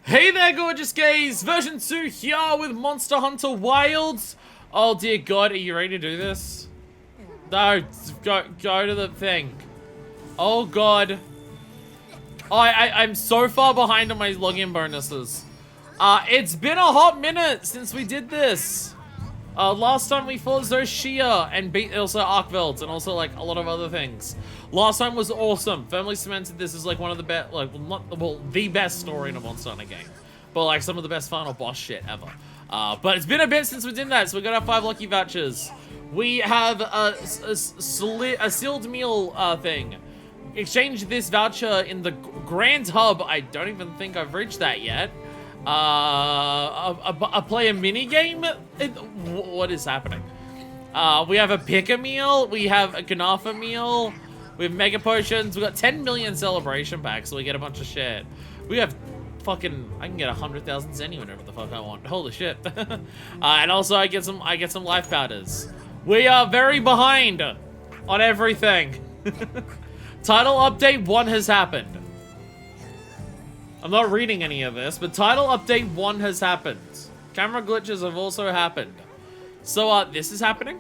Hey there, gorgeous gays! Version 2 here with Monster Hunter Wilds. Oh dear God, are you ready to do this? No, go to the thing. Oh God. I'm so far behind on my login bonuses. It's been a hot minute since we did this. Last time we fought Zoshia and beat also Arkveld and also like a lot of other things. Last time was awesome. Firmly cemented this is like one of the best, like the best story in a Monster Hunter game, but like some of the best final boss shit ever. But it's been a bit since we did that, so we got our 5 lucky vouchers. We have a sealed meal thing. Exchange this voucher in the Grand Hub. I don't even think I've reached that yet. Play a mini game. What is happening? We have a pick-a meal. We have a Kanafa meal. We have mega potions. We got 10 million celebration packs, so we get a bunch of shit. We have fucking. I can get 100,000 zen whenever the fuck I want. Holy shit! And also I get some life powders. We are very behind on everything. Title update 1 has happened. I'm not reading any of this, but title update 1 has happened. Camera glitches have also happened. So, this is happening.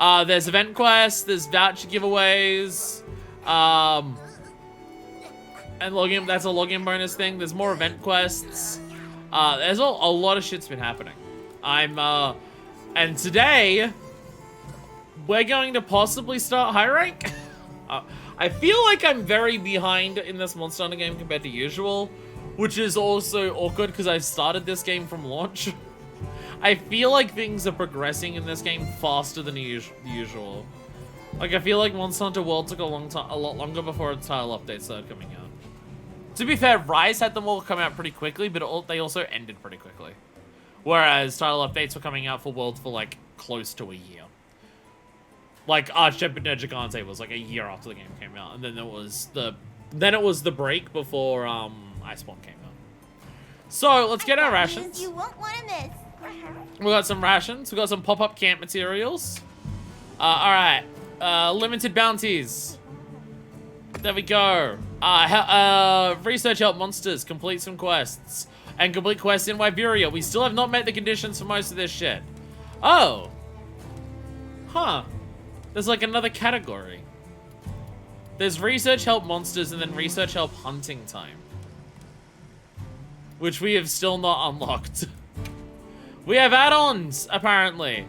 There's event quests, there's voucher giveaways, and login, that's a login bonus thing. There's more event quests. There's a lot of shit's been happening. And today, we're going to possibly start high rank. I feel like I'm very behind in this Monster Hunter game compared to usual, which is also awkward because I've started this game from launch. I feel like things are progressing in this game faster than usual. Like, I feel like Monster Hunter World took a lot longer before its title updates started coming out. To be fair, Rise had them all come out pretty quickly, but they also ended pretty quickly. Whereas title updates were coming out for World for like close to a year. Like Archship Gigante was like a year after the game came out, and then it was the break before Iceborne came out. So let's get our rations. You won't want to miss. We got some rations. We got some pop-up camp materials. All right. Limited bounties. There we go. Research help monsters. Complete some quests. And complete quests in Wyberia. We still have not met the conditions for most of this shit. Oh. Huh. There's like another category. There's research help monsters and then research help hunting time. Which we have still not unlocked. We have add-ons, apparently.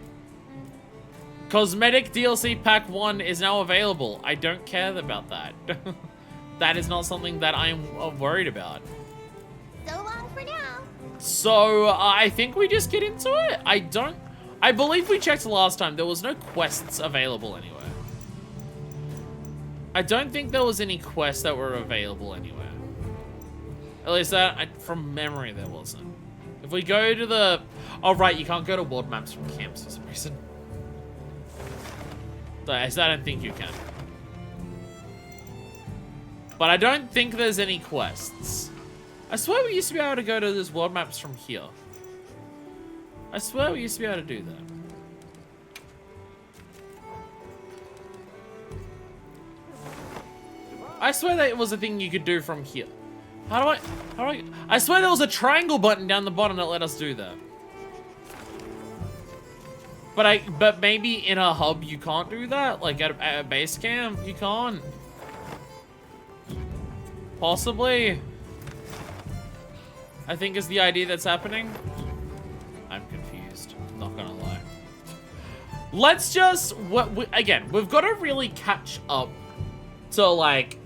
Cosmetic DLC Pack 1 is now available. I don't care about that. That is not something that I'm worried about. So long for now. So, I think we just get into it. I believe we checked last time. There was no quests available anywhere. I don't think there was any quests that were available anywhere. At least from memory, there wasn't. If we go to the... Oh, right, you can't go to world maps from camps for some reason. So I don't think you can. But I don't think there's any quests. I swear we used to be able to go to those world maps from here. I swear we used to be able to do that. I swear that it was a thing you could do from here. How do I swear there was a triangle button down the bottom that let us do that. But maybe in a hub you can't do that? Like at a base camp, you can't? Possibly. I think is the idea that's happening. I'm confused, not gonna lie. Let's just, again, we've got to really catch up to like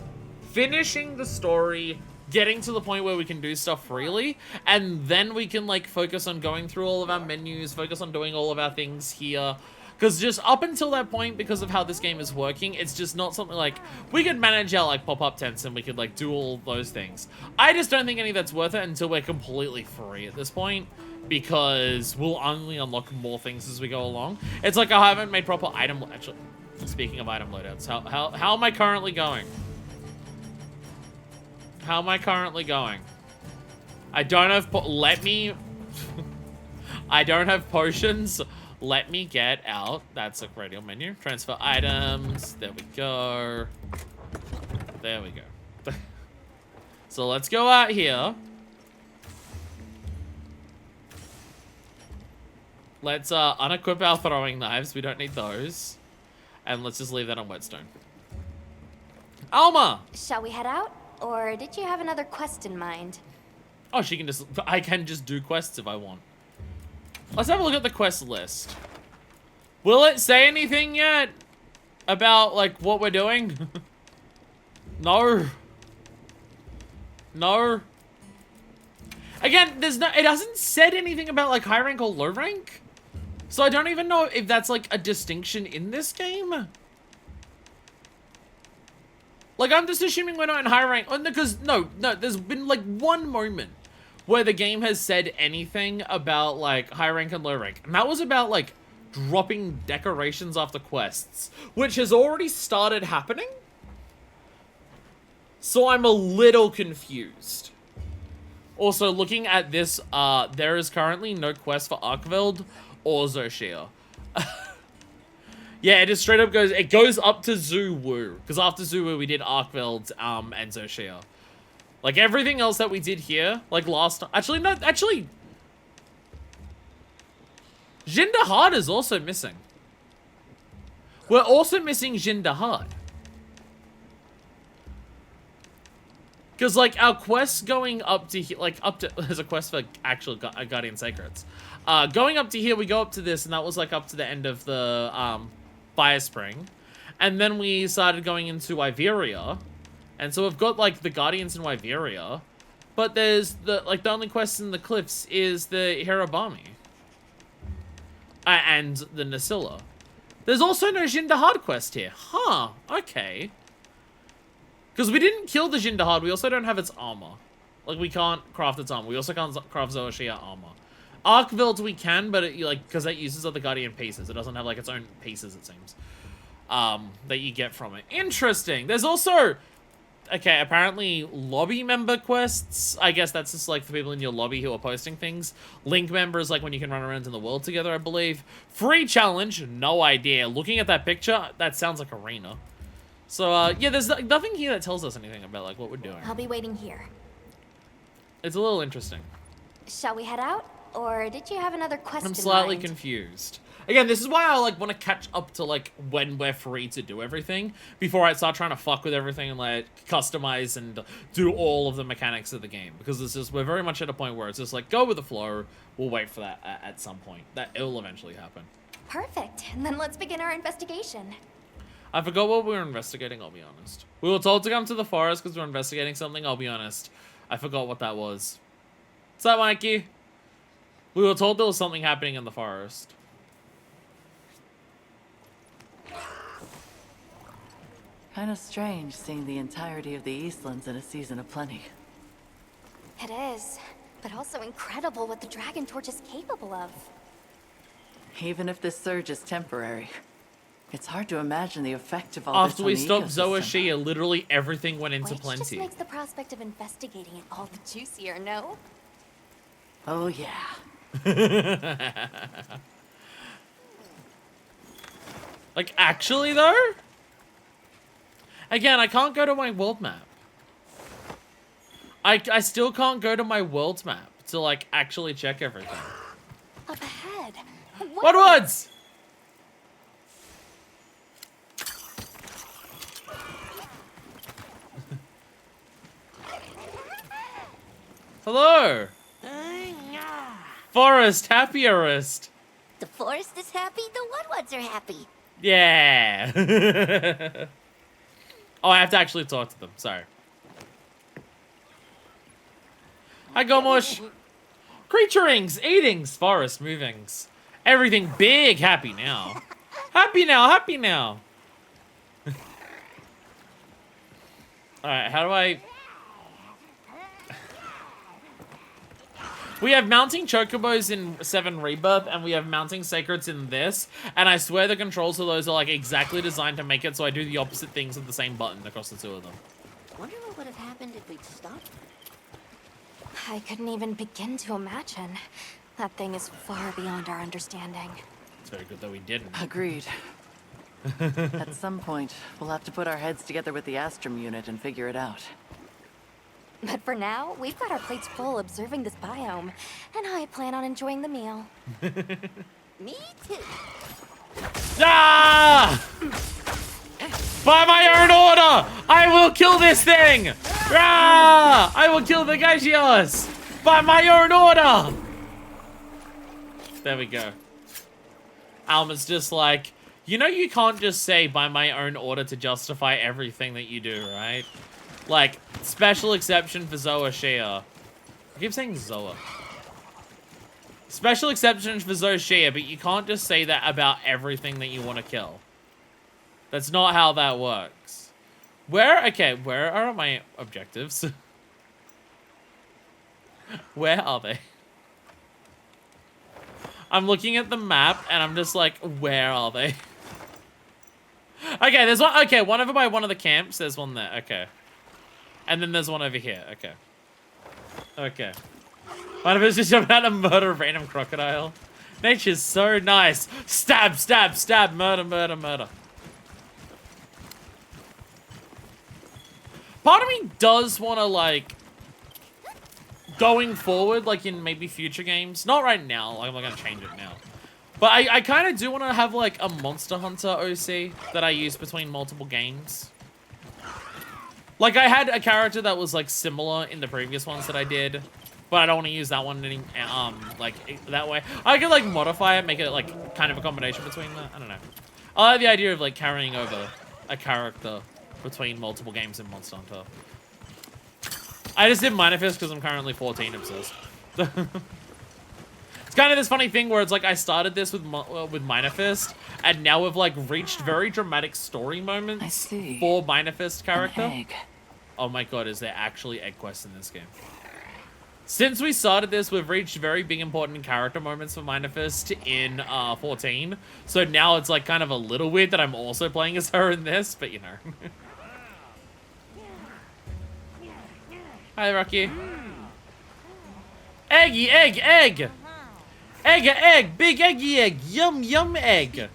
finishing the story, getting to the point where we can do stuff freely, and then we can like focus on going through all of our menus, focus on doing all of our things here. Because just up until that point, because of how this game is working, it's just not something like, we could manage our like pop-up tents and we could like do all those things. I just don't think any of that's worth it until we're completely free at this point, because we'll only unlock more things as we go along. It's like I haven't made proper item, actually, speaking of item loadouts, how am I currently going? How am I currently going? I don't have, I don't have potions. Let me get out. That's a radial menu. Transfer items. There we go. There we go. So let's go out here. Let's unequip our throwing knives. We don't need those. And let's just leave that on whetstone. Alma! Shall we head out? Or did you have another quest in mind? Oh, I can just do quests if I want. Let's have a look at the quest list. Will it say anything yet about, like, what we're doing? No. No. Again, it hasn't said anything about, like, high rank or low rank. So I don't even know if that's, like, a distinction in this game. Like, I'm just assuming we're not in high rank. Because, no, there's been, like, one moment where the game has said anything about, like, high rank and low rank. And that was about, like, dropping decorations after quests, which has already started happening. So I'm a little confused. Also, looking at this, there is currently no quest for Arkveld or Zoshia. Yeah, it just straight up goes, it goes up to Zuwu. Because after Zuwu, we did Arkveld, and Zoshia. Like, everything else that we did here, like last time. Actually, no, actually. Jindahad is also missing. We're also missing Jindahad. Because, like, our quests going up to here, like, there's a quest for actual Guardian Secrets. Going up to here, we go up to this, and that was, like, up to the end of the, Fire Spring. And then we started going into Iveria. And so we've got, like, the Guardians in Iveria. But there's, the only quest in the cliffs is the Hirabami. And the Nasilla. There's also no Jindahad quest here. Huh, okay. Because we didn't kill the Jindahad, we also don't have its armor. Like, we can't craft its armor. We also can't craft Zoashia armor. Arkveld we can, but it, like, because that uses other Guardian pieces. It doesn't have, like, its own pieces, it seems. That you get from it. Interesting. There's also... Okay, apparently lobby member quests. I guess that's just, like, the people in your lobby who are posting things. Link member is, like, when you can run around in the world together, I believe. Free challenge, no idea. Looking at that picture, that sounds like arena. So, yeah, there's nothing here that tells us anything about, like, what we're doing. I'll be waiting here. It's a little interesting. Shall we head out? Or did you have another quest in I'm mind? slightly confused. Again, this is why I, like, want to catch up to, like, when we're free to do everything before I start trying to fuck with everything and, like, customize and do all of the mechanics of the game. Because it's just, we're very much at a point where it's just, like, go with the flow. We'll wait for that at some point. It will eventually happen. Perfect. And then let's begin our investigation. I forgot what we were investigating, I'll be honest. We were told to come to the forest because we were investigating something, I'll be honest. I forgot what that was. What's up, Mikey? We were told there was something happening in the forest. Kind of strange seeing the entirety of the Eastlands in a season of plenty. It is, but also incredible what the Dragontorch is capable of. Even if this surge is temporary, it's hard to imagine the effect of all this After on we the stopped ecosystem. Zoashia, literally everything went into Which plenty. just makes the prospect of investigating it all the juicier, no? Oh yeah. Like, actually, though? Again, I can't go to my world map. I still can't go to my world map to, like, actually check everything. Up ahead. What woods? Hello. Forest, happierest. The forest is happy, the Woodwoods are happy. Yeah. Oh, I have to actually talk to them. Sorry. Hi, Gomush. Creaturings, eatings, forest movings. Everything big happy now. Happy now, happy now. Alright, how do I... We have mounting chocobos in 7 Rebirth, and we have mounting sacreds in this, and I swear the controls of those are, like, exactly designed to make it so I do the opposite things with the same button across the two of them. Wonder what would have happened if we'd stopped. I couldn't even begin to imagine. That thing is far beyond our understanding. It's very good that we didn't. Agreed. At some point, we'll have to put our heads together with the Astrum unit and figure it out. But for now, we've got our plates full observing this biome, and I plan on enjoying the meal. Me too. Ah! By my own order, I will kill this thing! Ah! I will kill the Gagios! By my own order! There we go. Alma's just like, you know you can't just say by my own order to justify everything that you do, right? Like, special exception for Zoa Shea. I keep saying Zoa. Special exception for Zoa Shea, but you can't just say that about everything that you want to kill. That's not how that works. Okay, where are my objectives? Where are they? I'm looking at the map, and I'm just like, where are they? Okay, there's one. Okay, one over by one of the camps. There's one there. Okay. And then there's one over here. Okay. Okay. One of us just about to murder a random crocodile. Nature's so nice. Stab, stab, stab. Murder, murder, murder. Part of me does want to, like, going forward, like in maybe future games. Not right now. Like, I'm not going to change it now. But I kind of do want to have, like, a Monster Hunter OC that I use between multiple games. Like, I had a character that was, like, similar in the previous ones that I did. But I don't want to use that one any, like, that way. I could, like, modify it, make it, like, kind of a combination between that. I don't know. I like the idea of, like, carrying over a character between multiple games in Monster Hunter. I just did Minor Fist because I'm currently 14 obsessed. It's kind of this funny thing where it's like I started this with Minor Fist, and now we've, like, reached very dramatic story moments for Minor Fist character. Oh my god, is there actually egg quests in this game? Since we started this, we've reached very big important character moments for Minor Fist in 14. So now it's, like, kind of a little weird that I'm also playing as her in this, but you know. Hi, Rocky. Eggy, egg, egg! Egg, egg, big eggy egg, yum, yum egg.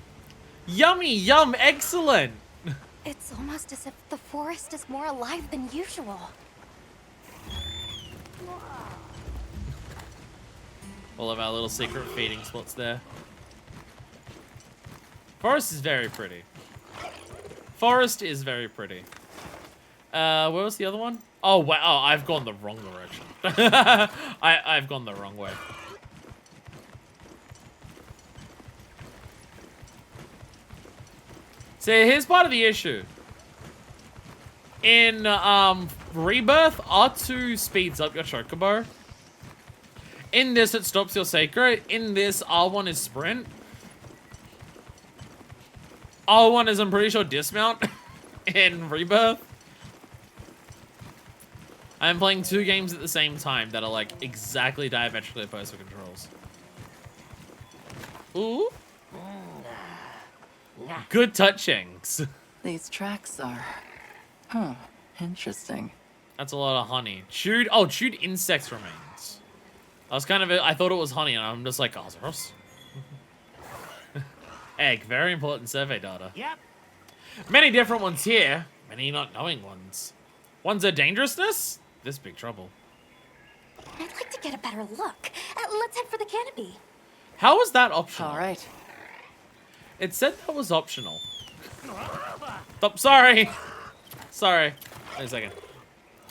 Yummy, yum, excellent. It's almost as if the forest is more alive than usual. All of our little secret feeding spots there. Forest is very pretty. Forest is very pretty. Where was the other one? Oh, wow. Oh, I've gone the wrong direction. I've gone the wrong way. See, here's part of the issue. In Rebirth, R2 speeds up your Chocobo. In this, it stops your Sacred. In this, R1 is Sprint. R1 is, I'm pretty sure, Dismount in Rebirth. I'm playing two games at the same time that are, like, exactly diametrically opposed for controls. Ooh. Good touchings. These tracks are... Huh. Interesting. That's a lot of honey. Chewed insects remains. I was kind of... I thought it was honey, and I'm just like, oh, egg. Very important survey data. Yep. Many different ones here. Many not knowing ones. One's a dangerousness. This big trouble. I'd like to get a better look. Let's head for the canopy. How was that optional? All right. It said that was optional. Oh, sorry. Sorry. Wait a second.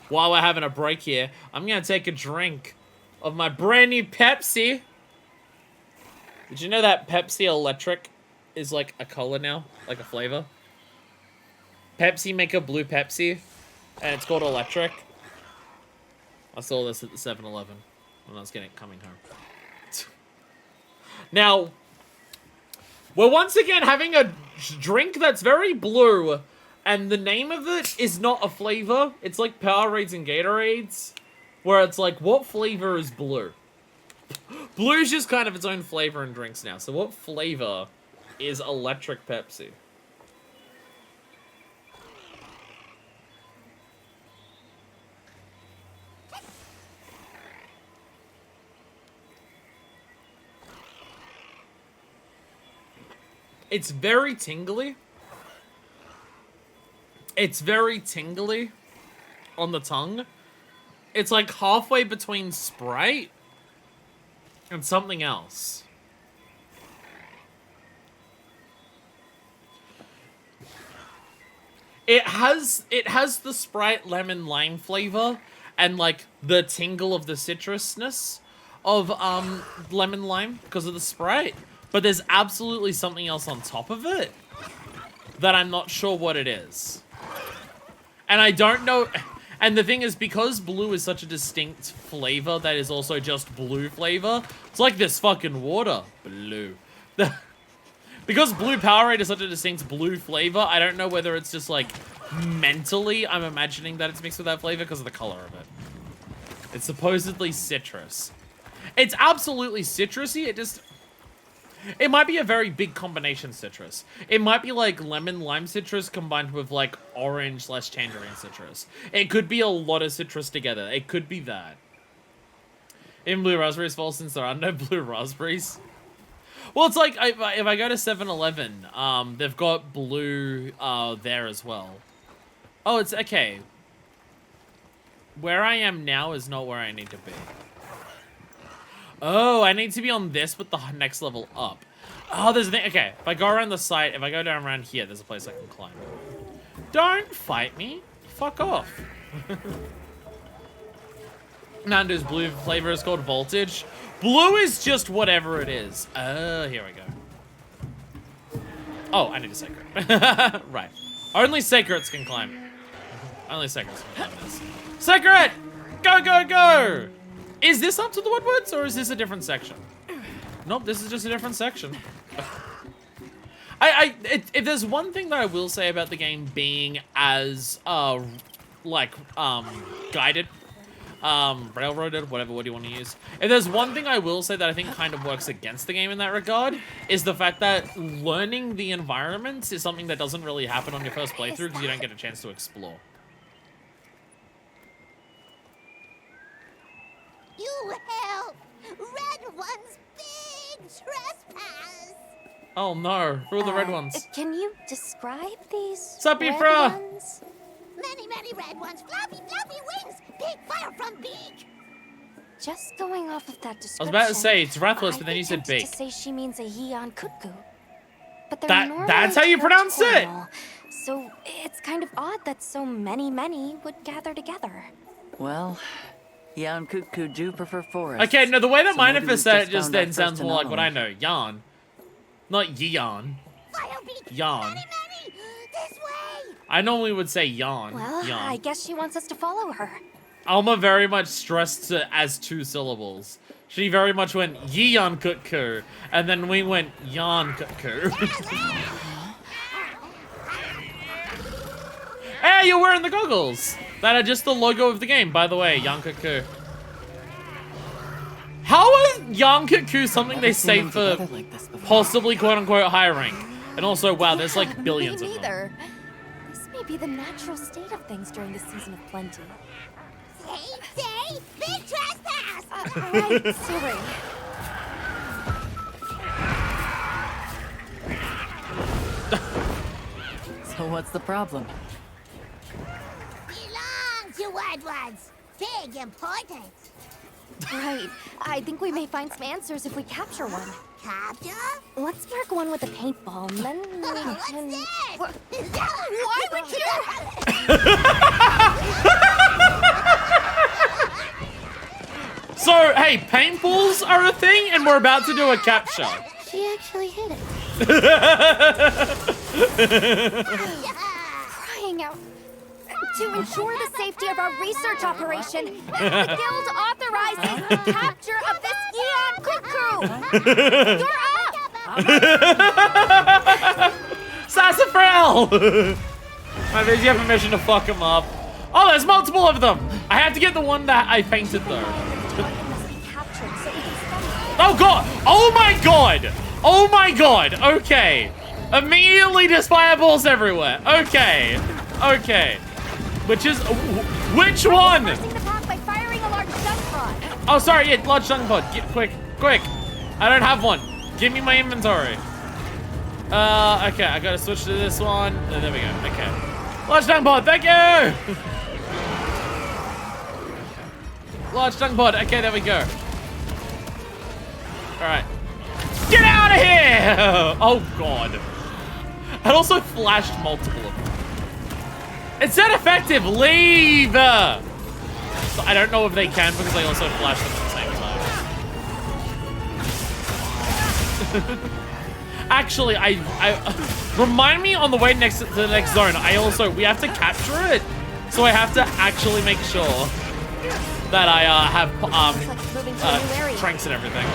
While we're having a break here, I'm gonna take a drink of my brand new Pepsi. Did you know that Pepsi Electric is like a color now? Like a flavor? Pepsi make a blue Pepsi, and it's called Electric. I saw this at the 7-Eleven when I was coming home. Now, we're once again having a drink that's very blue, and the name of it is not a flavor. It's like Powerades and Gatorades, where it's like, what flavor is blue? Blue's just kind of its own flavor in drinks now. So what flavor is Electric Pepsi? It's very tingly. It's very tingly on the tongue. It's like halfway between Sprite and something else. It has the Sprite lemon lime flavor and like the tingle of the citrusness of lemon lime because of the Sprite, but there's absolutely something else on top of it that I'm not sure what it is. And I don't know, and the thing is, because blue is such a distinct flavor that is also just blue flavor, it's like this fucking water. Blue. Because blue Powerade is such a distinct blue flavor, I don't know whether it's just like mentally I'm imagining that it's mixed with that flavor because of the color of it. It's supposedly citrus. It's absolutely citrusy, it might be a very big combination citrus. It might be like lemon lime citrus combined with like orange / tangerine citrus. It could be a lot of citrus together. It could be that. In blue raspberries fall since there are no blue raspberries. Well, it's like, if I go to 7-Eleven, they've got blue there as well. Oh, it's, okay. Where I am now is not where I need to be. Oh, I need to be on this with the next level up. Oh, there's a thing, okay. If I go around the site, if I go down around here, there's a place I can climb. Don't fight me. Fuck off. Nando's blue flavor is called Voltage. Blue is just whatever it is. Oh, here we go. Oh, I need a secret. Right. Only secrets can climb. Only secrets can climb this. Secret! Go, go, go! Is this up to the Woodwards, or is this a different section? Nope, this is just a different section. If there's one thing that I will say about the game being as, guided, railroaded, whatever word you want to use. If there's one thing I will say that I think kind of works against the game in that regard, is the fact that learning the environments is something that doesn't really happen on your first playthrough because you don't get a chance to explore. You help! Red one's big trespass! Oh no, who are the red ones? Can you describe these Suppy red fra! ones? Many, many red ones, floppy, fluffy wings, big fire from beak! Just going off of that description. I was about to say, it's Rathalos, but then you I'd be said tempted big. to say she means a Yeon Kutku. But they're That's how you pronounce it! normal, so it's kind of odd that so many would gather together. Well, Yan Kutku do prefer forest. Okay, no, the way that So maybe Manifest we've said it just just found then our sounds first more like what I anomaly. know. Yarn. Not Yeon. Fire beak! Yawn. Many, many! This way! I normally would say yawn. Well, Yawn. I guess she wants us to follow her. Alma very much stressed it as 2 syllables. She very much went Yeon Kutku, and then we went Yan Kutku. Hey, you're wearing the goggles! That are just the logo of the game, by the way, Yan Kutku. How is Yan Kutku something they say for possibly quote-unquote high rank? And also, wow, there's like billions Me of them. neither. This may be the natural state of things during the season of plenty. Say, big trespass! Right, sorry. So what's the problem? Belong to red ones! Big important! Right. I think we may find some answers if we capture one. Capture? Let's mark one with a paintball, and then we What's can... this? Why would you? So, hey, paintballs are a thing, and we're about to do a capture. She actually hit it. Crying out. To ensure the safety of our research operation, the guild authorizes the capture of this Yeon Kutku. You're up. Sassafras! My means you have permission to fuck him up. Oh, there's multiple of them. I have to get the one that I painted though. Must be captured so we can study. Oh god! Oh my god! Oh my god! Okay. Immediately just fireballs everywhere. Okay. Okay. Which which one? Reversing the path by firing a large stun rod. Oh, sorry, yeah, large dung pod. Get quick, quick. I don't have one. Give me my inventory. Okay, I gotta switch to this one. Oh, there we go. Okay. Large dung pod, thank you! Large dung pod. Okay, there we go. All right. Get out of here! Oh, God. It also flashed multiple of them. It's not effective. Leave! So I don't know if they can because I also flashed them at the same time. Actually, I remind me on the way next to the next zone. We have to capture it, so I have to actually make sure that I have tranks and everything.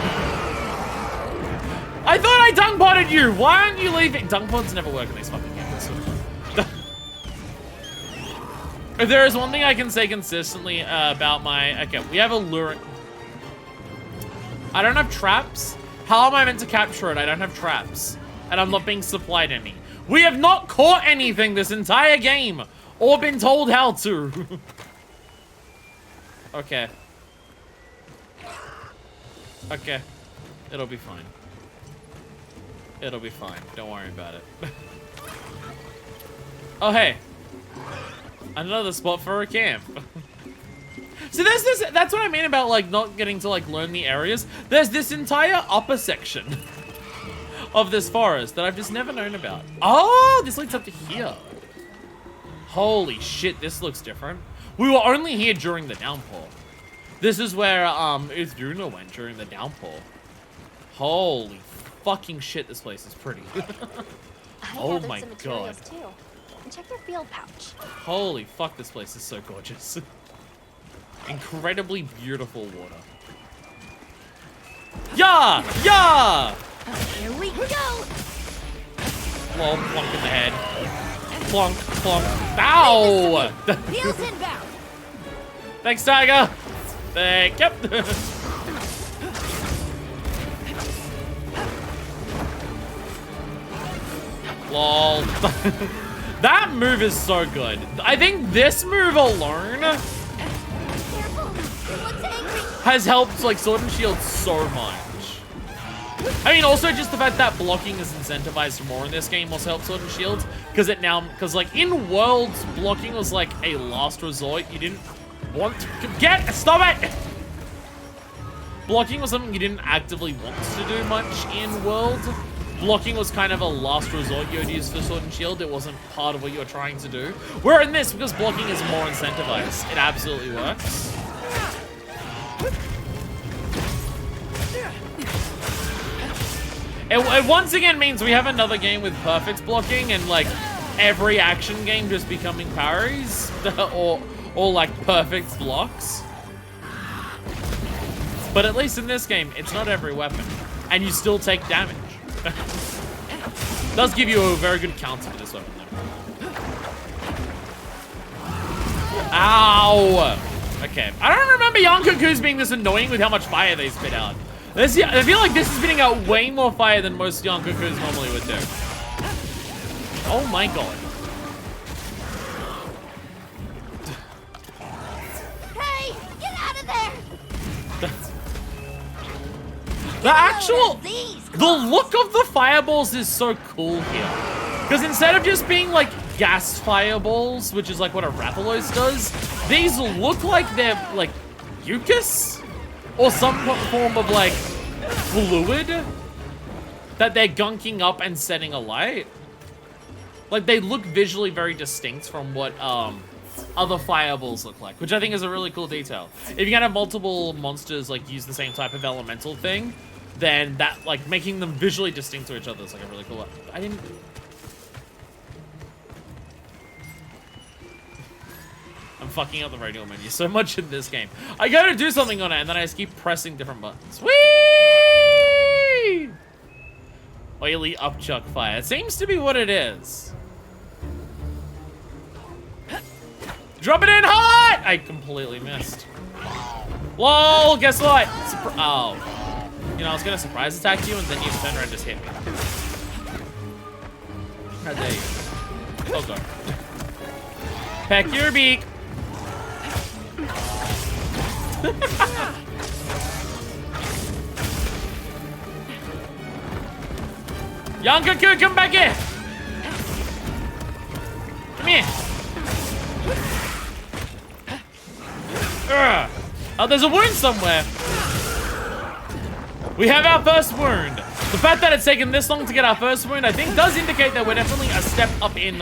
I thought I dung potted you. Why aren't you leaving? Dung pods never work in these fucking games. If there is one thing I can say consistently about my... Okay, we have a lure. I don't have traps. How am I meant to capture it? I don't have traps. And I'm not being supplied any. We have not caught anything this entire game. Or been told how to. Okay. Okay. It'll be fine. It'll be fine. Don't worry about it. Oh, hey. Another spot for a camp. See, there's this, that's what I mean about, like, not getting to, like, learn the areas. There's this entire upper section of this forest that I've just never known about. Oh, this leads up to here. Holy shit, this looks different. We were only here during the downpour. This is where, Uthuna went during the downpour. Holy fucking shit, this place is pretty. Oh my god. Too. And check your field pouch. Holy fuck, this place is so gorgeous. Incredibly beautiful water. Yeah! Yeah! Here we go. Lol, plonk in the head. Plonk, plonk. Ow! Wheels inbound. Thanks, Tiger. Thank you. Lol. That move is so good. I think this move alone has helped, like, Sword and Shield so much. I mean, also just the fact that blocking is incentivized more in this game also helps Sword and Shield, because like, in Worlds, blocking was like a last resort. You didn't want to stop it! Blocking was something you didn't actively want to do much in Worlds. Blocking was kind of a last resort you would use for Sword and Shield. It wasn't part of what you were trying to do. Where in this, because blocking is more incentivized, it absolutely works. It once again means we have another game with perfect blocking and, like, every action game just becoming parries or like perfect blocks. But at least in this game, it's not every weapon, and you still take damage. Does give you a very good counter for this weapon, though. Ow! Okay, I don't remember Yankokus being this annoying with how much fire they spit out. I feel like this is spitting out way more fire than most Yankokus normally would do. Oh my god. Hey, get out of there! The look of the fireballs is so cool here. Because instead of just being like gas fireballs, which is like what a Rathalos does, these look like they're like mucus? Or some form of like fluid that they're gunking up and setting alight. Like they look visually very distinct from what other fireballs look like, which I think is a really cool detail. If you can have multiple monsters like use the same type of elemental thing, then that, like, making them visually distinct to each other is like a really cool. I'm fucking up the radial menu so much in this game. I gotta do something on it, and then I just keep pressing different buttons. Whee! Oily upchuck fire. It seems to be what it is. Drop it in hot! I completely missed. Lol, guess what? Oh. You know, I was gonna surprise attack you, and then you turn around and just hit me. How dare you? Oh, God. Peck your beak. Yankoku, come back here! Come here! Oh, there's a wound somewhere. We have our first wound. The fact that it's taken this long to get our first wound, I think, does indicate that we're definitely a step up in,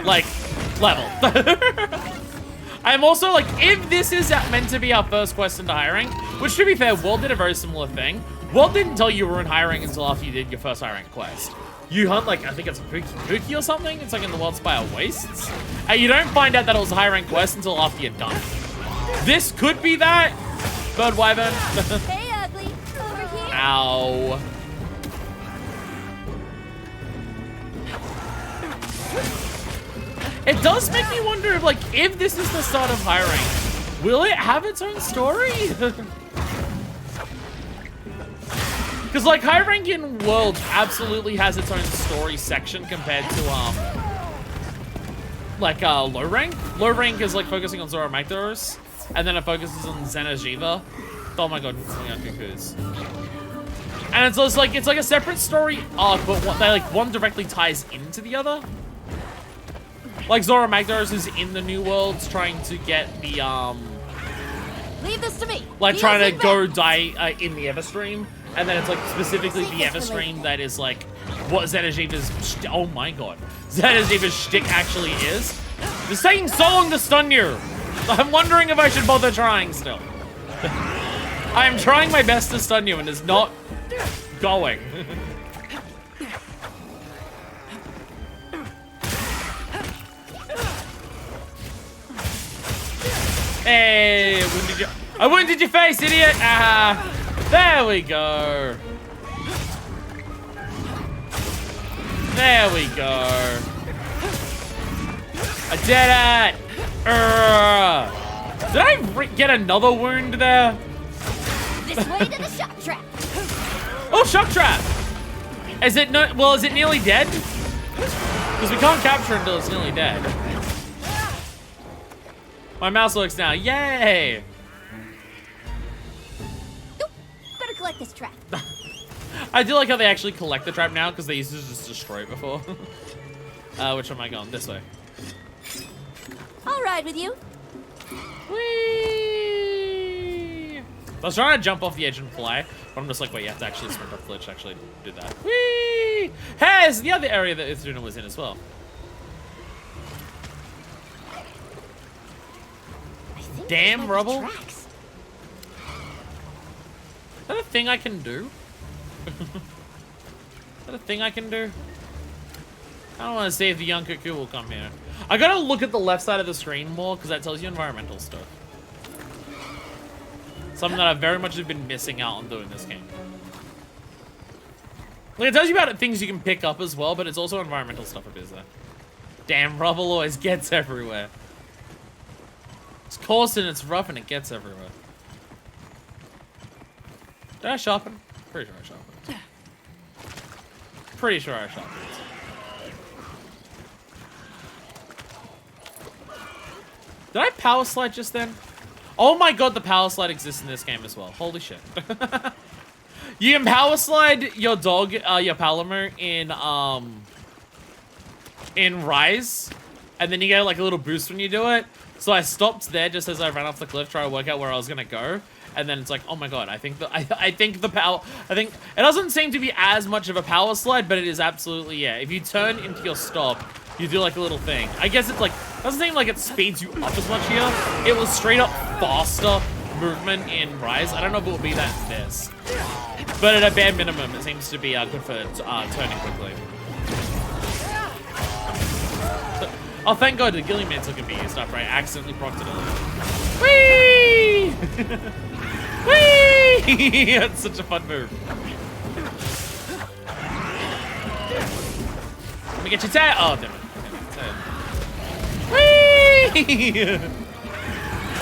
like, level. I'm also, like, if this is meant to be our first quest into high rank, which, to be fair, World did a very similar thing. World didn't tell you were in high rank until after you did your first high rank quest. You hunt, like, I think it's a Pookie or something. It's, like, in the World Spire Wastes. And you don't find out that it was a high rank quest until after you're done. This could be that. Bird Wyvern. Hey, ugly. Over here. Ow. It does make me wonder if, like, if this is the start of high rank, will it have its own story? Because, like, high rank in Worlds absolutely has its own story section compared to, like, low rank. Low rank is, like, focusing on Zora Magdaros, and then it focuses on Xeno'jiva. Oh my god, cuckoos. And it's just, like, it's like a separate story arc, but one directly ties into the other. Like, Zora Magdaros is in the New Worlds trying to get the, Leave this to me. like, trying to go die in the Everstream. And then it's, like, specifically the Everstream that is, like, what Xeno'jiva's, oh my god. Xeno'jiva's shtick actually is. It's taking so long to stun you. I'm wondering if I should bother trying still. I am trying my best to stun you and it's not going. Hey, I wounded your face, idiot! Ah, there we go. There we go. I did it! Did I get another wound there? This way to the shock trap. Oh, shock trap! Is it no? Well, is it nearly dead? Because we can't capture it until it's nearly dead. My mouse works now. Yay! Oop, better collect this trap. I do like how they actually collect the trap now because they used to just destroy it before. Which am I going? This way. I'll ride with you. Whee! I was trying to jump off the edge and fly, but I'm just like, wait, you have to actually sprint up the ledge to actually do that. Whee! Hey, it's the other area that Ithruna was in as well. Damn rubble. Is that a thing I can do? Is that a thing I can do? I don't want to see if the young cuckoo will come here. I gotta look at the left side of the screen more because that tells you environmental stuff. Something that I very much have been missing out on doing this game. Like, it tells you about things you can pick up as well, but it's also environmental stuff it is there. Damn, rubble always gets everywhere. It's coarse and it's rough and it gets everywhere. Did I sharpen? Pretty sure I sharpened. Pretty sure I sharpened. Did I power slide just then? Oh my god, the power slide exists in this game as well. Holy shit. You can power slide your dog, your Palamer in Rise, and then you get like a little boost when you do it. So I stopped there just as I ran off the cliff, trying to work out where I was gonna go. And then it's like, oh my god, I think it doesn't seem to be as much of a power slide, but it is absolutely, yeah. If you turn into your stop, you do like a little thing. I guess it's like, doesn't seem like it speeds you up as much here. It was straight up faster movement in Rise. I don't know if it will be that in this. But at a bare minimum, it seems to be good for turning quickly. Oh, thank God the Gilly Mantle can be used after I accidentally procced it earlier. Whee! Whee! That's such a fun move. Let me get your tail. Oh, damn it. Whee!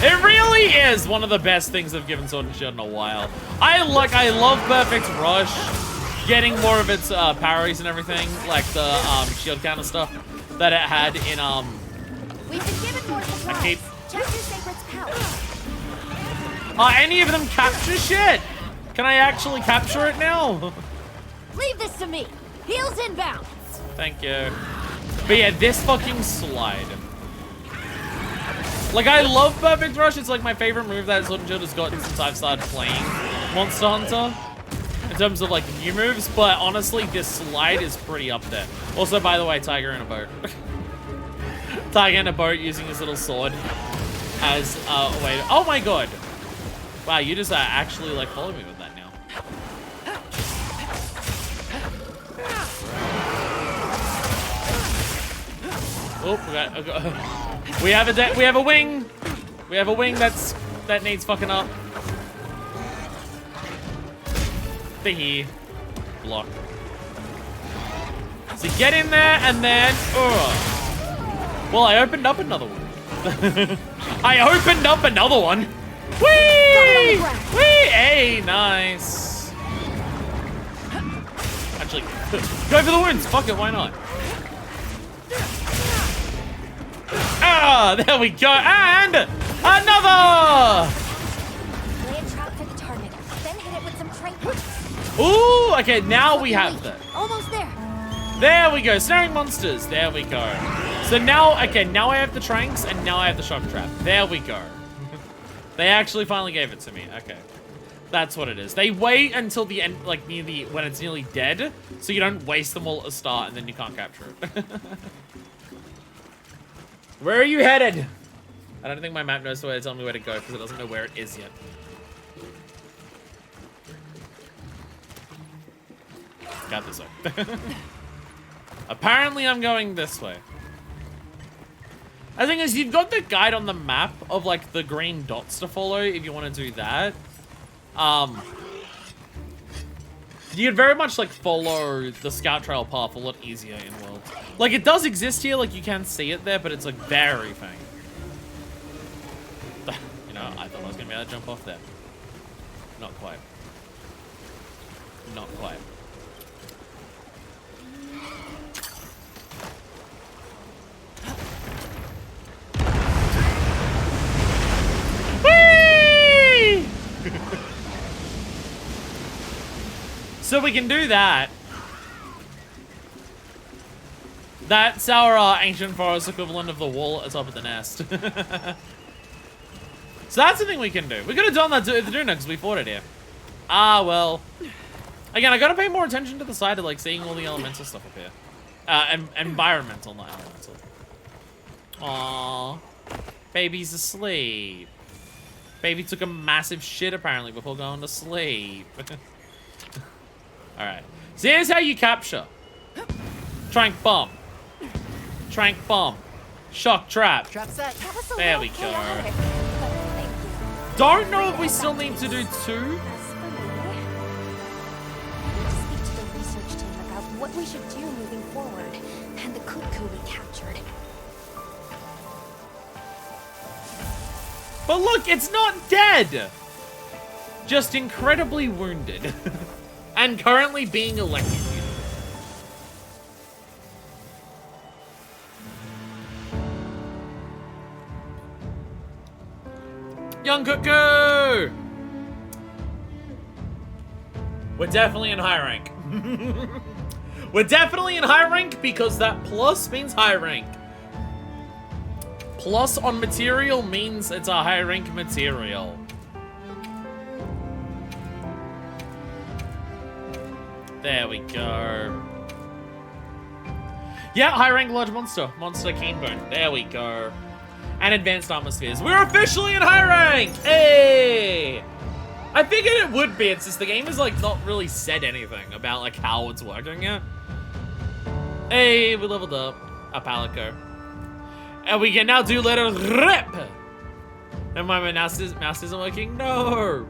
It really is one of the best things they've given Sword and Shield in a while. I love Perfect Rush, getting more of its parries and everything, like the shield counter stuff that it had in We've been given more supplies. Check your Sacred's pouch. Any of them capture shit? Can I actually capture it now? Leave this to me. Heels inbound. Thank you. But yeah, this fucking slide. Like, I love Perfect Rush. It's like my favorite move that Sword and Shield has gotten since I've started playing Monster Hunter. In terms of like new moves, but honestly, this slide is pretty up there. Also, by the way, Tiger in a boat. Tiger in a boat using his little sword as a way to... Oh my god! Wow, you just actually like follow me with that now. Oh, we have a wing. We have a wing that needs fucking up. Thingy. Block. So get in there and then... Well, I opened up another one. I opened up another one. Whee! Whee! Hey, nice. Actually, go for the wounds. Fuck it, why not? Ah, there we go. And another! Lay a trap for the target, then hit it with some trinkets. Ooh, okay, now we have that. Almost there. There we go, snaring monsters. There we go. So now, okay, now I have the tranks and now I have the shock trap. There we go. They actually finally gave it to me. Okay, that's what it is. They wait until the end, like near the when it's nearly dead, so you don't waste them all at the start and then you can't capture it. Where are you headed? I don't think my map knows the way to tell me where to go because it doesn't know where it is yet. Got this way. Apparently I'm going this way. The thing is, you've got the guide on the map of like the green dots to follow if you want to do that. You'd very much like follow the scout trail path a lot easier in Worlds. Like it does exist here, like you can see it there, but it's like very faint. You know, I thought I was gonna be able to jump off there. Not quite. Not quite. Whee! So we can do that. That's our ancient forest equivalent of the wall at the top of the nest. So that's the thing we can do. We could have done that to the Duna because we fought it here. Ah, well. Again, I gotta pay more attention to the side of like seeing all the elemental stuff up here. Environmental, not elemental. Aww. Baby's asleep. Baby took a massive shit apparently before going to sleep. Alright. So here's how you capture. Trank bomb. Trank bomb. Shock trap. Trap set. There we go. Don't know if we still need to do 2. As for me, I need to speak to the research team about what we should do moving forward, and the cuckoo we captured. But look, it's not dead! Just incredibly wounded. And currently being electrocuted. Young Cuckoo! We're definitely in high rank. We're definitely in high rank because that plus means high rank. Plus on material means it's a high rank material. There we go. Yeah, high rank large monster. Monster Canebone. There we go. And advanced armor spheres. We're officially in high rank! Hey! I figured it would be. It's just the game has like not really said anything about like how it's working yet. Hey, we leveled up. A Palico. And we can now do letter RIP! Never mind, my mouse isn't working. No!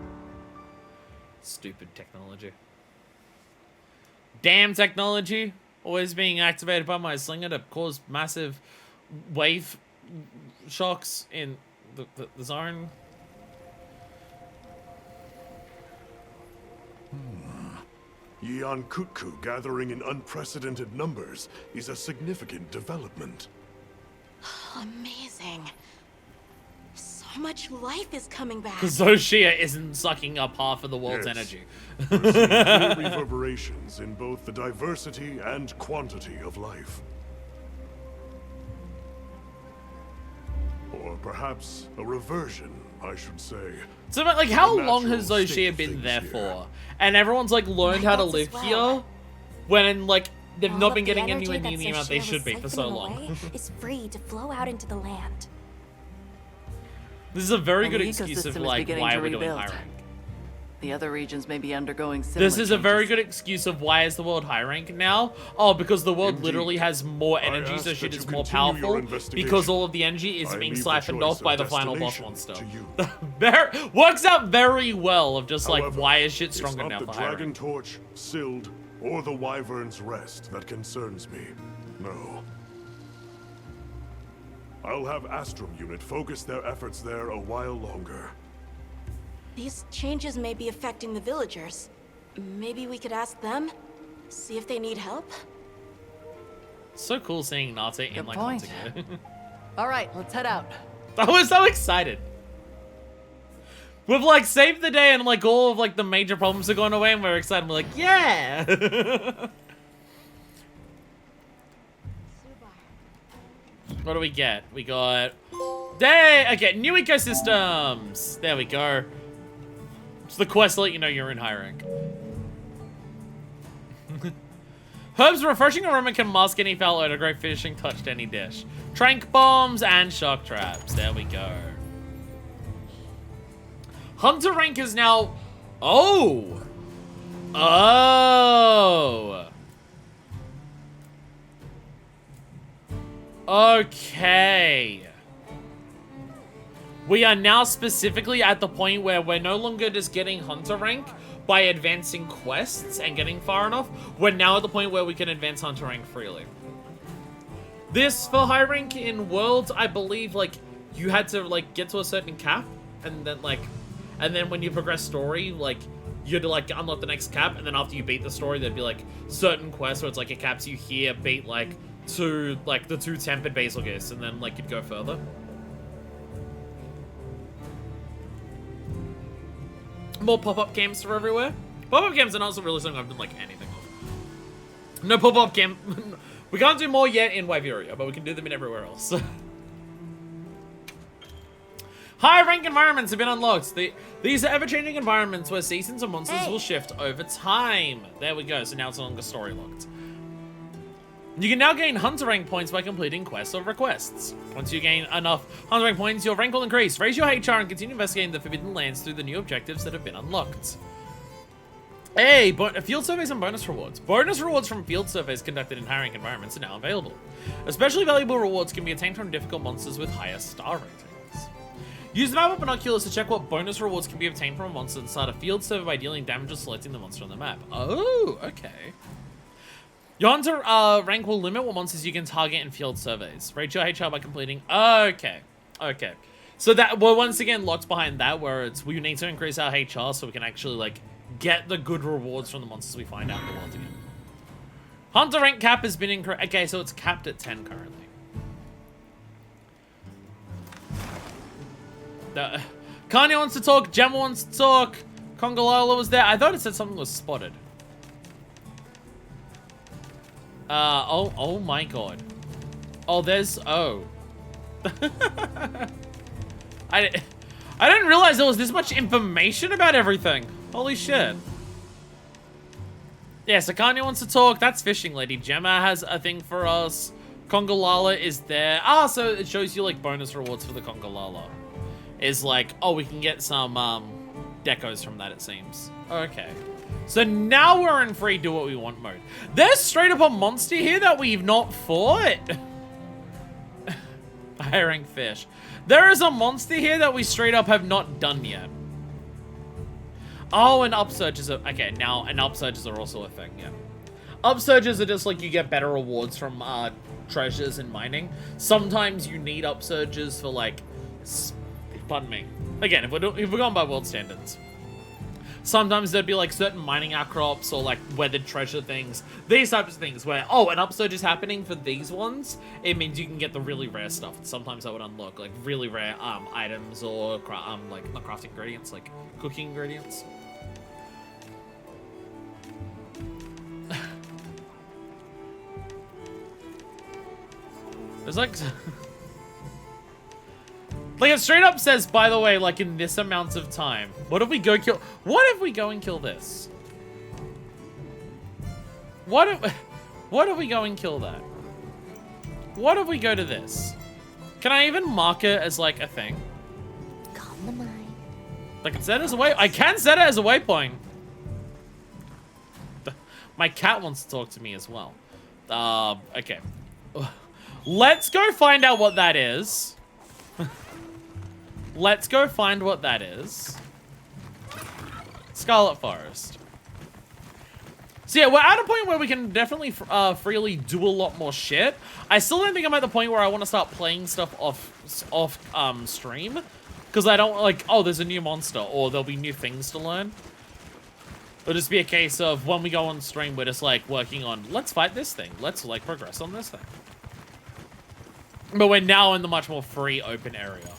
Stupid technology. Damn technology. Always being activated by my slinger to cause massive wave shocks in the zone. Yeon Kutku gathering in unprecedented numbers is a significant development. Amazing. So much life is coming back. Because Zoshia isn't sucking up half of the world's energy. We're seeing clear reverberations in both the diversity and quantity of life. Or Perhaps a reversion, I should say. So, like, how The long has natural Zoshia state of been things there here. for? And everyone's, like, learned My how to thoughts as live well. here when, like, they've All not of been the getting energy anywhere near that the amount they Zoshia should be was for so siphoning long. away is free to flow out into the land. This is a very And good the excuse ecosystem of, is like, beginning why to we're doing rebuild. high rank. The other regions may be undergoing similar This is a very changes. good excuse of why is the world high rank now? Oh, because the world Indeed. literally has more I energy, so ask shit that is you more continue your powerful investigation. because all of the energy is I being leave the siphoned choice off by of the final boss destination monster. to you. Works out very well of just like, However, why is shit it's stronger not now the for high rank? Dragontorch, Sild, or the Wyvern's Rest that concerns me. No. I'll have Astrum Unit focus their efforts there a while longer. These changes may be affecting the villagers. Maybe we could ask them? See if they need help? So cool seeing Nate in Good like point. months ago. All right, let's head out. I was so excited. We've like saved the day and like all of like the major problems are going away and we're excited. We're like, yeah! What do we get? We got... Okay, new ecosystems! There we go. It's the quest to let you know you're in high rank. Herbs refreshing aroma can mask any foul odor, great finishing touch to any dish. Trank bombs and shock traps. There we go. Hunter rank is now... Oh! Oh! Okay. We are now specifically at the point where we're no longer just getting Hunter rank by advancing quests and getting far enough. We're now at the point where we can advance Hunter rank freely. This, for high rank in Worlds, I believe, like, you had to, like, get to a certain cap, and then, like, and then when you progress story, like, you had to, like, unlock the next cap, and then after you beat the story, there'd be, like, certain quests where it's, like, it caps you here, beat, like, the two tempered basil gifts, and then, like, you'd go further. More pop-up games for everywhere. Pop-up games are not really something I've done, like, anything of. No pop-up game. We can't do more yet in Wyveria, but we can do them in everywhere else. High rank environments have been unlocked. These are ever-changing environments where seasons and monsters will shift over time. There we go, so now it's no longer story locked. You can now gain Hunter rank points by completing quests or requests. Once you gain enough Hunter rank points, your rank will increase. Raise your HR and continue investigating the Forbidden Lands through the new objectives that have been unlocked. Hey, field surveys and bonus rewards. Bonus rewards from field surveys conducted in high rank environments are now available. Especially valuable rewards can be attained from difficult monsters with higher star ratings. Use the map of binoculars to check what bonus rewards can be obtained from a monster and start a field survey by dealing damage or selecting the monster on the map. Oh, okay. Your Hunter rank will limit what monsters you can target in field surveys. Rate your HR by completing... Okay. Okay. So that we're once again locked behind that, where it's we need to increase our HR so we can actually, like, get the good rewards from the monsters we find out in the world again. Hunter rank cap has been increased. Okay, so it's capped at 10 currently. Kanye wants to talk. Gemma wants to talk. Kongolala was there. I thought it said something was spotted. Oh my god. Oh, there's, oh. I didn't realize there was this much information about everything. Holy shit. Yeah, so Kanye wants to talk. That's Fishing Lady. Gemma has a thing for us. Kongolala is there. Ah, so it shows you, like, bonus rewards for the Kongolala. Is like, oh, we can get some, decos from that, it seems. Okay. So now we're in free do what we want mode. There's straight up a monster here that we've not fought. High rank fish. There is a monster here that we straight up have not done yet. Oh, and upsurges are... Okay, now, and upsurges are also a thing, yeah. Upsurges are just like you get better rewards from treasures and mining. Sometimes you need upsurges for, like... Pardon me. Again, if we're going by world standards. Sometimes there'd be, like, certain mining outcrops or, like, weathered treasure things. These types of things where, oh, an upsurge is happening for these ones. It means you can get the really rare stuff. Sometimes that would unlock, like, really rare items or, like, not crafting ingredients, like, cooking ingredients. There's, like... Like, it straight up says, by the way, like, in this amount of time. What if we go kill... What if we go and kill this? What if we go and kill that? What if we go to this? Can I even mark it as, like, a thing? Calm the mind. I can set it as a way... I can set it as a waypoint. My cat wants to talk to me as well. Okay. Let's go find out what that is. Let's go find what that is. Scarlet Forest. So yeah, we're at a point where we can definitely freely do a lot more shit. I still don't think I'm at the point where I want to start playing stuff off stream. Because I don't like, oh, there's a new monster, or there'll be new things to learn. It'll just be a case of when we go on stream, we're just like working on, let's fight this thing. Let's like progress on this thing. But we're now in the much more free open area.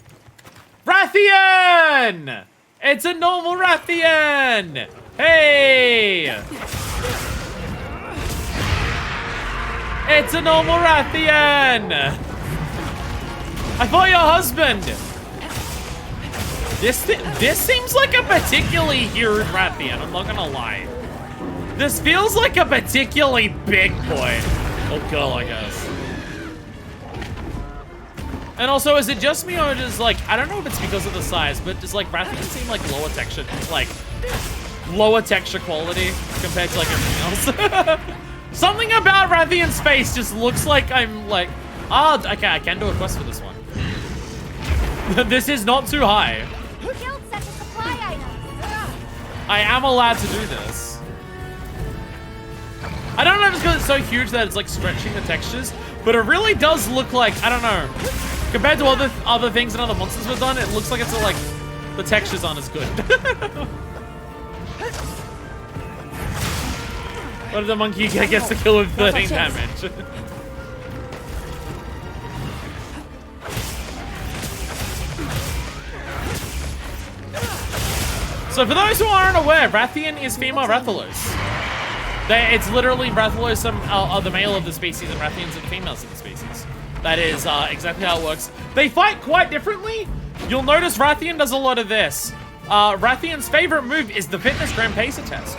Rathian! It's a normal Rathian! Hey! It's a normal Rathian! I thought your husband! This seems like a particularly huge Rathian, I'm not gonna lie. This feels like a particularly big boy. Or girl, I guess. And also, is it just me or just like, I don't know if it's because of the size, but does like Rathian seem like lower texture quality compared to like everything else? Something about Rathian's face just looks like I'm like, okay, I can do a quest for this one. This is not too high. Guild sent a supply item. I am allowed to do this. I don't know if it's because it's so huge that it's like stretching the textures, but it really does look like, I don't know, compared to other things and other monsters we've done, it looks like it's like, the textures aren't as good. What if the monkey gets the kill with 13 damage? So for those who aren't aware, Rathian is female Rathalos. It's literally Rathalos are the male of the species and Rathians are the females of the species. That is exactly how it works. They fight quite differently. You'll notice Rathian does a lot of this. Rathian's favorite move is the fitness gram pacer test,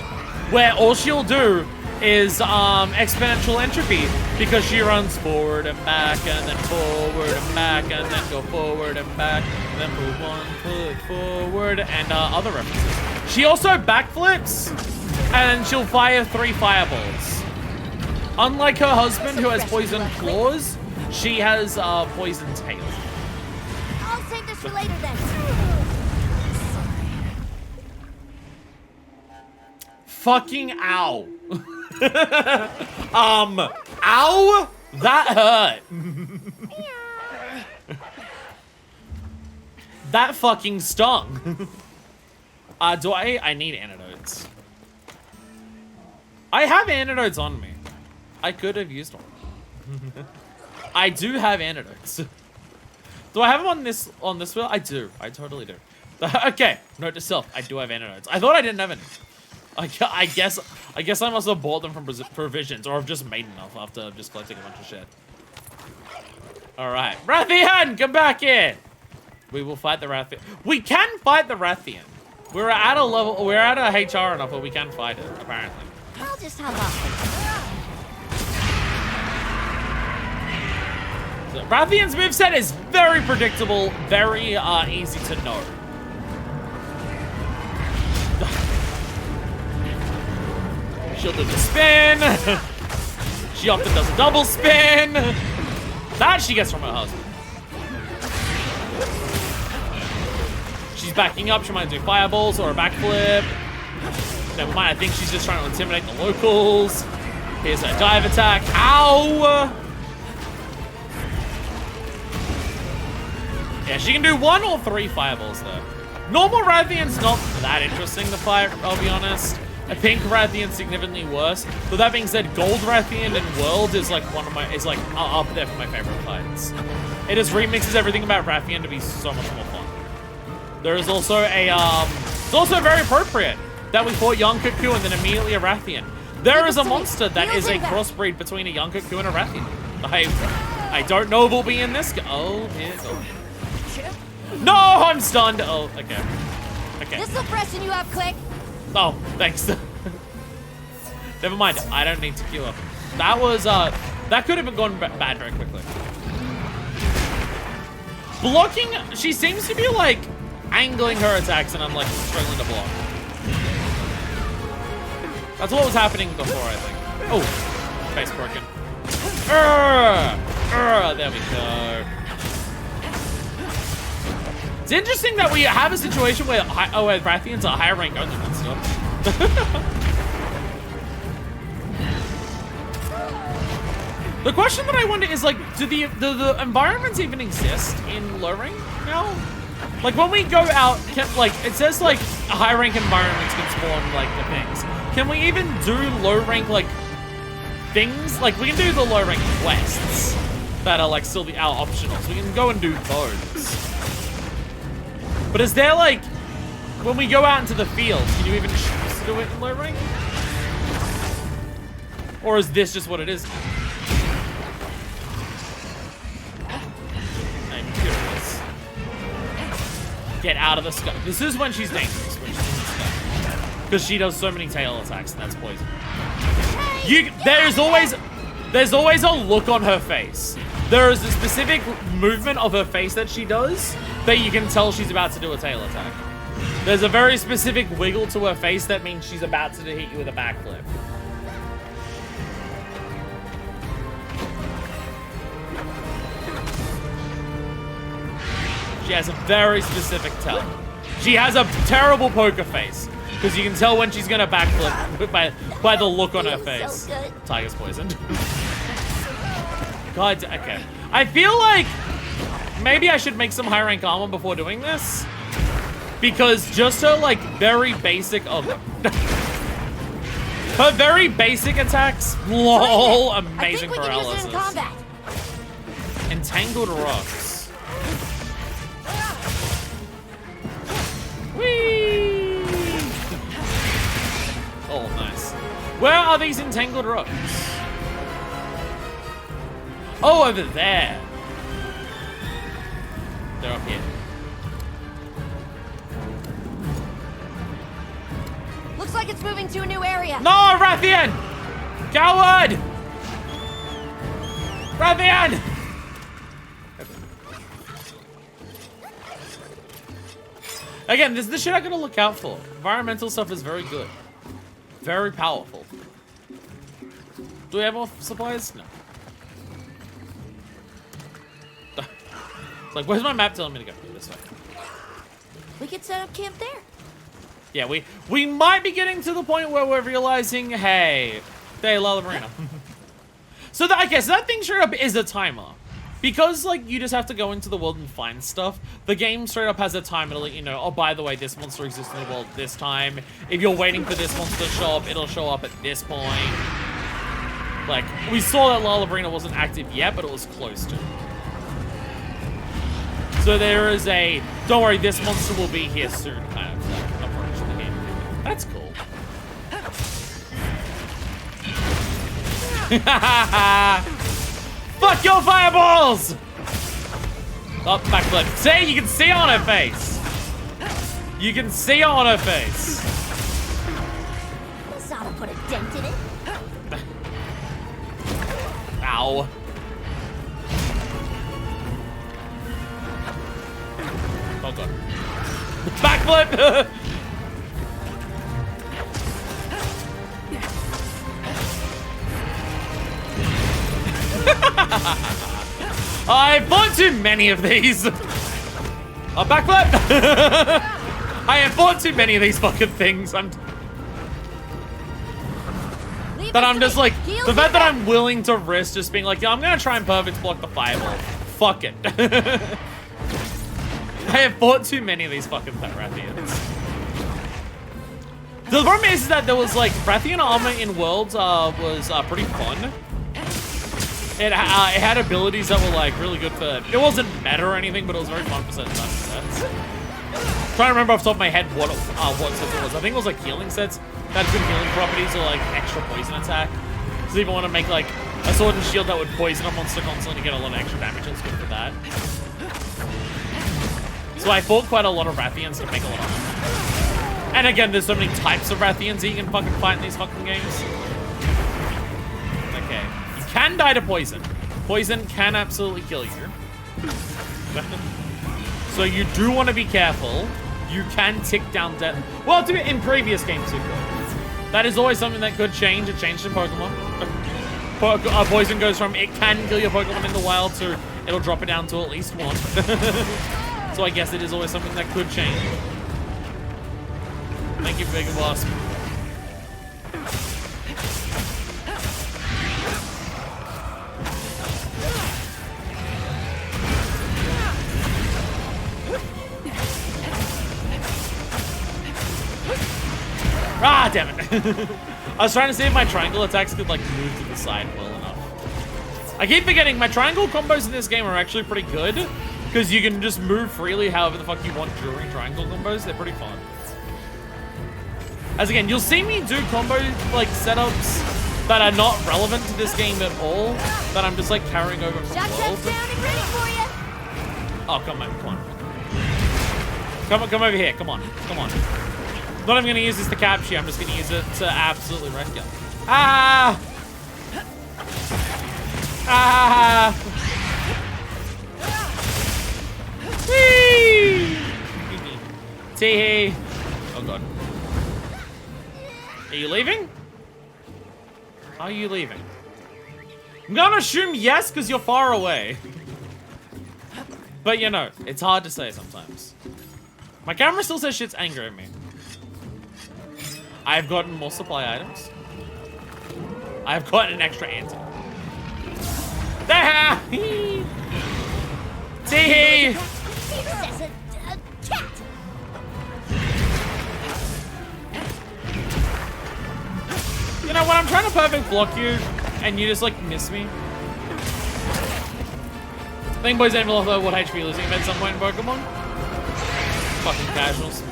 where all she'll do is exponential entropy, because she runs forward and back and then forward and back and then go forward and back and then move 1 foot forward and other references. She also backflips and she'll fire 3 fireballs. Unlike her husband who has poison claws, she has poison tail. I'll save this for later then. Fucking ow. Ow? That hurt. That fucking stung. I need antidotes. I have antidotes on me. I could have used one. I do have antidotes. Do I have them on this wheel? I do. I totally do. Okay. Note to self. I do have antidotes. I thought I didn't have any. I guess I must have bought them from provisions, or I've just made enough after just collecting a bunch of shit. All right, Rathian, come back here. We will fight the Rathian. We can fight the Rathian. We're at a level. We're at a HR enough where we can fight it. Apparently. I'll just hop off. So Rathian's moveset is very predictable, very easy to know. She'll do the spin. She often does a double spin. That she gets from her husband. She's backing up. She might do fireballs or a backflip. Never mind. I think she's just trying to intimidate the locals. Here's her dive attack. Ow! Yeah, she can do 1 or 3 fireballs though. Normal Rathian's not that interesting to fight, I'll be honest. I think Rathian's significantly worse. But that being said, Gold Rathian and World is like up there for my favorite fights. It just remixes everything about Rathian to be so much more fun. There is also it's also very appropriate that we fought young Cuckoo and then immediately a Rathian. There is a monster that is a crossbreed between a young Cuckoo and a Rathian. I don't know if it'll be in this. Oh, here. No, I'm stunned. Oh, okay. Okay. This'll freshen you up quick. Oh, thanks. Never mind. I don't need to queue up. That was, that could have gone bad very quickly. Blocking, she seems to be like angling her attacks and I'm like struggling to block. That's what was happening before, I think. Oh, face broken. There we go. It's interesting that we have a situation where Rathian's a higher rank only and stuff. The question that I wonder is like, do the environments even exist in low rank now? Like when we go out, it says like high rank environments can spawn like the things. Can we even do low rank like things? Like we can do the low rank quests that are like still our optionals. We can go and do those. But is there like, when we go out into the field, can you even choose to do it in low rank? Or is this just what it is? I'm curious. Get out of the sky. This is when she's dangerous, when she's in the sky. Because she does so many tail attacks and that's poison. There's always a look on her face. There is a specific movement of her face that she does that you can tell she's about to do a tail attack. There's a very specific wiggle to her face that means she's about to hit you with a backflip. She has a very specific tell. She has a terrible poker face because you can tell when she's gonna backflip by the look on her face. So good. Tiger's poisoned. God, okay. I feel like maybe I should make some high rank armor before doing this. Because just her like very basic, her very basic attacks, lol, amazing paralysis. Entangled rocks. Whee! Oh, nice. Where are these entangled rocks? Oh, over there. They're up here. Looks like it's moving to a new area. No, Rathian! Coward! Rathian! Again, this is the shit I gotta look out for. Environmental stuff is very good. Very powerful. Do we have more supplies? No. It's like, where's my map telling me to go? This way. We could set up camp there. Yeah, we might be getting to the point where we're realizing, hey, they Lalabrina. So I guess that thing straight up is a timer. Because, like, you just have to go into the world and find stuff, the game straight up has a timer to let you know, oh, by the way, this monster exists in the world at this time. If you're waiting for this monster to show up, it'll show up at this point. Like, we saw that Lalabrina wasn't active yet, but it was close to. So there is a, don't worry, this monster will be here soon kind of approach to the game. That's cool. Fuck your fireballs! Oh, backflip. See, you can see on her face. You can see on her face. This ought to put a dent in it. Ow. Oh god. Backflip! I bought too many of these. A backflip! I have bought too many of these fucking things. I'm just like, the fact that I'm willing to risk just being like, yeah, I'm gonna try and perfect block the fireball. Fuck it. I have bought too many of these fucking Rathians. The problem is that there was like, Rathian armor in Worlds was pretty fun. It had abilities that were like really good for, it wasn't meta or anything, but it was very fun for certain sets. Trying to remember off the top of my head what sets it was. I think it was like healing sets that had good healing properties or like extra poison attack. So if you want to make like a sword and shield that would poison a monster constantly to get a lot of extra damage, it's good for that. So I fought quite a lot of Rathians to make a lot of them. And again, there's so many types of Rathians that you can fucking fight in these fucking games. Okay. You can die to poison. Poison can absolutely kill you. So you do want to be careful. You can tick down death. Well, in previous games you could. That is always something that could change. It changed in Pokemon. Poison goes from it can kill your Pokemon in the wild to it'll drop it down to at least one. So I guess it is always something that could change. Thank you, Big Wasp. Ah, damn it. I was trying to see if my triangle attacks could, like, move to the side well enough. I keep forgetting my triangle combos in this game are actually pretty good, because you can just move freely however the fuck you want during triangle combos. They're pretty fun. As again, you'll see me do combo, like, setups that are not relevant to this game at all, that I'm just, like, carrying over from World. Down and ready for you. Oh, come on, come on. Come over here, come on, come on. Not even gonna use this to capture you, I'm just gonna use it to absolutely wreck you. Ah! Ah! Whee! Tee-hee. Oh god. Are you leaving? Are you leaving? I'm gonna assume yes, because you're far away. But you know, it's hard to say sometimes. My camera still says shit's angry at me. I've gotten more supply items. I've gotten an extra antidote. There! Tee-hee! Says a cat. You know, when I'm trying to perfect block you, and you just, like, miss me. I think boys aim below what HP losing at some point in Pokemon. Fucking casuals.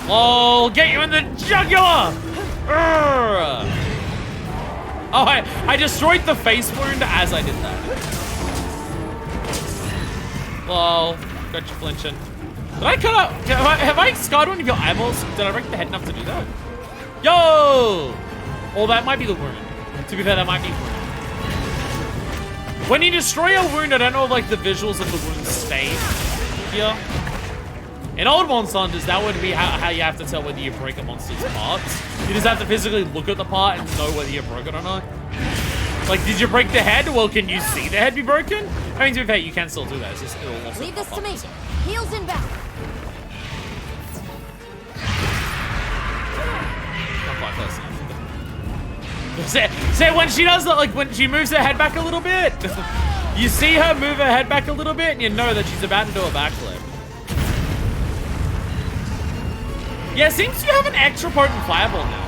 Oh, get you in the jugular! Urgh. Oh, I destroyed the face wound as I did that. Lol, got you flinching. Did I cut out? Have I scarred one of your eyeballs? Did I break the head enough to do that? Yo! Oh, that might be the wound. To be fair, that might be wound. When you destroy a wound, I don't know if, like, the visuals of the wound stay here. In old Monster Hunters, that would be how you have to tell whether you break a monster's parts. You just have to physically look at the part and know whether you broke it or not. Like, did you break the head? Well, can you see the head be broken? I mean, to be fair, you can still do that. It's just, it'll also Leave this pop to up. me. Heels inbound. Not quite close enough. See, when she does that, like, when she moves her head back a little bit, you see her move her head back a little bit, and you know that she's about to do a backflip. Yeah, it seems you have an extra potent fireball now.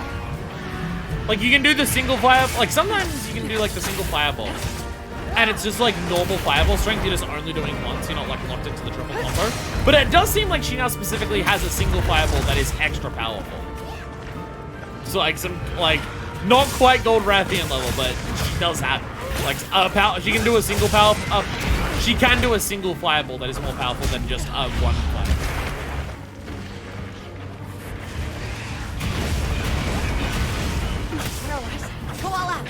Like, you can do the single fireball. Like, sometimes you can do, like, the single fireball. And it's just, like, normal fireball strength. You're just only doing once. You're not, like, locked into the triple combo. But it does seem like she now specifically has a single fireball that is extra powerful. So, like, some, like, not quite Gold Rathian level, but she does have, like, a power. She can do a single power. She can do a single fireball that is more powerful than just one fireball. Go all out.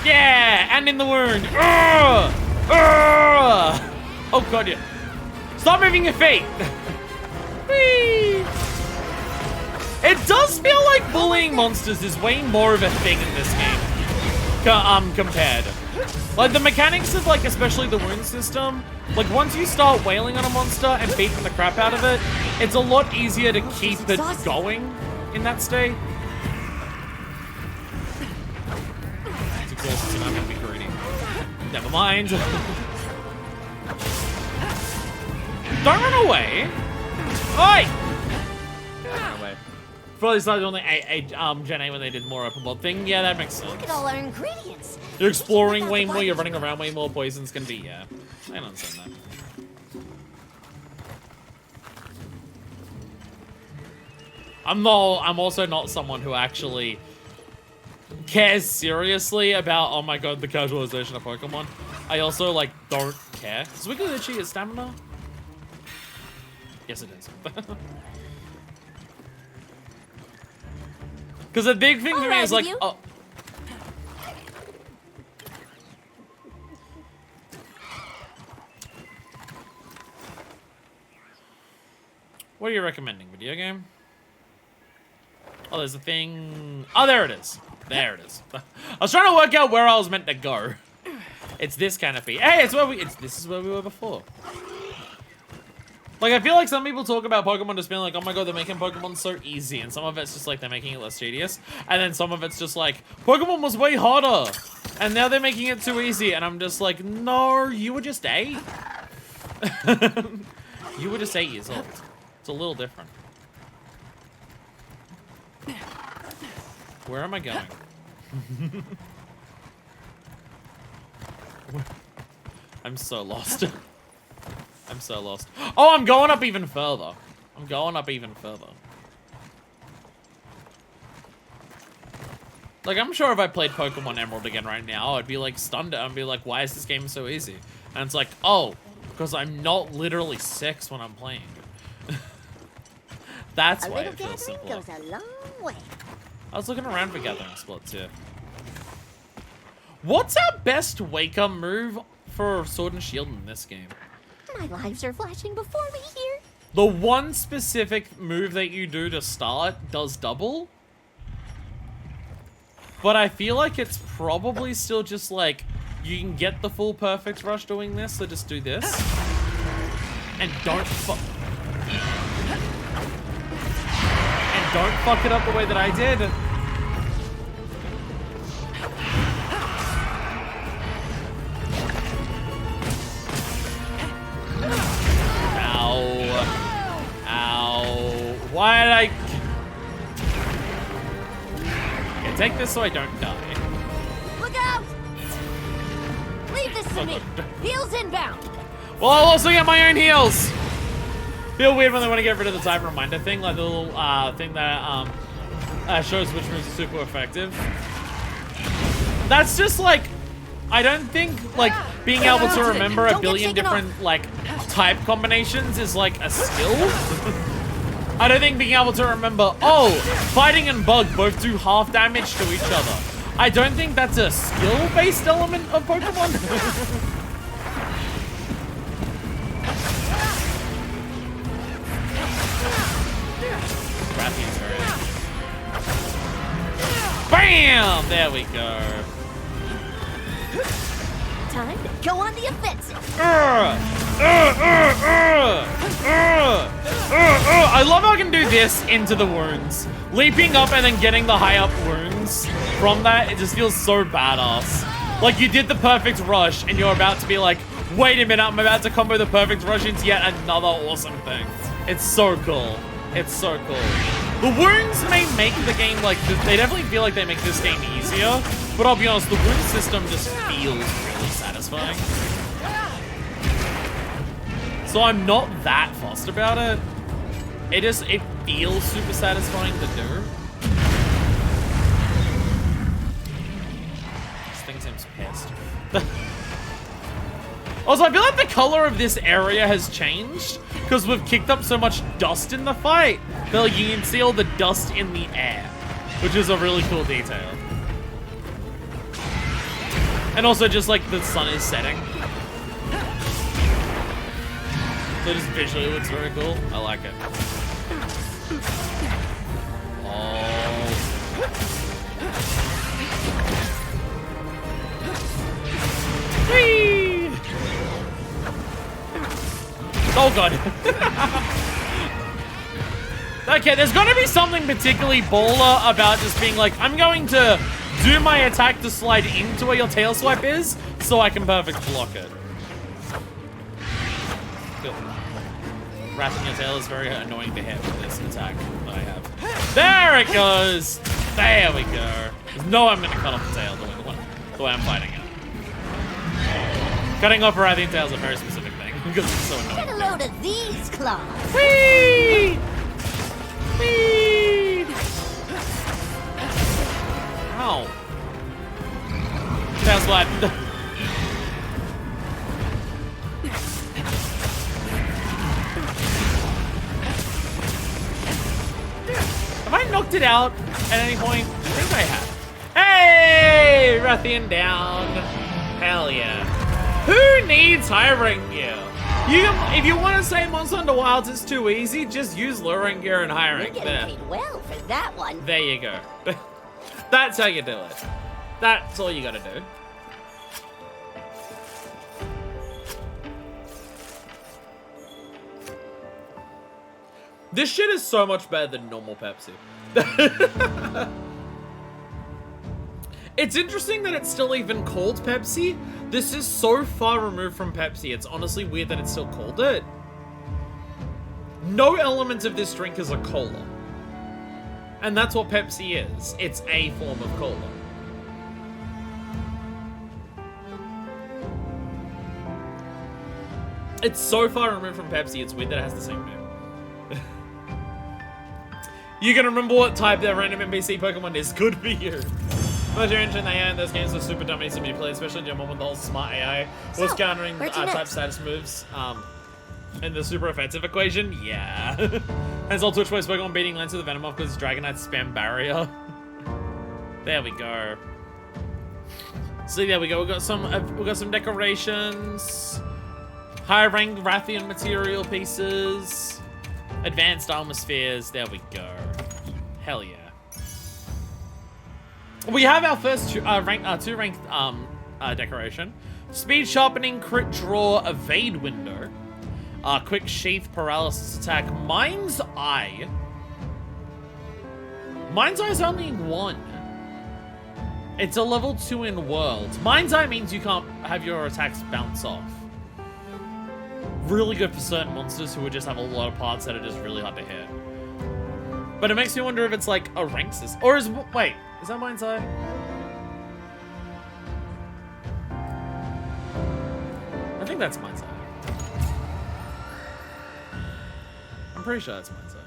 Yeah, and in the wound. Oh god, yeah. Stop moving your feet. Whee. It does feel like bullying monsters is way more of a thing in this game. Compared. Like, the mechanics of, like, especially the wound system, like, once you start wailing on a monster and beating the crap out of it, it's a lot easier to keep it going in that state. It's exhausting, I'm gonna be greedy. Never mind. Don't run away! Oi! Run away. Probably started doing the Gen 8 when they did more open world thing. Yeah, that makes sense. Look at all our ingredients. You're exploring way more, you're running around way more, poisons can be, yeah. I understand that. I'm also not someone who actually cares seriously about, oh my god, the casualization of Pokemon. I also, like, don't care. Is Wigglytucci a stamina? Yes, it is. Because the big thing for me is like, oh. What are you recommending? Video game? Oh, there's a thing. Oh, there it is. There it is. I was trying to work out where I was meant to go. It's this canopy. Hey, this is where we were before. Like, I feel like some people talk about Pokemon just being like, oh my god, they're making Pokemon so easy. And some of it's just like, they're making it less tedious. And then some of it's just like, Pokemon was way harder. And now they're making it too easy. And I'm just like, no, you were just 8. You were just 8 years old. It's a little different. Where am I going? I'm so lost. I'm so lost. Oh, I'm going up even further. I'm going up even further. Like, I'm sure if I played Pokemon Emerald again right now, I'd be like stunned. I'd be like, why is this game so easy? And it's like, oh, because I'm not literally 6 when I'm playing. That's why it feels simpler. Goes a long way. I was looking around for gathering splits here. What's our best wake-up move for Sword and Shield in this game? My lives are flashing before me here. The one specific move that you do to start does double. But I feel like it's probably still just like, you can get the full perfect rush doing this, so just do this. And don't fuck it up the way that I did. Ow. Ow. Why did I... Okay, take this so I don't die. Look out! Leave this to me. Heels inbound. Well, I'll also get my own heals. Feel weird when they want to get rid of the time reminder thing, like the little thing that shows which moves are super effective. That's just like, I don't think like being able to remember a billion different like type combinations is like a skill. I don't think being able to remember, oh, fighting and bug both do half damage to each other. I don't think that's a skill-based element of Pokemon. Bam! There we go. Time to go on the offensive. I love how I can do this into the wounds. Leaping up and then getting the high up wounds from that, it just feels so badass. Like you did the perfect rush and you're about to be like, wait a minute, I'm about to combo the perfect rush into yet another awesome thing. It's so cool. It's so cool. The wounds may make the game, like, they definitely feel like they make this game easier, but I'll be honest, the wound system just feels really satisfying. So I'm not that fussed about it. It feels super satisfying to do. This thing seems pissed. Also, I feel like the color of this area has changed because we've kicked up so much dust in the fight that like, you can see all the dust in the air, which is a really cool detail. And also just like the sun is setting. So just visually looks very cool. I like it. Oh. Whee! Oh god. Okay, there's gotta be something particularly baller about just being like, I'm going to do my attack to slide into where your tail swipe is, so I can perfect block it. Cool. Wrapping your tail is very annoying to hit with this attack that I have. There it goes! There we go. There's no way I'm gonna cut off the tail the way I'm fighting it. Cutting off a Rathian tail is a very specific thing, because it's so annoying. Get a load of these claws. Whee! Whee! knocked it out at any point? I think I have. Hey! Rathian down. Hell yeah. Who needs high rank gear? If you want to say Monster Hunter Wilds is too easy, just use low rank gear and high You're rank. getting There. paid well for that one. There you go. That's how you do it. That's all you gotta do. This shit is so much better than normal Pepsi. It's interesting that it's still even called Pepsi. This is so far removed from Pepsi. It's honestly weird that it's still called it. No element of this drink is a cola. And that's what Pepsi is. It's a form of cola. It's so far removed from Pepsi, it's weird that it has the same name. You can remember what type that random NPC Pokemon is. Good for you. Most you're interested in AI in those games are super dumb easy to play, especially Jump when the whole smart AI was So, countering where'd you type next? status moves. In the super offensive equation, yeah. Hence all Twitch plays Pokemon beating Lance with the Venomoth because Dragonite spam barrier. There we go. So there we go. We got some decorations, high rank Rathian material pieces, advanced armor spheres. There we go. Hell yeah. We have our first two ranked decoration. Speed sharpening, crit draw, evade window. Quick sheath, paralysis attack. Mind's Eye. Mind's Eye is only 1. It's a level 2 in World. Mind's Eye means you can't have your attacks bounce off. Really good for certain monsters who would just have a lot of parts that are just really hard to hit. But it makes me wonder if it's like a rank system. Or is, wait, is that Mind's Eye? I think that's Mind's Eye. I'm pretty sure that's Mind's Eye.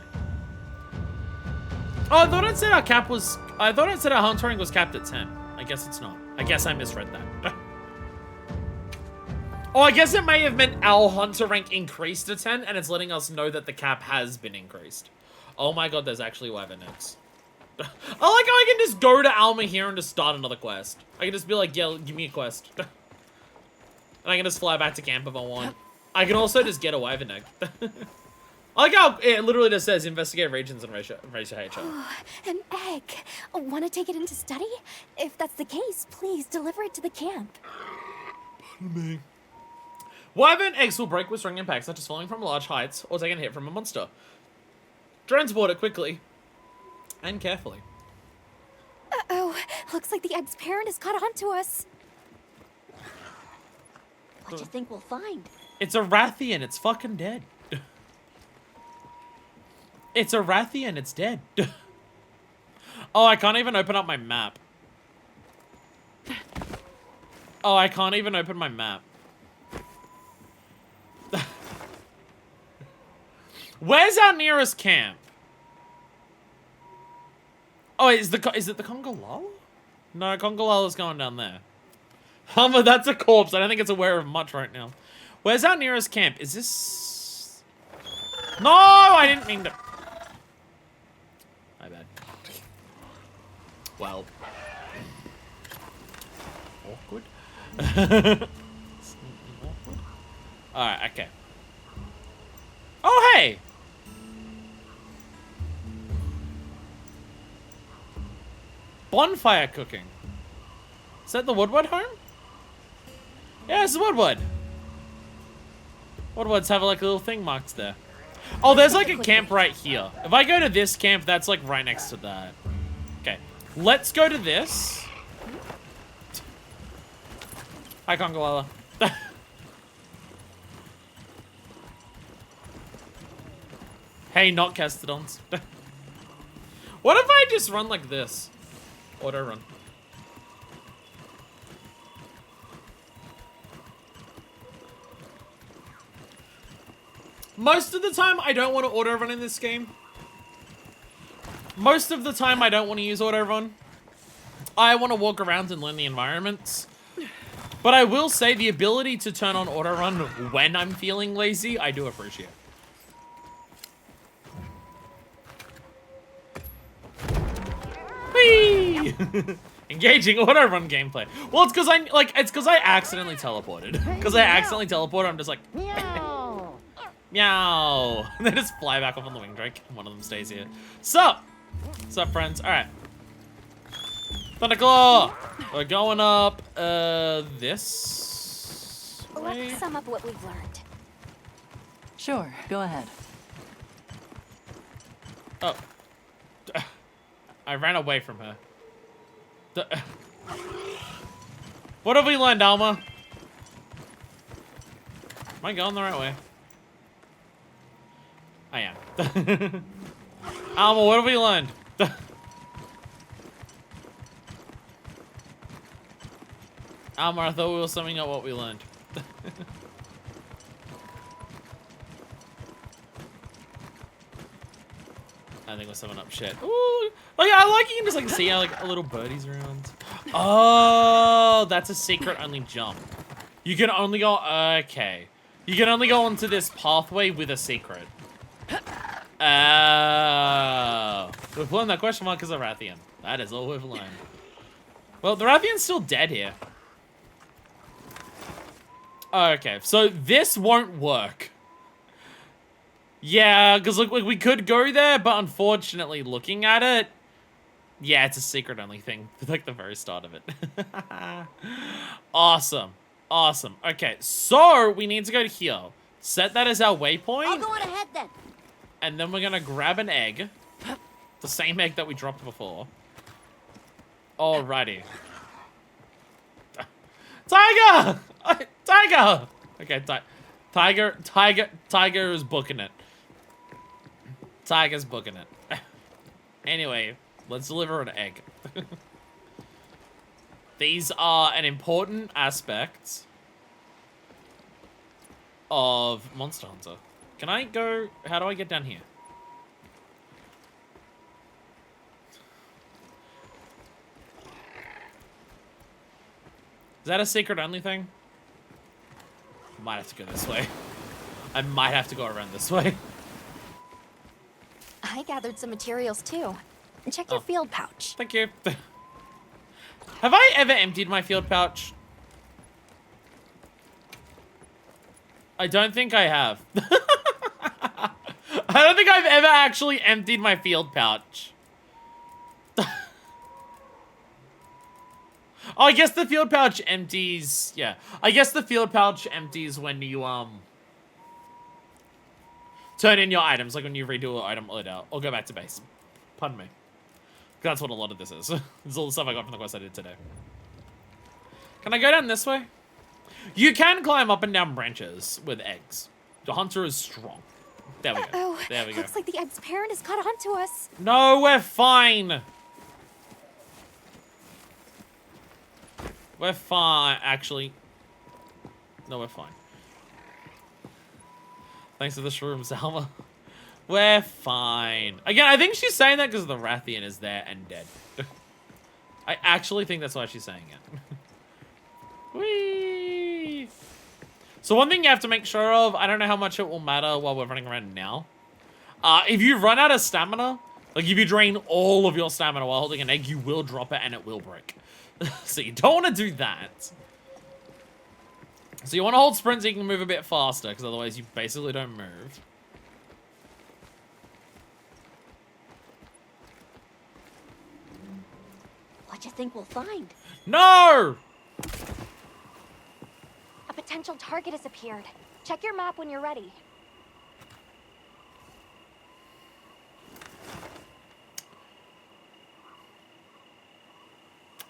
Oh, I thought it said our cap was... I thought it said our hunt rank was capped at 10. I guess it's not. I guess I misread that. Oh, I guess it may have meant our hunter rank increased to 10, and it's letting us know that the cap has been increased. Oh my god, there's actually Wyvern next. I like how I can just go to Alma here and just start another quest. I can just be like, yeah, give me a quest. And I can just fly back to camp if I want. I can also just get a Wyvern egg. I like how it literally just says investigate regions and raise your HR. An egg. Want to take it into study? If that's the case, please deliver it to the camp. Pardon me. Wyvern eggs will break with strong impacts, such as falling from large heights or taking a hit from a monster. Transport it quickly and carefully. Uh-oh. Looks like the egg's parent has caught on to us. What do you think we'll find? It's a Rathian. It's fucking dead. It's a Rathian. It's dead. Oh, I can't even open up my map. Oh, I can't even open my map. Where's our nearest camp? Oh, is it the Congolala? No, Congolala's going down there. But that's a corpse. I don't think it's aware of much right now. Where's our nearest camp? Is this... No, I didn't mean to... My bad. Well. Awkward. Awkward. Alright, okay. Oh, hey! Bonfire cooking. Is that the Woodward home? Yeah, it's the Woodward. Woodwards have like a little thing marked there. Oh, there's like a camp right here. If I go to this camp, that's like right next to that. Okay, let's go to this. Hi, Congolala. Hey, not Castodons. What if I just run like this? Auto run. Most of the time, I don't want to auto run in this game. Most of the time, I don't want to use auto run. I want to walk around and learn the environments. But I will say the ability to turn on auto run when I'm feeling lazy, I do appreciate. Engaging auto-run gameplay. Well, it's because I accidentally teleported. Because I accidentally teleported, I'm just like, Meow. meow. And they just fly back off on the wing drake, and one of them stays here. Sup? Sup, friends? Alright. Thunderclaw! We're going up, this way? Let's sum up what we've learned. Sure, go ahead. Oh. I ran away from her. What have we learned, Alma? Am I going the right way? I am. Alma, what have we learned? Alma, I thought we were summing up what we learned. I think we're summing up shit. Ooh, like I like you can just like see how like a little birdie's around. Oh, that's a secret only jump. You can only go. Okay, you can only go onto this pathway with a secret. Oh, we've learned that question mark is a Rathian. That is all we've learned. Well, the Rathian's still dead here. Okay, so this won't work. Yeah, because look, we could go there, but unfortunately, looking at it, yeah, it's a secret only thing. Like the very start of it. Awesome. Awesome. Okay, so we need to go to here. Set that as our waypoint. I'll go on ahead then. And then we're going to grab an egg. The same egg that we dropped before. Alrighty. Tiger! Tiger! Okay, Tiger is booking it. Tiger's booking it. Anyway, let's deliver an egg. These are an important aspect of Monster Hunter. Can I go? How do I get down here? Is that a secret only thing? Might have to go this way. I might have to go around this way. I gathered some materials too. Check your field pouch. Thank you. Have I ever emptied my field pouch? I don't think I have. I don't think I've ever actually emptied my field pouch. Oh, I guess the field pouch empties. Yeah, I guess the field pouch empties when you turn in your items, like when you redo an item loadout or go back to base. Pardon me. That's what a lot of this is. This is all the stuff I got from the quest I did today. Can I go down this way? You can climb up and down branches with eggs. The hunter is strong. There we go. Oh, there we go. looks like the egg's parent has caught on to us. No, we're fine. We're fine, actually. No, we're fine. Thanks for the shrooms, Alma. We're fine. Again, I think she's saying that because the Rathian is there and dead. I actually think that's why she's saying it. Whee! So one thing you have to make sure of, I don't know how much it will matter while we're running around now. If you run out of stamina, like if you drain all of your stamina while holding an egg, you will drop it and it will break. So you don't want to do that. So you want to hold sprint so you can move a bit faster, because otherwise you basically don't move. What do you think we'll find? No! A potential target has appeared. Check your map when you're ready.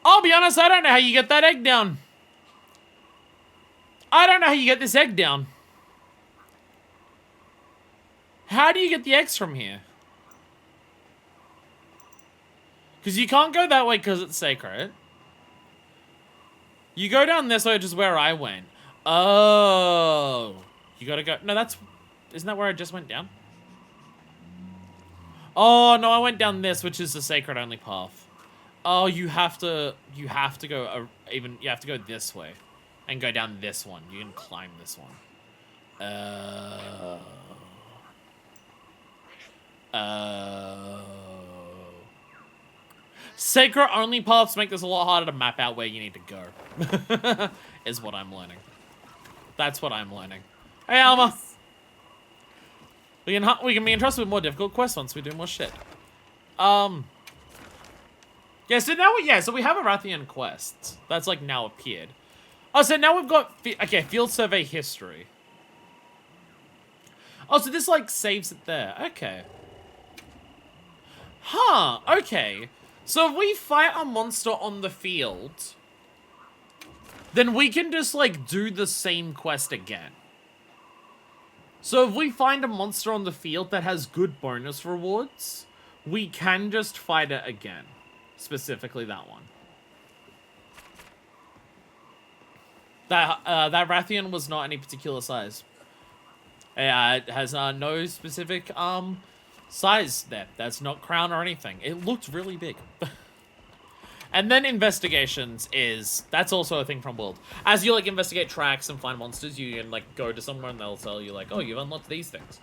I'll be honest, I don't know how you get that egg down. I don't know how you get this egg down. How do you get the eggs from here? Because you can't go that way because it's sacred. You go down this way, which is where I went. Oh. You gotta go. No, that's... Isn't that where I just went down? Oh, no, I went down this, which is the sacred only path. Oh, you have to go, you have to go this way. And go down this one. You can climb this one. Sacred only paths make this a lot harder to map out where you need to go. Is what I'm learning. That's what I'm learning. Hey, Alma. We can be entrusted with more difficult quests once we do more shit. Yeah, so now so we have a Rathian quest. That's like now appeared. Oh, so now we've got, okay, field survey history. Oh, so this like saves it there. Okay. Huh, okay. So if we fight a monster on the field, then we can just like do the same quest again. So if we find a monster on the field that has good bonus rewards, we can just fight it again. Specifically that one. That Rathian was not any particular size. It has no specific size there. That's not crown or anything. It looked really big. And then investigations that's also a thing from World. As you like investigate tracks and find monsters, you can like go to somewhere and they'll tell you like, oh, you've unlocked these things.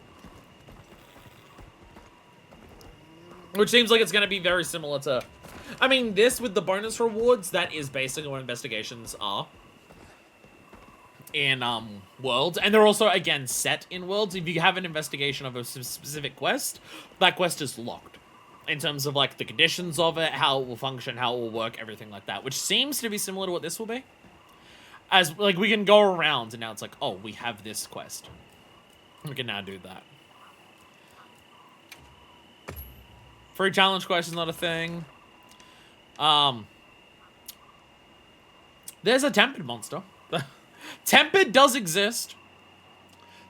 Which seems like it's going to be very similar to, I mean, this with the bonus rewards, that is basically what investigations are in Worlds. And they're also, again, set in Worlds. If you have an investigation of a specific quest, that quest is locked. In terms of, like, the conditions of it, how it will function, how it will work, everything like that. Which seems to be similar to what this will be. As, like, we can go around, and now it's like, oh, we have this quest. We can now do that. Free challenge quest is not a thing. There's a Tempered monster. Tempered does exist.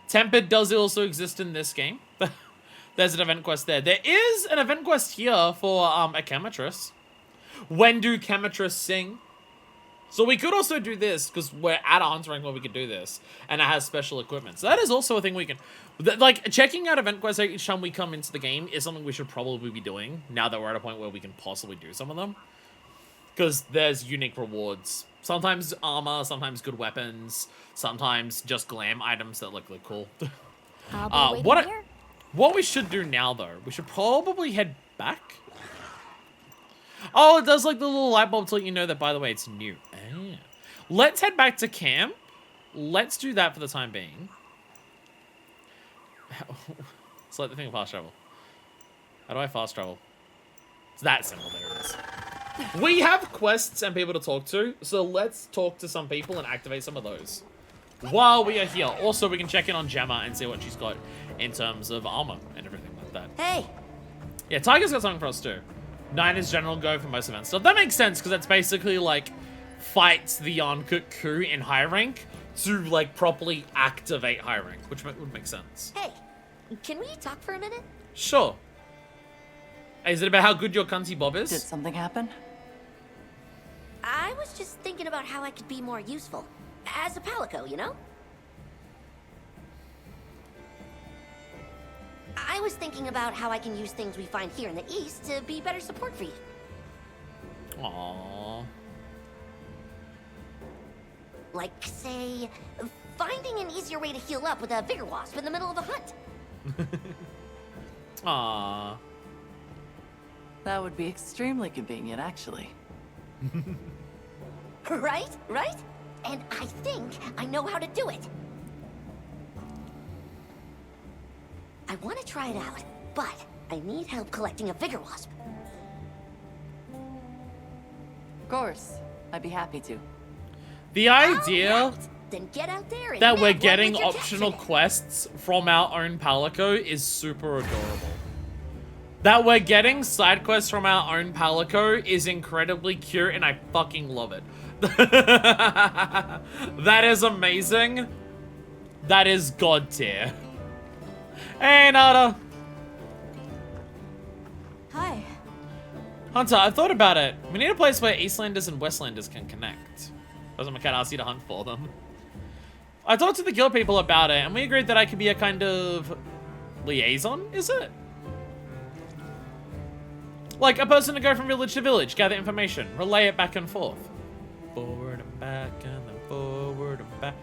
Tempered does also exist in this game. There's an event quest there. There is an event quest here for a chemitress. When do chemitrists sing? So we could also do this, because we're at a hunter rank where we could do this. And it has special equipment. So that is also a thing we can... Like, checking out event quests each time we come into the game is something we should probably be doing, now that we're at a point where we can possibly do some of them. Because there's unique rewards. Sometimes armor, sometimes good weapons, sometimes just glam items that look cool. What we should do now, though, we should probably head back. Oh, it does like the little light bulb to let you know that, by the way, it's new. Ah. Let's head back to camp. Let's do that for the time being. Select the thing of fast travel. How do I fast travel? It's that simple. There it is. We have quests and people to talk to, so let's talk to some people and activate some of those while we are here. Also, we can check in on Gemma and see what she's got in terms of armor and everything like that. Hey! Yeah, Tiger's got something for us too. 9 is general go for most events. So that makes sense, because that's basically like fights the Yarnkut coup in high rank to like properly activate high rank, which would make sense. Hey! Can we talk for a minute? Sure. Is it about how good your cunty bob is? Did something happen? I was just thinking about how I could be more useful. As a palico, you know? I was thinking about how I can use things we find here in the East to be better support for you. Aww. Like, say, finding an easier way to heal up with a bigger wasp in the middle of a hunt. Aww. That would be extremely convenient, actually. Right? Right? And I think I know how to do it. I want to try it out, but I need help collecting a bigger wasp. Of course. I'd be happy to. The idea All right, then get out there and that nab we're one getting with your optional capture. quests from our own Palico is super adorable. That we're getting side quests from our own Palico is incredibly cute, and I fucking love it. That is amazing. That is god tier. Hey, Nada. Hi. Hunter, I've thought about it. We need a place where Eastlanders and Westlanders can connect. Doesn't McCann ask you to hunt for them? I talked to the guild people about it, and we agreed that I could be a kind of liaison, is it? Like a person to go from village to village, gather information, relay it back and forth. Forward and back, and then forward and back.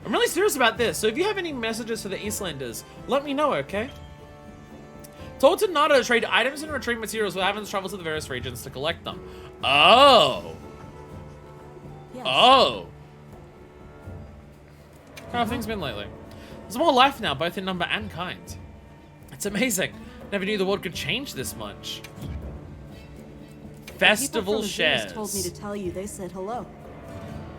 I'm really serious about this, so if you have any messages for the Eastlanders, let me know, okay? Told to Nada to trade items and retrieve materials with having to travel to the various regions to collect them. Oh. Yes. Oh. How have things been lately? There's more life now, both in number and kind. It's amazing. Never knew the world could change this much. Festival shares. Told me to tell you they said hello.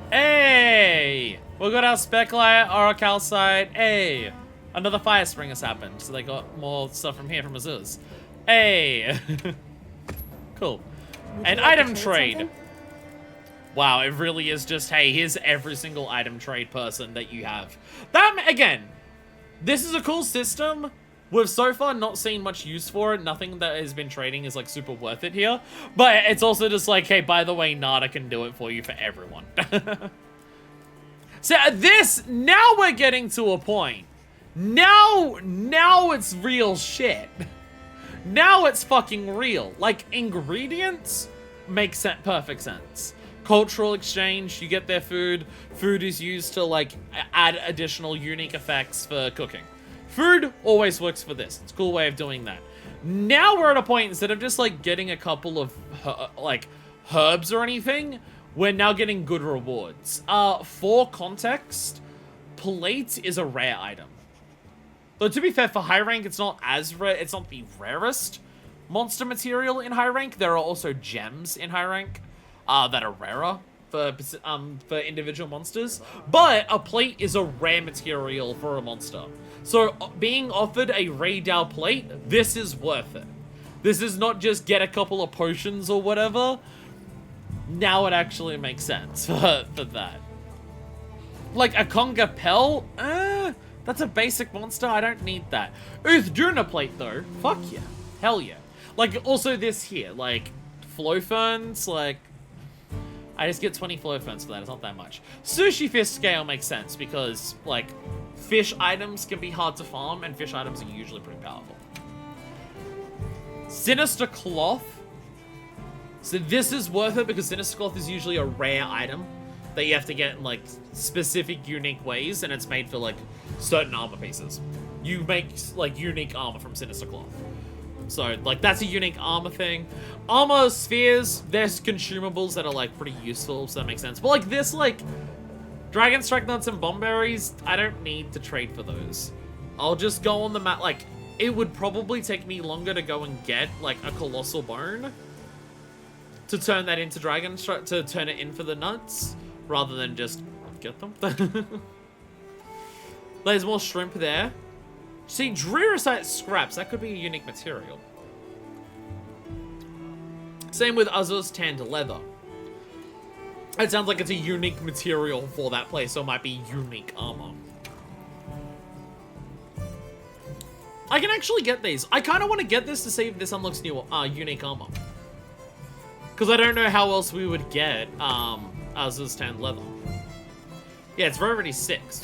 Hey! We got our Speculite, our Calcite. Hey! Another fire spring has happened, so they got more stuff from here from Azuz. Hey! Cool. An item trade. Wow, it really is just, hey, here's every single item trade person that you have. That, again, this is a cool system. We've so far not seen much use for it. Nothing that has been trading is, like, super worth it here. But it's also just like, hey, by the way, Nada can do it for you for everyone. So this, now we're getting to a point. Now it's real shit. Now it's fucking real. Like, ingredients make perfect sense. Cultural exchange, you get their food. Food is used to, like, add additional unique effects for cooking. Food always works for this. It's a cool way of doing that. Now we're at a point, instead of just, like, getting a couple of, like, herbs or anything, we're now getting good rewards. For context, plate is a rare item. Though, to be fair, for high rank, it's not as rare. It's not the rarest monster material in high rank. There are also gems in high rank that are rarer for individual monsters. But a plate is a rare material for a monster. So, being offered a Raydal plate, this is worth it. This is not just get a couple of potions or whatever. Now it actually makes sense for that. Like, a Conga Pel? That's a basic monster. I don't need that. Durna plate, though. Fuck yeah. Hell yeah. Like, also this here. Like, Flow Ferns, like... I just get 20 Flow Ferns for that. It's not that much. Sushi Fish Scale makes sense because, like, fish items can be hard to farm, and fish items are usually pretty powerful. Sinister Cloth. So this is worth it because Sinister Cloth is usually a rare item that you have to get in, like, specific, unique ways, and it's made for, like, certain armor pieces. You make, like, unique armor from Sinister Cloth. So, like, that's a unique armor thing. Armor spheres, there's consumables that are, like, pretty useful, so that makes sense. But, like, this, like, Dragon Strike Nuts and Bomb Berries, I don't need to trade for those. I'll just go on the map, like, it would probably take me longer to go and get, like, a Colossal Bone to turn that into Dragon Strike, to turn it in for the nuts, rather than just get them. There's more shrimp there. See, Drearicite scraps, that could be a unique material. Same with Azur's tanned leather. It sounds like it's a unique material for that place, so it might be unique armor. I can actually get these. I kind of want to get this to see if this unlocks new unique armor. Because I don't know how else we would get Azur's tanned leather. Yeah, it's rarity 6.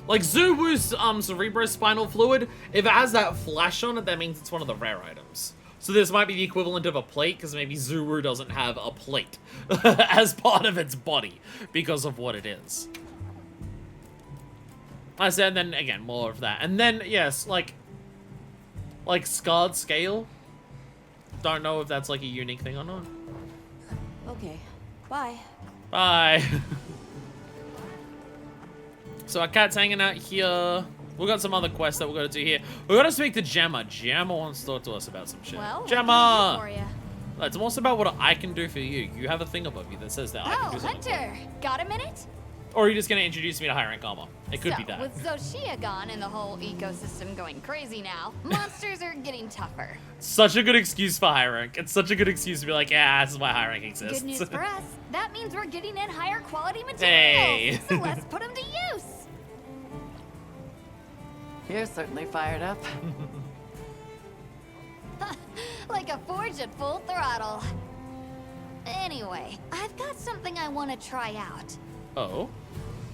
Like, Zuwu's cerebrospinal fluid, if it has that flash on it, that means it's one of the rare items. So this might be the equivalent of a plate, because maybe Zuwu doesn't have a plate as part of its body, because of what it is. I said, and then, again, more of that. And then, yes, like Scarred Scale. Don't know if that's, like, a unique thing or not. Okay, bye. Bye. So our cat's hanging out here. We've got some other quests that we've got to do here. We've got to speak to Gemma. Gemma wants to talk to us about some shit. Well, Gemma! what can I do for ya? It's more about what I can do for you. You have a thing above you that says that I can do Oh, something for Hunter! Got a minute? you. Or are you just going to introduce me to high rank armor? It could be that. With Zoshia gone and the whole ecosystem going crazy now, monsters are getting tougher. Such a good excuse for high rank. It's such a good excuse to be like, yeah, this is why high rank exists. Good news for us, that means we're getting in higher quality materials. Hey. So let's put them to use. You're certainly fired up. Like a forge at full throttle. Anyway, I've got something I want to try out. Oh?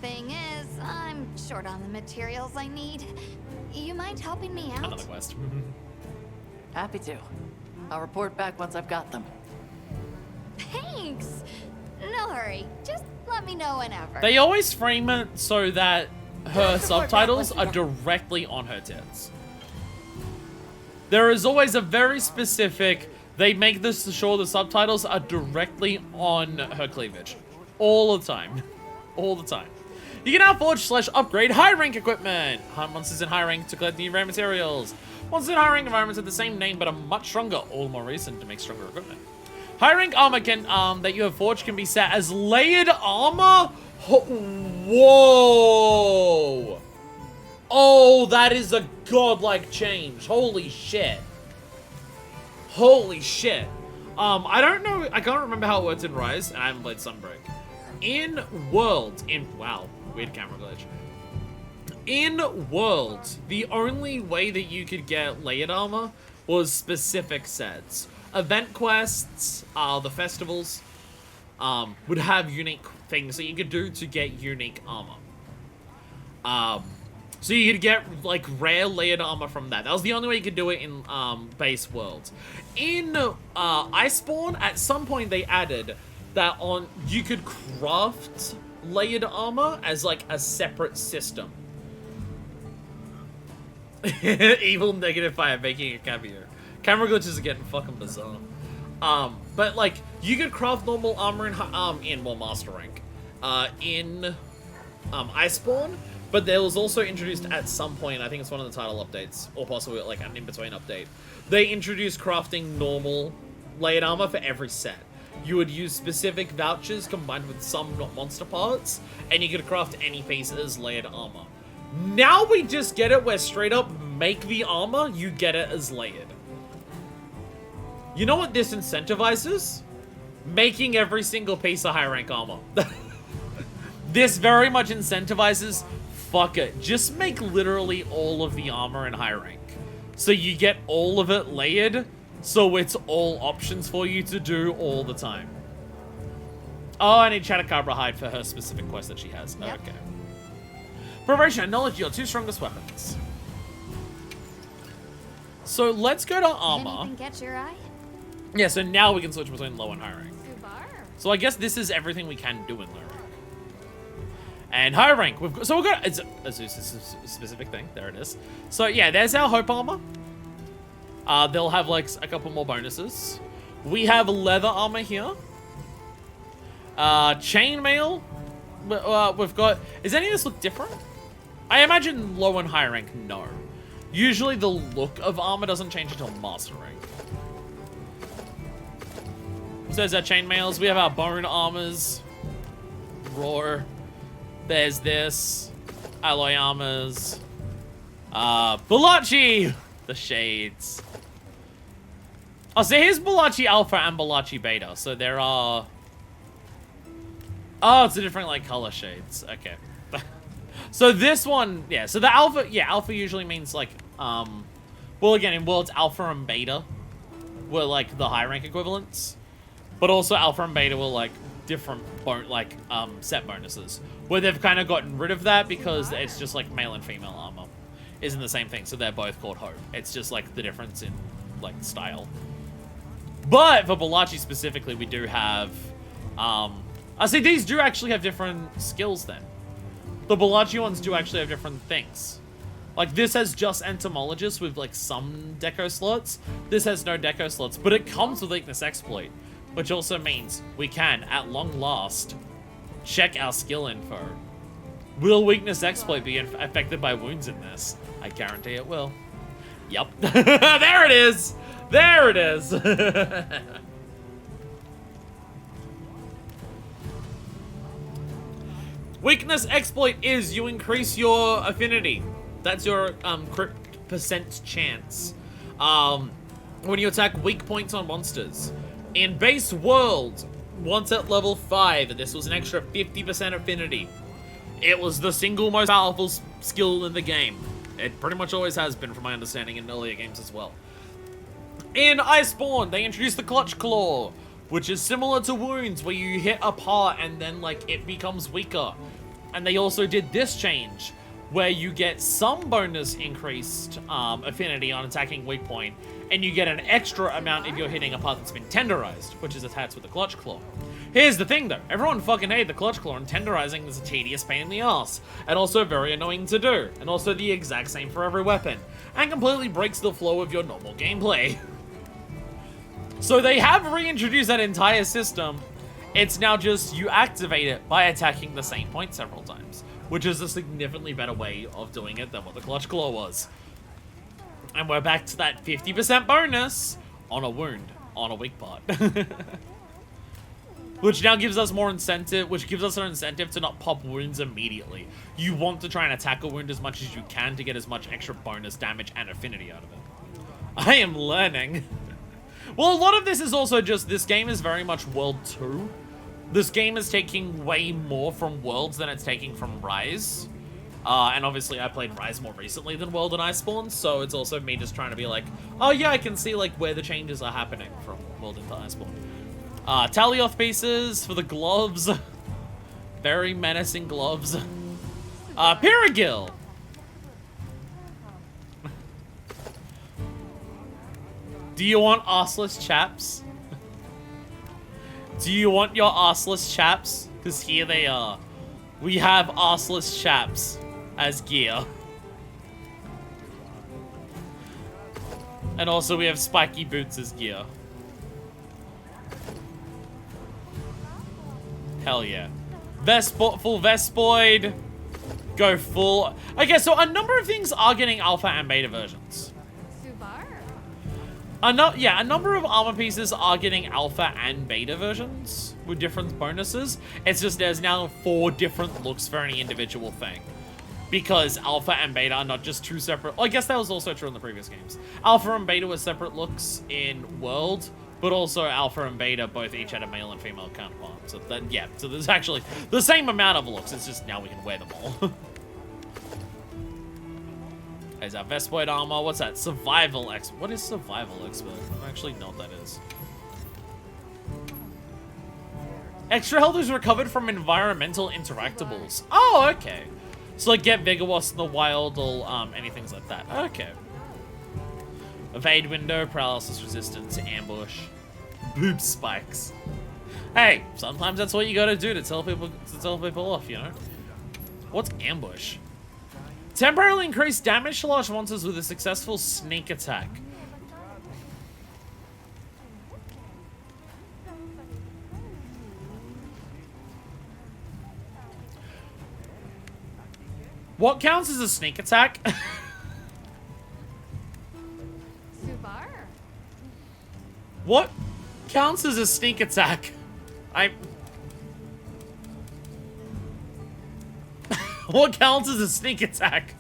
Thing is, I'm short on the materials I need. You mind helping me out? Another quest. Happy to. I'll report back once I've got them. Thanks. No hurry. Just let me know whenever. They always frame it so that her subtitles are directly on her tits. There is always a very specific... They make this sure the subtitles are directly on her cleavage. All the time. All the time. You can now forge/upgrade high rank equipment. Hunt monsters in high rank to collect new rare materials. Monsters in high rank environments have the same name but are much stronger. All the more reason to make stronger equipment. High rank armor can that you have forged can be set as layered armor. Whoa! Oh, that is a godlike change. Holy shit. Holy shit. I don't know, I can't remember how it works in Rise, and I haven't played Sunbreak. In World, wow, weird camera glitch. In World, the only way that you could get layered armor was specific sets. Event quests, the festivals, would have unique things that you could do to get unique armor. So you could get, like, rare layered armor from that. That was the only way you could do it in, base worlds. In, Iceborne, at some point they added that you could craft layered armor as, like, a separate system. Evil negative fire making a cameo. Camera glitches are getting fucking bizarre. But, like, you could craft normal armor in Master Rank. In, Iceborne. But there was also introduced at some point, I think it's one of the title updates, or possibly like an in-between update, they introduced crafting normal layered armor for every set. You would use specific vouchers combined with some monster parts, and you could craft any piece as layered armor. Now we just get it where straight up make the armor, you get it as layered. You know what this incentivizes? Making every single piece of high rank armor. This very much incentivizes, fuck it, just make literally all of the armor in high rank. So you get all of it layered, so it's all options for you to do all the time. Oh, I need Chatacabra hide for her specific quest that she has. Yep. Okay. Preparation, acknowledge your 2 strongest weapons. So let's go to armor. Anything catch your eye? Yeah, so now we can switch between low and high rank. Subar. So I guess this is everything we can do in low rank. And high rank, we've got, it's a specific thing, there it is. So yeah, there's our hope armor. They'll have like a couple more bonuses. We have leather armor here. Chainmail, we've got, does any of this look different? I imagine low and high rank, no. Usually the look of armor doesn't change until master rank. So there's our chainmails, we have our bone armors. Roar. There's this. Alloy armors. Balachi! The shades. Oh, so here's Balachi Alpha and Balachi Beta. So there are... Oh, it's a different, like, color shades. Okay. So this one, yeah. So the Alpha, yeah, Alpha usually means, like, well, again, in Worlds, Alpha and Beta were, like, the high rank equivalents. But also Alpha and Beta were, like, different, set bonuses. Where they've kind of gotten rid of that because it's just, like, male and female armor isn't the same thing. So they're both called Hope. It's just, like, the difference in, like, style. But for Balachi specifically, we do have, I see these do actually have different skills then. The Balachi ones do actually have different things. Like, this has just Entomologist with, like, some deco slots. This has no deco slots, but it comes with Weakness Exploit, which also means we can, at long last, check our skill info. Will Weakness Exploit be affected by wounds in this? I guarantee it will. Yup. There it is! There it is! Weakness Exploit is you increase your affinity. That's your crit percent chance. When you attack weak points on monsters. In base world, once at level 5, this was an extra 50% affinity. It was the single most powerful skill in the game. It pretty much always has been, from my understanding, in earlier games as well. In Iceborne, they introduced the Clutch Claw, which is similar to Wounds, where you hit a part and then, like, it becomes weaker. And they also did this change, where you get some bonus increased affinity on attacking weak point, and you get an extra amount if you're hitting a part that's been tenderized, which is attached with the clutch claw. Here's the thing though, everyone fucking hated the clutch claw, and tenderizing is a tedious pain in the ass, and also very annoying to do, and also the exact same for every weapon, and completely breaks the flow of your normal gameplay. So they have reintroduced that entire system. It's now just you activate it by attacking the same point several times, which is a significantly better way of doing it than what the clutch claw was. And we're back to that 50% bonus on a wound, on a weak part. Which now gives us more incentive, which gives us an incentive to not pop wounds immediately. You want to try and attack a wound as much as you can to get as much extra bonus damage and affinity out of it. I am learning. Well, a lot of this is also just, this game is very much World 2. This game is taking way more from Worlds than it's taking from Rise. And obviously I played Rise more recently than World and Iceborne, so it's also me just trying to be like, oh yeah, I can see like where the changes are happening from World into Iceborne. Talioth pieces for the gloves. Very menacing gloves. Piragil. Do you want arseless chaps? Do you want your arseless chaps? Because here they are. We have arseless chaps as gear. And also we have spiky boots as gear. Hell yeah. Full Vespoid. Go full. Okay, so a number of things are getting alpha and beta versions. A number of armor pieces are getting alpha and beta versions with different bonuses. It's just there's now 4 different looks for any individual thing. Because alpha and beta are not just 2 separate... I guess that was also true in the previous games. Alpha and beta were separate looks in World, but also alpha and beta both each had a male and female counterpart. So then, yeah, so there's actually the same amount of looks. It's just now we can wear them all. There's our Vespoid armor. What's that? Survival expert. What is survival expert? I don't actually know what that is. Extra health is recovered from environmental interactables. Oh, okay. So like get Vigorous in the wild or anything like that. Okay. Evade window, paralysis resistance, ambush, boob spikes. Hey, sometimes that's what you gotta do to tell people off, you know? What's ambush? Temporarily increase damage to large monsters with a successful sneak attack. What counts as a sneak attack? What counts as a sneak attack? What counts as a sneak attack?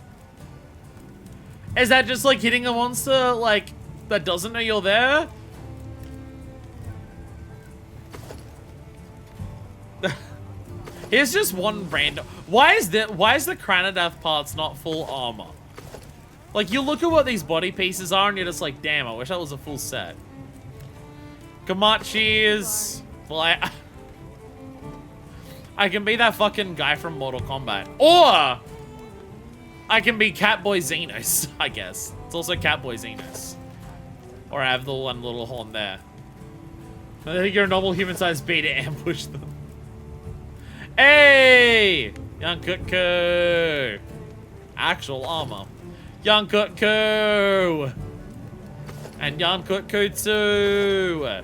Is that just like hitting a monster like that doesn't know you're there? Here's just one random. Why is the Kranadeath parts not full armor? Like you look at what these body pieces are and you're just like, damn, I wish that was a full set. Kamachi's well, I can be that fucking guy from Mortal Kombat. Or I can be Catboy Xenos, I guess. It's also Catboy Xenos. Or I have the one little horn there. I think you're a normal human-sized bee to ambush them. Hey! Young Kutku! Actual armor. Young Kutku! And Young Kutku too!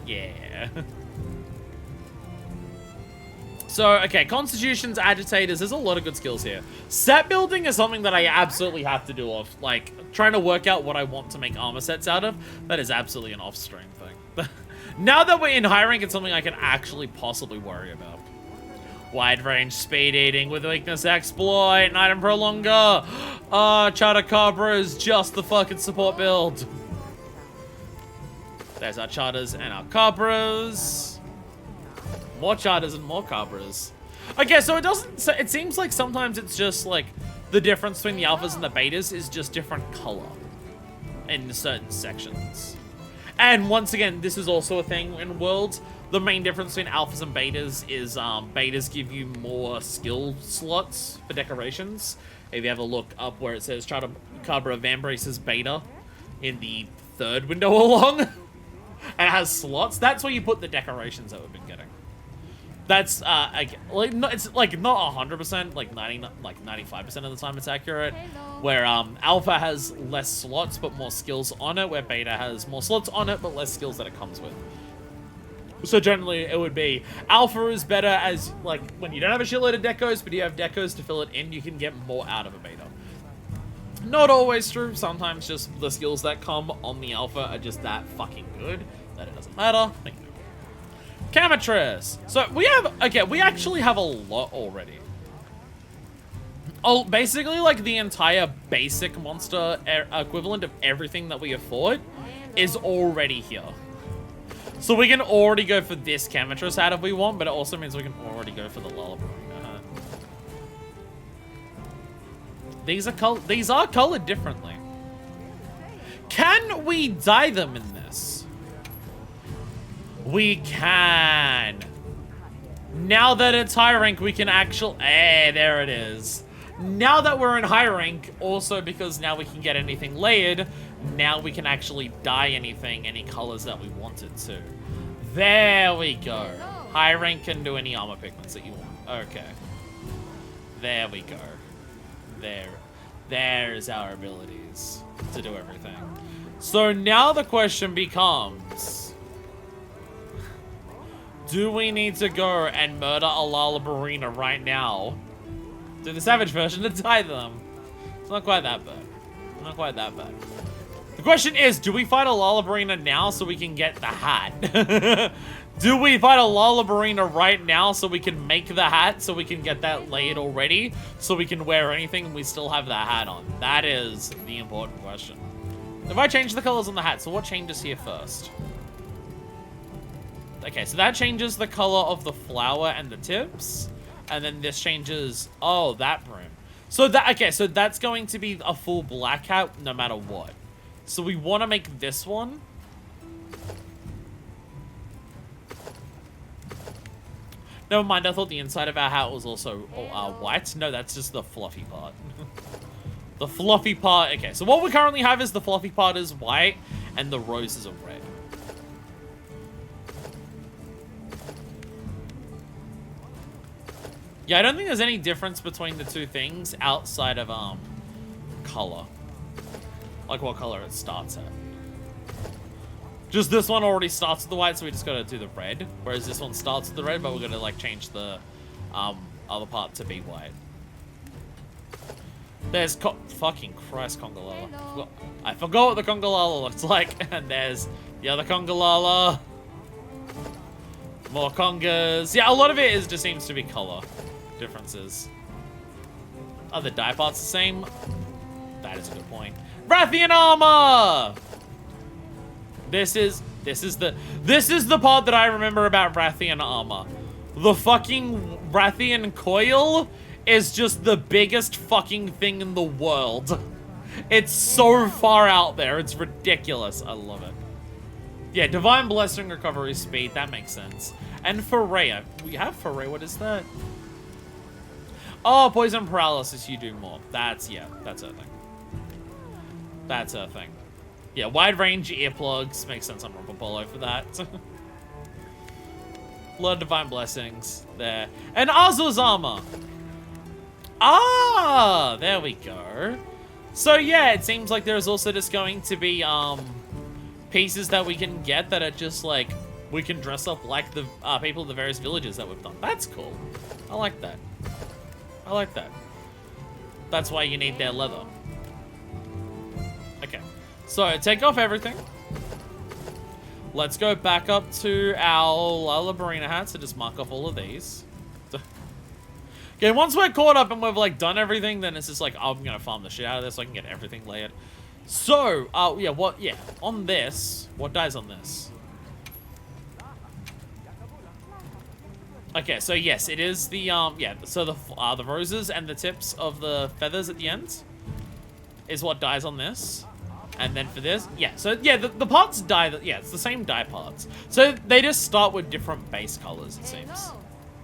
Yeah. So, okay, constitutions, agitators, there's a lot of good skills here. Set building is something that I absolutely have to do off, like, trying to work out what I want to make armor sets out of, that is absolutely an off-stream thing. Now that we're in high rank, it's something I can actually possibly worry about. Wide range speed eating with weakness exploit, and item prolonger. Charter is just the fucking support build. There's our charters and our Cabras. More charters and more Cabras. Okay, so it seems like sometimes it's just like the difference between the alphas and the betas is just different color in certain sections. And once again, this is also a thing in Worlds. The main difference between alphas and betas is betas give you more skill slots for decorations. If you have a look up where it says Charter Cabra Vambrace is beta, in the third window along, and it has slots. That's where you put the decorations that we've been getting. That's it's like not 100%, like 95% of the time it's accurate. Where alpha has less slots but more skills on it, where beta has more slots on it but less skills that it comes with. So generally it would be alpha is better as like when you don't have a shitload of decos, but you have decos to fill it in, you can get more out of a beta. Not always true. Sometimes just the skills that come on the alpha are just that fucking good that it doesn't matter. Thank you. Camatress. So we have, okay, we actually have a lot already. Oh, basically like the entire basic monster equivalent of everything that we have fought is already here. So we can already go for this Camatress hat if we want, but it also means we can already go for the Lullabarina hat. These are colored differently. Can we dye them in this? We can. Now that it's high rank, we can actually... there it is. Now that we're in high rank, also because now we can get anything layered, now we can actually dye anything, any colors that we wanted to. There we go. High rank can do any armor pigments that you want. Okay. There we go. There's our abilities to do everything. So now the question becomes... do we need to go and murder a Lullabarina right now? Do the savage version to dye them? It's not quite that bad. Not quite that bad. The question is, do we fight a Lullabarina now so we can get the hat? Do we fight a Lullabarina right now so we can make the hat, so we can get that layered already, so we can wear anything and we still have the hat on? That is the important question. If I change the colors on the hat, so what changes here first? Okay, so that changes the color of the flower and the tips. And then this changes, oh, that brim. So that, okay, so that's going to be a full black hat no matter what. So we want to make this one. Never mind, I thought the inside of our hat was also white. No, that's just the fluffy part. The fluffy part, okay, so what we currently have is the fluffy part is white and the roses are red. Yeah, I don't think there's any difference between the two things outside of, color. Like what color it starts at. Just this one already starts with the white, so we just gotta do the red. Whereas this one starts with the red, but we're gonna, like, change the, other part to be white. There's fucking Christ, Congalala. I forgot what the Congalala looks like. And there's the other Congalala. More Congas. Yeah, a lot of it just seems to be color differences. Are the dye parts the same? That is a good point. Rathian armor! This is the part that I remember about Rathian armor. The fucking Rathian coil is just the biggest fucking thing in the world. It's so far out there. It's ridiculous. I love it. Yeah, Divine Blessing, Recovery Speed. That makes sense. And Foray. We have Foray. What is that? Oh, Poison Paralysis. You do more. That's her thing. That's her thing. Yeah, wide range earplugs. Makes sense on Rumble Polo for that. A lot of Divine Blessings there. And Azul's armor. Ah, there we go. So yeah, it seems like there's also just going to be pieces that we can get that are just like, we can dress up like the people of the various villages that we've done. That's cool. I like that. I like that. That's why you need their leather. Okay. So, take off everything. Let's go back up to our Lullabarina hats and just mark off all of these. Okay, once we're caught up and we've, like, done everything, then it's just like, I'm gonna farm the shit out of this so I can get everything layered. So, yeah, on this, what dies on this? Okay, so yes, it is the, so the roses and the tips of the feathers at the end is what dies on this. And then for this, yeah, so yeah, the parts dye, yeah, it's the same dye parts. So they just start with different base colors, it seems.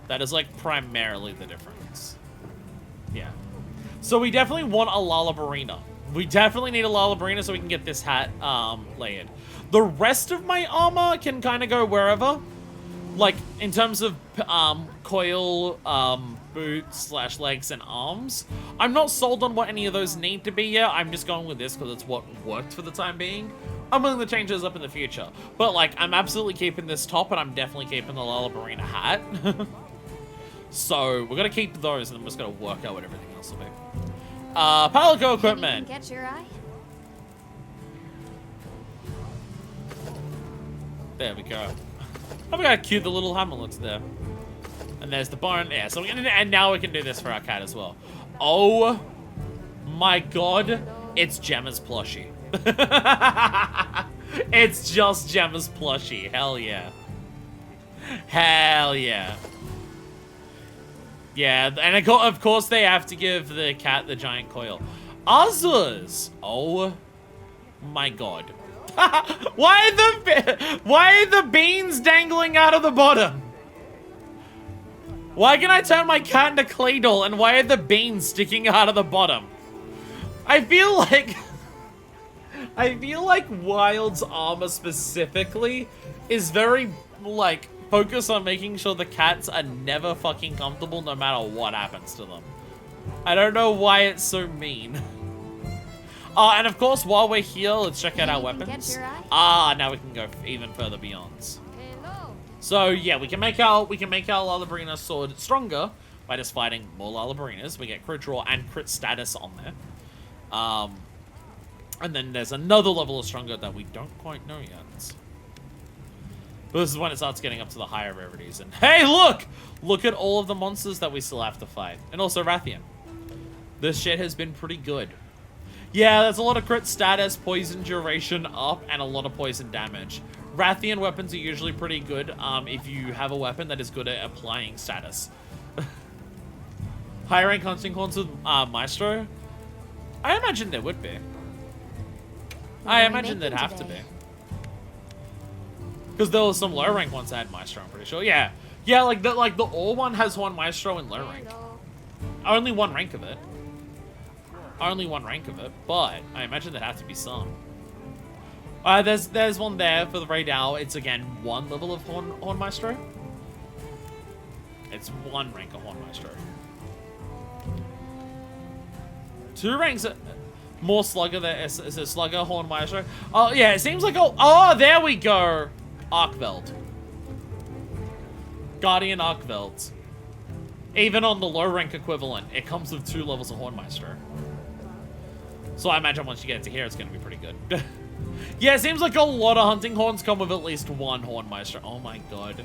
That is, like, primarily the difference. Yeah. So we definitely want a Lullabarina. We definitely need a Lalabrina so we can get this hat layered. The rest of my armor can kind of go wherever. Like, in terms of coil, boots, / legs, and arms. I'm not sold on what any of those need to be yet. I'm just going with this because it's what worked for the time being. I'm willing to change those up in the future. But, like, I'm absolutely keeping this top, and I'm definitely keeping the Lalabrina hat. So, we're going to keep those, and I'm just going to work out what everything else will be. Palico equipment. Can you catch your eye? There we go. Oh, we got cute the little hamlets there. And there's the bone. Yeah, so and now we can do this for our cat as well. Oh my god. It's Gemma's plushie. It's just Gemma's plushie. Hell yeah. Hell yeah. Yeah, and of course they have to give the cat the giant coil. Others. Oh my god. Why are the beans dangling out of the bottom? Why can I turn my cat into Claydol and why are the beans sticking out of the bottom? I feel like Wild's armor specifically is very, like, focused on making sure the cats are never fucking comfortable no matter what happens to them. I don't know why it's so mean. And of course, while we're here, let's check out our weapons. Now we can go even further beyond. So yeah, we can make our Lalabrina sword stronger by just fighting more Lalabrinas. We get crit draw and crit status on there. And then there's another level of stronger that we don't quite know yet. But this is when it starts getting up to the higher rarities. And hey, look! Look at all of the monsters that we still have to fight. And also Rathian. This shit has been pretty good. Yeah, there's a lot of crit status, poison duration up, and a lot of poison damage. Rathian weapons are usually pretty good if you have a weapon that is good at applying status. High rank hunting horns with Maestro? I imagine there would be. I imagine there'd have to be. Because there was some low rank ones that had Maestro, I'm pretty sure. Yeah. Yeah, like the All one has one Maestro in low rank. Only one rank of it. Only one rank of it, but I imagine there'd have to be some. There's one there for the Raid Owl. It's again one level of Horn Maestro. It's one rank of Horn Maestro. 2 ranks more Slugger there. Is it Slugger, Horn Maestro? Oh yeah, it seems like oh there we go. Arkveld. Guardian Arkveld. Even on the low rank equivalent, it comes with 2 levels of Horn Maestro. So I imagine once you get to here, it's going to be pretty good. Yeah, it seems like a lot of hunting horns come with at least 1 Horn Maestro. Oh my god.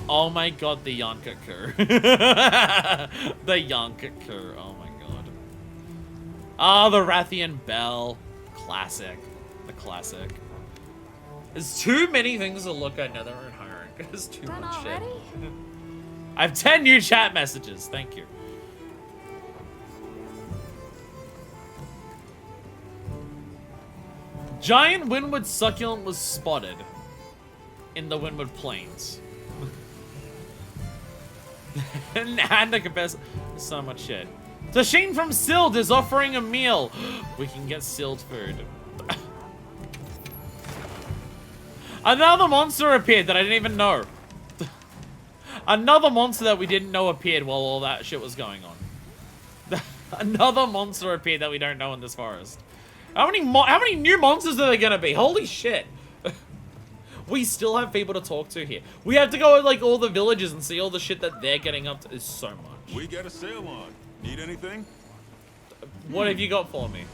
Oh my god, the Yonkaku. The Yonkaku. Oh my god. Ah, the Rathian Bell. Classic. The classic. There's too many things to look at now that we're in high rank. There's too much shit. I have 10 new chat messages. Thank you. Giant Windward Succulent was spotted in the Windward Plains. And the comparison. So much shit. Tasheen from Sild is offering a meal. We can get Sild food. Another monster appeared that I didn't even know. Another monster that we didn't know appeared while all that shit was going on. Another monster appeared that we don't know in this forest. How many new monsters are there gonna be? Holy shit. We still have people to talk to here. We have to go to like all the villages and see all the shit that they're getting up to. Is so much. We got a sale on. Need anything? What have you got for me?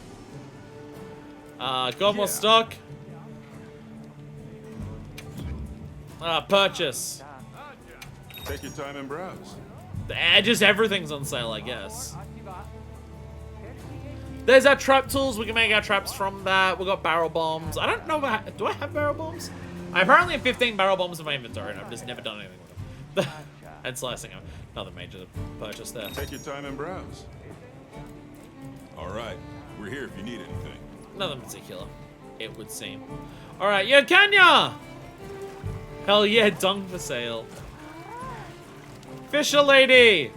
Got more stock? Purchase. Take your time and browse. Just everything's on sale, I guess. There's our trap tools. We can make our traps from that. We've got barrel bombs. I don't know. Do I have barrel bombs? I apparently have 15 barrel bombs in my inventory, and I've just never done anything with them. And slicing. Another major purchase there. Take your time and browse. All right. We're here if you need anything. Nothing particular, it would seem. All right, yeah, Kenya! Hell yeah, dung for sale. Fisher lady!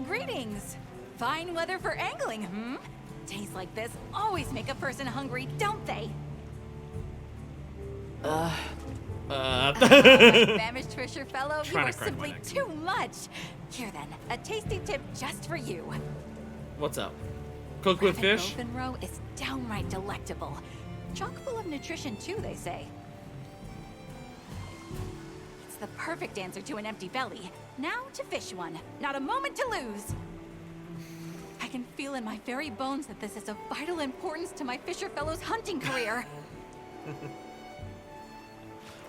Greetings. Fine weather for angling, hmm? Days like this always make a person hungry, don't they? Famished Fisher fellow, you Trying are to crack my simply neck. too much. Here then, a tasty tip just for you. What's up? Cook with fish? Raven roe is downright delectable. Chock full of nutrition too, they say. It's the perfect answer to an empty belly. Now to fish one. Not a moment to lose. I can feel in my very bones that this is of vital importance to my Fisher fellow's hunting career.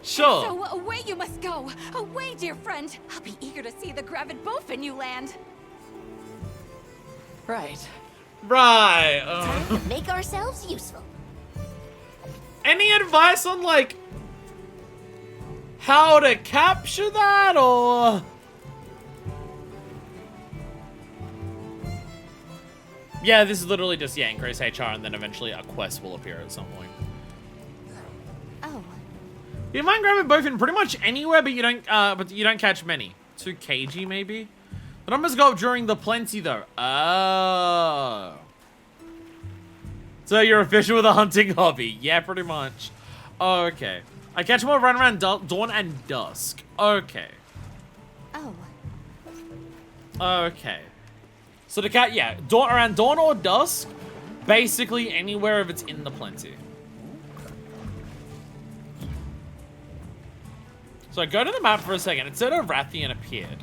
Sure. So away you must go. Away, dear friend. I'll be eager to see the gravid bowfin you land. Right. Right. Time to make ourselves useful. Any advice on, like, how to capture that, or... Yeah, this is literally just, yeah, increase HR, and then eventually a quest will appear at some point. Oh. You mind grabbing both in pretty much anywhere, but you don't catch many. 2 kg, maybe? The numbers go up during the plenty, though. Oh. So you're a fisher with a hunting hobby. Yeah, pretty much. Okay. I catch more run around dawn and dusk. Okay. Oh. Okay. So the cat, yeah, around dawn or dusk, basically anywhere if it's in the plenty. So go to the map for a second. It said a Rathian appeared.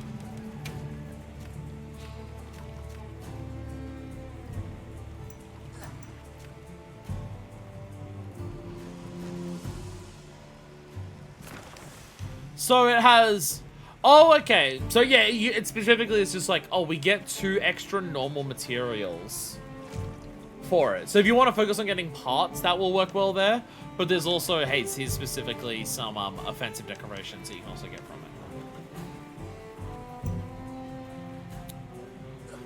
So it has... Oh, okay. So yeah, it specifically it's just like, oh, we get 2 extra normal materials for it. So if you want to focus on getting parts, that will work well there. But there's also, hey, here's specifically some offensive decorations that you can also get from it.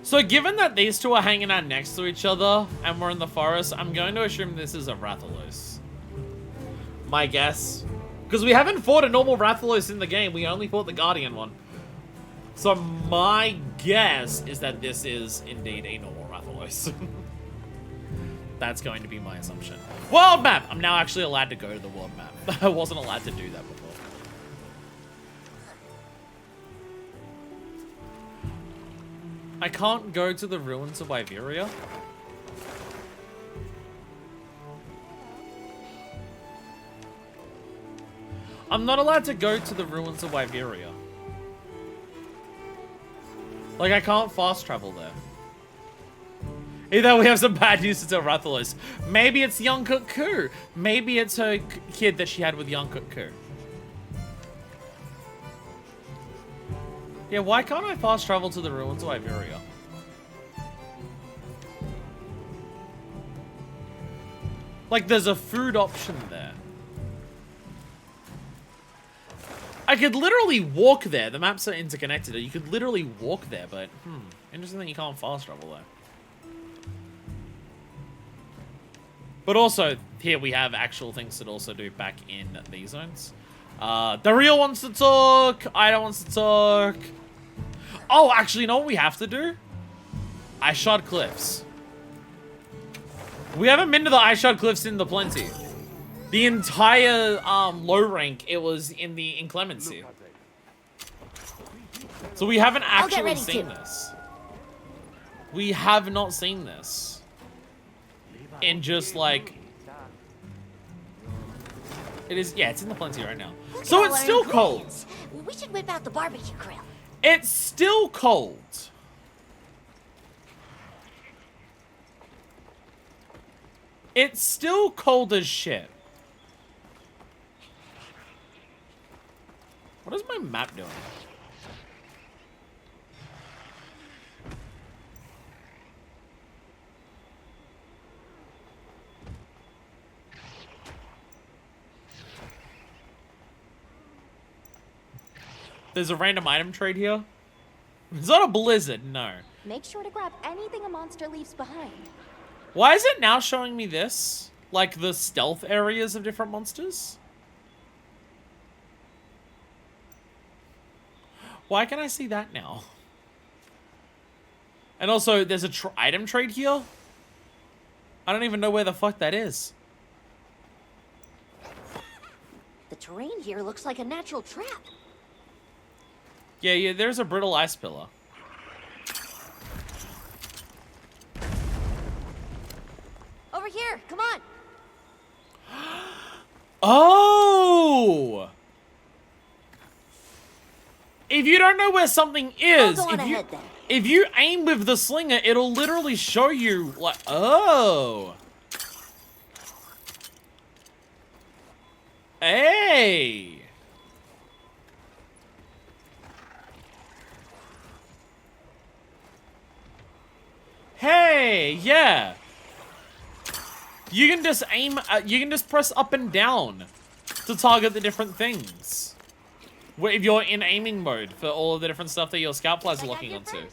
So given that these 2 are hanging out next to each other and we're in the forest, I'm going to assume this is a Rathalos. My guess. Because we haven't fought a normal Rathalos in the game. We only fought the Guardian one. So my guess is that this is indeed a normal Rathalos. That's going to be my assumption. World map! I'm now actually allowed to go to the world map. I wasn't allowed to do that before. I can't go to the ruins of Iberia. I'm not allowed to go to the ruins of Iberia. Like, I can't fast travel there. Either we have some bad news to Rathalos. Maybe it's young Ku. Maybe it's her kid that she had with young Ku. Yeah, why can't I fast travel to the ruins of Iberia? Like, there's a food option there. I could literally walk there. The maps are interconnected. You could literally walk there, but interesting that you can't fast travel there. But also, here we have actual things to also do back in these zones. The real wants to talk. Ida wants to talk. Oh, actually, you know what we have to do? Ice Shard Cliffs. We haven't been to the Ice Shard Cliffs in the plenty. The entire low rank, it was in the inclemency. So we haven't actually seen this. We have not seen this. In just like... It is, yeah, it's in the plenty right now. So it's still cold. We should whip out the barbecue grill. It's still cold. It's still cold as shit. What is my map doing? There's a random item trade here. It's not a blizzard, no. Make sure to grab anything a monster leaves behind. Why is it now showing me this? Like the stealth areas of different monsters? Why can I see that now? And also, there's a item trade here. I don't even know where the fuck that is. The terrain here looks like a natural trap. Yeah, there's a brittle ice pillar. Over here, come on. Oh! If you don't know where something is, I'll go on ahead then. if you aim with the slinger, it'll literally show you, like, oh. Hey. Hey, yeah. You can just aim, you can just press up and down to target the different things. If you're in aiming mode for all of the different stuff that your scout flies are locking onto.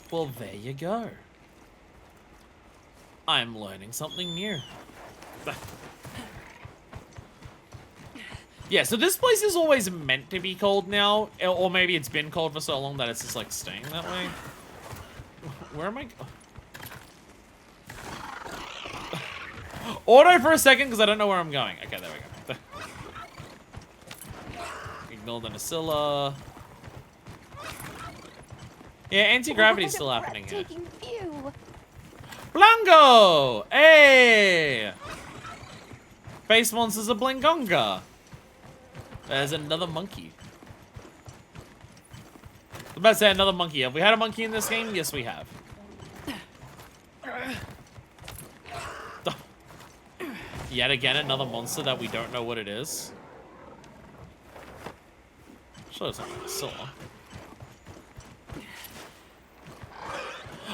Well, there you go. I'm learning something new. Yeah, so this place is always meant to be cold now, or maybe it's been cold for so long that it's just like staying that way. Where am I? Auto for a second because I don't know where I'm going. Okay, there we go. Ignore the Nacilla. Yeah, anti-gravity's still happening here. View. Blango! Hey! Face monsters of Blangonga. There's another monkey. I was about to say another monkey. Have we had a monkey in this game? Yes, we have. Yet again, another monster that we don't know what it is. Sure, it's not like a saw.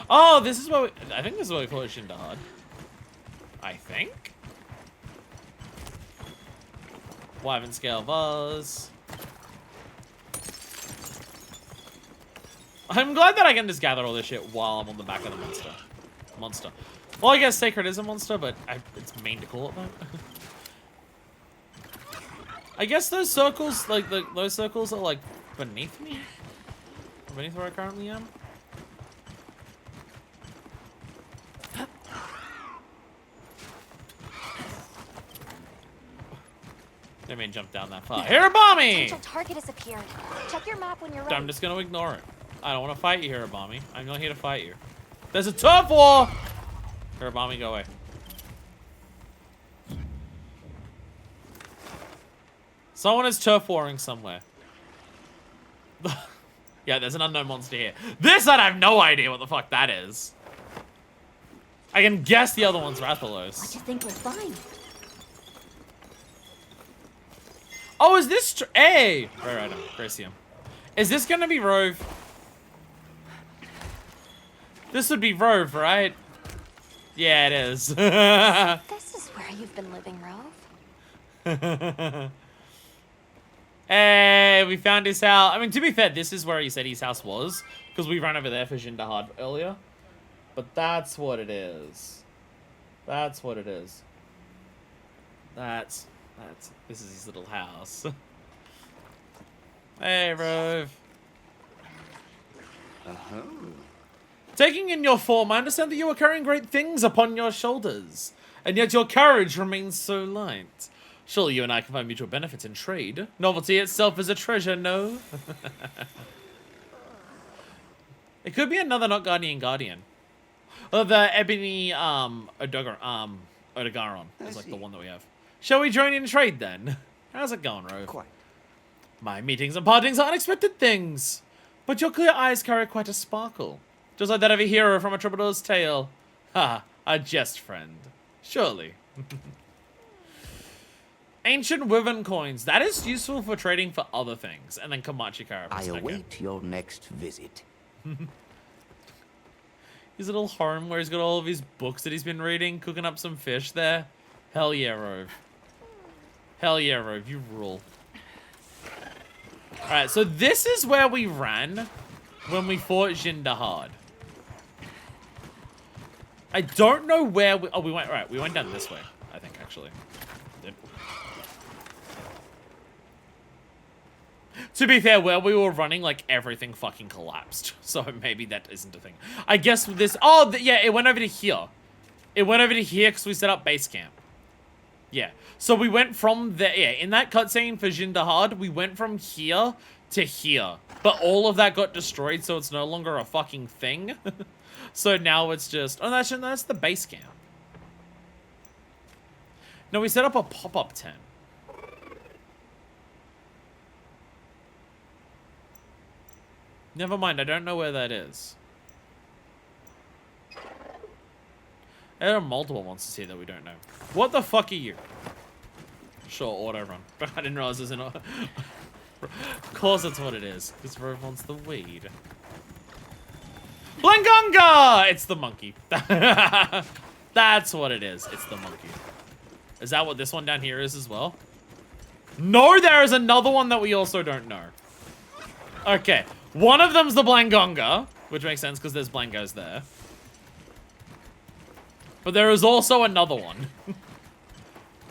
Oh, this is what I think this is what we call it Shindahad. I think. Wyvern scale vase. I'm glad that I can just gather all this shit while I'm on the back of the monster. Well, I guess Sacred is a monster, but it's mean to call it that. I guess those circles, like those circles, are like beneath me, beneath where I currently am. Didn't mean jump down that far. Hirabami! Potential target has appeared. Check your map when you're ready. I'm just gonna ignore it. I don't want to fight you, Hirabami. I'm not here to fight you. There's a turf war! Hirabami, go away. Someone is turf warring somewhere. Yeah, there's an unknown monster here. This I have no idea what the fuck that is. I can guess the other one's Rathalos. What do you think we'll find? Oh, is this hey! Right, Gracium. Is this gonna be Rove? This would be Rove, right? Yeah, it is. This is where you've been living, Rove. Hey, we found his house. I mean, to be fair, this is where he said his house was, because we ran over there for Shindahad earlier. But that's what it is. That's what it is. That's this is his little house. Hey, Rove. Taking in your form, I understand that you are carrying great things upon your shoulders, and yet your courage remains so light. Surely you and I can find mutual benefits in trade. Novelty itself is a treasure, no? It could be another not Guardian. Oh, the Ebony Odogaron is like the one that we have. Shall we join in trade then? How's it going, Rove? Quite. My meetings and partings are unexpected things, but your clear eyes carry quite a sparkle. Just like that of a hero from a troubadour's tale. Ha, a jest friend. Surely. Ancient Wyvern coins. That is useful for trading for other things. And then Komachi Carapace. I await your next visit. His little home where he's got all of his books that he's been reading, cooking up some fish there. Hell yeah, Rove. Hell yeah, Rove. You rule. Alright, so this is where we ran when we fought Shindahad. I don't know where we... Oh, we went... Right, we went down this way, I think, actually. To be fair, where we were running, like, everything fucking collapsed. So maybe that isn't a thing. I guess this... Oh, yeah, it went over to here. It went over to here because we set up base camp. Yeah. So we went from there... Yeah, in that cutscene for Jindahad, we went from here to here. But all of that got destroyed, so it's no longer a fucking thing. So now it's just... Oh, that's the base camp. No, we set up a pop-up tent. Never mind, I don't know where that is. There are multiple monsters here that we don't know. What the fuck are you? Sure, auto run. But I didn't realize there's an auto. Of course that's what it is. Because Rove wants the weed. Blangonga! It's the monkey. That's what it is. It's the monkey. Is that what this one down here is as well? No, there is another one that we also don't know. Okay. One of them's the Blangonga, which makes sense because there's Blangos there. But there is also another one.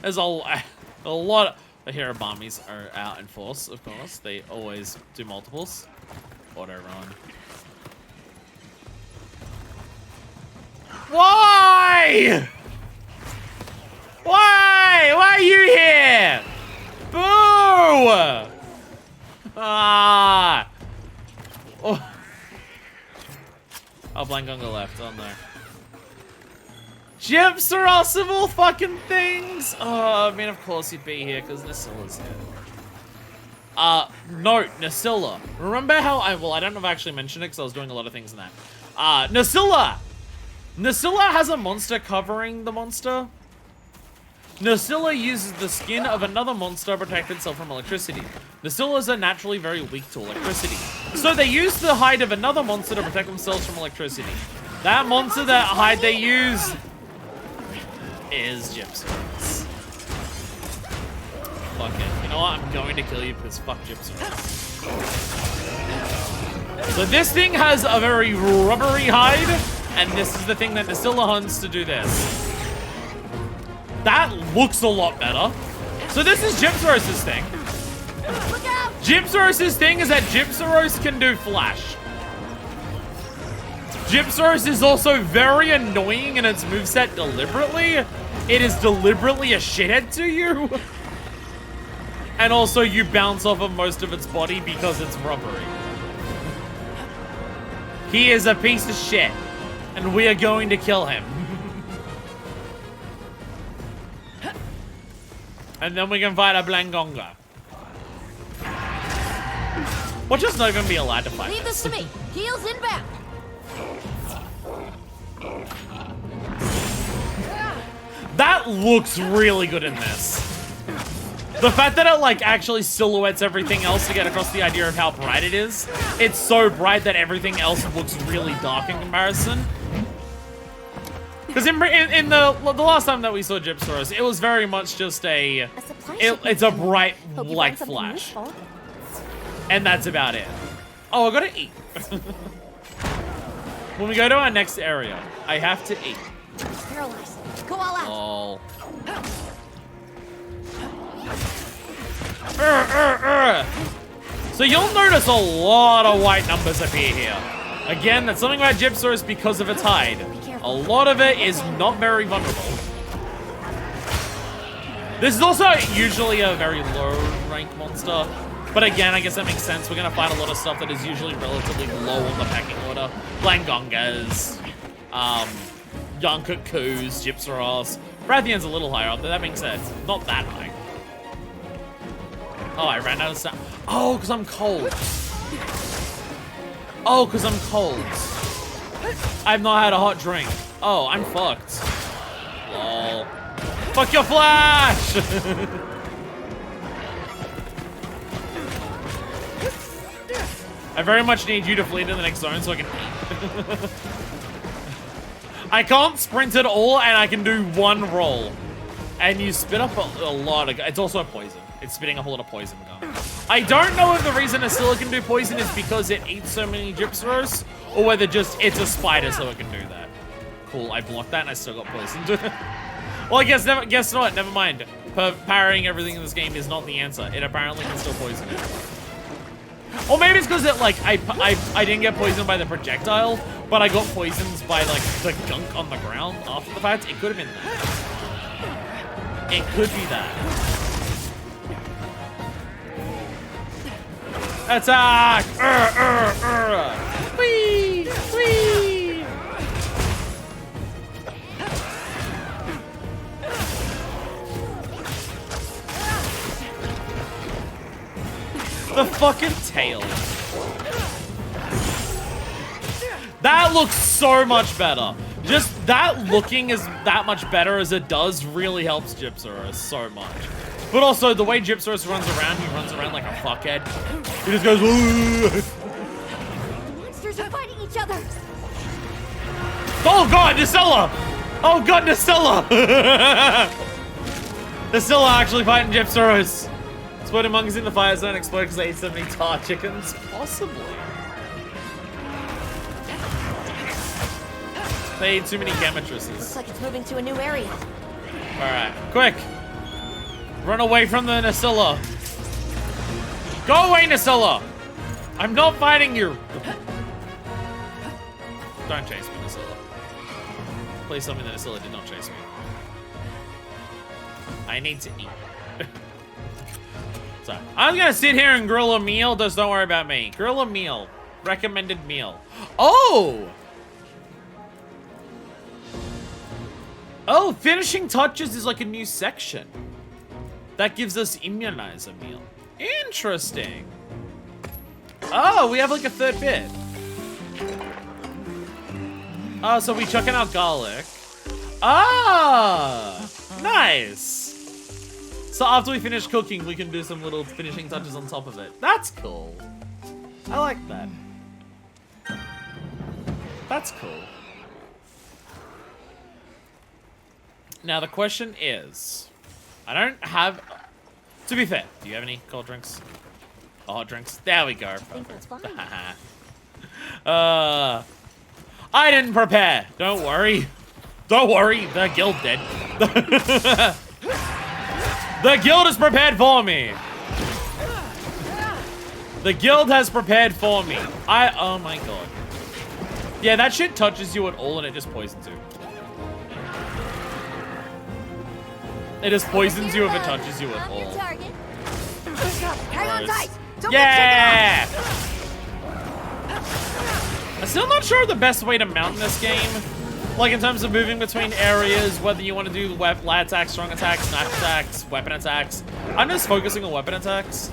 There's a lot of... The Hirabamis are out in force, of course. They always do multiples. Auto run. Why? Why? Why are you here? Boo! Ah! Oh, Blangonga left on there. Gypsaros of all fucking things! Oh, I mean, of course he'd be here, because Nasilla's here. Note, Nasilla. Remember how I don't know if I actually mentioned it, because I was doing a lot of things in that. Nasilla! Nasilla has a monster covering the monster. Nasilla uses the skin of another monster to protect itself from electricity. Nasillas are naturally very weak to electricity. So they use the hide of another monster to protect themselves from electricity. That monster that hide they use is Gypsaros. Fuck it. You know what? I'm going to kill you because fuck Gypsaros. So this thing has a very rubbery hide, and this is the thing that Nasilla hunts to do this. That looks a lot better. So this is Gypsaros' thing. Look out! Gypsaros' thing is that Gypsaros can do flash. Gypsaros is also very annoying in its moveset deliberately. It is deliberately a shithead to you. And also you bounce off of most of its body because it's rubbery. He is a piece of shit. And we are going to kill him. And then we can fight a Blangonga. We'll just not even be allowed to fight Leave this to me. Heels inbound. That looks really good in this. The fact that it like actually silhouettes everything else to get across the idea of how bright it is. It's so bright that everything else looks really dark in comparison. Because in the last time that we saw Gypsaros, it was very much just it's a bright, like, flash. And that's about it. Oh, I gotta eat. When we go to our next area, I have to eat. Paralyzed. Go all out. Oh. So you'll notice a lot of white numbers appear here. Again, that's something about Gypsaros because of its hide. A lot of it is not very vulnerable. This is also usually a very low rank monster. But again, I guess that makes sense. We're going to fight a lot of stuff that is usually relatively low on the pecking order. Blangongas, Yonkakus, Gypsaros. Brathian's a little higher up, but that being said, it's not that high. Oh, I ran out of stuff. Oh, because I'm cold. Oh, because I'm cold. I've not had a hot drink. Oh, I'm fucked. Lol. Fuck your flash! I very much need you to flee to the next zone so I can eat. I can't sprint at all, and I can do one roll. And you spit up a lot of... It's also a poison. It's spitting up a lot of poison gum. I don't know if the reason Nasilla can do poison is because it eats so many Gypsaros, or whether just it's a spider so it can do that. Cool, I blocked that and I still got poisoned. Well, I guess not, never mind. Parrying everything in this game is not the answer. It apparently can still poison it. Or maybe it's because it, like, I didn't get poisoned by the projectile, but I got poisoned by, like, the gunk on the ground after the fact. It could have been that. It could be that. Attack! Whee! Whee! The fucking tail. That looks so much better. Just that looking is that much better as it does really helps Gypsaurus so much. But also the way Gypsaurus runs around, he runs around like a fuckhead. He just goes, ooh. The monsters are fighting each other. Oh god, Nacella! Oh god, Nacella! Nacella actually fighting Gypsaurus. Exploding monkeys in the fire zone explode because they ate so many tar chickens? Possibly. They ate too many gamatresses. Looks like it's moving to a new area. Alright, quick! Run away from the Nacella! Go away, Nacella! I'm not fighting you! Don't chase me, Nacella. Please tell me that Nacella did not chase me. I need to eat. So, I'm gonna sit here and grill a meal. Just don't worry about me. Grill a meal. Recommended meal. Oh! Oh, finishing touches is like a new section. That gives us immunizer meal. Interesting. Oh, we have like a third bit. Oh, so we chuck in our garlic. Ah, nice. So after we finish cooking, we can do some little finishing touches on top of it. That's cool. I like that. That's cool. Now the question is, I don't have, to be fair, do you have any cold drinks? Or hot drinks? There we go. I think that's fine. I didn't prepare. Don't worry. Don't worry. The guild did. The guild is prepared for me. The guild has prepared for me. Oh my god. Yeah, that shit touches you at all and it just poisons you. It just poisons you if it touches you at all. Hang on tight. Don't Yeah! I'm still not sure the best way to mount in this game. Like in terms of moving between areas, whether you want to do light attacks, strong attacks, knife attacks, weapon attacks. I'm just focusing on weapon attacks.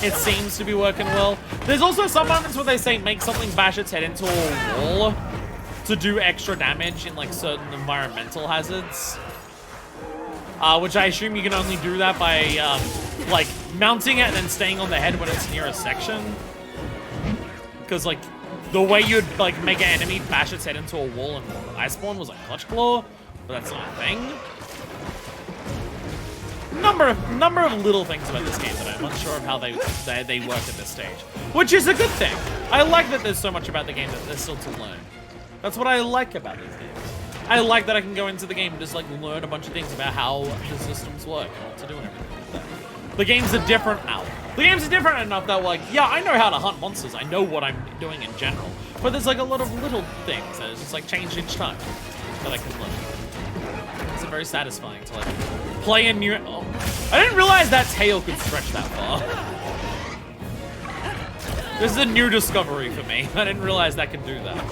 It seems to be working well. There's also some moments where they say make something bash its head into a wall to do extra damage in like certain environmental hazards. Which I assume you can only do that by like mounting it and then staying on the head when it's near a section. Because like the way you'd like make an enemy bash its head into a wall and Iceborne was like Clutch Claw, but that's not a thing. Number of little things about this game that I'm unsure of how they work at this stage, which is a good thing. I like that there's so much about the game that there's still to learn. That's what I like about these games. I like that I can go into the game and just like learn a bunch of things about how the systems work and what to do and everything like that. The games are different now. The games are different enough that like, yeah, I know how to hunt monsters. I know what I'm doing in general. But there's like a lot of little things that is just like change each time that I can learn. It's very satisfying to like play a new. Oh, I didn't realize that tail could stretch that far. This is a new discovery for me. I didn't realize that could do that.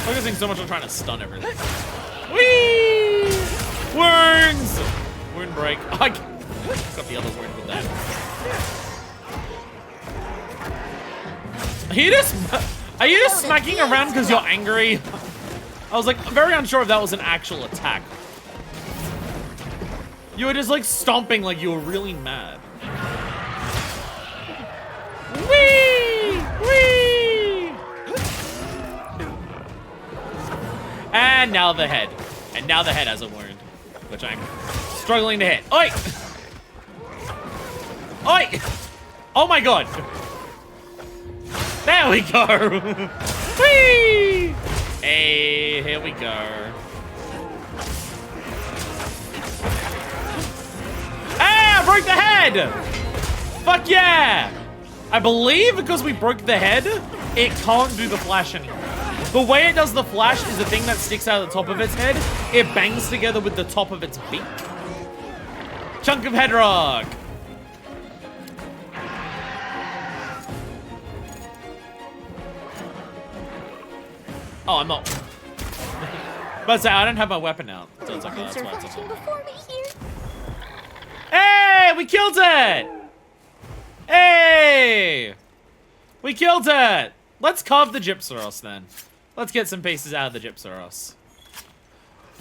Focusing so much on trying to stun everything. Whee! Wounds! Wound break. I got the other wound with that. Are you just smacking around because you're angry? I was like very unsure if that was an actual attack. You were just like stomping like you were really mad. Whee! Whee! And now the head. And now the head has a wound, which I'm struggling to hit. Oi! Oi! Oh my god! There we go! Whee! Hey, here we go. broke the head! Fuck yeah! I believe because we broke the head, it can't do the flash anymore. The way it does the flash is the thing that sticks out of the top of its head. It bangs together with the top of its beak. Chunk of head rock. Oh, I'm not. But I don't have my weapon out. So it's okay, that's why it's okay. Before me here. Hey, we killed it! Hey! We killed it! Let's carve the Gypsaros then. Let's get some pieces out of the Gypsaros.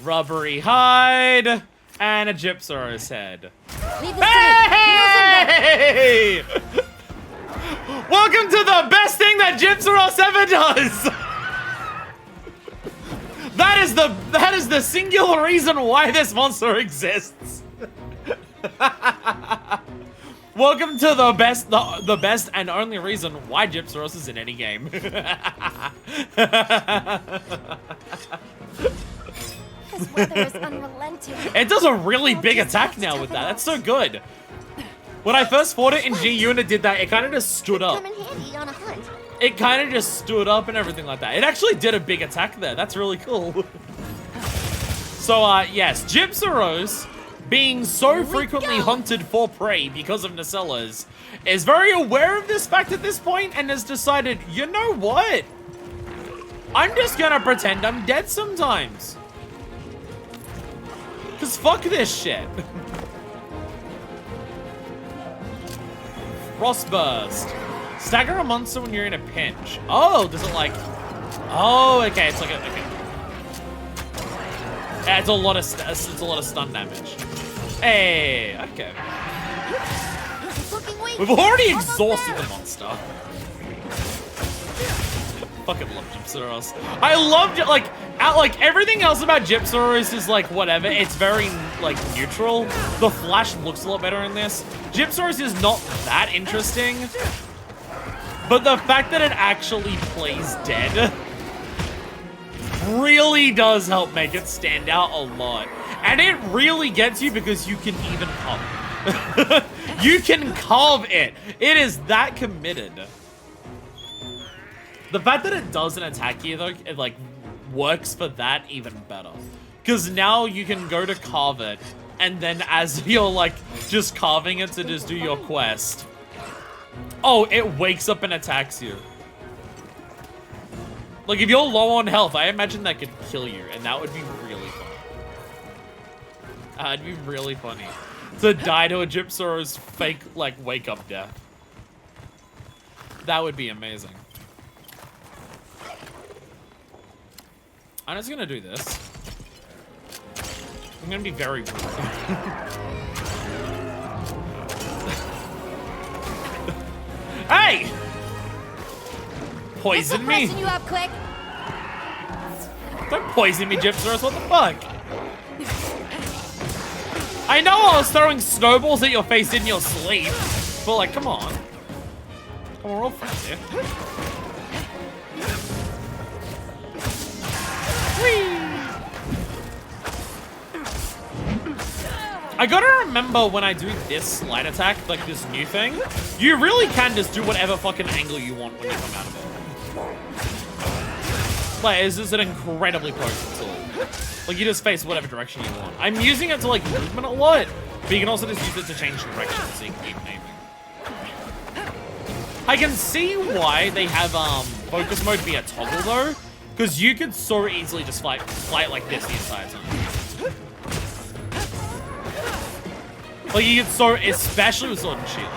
Rubbery hide and a Gypsaros head. Hey! Welcome to the best thing that Gypsaros ever does! That is the singular reason why this monster exists. Welcome to the best and only reason why Gypsaros is in any game. This weather is unrelenting. It does a really big attack now with that. That's so good. When I first fought it in GU and it did that, it kind of just stood up. Come in handy on a hunt. It kind of just stood up and everything like that. It actually did a big attack there. That's really cool. So, yes, Gypsaros, being so frequently hunted for prey because of Nacellas, is very aware of this fact at this point and has decided, you know what? I'm just gonna pretend I'm dead sometimes. Cause fuck this shit. Frostburst. Stagger a monster when you're in a pinch. Oh, does it like... Oh, okay, it's like a... Okay. Yeah, it's a lot of stun damage. Hey, okay. We've already exhausted the monster. Fucking love Gypsaros. I love like everything else about Gypsaros is like whatever. It's very like neutral. The flash looks a lot better in this. Gypsaros is not that interesting, but the fact that it actually plays dead really does help make it stand out a lot. And it really gets you because you can even carve it. You can carve it. It is that committed. The fact that it doesn't attack you though, it like works for that even better. Because now you can go to carve it, and then as you're like just carving it to just do your quest, oh, it wakes up and attacks you. Like, if you're low on health, I imagine that could kill you, and that would be really fun. It'd be really funny to die to a Gypsaros fake, like, wake-up death. That would be amazing. I'm just gonna do this. I'm gonna be very rude. Hey! Poison me? You up quick. Don't poison me, Gypsaros. What the fuck? I know I was throwing snowballs at your face in your sleep, but like, come on. Come on, we're all friends here. Whee! I gotta remember when I do this slide attack, like this new thing, you really can just do whatever fucking angle you want when you come out of it. Like, it's just an incredibly potent tool. Like, you just face whatever direction you want. I'm using it to, like, movement a lot, but you can also just use it to change direction so you can keep aiming. I can see why they have, focus mode be a toggle, though, because you could so easily just fight like this the entire time. Like, you could so, especially with Sword and Shield,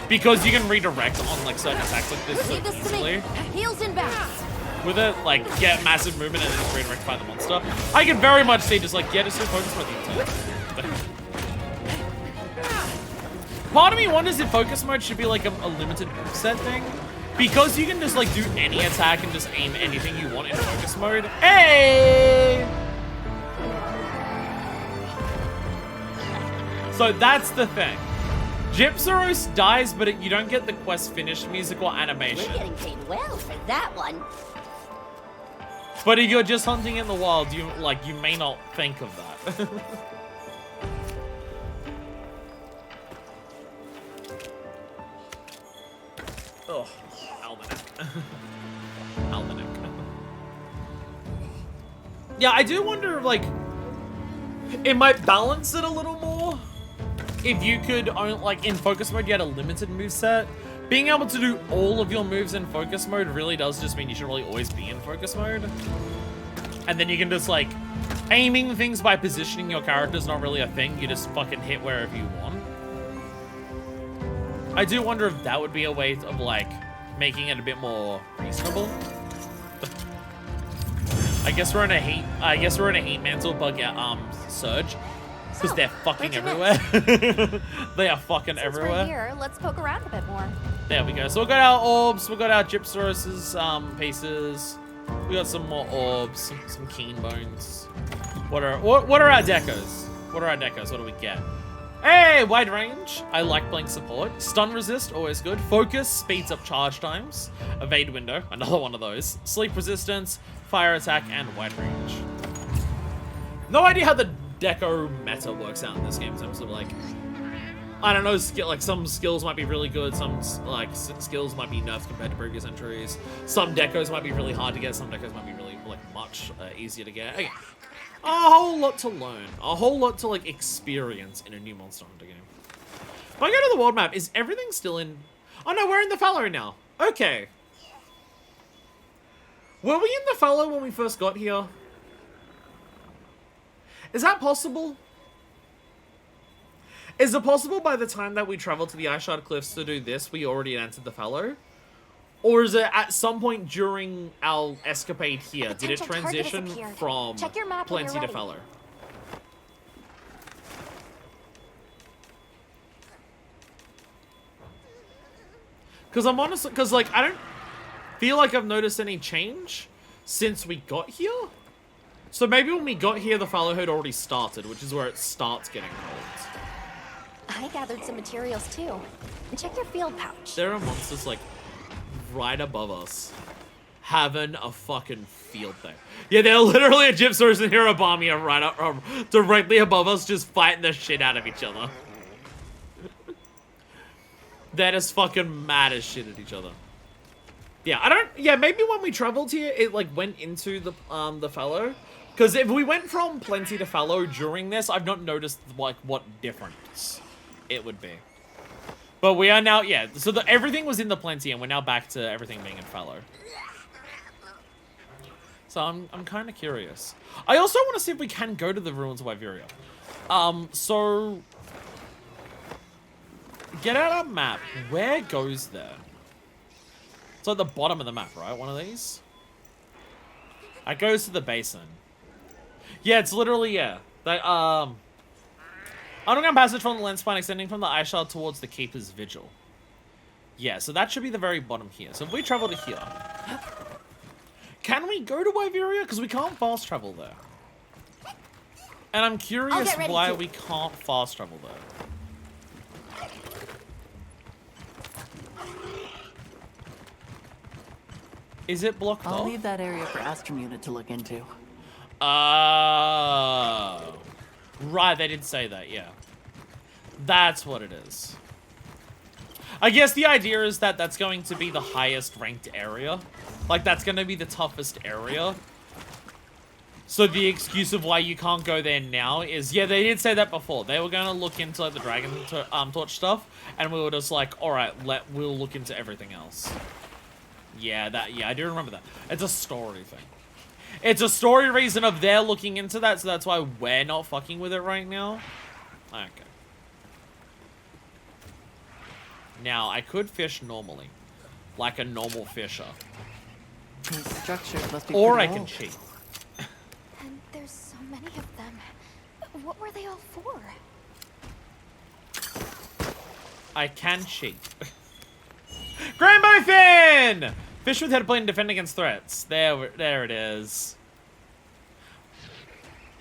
because you can redirect on, like, certain attacks like this so easily. Heels inbound. With it, like, get massive movement and then just redirect by the monster. I can very much see just, like, yeah, just do focus mode the entire time. Part of me wonders if focus mode should be, like, a limited moveset thing. Because you can just, like, do any attack and just aim anything you want in focus mode. Hey! So that's the thing. Gypsaros dies, but you don't get the quest finish music or animation. We're getting paid well for that one. But if you're just hunting in the wild, you may not think of that. Almanac. Yeah, I do wonder, like, it might balance it a little more if you could, like, in focus mode, you had a limited moveset. Being able to do all of your moves in focus mode really does just mean you should really always be in focus mode. And then you can just, like, aiming things by positioning your character is not really a thing. You just fucking hit wherever you want. I do wonder if that would be a way of, like, making it a bit more reasonable. I guess we're in a heat mantle bug surge. Because they're fucking everywhere. They are fucking Since everywhere. we're here, let's poke around a bit more. There we go. So we got our orbs, we got our Gypsaurus's pieces. We got some more orbs, some keen bones. What are our decos? What are our decos? What do we get? Hey, wide range. I like blink support. Stun resist, always good. Focus speeds up charge times. Evade window, another one of those. Sleep resistance, fire attack, and wide range. No idea how the deco meta works out in this game in terms of, like, I don't know, like some skills might be really good, some like skills might be nerfed compared to previous entries. Some decos might be really hard to get, some decos might be really, like, much easier to get. Okay. A whole lot to learn, a whole lot to, like, experience in a new Monster Hunter game. If I go to the world map, is everything still in? Oh no, we're in the Fallow now. Okay. Were we in the Fallow when we first got here? Is that possible? Is it possible by the time that we travel to the Ice Shard Cliffs to do this, we already entered the Fallow? Or is it at some point during our escapade here, did it transition from Check your map when Plenty you're to ready. Fallow? Because I'm honestly, because, like, I don't feel like I've noticed any change since we got here. So maybe when we got here, the Fallow had already started, which is where it starts getting cold. I gathered some materials too. And check your field pouch. There are monsters, like, right above us, having a fucking field day. Yeah, they're literally a Gypsaurus and Hirobami right up, directly above us, just fighting the shit out of each other. They're just fucking mad as shit at each other. Yeah, maybe when we traveled here, it, like, went into the Fallow. Because if we went from Plenty to Fallow during this, I've not noticed, like, what difference it would be. But we are now, yeah, so everything was in the Plenty, and we're now back to everything being in Fallow. So I'm kind of curious. I also want to see if we can go to the ruins of Iberia. So get out our map. Where goes there? It's at the bottom of the map, right? One of these? It goes to the basin. Yeah, it's literally, yeah. That, underground passage from the lens spine extending from the Ice Shard towards the Keeper's Vigil. Yeah, so that should be the very bottom here. So if we travel to here, can we go to Iberia? Because we can't fast travel there. And I'm curious why we can't fast travel there. Is it blocked off? I'll leave that area for Astrum Unit to look into. Oh. Right, they did say that, yeah. That's what it is. I guess the idea is that that's going to be the highest ranked area. Like, that's going to be the toughest area. So the excuse of why you can't go there now is, yeah, they did say that before. They were going to look into, like, the Dragontorch stuff, and we were just like, alright, we'll look into everything else. Yeah, I do remember that. It's a story thing. It's a story reason of they're looking into that, so that's why we're not fucking with it right now. Okay. Now, I could fish normally. Like a normal fisher. These structures must be Or I pretty can old. cheat. And there's so many of them. What were they all for? I can cheat. Granbo Fin! Fish with head plate and defend against threats. There it is.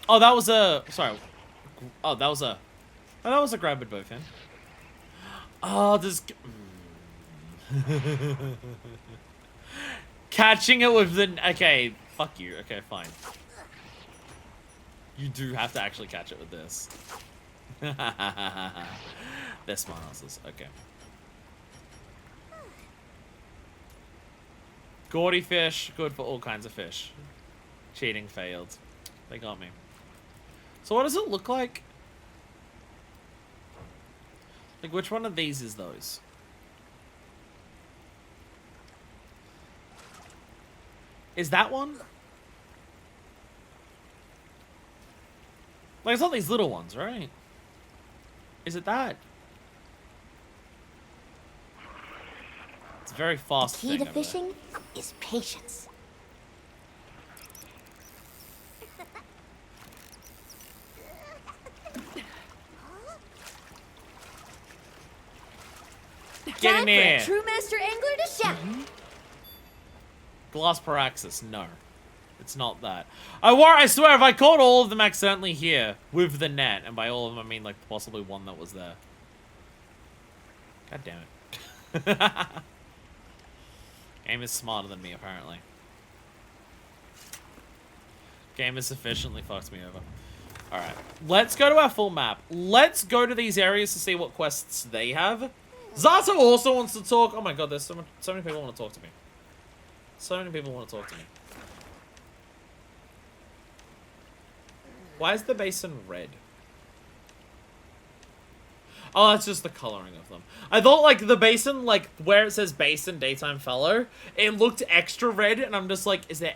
Oh, that was a... Sorry. Oh, that was a... Oh, that was a Grab Bowfin. Oh, this... Catching it with the... Okay, fuck you. Okay, fine. You do have to actually catch it with this. They're smart asses. Okay. Gaudy fish, good for all kinds of fish. Cheating failed. They got me. So what does it look like? Like, which one of these is those? Is that one? Like, it's not these little ones, right? Is it that? It's a very fast The key to fishing is patience. Get in there! True master angler to shout. Glass Paraxis, no. It's not that. I swear, if I caught all of them accidentally here with the net, and by all of them I mean like possibly one that was there. God damn it. Game is smarter than me, apparently. Game has sufficiently fucked me over. Alright, let's go to our full map. Let's go to these areas to see what quests they have. Zato also wants to talk. Oh my god, there's so many people want to talk to me. So many people want to talk to me. Why is the basin red? Oh, that's just the coloring of them. I thought, like, the basin, like, where it says basin, daytime fellow, it looked extra red, and I'm just like, is there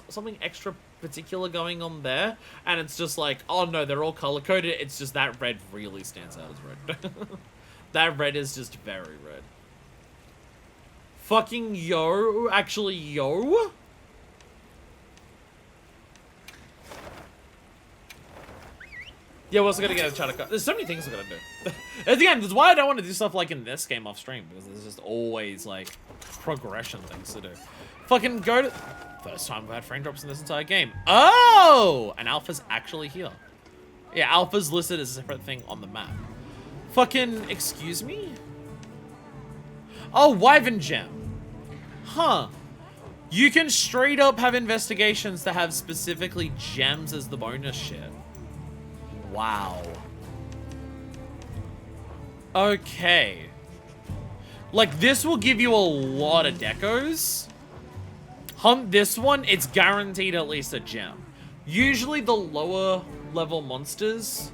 something extra particular going on there? And it's just like, oh no, they're all color-coded, it's just that red really stands out as red. That red is just very red. Fucking yo, actually yo? Yeah, we're also gonna get a shot of. There's so many things we're gonna do. Again, that's why I don't want to do stuff like in this game off stream, because there's just always like progression things to do. Fucking go to. First time we've had frame drops in this entire game. Oh! And Alpha's actually here. Yeah, Alpha's listed as a separate thing on the map. Fucking, excuse me? Oh, Wyvern Gem. Huh. You can straight up have investigations that have specifically gems as the bonus shit. Wow. Okay. Like, this will give you a lot of decos. Hunt this one, it's guaranteed at least a gem. Usually the lower level monsters,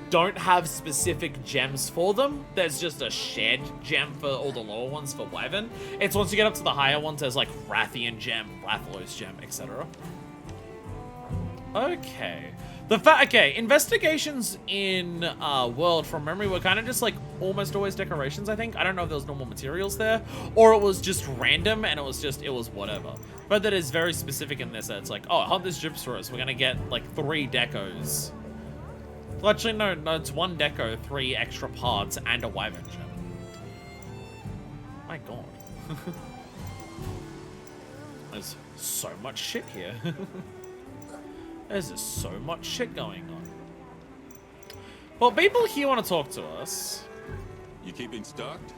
don't have specific gems for them. There's just a shared gem for all the lower ones for Wyvern. It's once you get up to the higher ones, there's like Rathian gem, Rathalos gem, etc. Okay. Okay, investigations in World from memory were kind of just like almost always decorations, I think. I don't know if there was normal materials there, or it was just random and it was whatever. But that is very specific in this, that it's like, oh, hunt this gyps for us. We're gonna get like 3 decos. Well, actually, no, it's 1 deco, 3 extra parts, and a Wyvern gem. My god. There's so much shit here. There's just so much shit going on. Well, people here want to talk to us. You keeping stocked?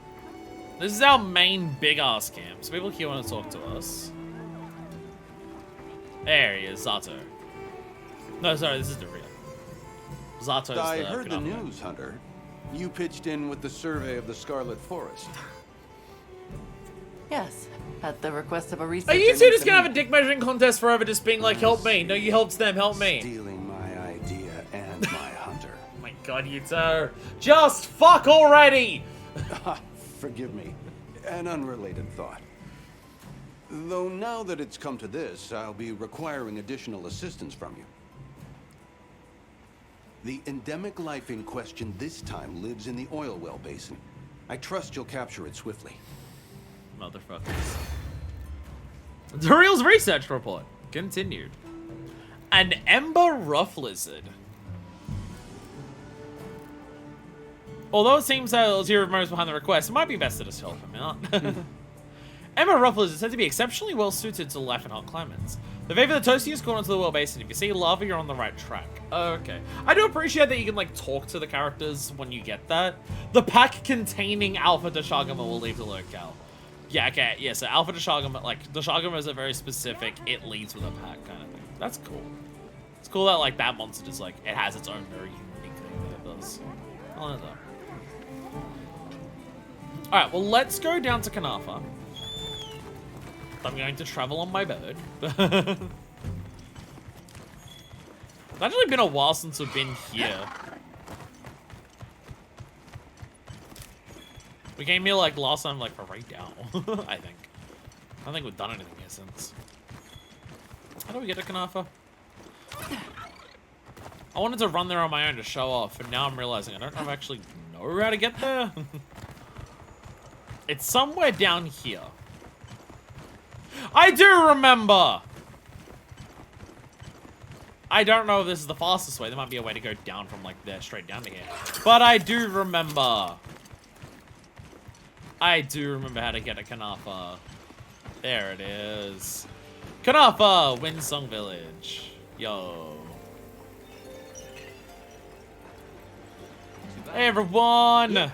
This is our main big-ass camp, so people here want to talk to us. There he is, Zato. No, sorry, this is Daria. Zato's I heard the news, Hunter. You pitched in with the survey of the Scarlet Forest. Yes, at the request of a researcher. Are you two just gonna have a dick measuring contest forever, just being like, help me? No, you helped them, help me. Stealing my idea and my hunter. Oh my god, you two. Just fuck already! Forgive me. An unrelated thought. Though now that it's come to this, I'll be requiring additional assistance from you. The endemic life in question this time lives in the oil well basin. I trust you'll capture it swiftly. Motherfuckers. Duriel's research report continued. An ember rough lizard. Although it seems that Zero moves behind the request, it might be best to just help him out. Ember rough lizard is said to be exceptionally well suited to life in hot climates. They favor the toastiest corner to the well basin. If you see lava, you're on the right track. Okay. I do appreciate that you can, like, talk to the characters when you get that. The pack containing Alpha Deshagama will leave the locale. Yeah, okay. Yeah, so Alpha Deshagama, like, Deshagama is a very specific, it leads with a pack kind of thing. That's cool. It's cool that, like, that monster just, like, it has its own very unique thing that it does. I like that. Alright, well, let's go down to Kanafa. I'm going to travel on my bird. It's actually been a while since we've been here. We came here like last time, like right now. I think. I don't think we've done anything here since. How do we get to Kanafa? I wanted to run there on my own to show off, and now I'm realizing I don't know if I actually know how to get there. It's somewhere down here. I do remember! I don't know if this is the fastest way. There might be a way to go down from like there straight down to here. But I do remember. I do remember how to get to Kanafa. There it is. Kanafa, Windsong Village. Yo. Hey everyone!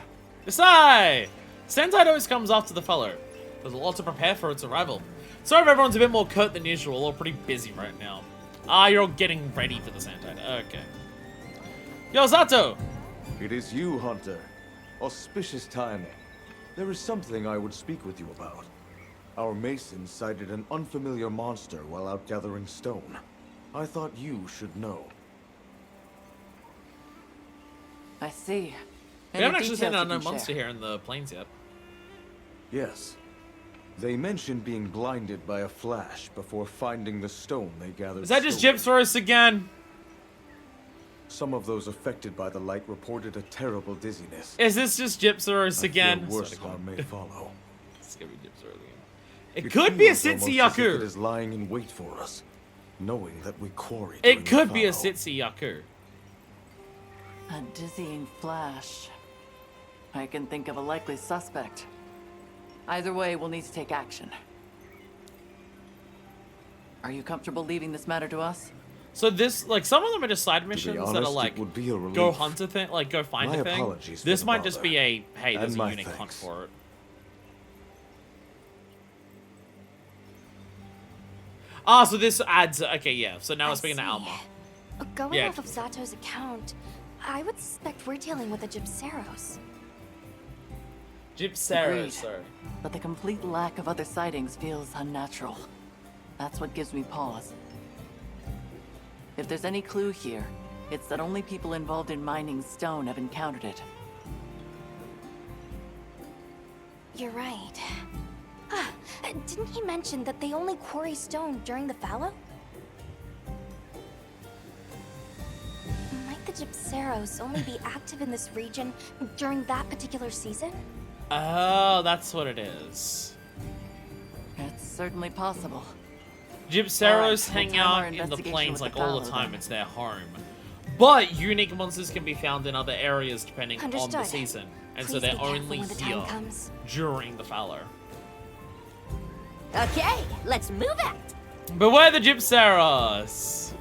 It's I! Sentide always comes after the fellow. There's a lot to prepare for its arrival. Sorry if everyone's a bit more curt than usual. We're pretty busy right now. Ah, you're all getting ready for the Sentide. Okay. Yo, Zato! It is you, Hunter. Auspicious timing. There is something I would speak with you about. Our mason sighted an unfamiliar monster while out gathering stone. I thought you should know. I see. We haven't actually seen an unknown monster here in the plains yet. Yes. They mentioned being blinded by a flash before finding the stone they gathered. Is that just Gypsaurus again? Some of those affected by the light reported a terrible dizziness. Is this just Gypsaurus again? Worse harm may follow. It's gonna be Gypsaurus again. It could be a Sitsi-Yaku. It is lying in wait for us, knowing that we quarried. It could be a Sitsi-Yaku. A dizzying flash. I can think of a likely suspect. Either way, we'll need to take action. Are you comfortable leaving this matter to us? So this, like, some of them are just side missions that are like, would be a relief. go hunt a thing, like, go find My a thing. apologies for This the might bother. just be a, hey, there's And a my unique hunt thanks. for it. Ah, so this adds, okay, yeah. So now we're speaking to Alma. Going Yeah. off of Zato's account, I would suspect we're dealing with a Gypsaros. Gypsaros, Agreed. sorry. But the complete lack of other sightings feels unnatural. That's what gives me pause. If there's any clue here, it's that only people involved in mining stone have encountered it. You're right. Didn't he mention that they only quarry stone during the fallow? Might the Gypsaros only be active in this region during that particular season? Oh, that's what it is. It's certainly possible. Gypsaros Alright, we'll hang time our out in the investigation plains with like the all the fallow time. then. It's their home. But unique monsters can be found in other areas depending on the Understood. season. And so Please they're be careful only when the time here comes. during the fallow. Okay, let's move it. Beware the Gypsaros!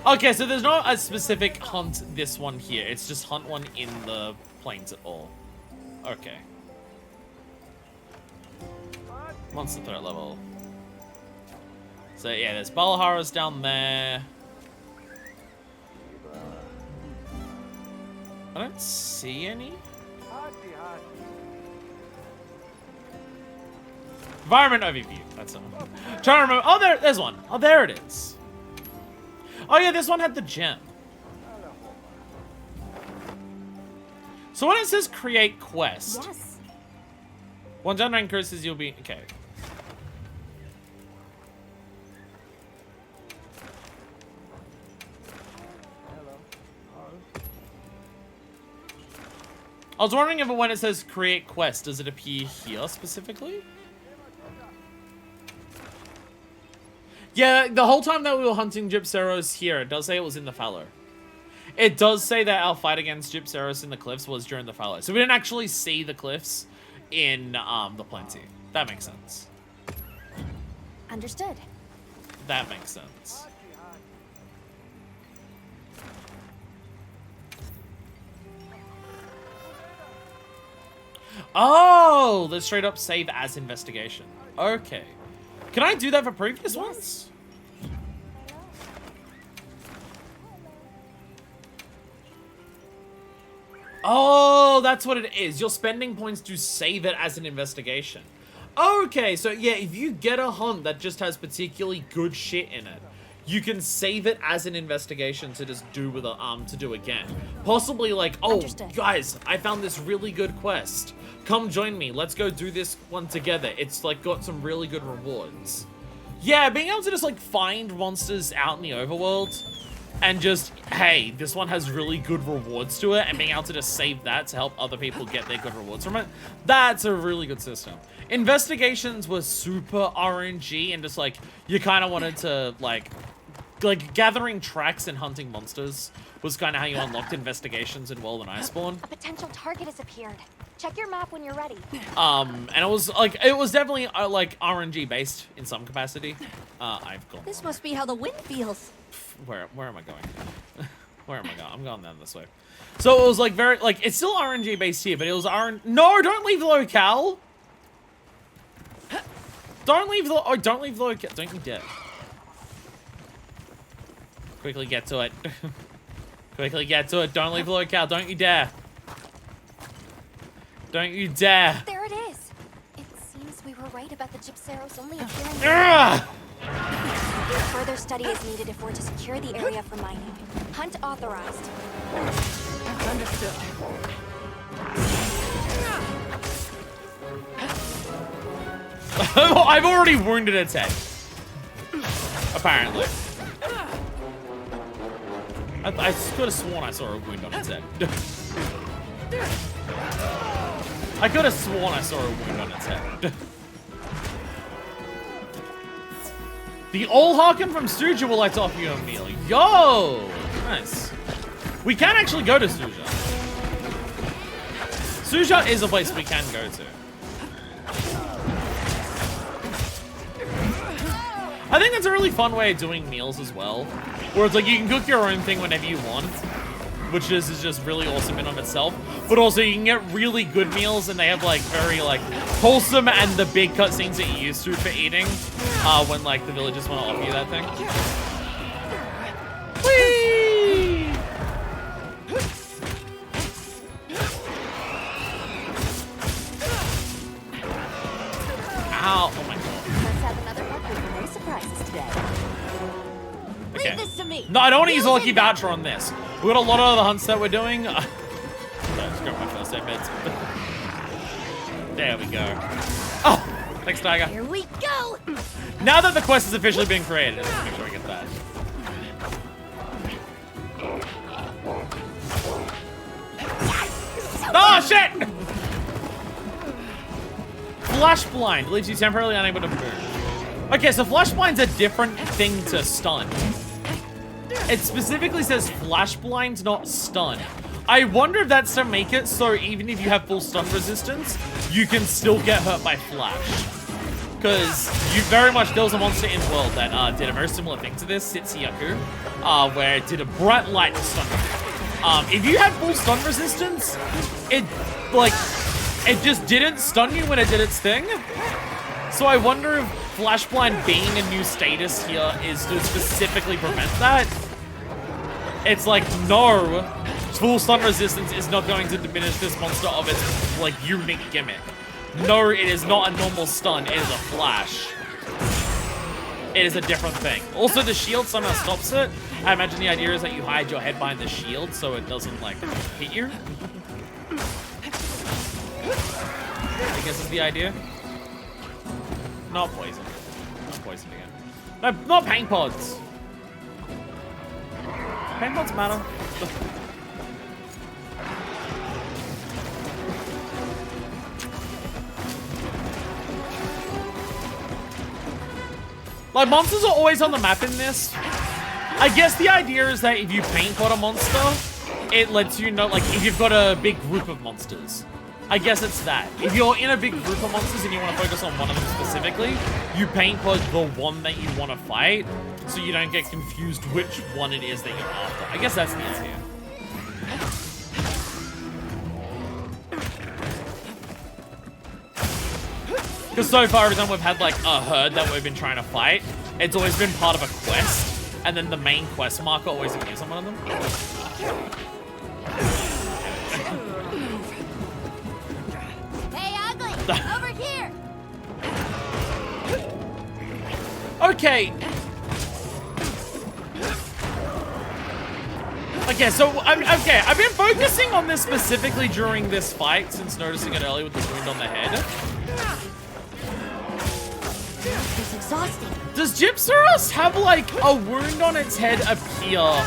Okay, so there's not a specific hunt this one here. It's just hunt one in the plains at all. Okay. Monster threat level. So yeah, there's Balharas down there. I don't see any. Environment overview. That's one. Trying to remember. Oh, there's one. Oh, there it is. Oh yeah, this one had the gem. So when it says create quest, Yes. once done 9 curses, you'll be okay. I was wondering if when it says create quest, does it appear here specifically? Yeah, the whole time that we were hunting Gypsaros here, it does say it was in the fallow. It does say that our fight against Gypsaros in the cliffs was during the fallow. So we didn't actually see the cliffs in the plenty. That makes sense. Understood. That makes sense. Oh, let's straight up save as investigation. Okay. Can I do that for previous ones? Oh, that's what it is. You're spending points to save it as an investigation. Okay, so yeah, if you get a hunt that just has particularly good shit in it, you can save it as an investigation to just do with to do again. Possibly like, oh, Understood. guys, I found this really good quest. Come join me. Let's go do this one together. It's like got some really good rewards. Yeah, being able to just like find monsters out in the overworld and just, hey, this one has really good rewards to it, and being able to just save that to help other people get their good rewards from it, that's a really good system. Investigations were super RNG, and just like, you kind of wanted to like gathering tracks and hunting monsters was kind of how you unlocked investigations in World and Iceborne. A potential target has appeared. Check your map when you're ready. And it was definitely like RNG based in some capacity. I've gone. This must be how the wind feels. Where am I going? Where am I going? I'm going down this way. So it was like very like it's still RNG based here, but it was No, don't leave the locale. Don't leave the locale. Don't you dare. Quickly get to it. Quickly get to it. Don't leave the locale. Don't you dare. Don't you dare. There it is. It seems we were right about the Gypceros only appearing. Ugh! Further study is needed if we're to secure the area for mining. Hunt authorized. Understood. I've already wounded its head. Apparently. I could have sworn I saw a wound on its head. I could have sworn I saw a wound on its head. The old Harkin from Suja will like to offer you a meal. Yo! Nice. We can actually go to Suja. Suja is a place we can go to. I think that's a really fun way of doing meals as well. Where it's like you can cook your own thing whenever you want, which is just really awesome in of itself. But also you can get really good meals, and they have like very like wholesome and the big cutscenes that you're used to for eating when like the villagers want to offer you that thing. Whee! Ow! Oh my god. Let's have another bucket with no surprises today. Okay. Leave this to me. No, I don't want to use a lucky voucher on this. We got a lot of other hunts that we're doing. Let's grab my first aid meds. There we go. Oh, thanks, Tiger. Here we go. Now that the quest has officially been created, let's make sure we get that. Oh shit! Flash blind leaves you temporarily unable to move. Okay, so flash blind's a different thing to stun. It specifically says flash blind, not stun. I wonder if that's to make it so even if you have full stun resistance, you can still get hurt by flash. Because you very much, there was a monster in World that did a very similar thing to this, Sitsuyaku, where it did a bright light stun. If you had full stun resistance, it just didn't stun you when it did its thing. So I wonder if Flash Blind being a new status here is to specifically prevent that. It's like, no, full stun resistance is not going to diminish this monster of its like unique gimmick. No, it is not a normal stun, it is a flash. It is a different thing. Also, the shield somehow stops it. I imagine the idea is that you hide your head behind the shield so it doesn't, like, hit you. I guess is the idea. Not poison. Not poison again. No, not paint pods. Paint pods matter. Like, monsters are always on the map in this. I guess the idea is that if you paint pot a monster, it lets you know, like, if you've got a big group of monsters. I guess it's that. If you're in a big group of monsters and you want to focus on one of them specifically, you paint pot the one that you want to fight, so you don't get confused which one it is that you're after. I guess that's the idea. Because so far, every time we've had, like, a herd that we've been trying to fight, it's always been part of a quest, and then the main quest marker always appears on one of them. Hey, Ugly! Over here! Okay. Okay, so I've been focusing on this specifically during this fight since noticing it earlier with the wound on the head. It's exhausting. Does Gypsaros have like a wound on its head appear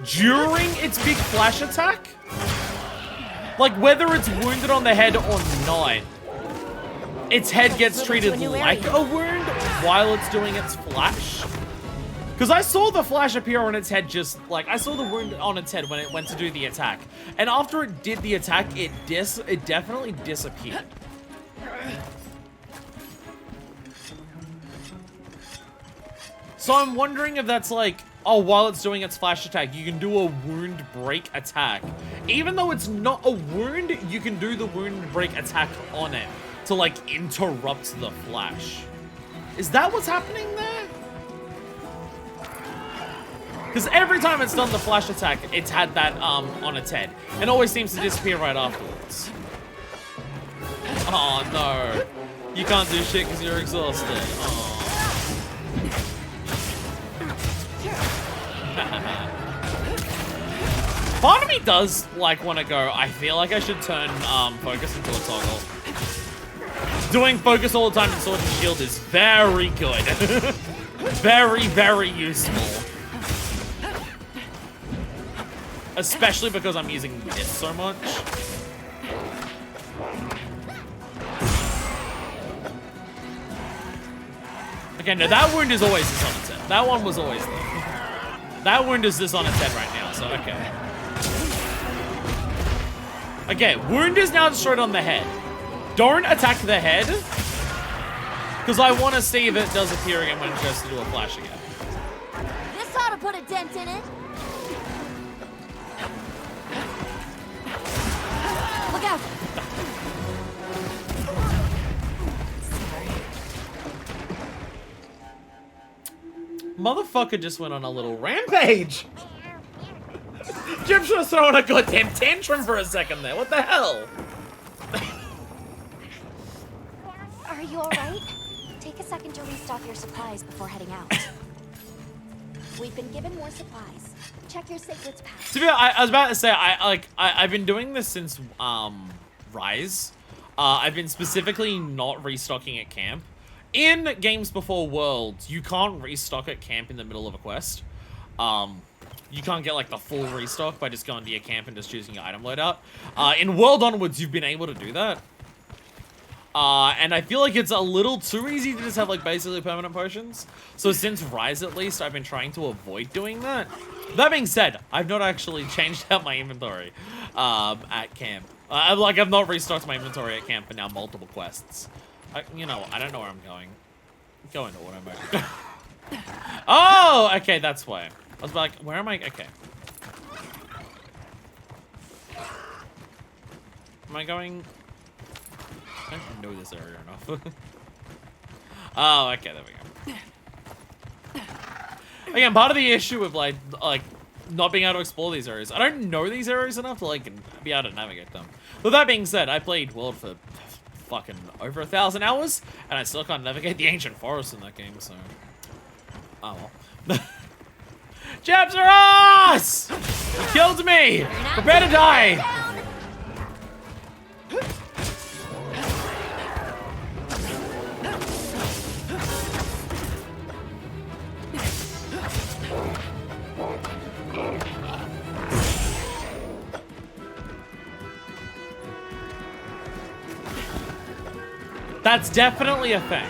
during its big flash attack? Like whether it's wounded on the head or not, its head gets treated like a wound while it's doing its flash? Because I saw the flash appear on its head just like, I saw the wound on its head when it went to do the attack. And after it did the attack, it definitely disappeared. So I'm wondering if that's like, oh, while it's doing its flash attack, you can do a wound break attack. Even though it's not a wound, you can do the wound break attack on it to like interrupt the flash. Is that what's happening there? Because every time it's done the flash attack, it's had that on its head. And always seems to disappear right afterwards. Oh no. You can't do shit because you're exhausted. Oh. Part of me does like want to go, I feel like I should turn focus into a toggle. Doing focus all the time in Sword and Shield is very good. Very, very useful. Especially because I'm using this so much. Okay, no, that wound is always this on its head. That one was always there. That wound is this on its head right now, so okay. Okay, wound is now destroyed on the head. Don't attack the head. Because I want to see if it does appear again when it goes to do a flash again. This ought to put a dent in it. Look out! Motherfucker just went on a little rampage. Jim's just throwing a goddamn tantrum for a second there. What the hell? Are you alright? Take a second to restock your supplies before heading out. We've been given more supplies. Check your Sacred's path. To be honest, I was about to say, I've been doing this since Rise. I've been specifically not restocking at camp. In games before Worlds, you can't restock at camp in the middle of a quest. You can't get like the full restock by just going to your camp and just choosing your item loadout. In World onwards, you've been able to do that. And I feel like it's a little too easy to just have like basically permanent potions. So since Rise at least, I've been trying to avoid doing that. That being said, I've not actually changed out my inventory at camp. I've not restocked my inventory at camp for now multiple quests. You know, I don't know where I'm going. Go into auto mode. Oh, okay, that's why. I was like, where am I? Okay. Am I going? I don't know this area enough. Oh, okay, there we go. Again, part of the issue with like not being able to explore these areas, I don't know these areas enough to like be able to navigate them. But that being said, I played World for fucking over 1,000 hours, and I still can't navigate the ancient forest in that game, so. Oh well. Jabzeros! You killed me! Prepare to die! That's definitely a thing.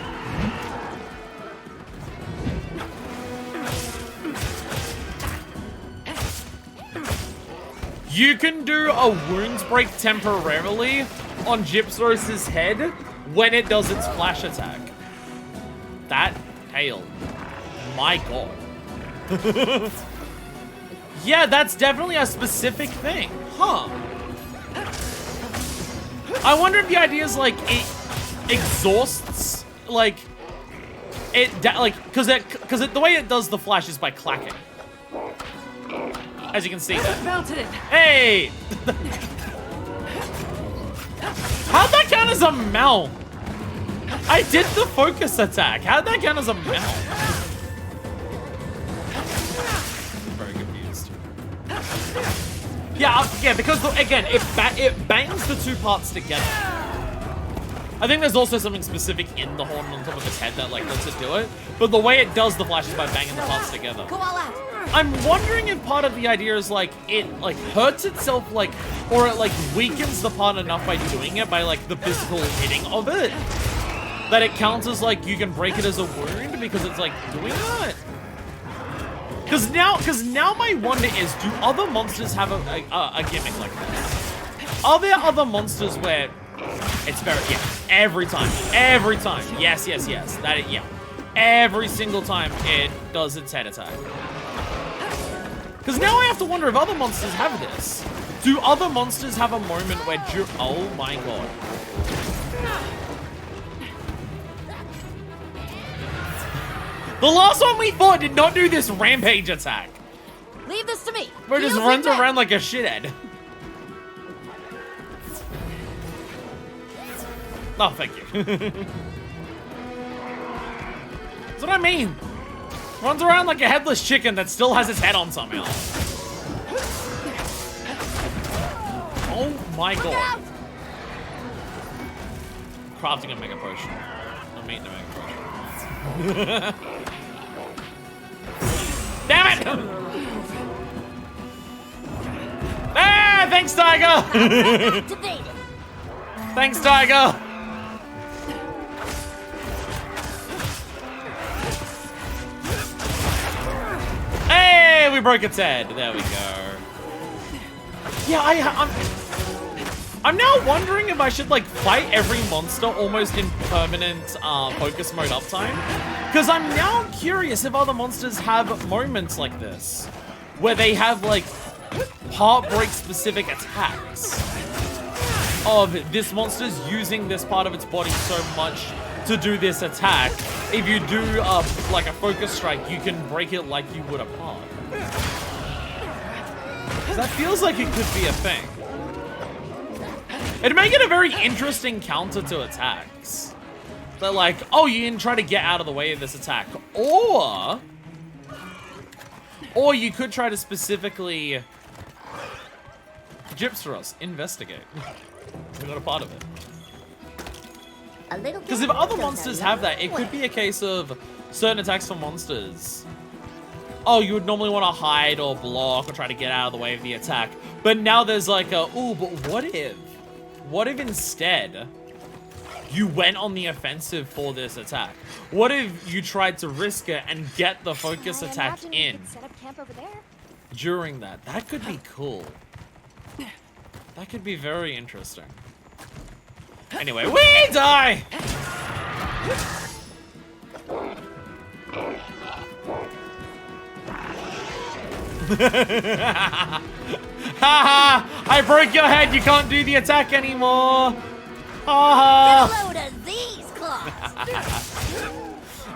You can do a wounds break temporarily on Gypsaros' head when it does its flash attack. That tail. My god. Yeah, that's definitely a specific thing. Huh. I wonder if the idea is like it exhausts, like it because the way it does the flash is by clacking, as you can see. Hey, how'd that count as a mount? I did the focus attack. How'd that count as a mount? Yeah, because, again, it bangs the two parts together. I think there's also something specific in the horn on top of its head that, like, lets it do it. But the way it does the flash is by banging the parts together. Go all out. I'm wondering if part of the idea is, like, it, like, hurts itself, like, or it, like, weakens the part enough by doing it, by, like, the physical hitting of it, that it counts as, like, you can break it as a wound because it's, like, doing that. Because now my wonder is, do other monsters have a gimmick like this? Are there other monsters where it's very, yeah, every time, yes, yeah, every single time it does its head attack. Because now I have to wonder if other monsters have this. Do other monsters have a moment where oh my god. The last one we fought did not do this rampage attack. Leave this to me. Where it just runs around like a shithead. Oh, thank you. That's what I mean. Runs around like a headless chicken that still has its head on somehow. Oh my god. Crafting a mega potion. I'm eating a mega potion. Damn it! Ah, thanks, Tiger! Thanks, Tiger! Hey, we broke its head. There we go. Yeah, I'm now wondering if I should, like, fight every monster almost in permanent focus mode uptime. Because I'm now curious if other monsters have moments like this. Where they have, like, heartbreak specific attacks. Of this monster's using this part of its body so much to do this attack. If you do, like, a focus strike, you can break it like you would a part. That feels like it could be a thing. It'd make it a very interesting counter to attacks. They're like, oh, you can try to get out of the way of this attack. Or you could try to specifically Gypsteros, investigate. We got a part of it. Because if other monsters have that, it could be a case of certain attacks from monsters. Oh, you would normally want to hide or block or try to get out of the way of the attack. But now there's like a, ooh, but what if? What if instead you went on the offensive for this attack? What if you tried to risk it and get the focus attack in during that? That could be cool. That could be very interesting. Anyway, we die! Haha! I broke your head, you can't do the attack anymore! Haha!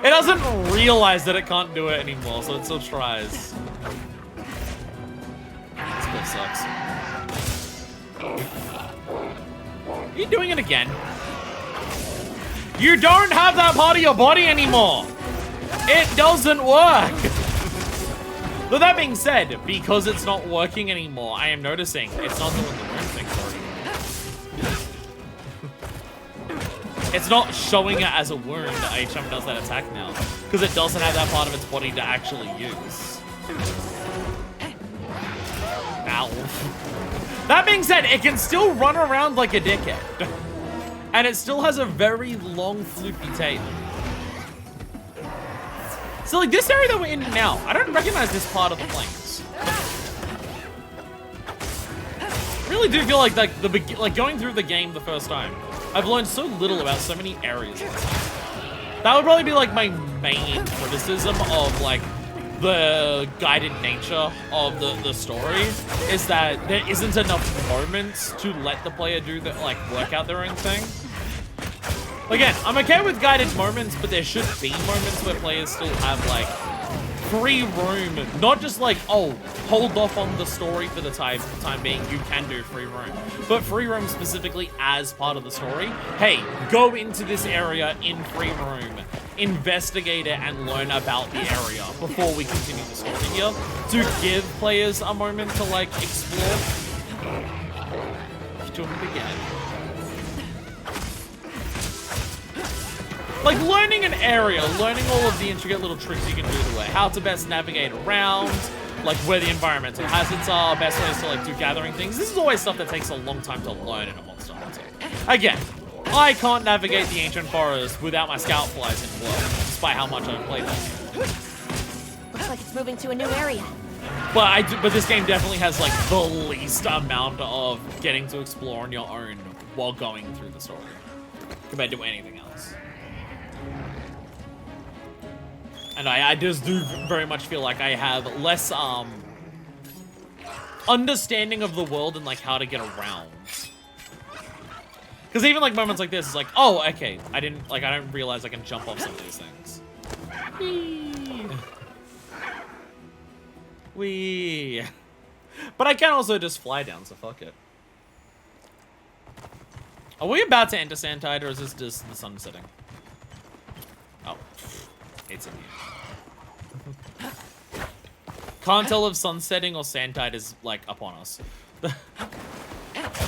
It doesn't realize that it can't do it anymore, so it still tries. This still sucks. Are you doing it again? You don't have that part of your body anymore! It doesn't work! But that being said, because it's not working anymore, I am noticing it's not doing the wound thing for it. It's not showing it as a wound each time it does that attack now. Because it doesn't have that part of its body to actually use. Ow. That being said, it can still run around like a dickhead. And it still has a very long, floopy tail. So, like, this area that we're in now, I don't recognize this part of the plains. I really do feel like, going through the game the first time, I've learned so little about so many areas. That would probably be, like, my main criticism of, like, the guided nature of the story, is that there isn't enough moments to let the player do the, like, work out their own thing. Again, I'm okay with guided moments, but there should be moments where players still have, like, free room. Not just like, oh, hold off on the story for the time being, you can do free room. But free room specifically as part of the story. Hey, go into this area in free room, investigate it, and learn about the area before we continue the story here. To give players a moment to, like, explore. He's doing it again. Like, learning an area, learning all of the intricate little tricks you can do to it, how to best navigate around, like where the environmental hazards are, best ways to like do gathering things. This is always stuff that takes a long time to learn in a Monster Hunter. Again, I can't navigate the ancient forest without my scout flies involved, despite how much I've played that game. Looks like it's moving to a new area. But this game definitely has like the least amount of getting to explore on your own while going through the story compared to anything else. And I just do very much feel like I have less understanding of the world and like how to get around. Because even like moments like this is like, oh, okay, I don't realize I can jump off some of these things. Whee! But I can also just fly down, so fuck it. Are we about to enter Sandtide, or is this just the sun setting? Oh, it's in here. Can't tell if sun setting or Sandtide is like upon us.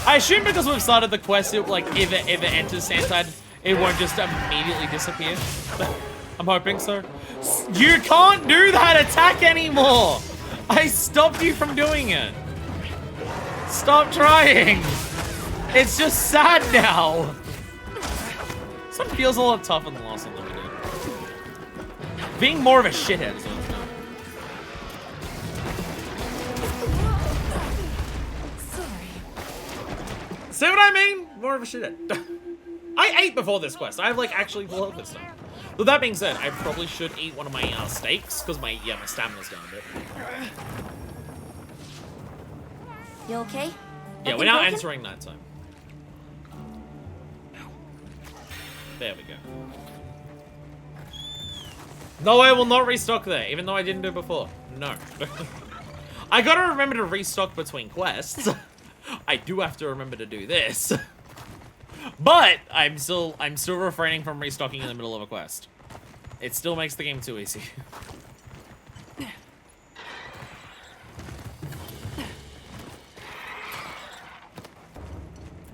I assume because we've started the quest, it like if it enters Sandtide, it won't just immediately disappear. But I'm hoping so. You can't do that attack anymore. I stopped you from doing it. Stop trying. It's just sad now. This one feels a lot tougher than the last one that we did. Being more of a shithead is what it's doing. See what I mean? More of a shithead. I ate before this quest. I've like actually followed this stuff. With that being said, I probably should eat one of my steaks because my stamina's down a bit. You okay? Yeah, we're now entering nighttime. There we go. No, I will not restock there, even though I didn't do it before. No. I gotta remember to restock between quests. I do have to remember to do this. But I'm still refraining from restocking in the middle of a quest. It still makes the game too easy. Where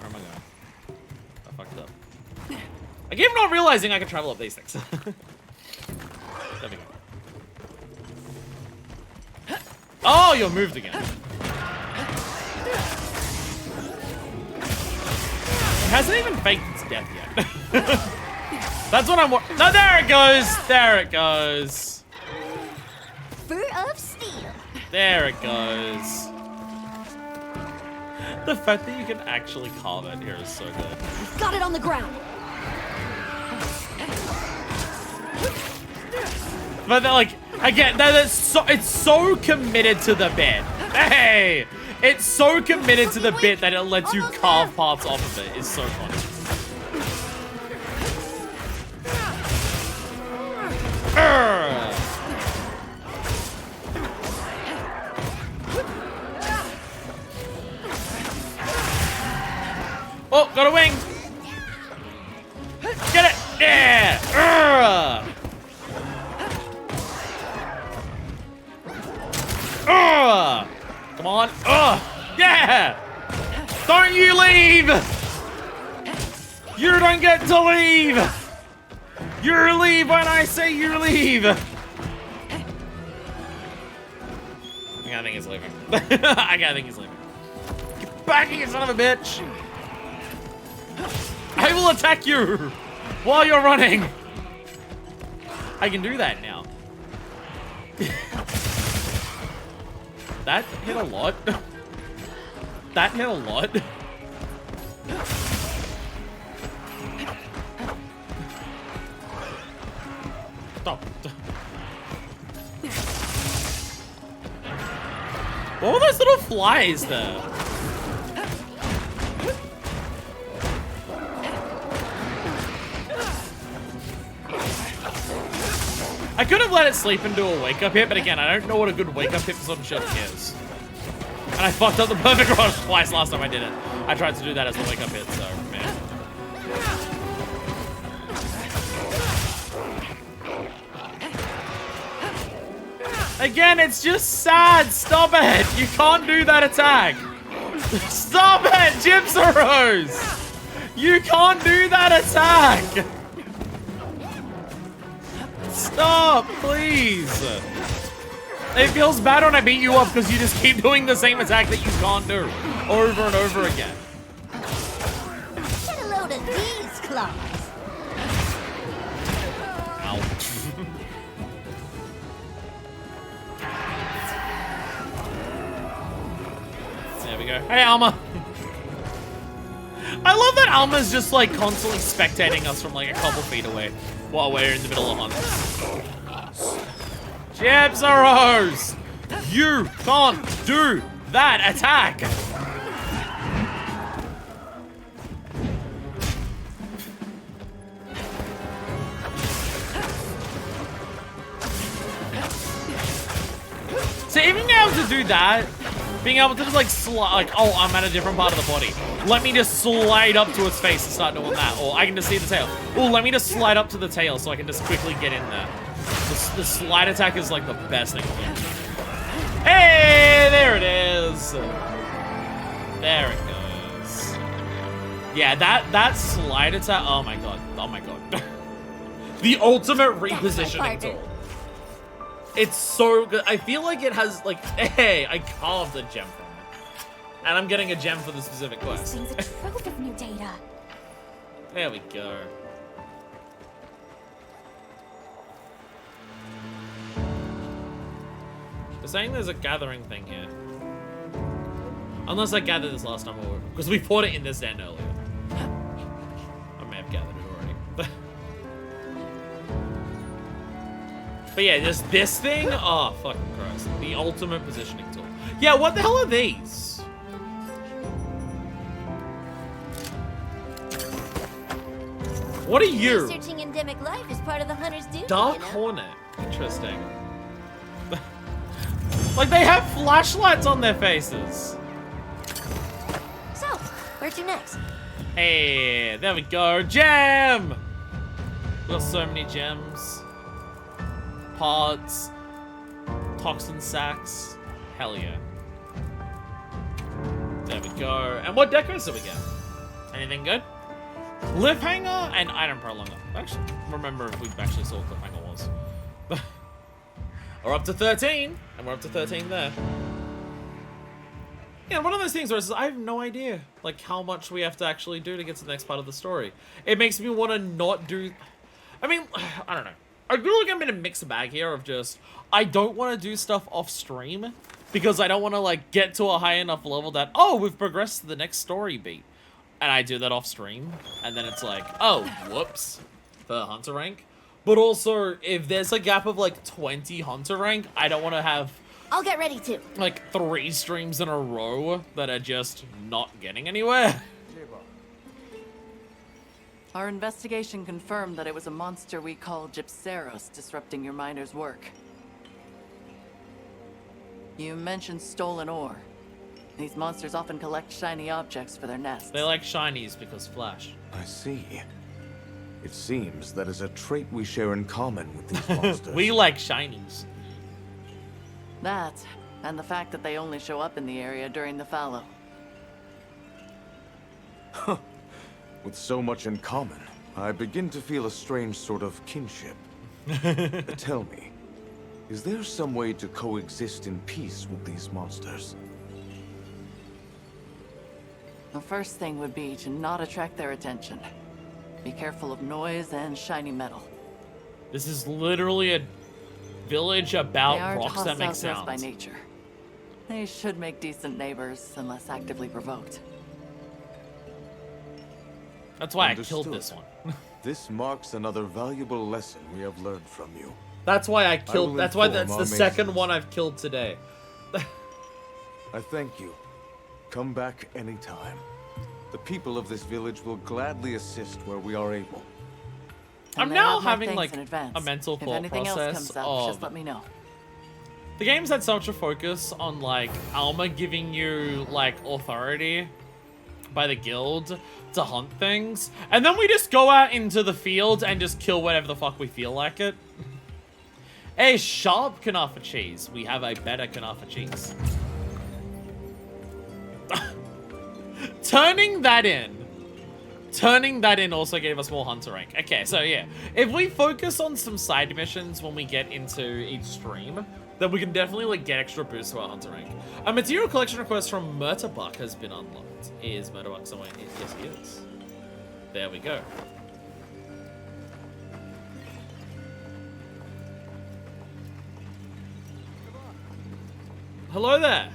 am I going? I fucked up. I keep not realizing I can travel up these things. There we go. Oh, you're moved again. It hasn't even faked its death yet. That's what I'm. No, there it goes. There it goes. Foot of steel. There it goes. The fact that you can actually carve it here is so good. We've got it on the ground. But like again, it's so committed to the bit. Hey. It's so committed to the bit that it lets you carve parts off of it. It's so funny. Oh, got a wing. Get it. Yeah. Come on. Yeah! Don't you leave! You don't get to leave! You leave when I say you leave! I think he's leaving. I think he's leaving. Get back here, son of a bitch! I will attack you while you're running! I can do that now. That hit a lot. That hit a lot. Stop. What were those little flies there? I could have let it sleep and do a wake-up hit, but again, I don't know what a good wake-up hit for some shit is. And I fucked up the perfect rush twice last time I did it. I tried to do that as the wake-up hit, so, man. Again, it's just sad. Stop it. You can't do that attack. Stop it, Gypsaros! You can't do that attack! Stop, please! It feels bad when I beat you up because you just keep doing the same attack that you can't do over and over again. Get a load of these claws. Ouch. There we go. Hey, Alma! I love that Alma's just like constantly spectating us from like a couple feet away while we're in the middle of hunts. Gypsaros! You can't do that attack! So even being able to do that, being able to just like slide, like, oh, I'm at a different part of the body. Let me just slide up to its face and start doing that. Or I can just see the tail. Oh, let me just slide up to the tail so I can just quickly get in there. The slide attack is like the best thing to do. Hey, there it is. There it goes. Yeah, that slide attack. Oh my god. Oh my god. The ultimate repositioning tool. It's so good. I feel like it has like, hey, I carved a gem from it. And I'm getting a gem for the specific quest. This thing's a trove of new data. There we go. They're saying there's a gathering thing here. Unless I gathered this last time, because we fought it in this den earlier. I may have gathered it already. But yeah, just this thing. Oh, fucking Christ. The ultimate positioning tool. Yeah, what the hell are these? What are you? Researching endemic life is part of the hunter's duty. Dark you know? Hornet. Interesting. Like they have flashlights on their faces. So, where to next? Hey, there we go. Gem! We got so many gems. Pods. Toxin sacks. Hell yeah. There we go. And what decos do we get? Anything good? Cliffhanger and item prolonger. I actually remember if we actually saw what cliffhanger was. We're up to 13, and we're up to 13 there. Yeah, one of those things where it's, I have no idea like how much we have to actually do to get to the next part of the story. It makes me want to not do. I mean, I don't know. I feel like I'm in a mixed bag here of just I don't want to do stuff off stream because I don't want to like get to a high enough level that we've progressed to the next story beat, and I do that off stream, and then it's like whoops, for hunter rank. But also, if there's a gap of like 20 hunter rank, I don't want to have I'll get ready to. like 3 streams in a row that are just not getting anywhere. Our investigation confirmed that it was a monster we call Gypsaros disrupting your miners' work. You mentioned stolen ore. These monsters often collect shiny objects for their nests. They like shinies because flash. I see. It seems that is a trait we share in common with these monsters. We like shinies. That, and the fact that they only show up in the area during the fallow. With so much in common, I begin to feel a strange sort of kinship. Tell me, is there some way to coexist in peace with these monsters? The first thing would be to not attract their attention. Be careful of noise and shiny metal. This is literally a village about They aren't rocks that make hostile to us sounds. by nature. They should make decent neighbors unless actively provoked. That's why Understood. I killed this one. This marks another valuable lesson we have learned from you. That's why I killed. will That's why inform that's our the second masons. one I've killed today. I thank you. Come back anytime. The people of this village will gladly assist where we are able. And I'm they now have my having thanks like in advance. a mental If thought anything else process comes up, of just let me know. the game's had such a focus on like Alma giving you like authority by the guild to hunt things, and then we just go out into the field and just kill whatever the fuck we feel like it. A sharp kanafa cheese. We have a better kanafa cheese. Turning that in also gave us more hunter rank. Okay, so yeah, if we focus on some side missions when we get into each stream, then we can definitely like get extra boosts to our hunter rank. A material collection request from Murderbuck has been unlocked. Is Murderbuck somewhere? Yes, he is. There we go. Hello there.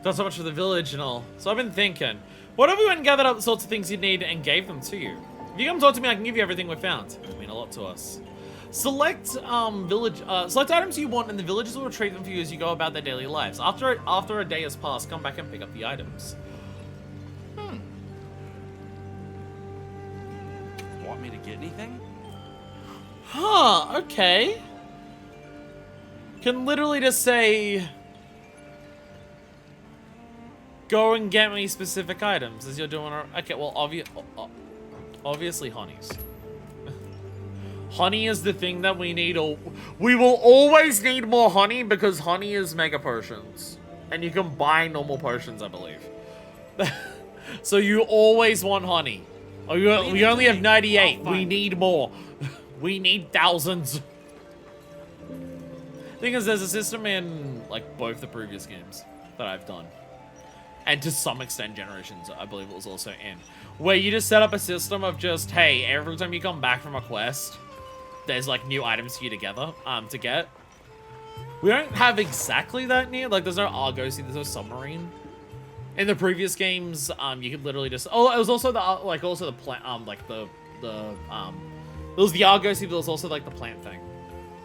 Not so much for the village and all. So I've been thinking, what if we went and gathered up the sorts of things you'd need and gave them to you? If you come talk to me, I can give you everything we found. It would mean a lot to us. Select select items you want, and the villagers will retrieve them for you as you go about their daily lives. After a day has passed, come back and pick up the items. Want me to get anything? Huh, okay. Can literally just say, go and get me specific items as you're doing. Okay, well, obviously honeys. Honey is the thing that we need. We will always need more honey because honey is mega potions, and you can buy normal potions, I believe. So you always want honey. We only have 98. We need more. We need thousands. Thing is, there's a system in like both the previous games that I've done, and to some extent Generations, I believe it was also in, where you just set up a system of just, hey, every time you come back from a quest, there's like new items for you to get. We don't have exactly that near. Like, there's no Argosy, there's no submarine. In the previous games, you could literally just. Oh, it was also the plant. It was the Argosy, but it was also like the plant thing.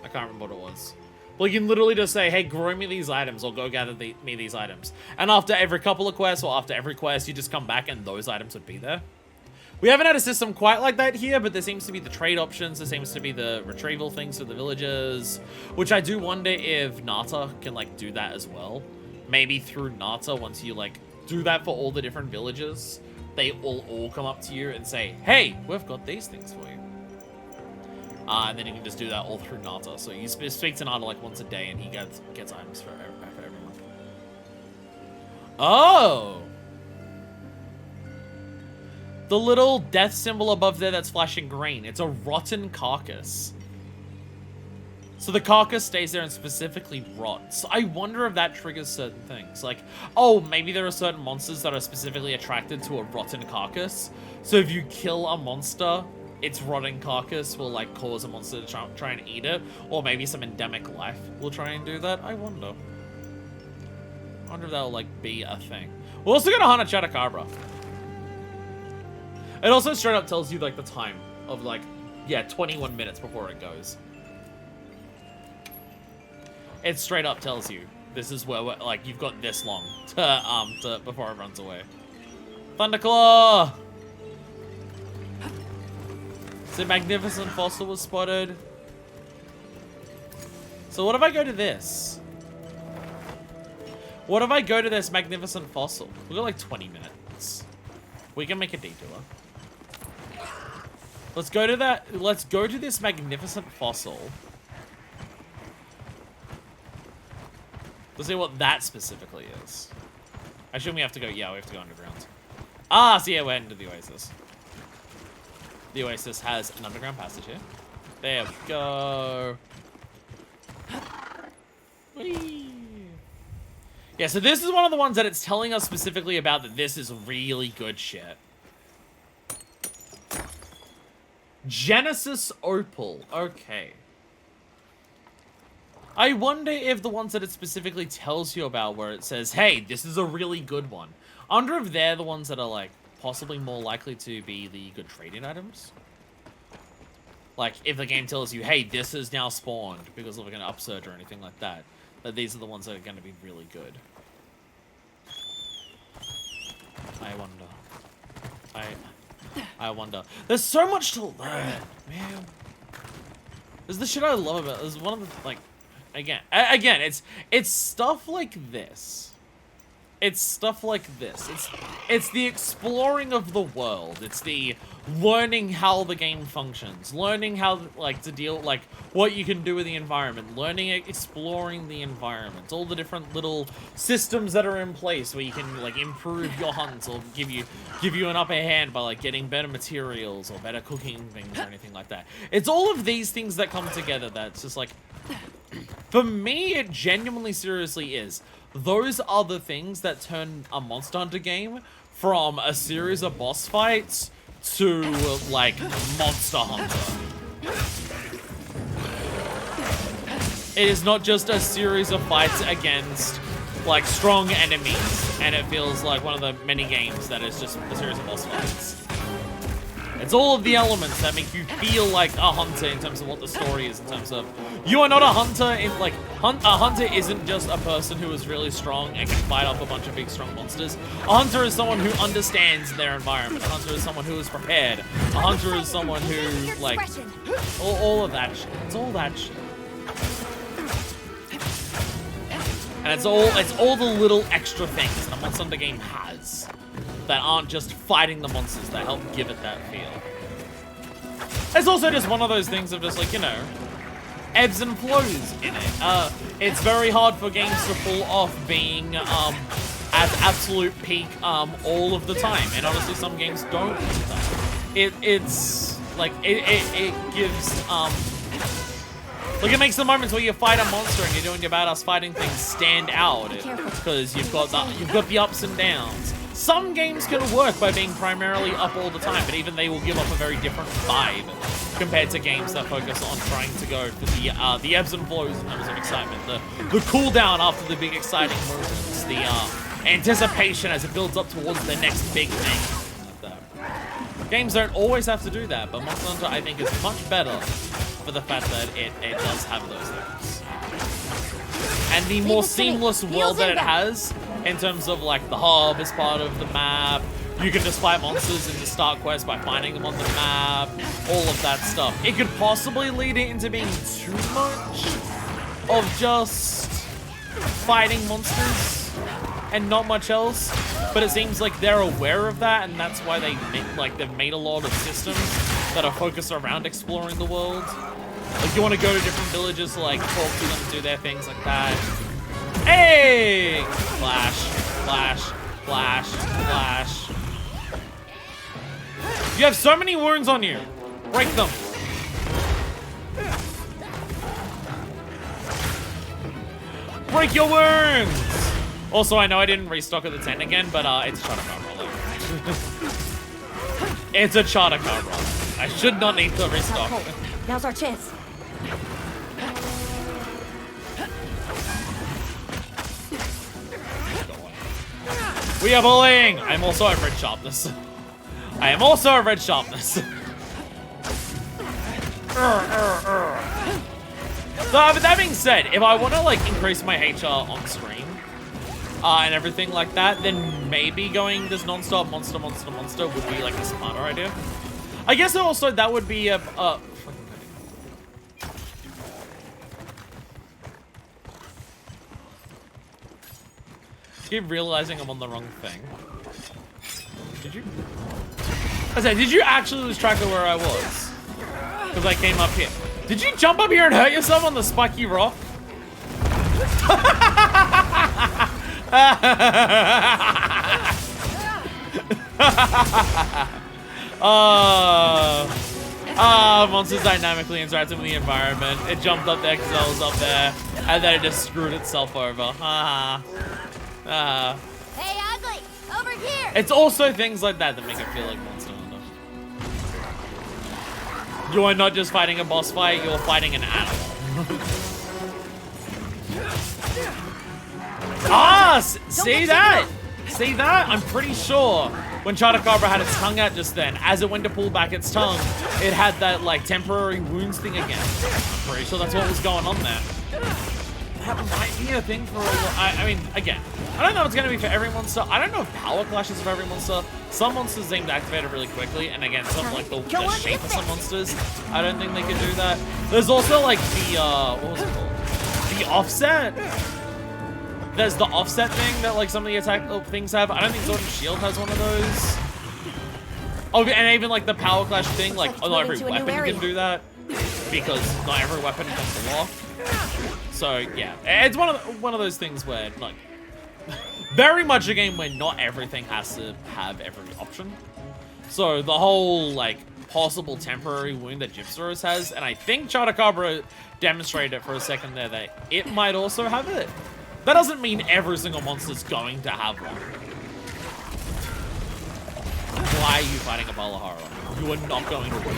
I can't remember what it was. Well, you can literally just say, hey, grow me these items, or go gather me these items. And after every couple of quests, or after every quest, you just come back and those items would be there. We haven't had a system quite like that here, but there seems to be the trade options, there seems to be the retrieval things for the villagers, which I do wonder if Nata can, like, do that as well. Maybe through Nata, once you, like, do that for all the different villagers, they will all come up to you and say, hey, we've got these things for you. And then you can just do that all through Nata. So you speak to Nata like once a day, and he gets items for everyone. Oh! The little death symbol above there that's flashing green. It's a rotten carcass. So the carcass stays there and specifically rots. I wonder if that triggers certain things. Like, oh, maybe there are certain monsters that are specifically attracted to a rotten carcass. So if you kill a monster, its rotting carcass will like cause a monster to try and eat it, or maybe some endemic life will try and do that. I wonder if that'll like be a thing. We're also gonna hunt a Chotacabra. It also straight up tells you like the time of like, yeah, 21 minutes before it goes. It straight up tells you this is where we're, like, you've got this long to before it runs away. Thunderclaw. The magnificent fossil was spotted. So what if I go to this? What if I go to this magnificent fossil? We've got like 20 minutes. We can make a detour. Let's go to that. Let's go to this magnificent fossil. Let's see what that specifically is. I assume we have to go. Yeah, we have to go underground. Ah, so yeah, we're heading to the Oasis. The Oasis has an underground passage here. There we go. Whee. Yeah, so this is one of the ones that it's telling us specifically about that this is really good shit. Genesis Opal. Okay. I wonder if the ones that it specifically tells you about where it says, hey, this is a really good one. I wonder if they're the ones that are like possibly more likely to be the good trading items. Like if the game tells you, hey, this is now spawned because of like an upsurge or anything like that, that these are the ones that are going to be really good. I wonder. There's so much to learn, man. This is the shit I love about it. This is one of the, like, again, it's stuff like this it's stuff like this. It's the exploring of the world. It's the learning how the game functions, learning how like to deal like what you can do with the environment, learning exploring the environment, all the different little systems that are in place where you can like improve your hunts or give you an upper hand by like getting better materials or better cooking things or anything like that. It's all of these things that come together that's just like, for me, it genuinely seriously is. Those are the things that turn a Monster Hunter game from a series of boss fights to, like, Monster Hunter. It is not just a series of fights against, like, strong enemies, and it feels like one of the many games that is just a series of boss fights. It's all of the elements that make you feel like a hunter in terms of what the story is, in terms of you are not a hunter in like a hunter isn't just a person who is really strong and can fight off a bunch of big strong monsters. A hunter is someone who understands their environment. A hunter is someone who is prepared. A hunter is someone who like all of that shit. It's all that shit. And it's all the little extra things the Monster Hunter game has that aren't just fighting the monsters that help give it that feel. It's also just one of those things of just like, you know, ebbs and flows in it. It's very hard for games to pull off being at absolute peak all of the time. And honestly, some games don't do that. It's like, it gives, like it makes the moments where you fight a monster and you're doing your badass fighting things stand out. Because you've got the ups and downs. Some games can work by being primarily up all the time, but even they will give off a very different vibe compared to games that focus on trying to go for the ebbs and flows in terms of excitement, the cool down after the big exciting moments, the anticipation as it builds up towards the next big thing. Like that. Games don't always have to do that, but Monster Hunter I think is much better for the fact that it does have those things. And the more seamless world that it has, in terms of like the hub is part of the map, you can just fight monsters in the start quest by finding them on the map, all of that stuff. It could possibly lead it into being too much of just fighting monsters and not much else, but it seems like they're aware of that, and that's why they've made a lot of systems that are focused around exploring the world. Like you want to go to different villages to like talk to them, do their things like that. Hey! Flash, flash, flash, flash. You have so many wounds on you. Break them. Break your wounds! Also, I know I didn't restock at the tent again, but it's a charter card roller. It's a charter card roller. I should not need to restock. Now's our chance. We are bullying! I'm also at red sharpness. I am also at red sharpness. But that being said, if I want to like increase my HR on stream and everything like that, then maybe going this non-stop monster would be like a smarter idea. I guess also that would be a keep realizing I'm on the wrong thing. Did you? I said, did you actually lose track of where I was? Because I came up here. Did you jump up here and hurt yourself on the spiky rock? Monsters dynamically interacting with the environment. It jumped up there because I was up there, and then it just screwed itself over. Hey, Ugly! Over here! It's also things like that that make it feel like Monster Hunter. You are not just fighting a boss fight, you're fighting an animal. See that? See that? I'm pretty sure when Chotacabra had its tongue out just then, as it went to pull back its tongue, it had that like temporary wounds thing again. I'm pretty sure that's what was going on there. That might be a thing for I mean, again, I don't know if it's going to be for every monster. I don't know if power clash is for every monster. Some monsters seem to activate it really quickly, and again, some like the shape of some monsters, I don't think they can do that. There's also like the, what was it called? The offset? There's the offset thing that like some of the attack things have. I don't think Sword and Shield has one of those. Oh, and even like the Power Clash thing, like not every weapon can do that because not every weapon can block. So yeah, it's one of those things where like very much a game where not everything has to have every option. So the whole like possible temporary wound that Gypsaros has, and I think Chotacabra demonstrated it for a second there that it might also have it. That doesn't mean every single monster's going to have one. Why are you fighting a Balahara? You are not going to win.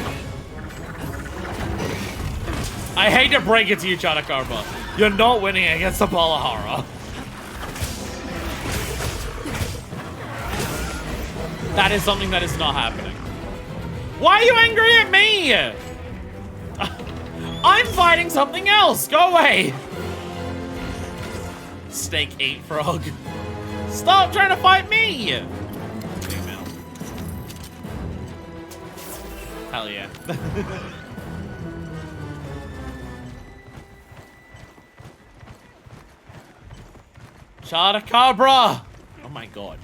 I hate to break it to you, Chotacabra. You're not winning against the Balahara. That is something that is not happening. Why are you angry at me? I'm fighting something else. Go away. Steak 8 frog. Stop trying to fight me. Email. Hell yeah. Chotacabra. Oh my god.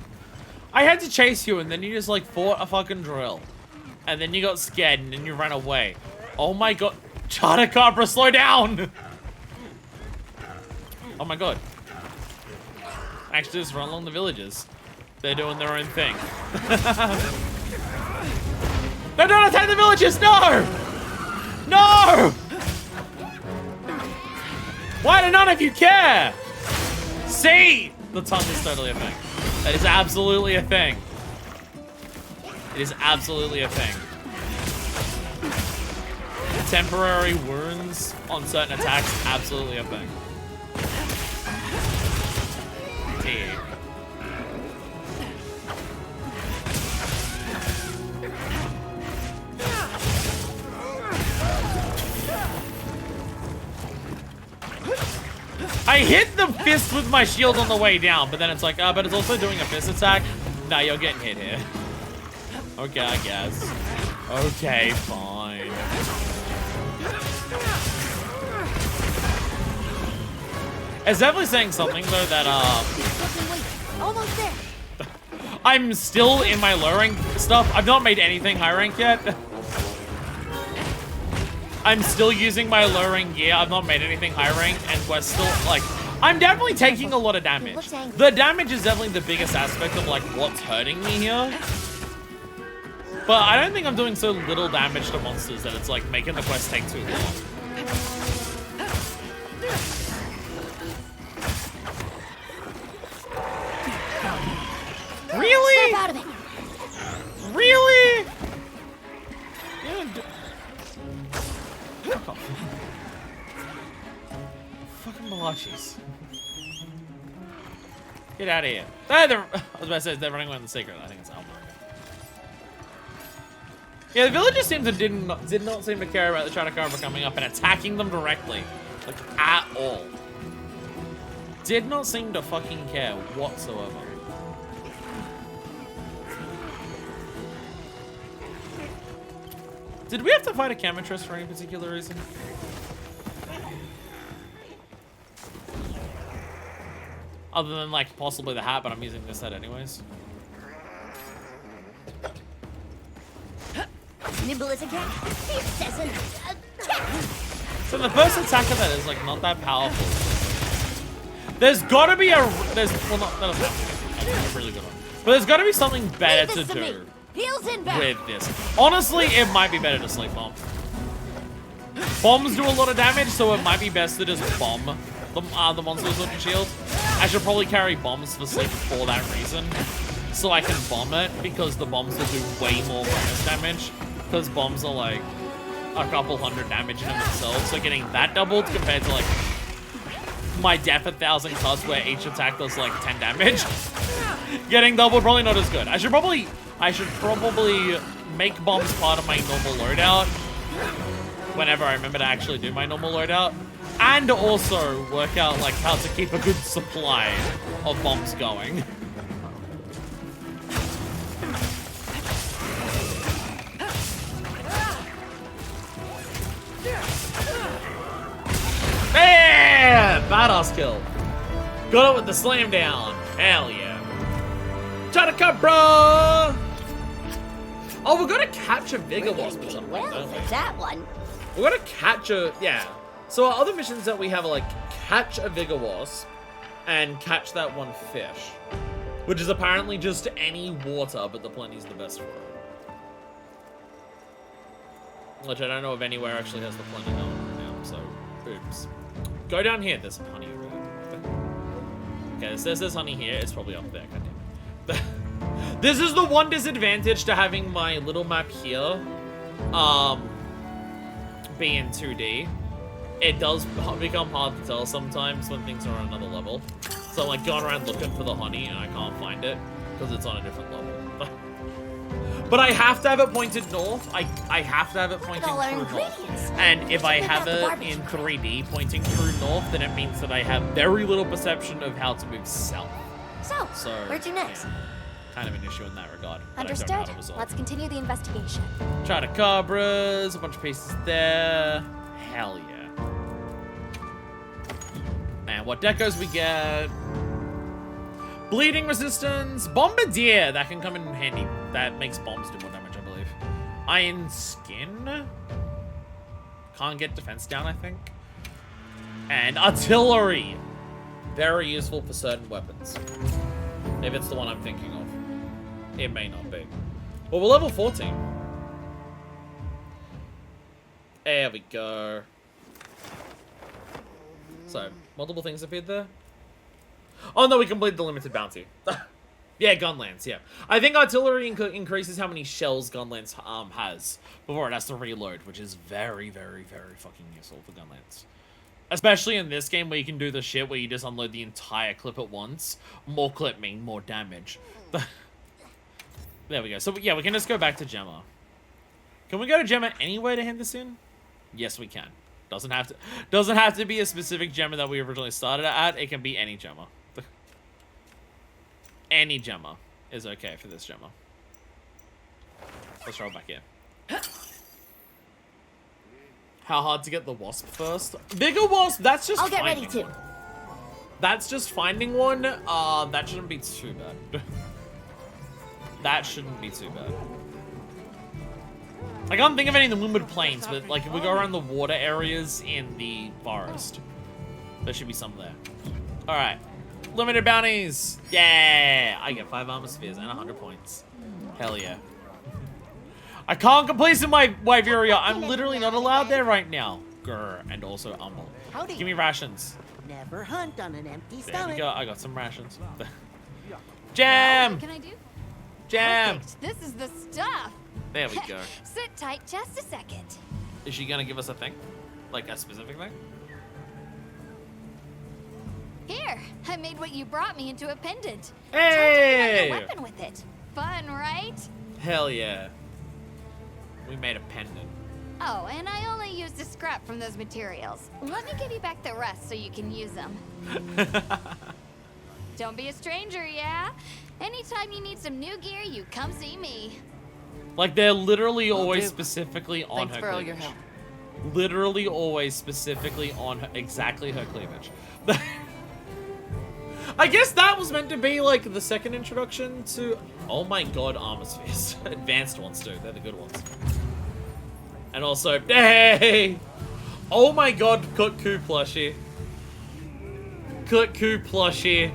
I had to chase you and then you just like fought a fucking drill. And then you got scared and then you ran away. Oh my god. Chotacabra, slow down! Oh my god. Actually, just run along the villages. They're doing their own thing. No, don't attack the villages! No! No! Why do none of you care? See? The tongue is totally a thing. That is absolutely a thing. It is absolutely a thing. Temporary wounds on certain attacks, absolutely a thing. Yeah. I hit the fist with my shield on the way down, but then it's like, but it's also doing a fist attack. Nah, you're getting hit here. Okay, I guess. Okay, fine. It's definitely saying something though that Almost there. I'm still in my low rank stuff. I've not made anything high rank yet. I'm still using my low rank gear. I've not made anything high rank, and we're still like, I'm definitely taking a lot of damage. The damage is definitely the biggest aspect of like what's hurting me here. But I don't think I'm doing so little damage to monsters that it's like making the quest take too long. Really? Snap out of it. Really? Fucking Malachis. Get out of here. I was about to say they're running away in the secret. I think it's Alma. Yeah, the villagers did not seem to care about the Chotacabra coming up and attacking them directly. Like, at all. Did not seem to fucking care whatsoever. Did we have to fight a Chemitress for any particular reason? Other than, like, possibly the hat, but I'm using this hat anyways. Nimble as a cat, fierce as an cat. So the first attack of that is, like, not that powerful. There's gotta be well, not, that doesn't have to be a really good one. But there's gotta be something better to do with this. Honestly, it might be better to sleep bomb. Bombs do a lot of damage, so it might be best to just bomb the monsters with the shield. I should probably carry bombs for sleep for that reason. So I can bomb it, because the bombs will do way more bonus damage. Because bombs are like a couple hundred damage in themselves. So getting that doubled compared to like my Death 1,000 cuts where each attack does like 10 damage. Getting doubled, probably not as good. I should probably make bombs part of my normal loadout whenever I remember to actually do my normal loadout. And also work out like how to keep a good supply of bombs going. Yeah! Badass kill. Got it with the slam down. Hell yeah. Chadakabra! Oh, we're gonna catch a bigger wasp or something. Well, don't we? for that one. We're gonna catch a, yeah. So our other missions that we have are like catch a vigor wasp and catch that one fish, which is apparently just any water, but the plenty's the best for it. Which I don't know if anywhere actually has the plenty going right now, so oops. Go down here, there's some honey over there. Okay, so there's honey here, it's probably up there, goddammit. This is the one disadvantage to having my little map here, be in 2D. It does become hard to tell sometimes when things are on another level. So I'm like going around looking for the honey and I can't find it because it's on a different level. But I have to have it pointed north. I have to have it pointing true north. And if I have it in 3D pointing true north, then it means that I have very little perception of how to move south. So where'd to next? Yeah, kind of an issue in that regard. Understood. Let's continue the investigation. Chadacabras, a bunch of pieces there. Hell yeah. And what decos we get? Bleeding resistance, bombardier, that can come in handy. That makes bombs do more damage, I believe. Iron skin. Can't get defense down, I think. And artillery. Very useful for certain weapons. If it's the one I'm thinking of. It may not be. Well, we're level 14. There we go. So, multiple things appeared there. Oh no, we completed the limited bounty. Yeah, Gunlance, yeah. I think artillery increases how many shells Gunlance has before it has to reload, which is very, very, very fucking useful for Gunlance. Especially in this game where you can do the shit where you just unload the entire clip at once. More clip mean more damage. There we go. So yeah, we can just go back to Gemma. Can we go to Gemma anywhere to hand this in? Yes, we can. Doesn't have to be a specific Gemma that we originally started at. It can be any Gemma. Any Gemma is okay for this Gemma. Let's roll back in. How hard to get the wasp first? Bigger wasp, that's just finding I'll get ready too. one. That's just finding one. That shouldn't be too bad. That shouldn't be too bad. I can't think of any in the Moonwood Plains, but like if we go around the water areas in the forest, there should be some there. Alright. Limited bounties! Yeah! I get 5 armor spheres and 100 points. Hell yeah. I can't complete my Wyveria. I'm literally not allowed there right now. Grr. And also Umble. Howdy. Give me rations. Never hunt on an empty There stomach. we go. I got some rations. Jam! What can I do? Jam! Perfect. This is the stuff. There we go. Sit tight just a second. Is she gonna give us a thing? Like a specific thing? Here, I made what you brought me into a pendant. Hey! Time to make a weapon with it. Fun, right? Hell yeah. We made a pendant. Oh, and I only used a scrap from those materials. Let me give you back the rest so you can use them. Don't be a stranger, yeah? Anytime you need some new gear, you come see me. Like, they're literally always specifically on Thanks her for all cleavage. your help. Literally always specifically on her, exactly her cleavage. I guess that was meant to be, like, the second introduction to... Oh my god, armor spheres. Advanced ones, too. They're the good ones. And also... Hey! Oh my god, Kutku plushie. Kutku plushie.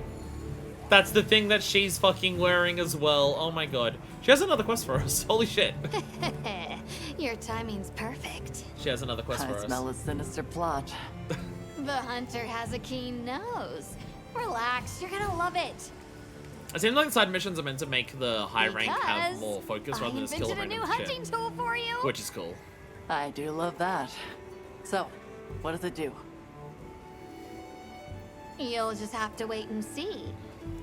That's the thing that she's fucking wearing as well. Oh my god. She has another quest for us. Holy shit. Your timing's perfect. She has another quest for I us. smell a sinister plot. The hunter has a keen nose. Relax, you're gonna love it. It seems like the side missions are meant to make the high rank have more focus rather than just kill I invented a new random hunting shit. tool for you. Which is cool. I do love that. So, what does it do? You'll just have to wait and see.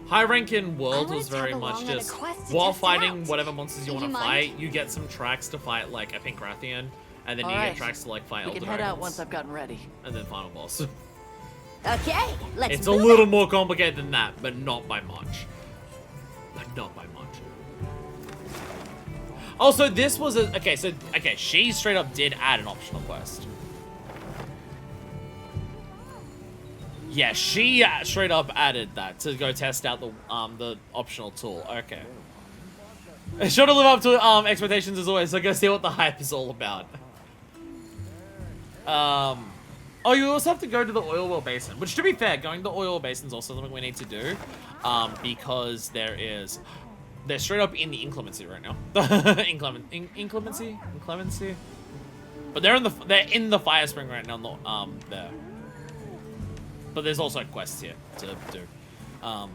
High rank in World I was wanna very tag much along on a just quest to while test it fighting out. whatever monsters you Do want you to mind? fight, you get some tracks to fight like I think Rathian, and then you Alright. get tracks to like fight We Elder can head out Dragons, once I've gotten ready. and then final boss. Okay, let's It's a move little it. more complicated than that, but not by much. But not by much. Also, this was a okay. She straight up did add an optional quest. Yeah, she straight up added that to go test out the optional tool. Okay. Sure to live up to expectations as always, so go see what the hype is all about. Oh, you also have to go to the oil well basin, which to be fair, going to the oil basin is also something we need to do, because they're straight up in the inclemency right now. Inclemency? But they're in the fire spring right now, there. But there's also quests here to do. So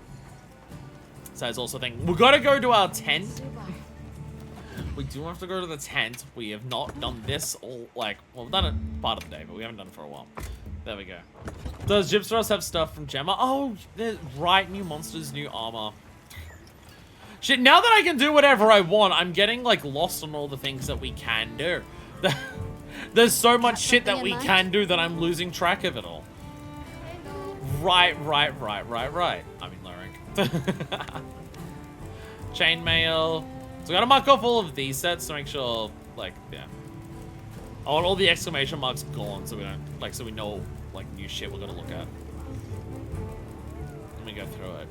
there's also a thing. We gotta go to our tent. We do have to go to the tent. We have not done this all, like, well, we've done it part of the day, but we haven't done it for a while. There we go. Does Gypsaros have stuff from Gemma? Oh, right, new monsters, new armor. Shit, now that I can do whatever I want, I'm getting, like, lost on all the things that we can do. There's so much shit that we can do that I'm losing track of it all. Right. I mean, Lyric. Chainmail. So we gotta mark off all of these sets to make sure, like, yeah. I want all the exclamation marks gone so we don't, like, so we know, like, new shit we're gonna look at. Let me go through it.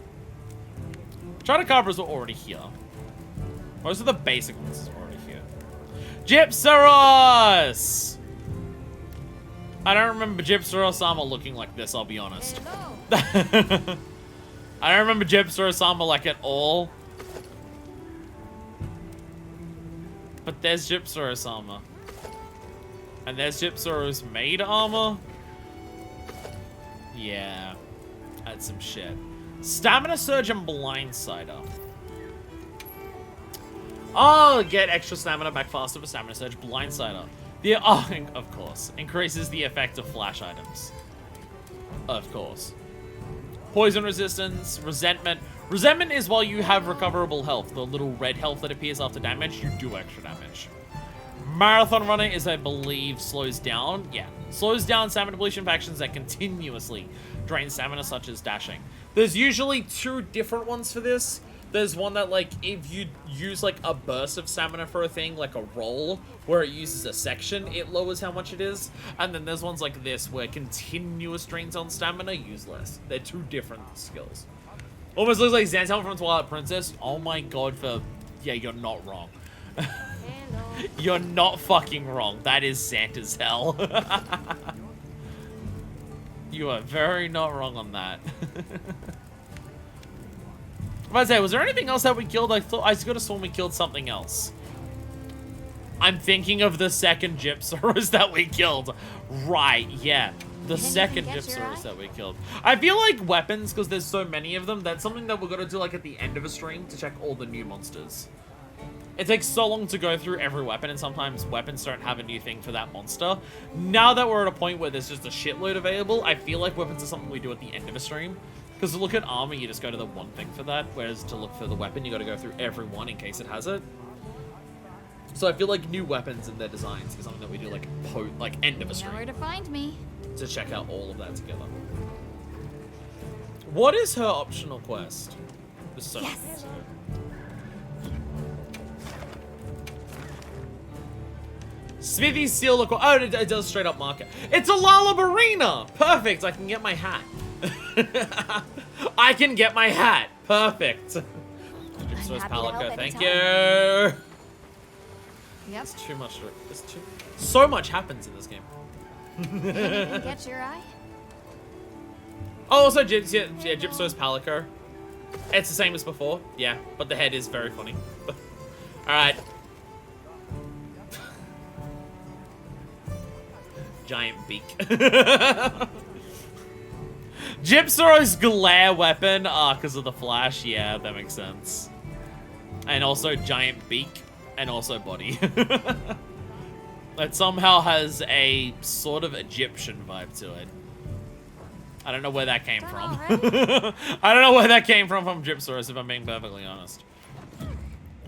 Chitacabras are already here. Most of the basic ones are already here. Gypsaros! I don't remember Gypsaros armor looking like this, I'll be honest. I don't remember Gypsaros armor like at all. But there's Gypsaros armor. And there's Gypsaros maid armor. Yeah. That's some shit. Stamina Surge and Blindsider. Oh, get extra stamina back faster for Stamina Surge. Blindsider. Of course. Increases the effect of flash items. Of course. Poison resistance, resentment. Resentment is while you have recoverable health. The little red health that appears after damage, you do extra damage. Marathon Runner is, I believe, slows down. Yeah. Slows down stamina depletion factions that continuously drain stamina, such as dashing. There's usually two different ones for this. There's one that, like, if you use, like, a burst of stamina for a thing, like a roll, where it uses a section, it lowers how much it is. And then there's ones like this, where continuous drains on stamina use less. They're two different skills. Almost looks like Xantel from Twilight Princess. Oh my god, yeah, you're not wrong. You're not fucking wrong. That is Santa's hell. You are very not wrong on that. I was about to say, was there anything else that we killed? I could have sworn we killed something else. I'm thinking of the second Gypsaros that we killed. Right, yeah. The second Gypsaros that we killed. I feel like weapons, because there's so many of them, that's something that we're going to do like at the end of a stream to check all the new monsters. It takes so long to go through every weapon, and sometimes weapons don't have a new thing for that monster. Now that we're at a point where there's just a shitload available, I feel like weapons are something we do at the end of a stream. Because to look at armor, you just go to the one thing for that, whereas to look for the weapon, you got to go through every one in case it has it. So I feel like new weapons and their designs is something that we do like end of a stream. Nowhere to find me. To check out all of that together. What is her optional quest? This is so yes. Smithy's seal look. Oh, it does straight up mark it. It's a Lullabarina! Perfect, I can get my hat. I can get my hat. Perfect. Gypsaros Palico, thank you. Yep. It's too much. So much happens in this game. Anything catch your eye? Oh, also Gypsaros Palico. It's the same as before, yeah, but the head is very funny. Alright. Giant beak. Gypsaros glare weapon, because of the flash, yeah, that makes sense. And also giant beak, and also body. That somehow has a sort of Egyptian vibe to it. I don't know where that came from. Right. I don't know where that came from Gypsaros, if I'm being perfectly honest.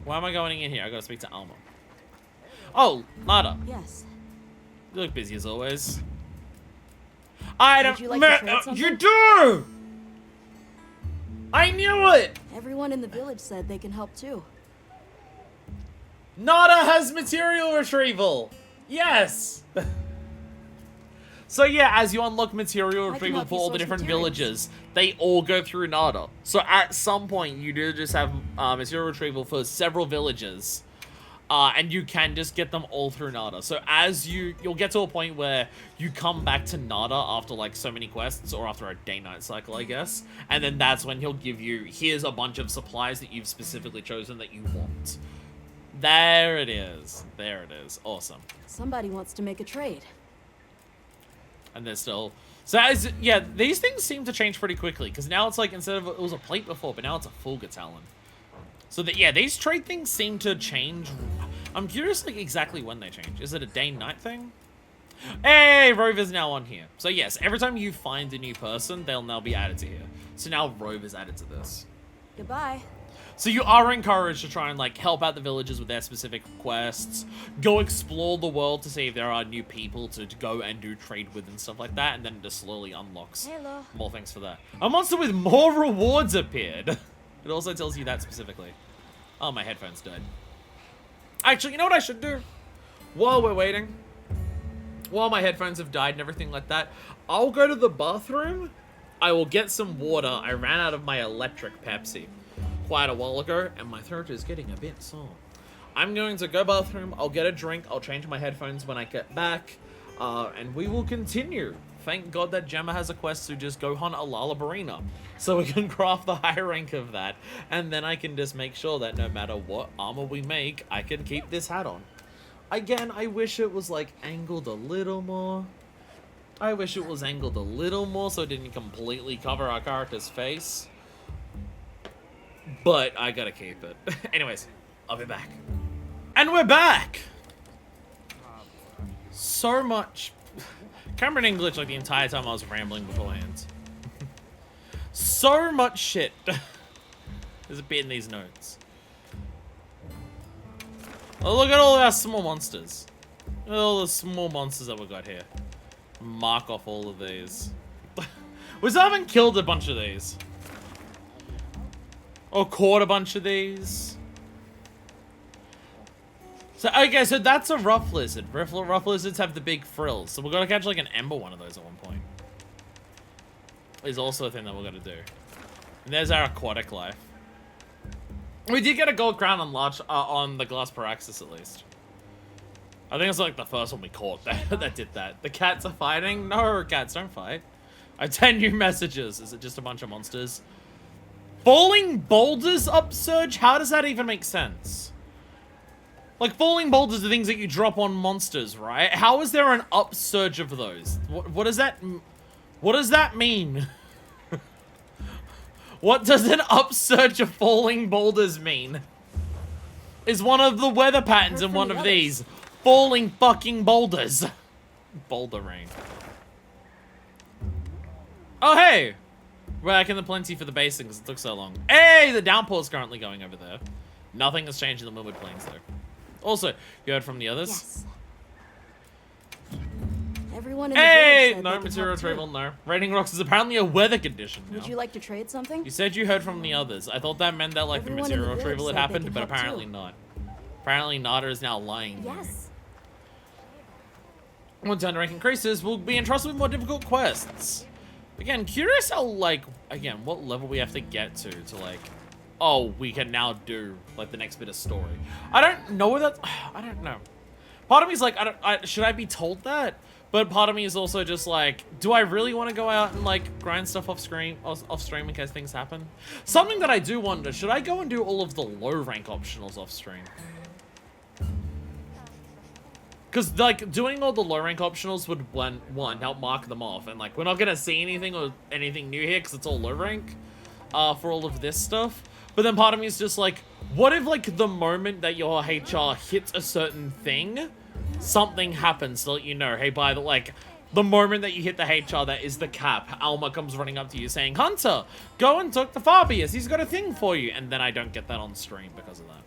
Why am I going in here? I gotta speak to Alma. Oh, Nada. Yes. You look busy as always. I don't. Would you like to trade something? You do! I knew it! Everyone in the village said they can help too. Nada has material retrieval! Yes! So yeah, as you unlock material I retrieval cannot for be all the source different materials. villages, they all go through Nada. So at some point, you do just have material retrieval for several villages. And you can just get them all through Nada. So as you'll get to a point where you come back to Nada after like so many quests, or after a day-night cycle, I guess. And then that's when he'll give you, here's a bunch of supplies that you've specifically chosen that you want. There it is. There it is. Awesome. Somebody wants to make a trade. And they're still... So as, yeah, these things seem to change pretty quickly. Because now it's like, instead of, it was a plate before, but now it's a full Talon. So that, yeah, these trade things seem to change. I'm curious, like, exactly when they change. Is it a day-night thing? Hey, Rover's now on here. So yes, every time you find a new person, they'll now be added to here. So now Rover's added to this. Goodbye. So you are encouraged to try and, like, help out the villagers with their specific quests. Go explore the world to see if there are new people to go and do trade with and stuff like that. And then it just slowly unlocks more things for that. A monster with more rewards appeared. It also tells you that specifically. Oh, my headphones died. Actually, you know what I should do? While we're waiting, while my headphones have died and everything like that, I'll go to the bathroom. I will get some water. I ran out of my electric Pepsi quite a while ago, and my throat is getting a bit sore. I'm going to go bathroom. I'll get a drink. I'll change my headphones when I get back, and we will continue. Thank God that Gemma has a quest to just go hunt a Lalabarina, so we can craft the high rank of that, and then I can just make sure that no matter what armor we make, I can keep this hat on. Again, I wish it was, like, angled a little more. I wish it was angled a little more so it didn't completely cover our character's face. But I gotta keep it. Anyways, I'll be back. And we're back! So much... Cameron English like the entire time I was rambling beforehand. So much shit. There's a bit in these notes. Oh, look at all our small monsters. Look at all the small monsters that we got here. Mark off all of these. We still haven't killed a bunch of these. Or caught a bunch of these. So, okay, so that's a rough lizard. Rough lizards have the big frills. So we're going to catch like an ember one of those at one point. Is also a thing that we're going to do. And there's our aquatic life. We did get a gold crown on large on the glass paraxis at least. I think it's like the first one we caught that did that. The cats are fighting? No, cats, don't fight. I have 10 new messages. Is it just a bunch of monsters? Falling boulders upsurge? How does that even make sense? Like, falling boulders are things that you drop on monsters, right? How is there an upsurge of those? What does that mean? What does an upsurge of falling boulders mean? Is one of the weather patterns in one of these falling fucking boulders? Boulder rain. Oh, hey! We're back in the plenty for the basing because it took so long. Hey! The downpour's currently going over there. Nothing has changed in the Moonwood Plains, though. Also, you heard from the others? Yes. Everyone in the Hey! village said No they could material help too. retrieval, no. Raining rocks is apparently a weather condition now. Would you like to trade something? You said you heard from the others. I thought that meant that, like, Everyone the in the material village retrieval had said they happened, could but help apparently too. not. Apparently Nada is now lying. Yes. When turn rank increases, we'll be entrusted with more difficult quests. Again, curious how, like, again, what level we have to get to, like, oh, we can now do, like, the next bit of story. I don't know that, I don't know. Part of me is like, should I be told that? But part of me is also just like, do I really want to go out and, like, grind stuff off stream in case things happen? Something that I do wonder, should I go and do all of the low rank optionals off stream? Because, like, doing all the low rank optionals would, one, help mark them off. And, like, we're not going to see anything or anything new here because it's all low rank for all of this stuff. But then part of me is just like, what if, like, the moment that your HR hits a certain thing, something happens to let you know, hey, by the, like, the moment that you hit the HR that is the cap, Alma comes running up to you saying, Hunter, go and talk to Fabius. He's got a thing for you. And then I don't get that on stream because of that.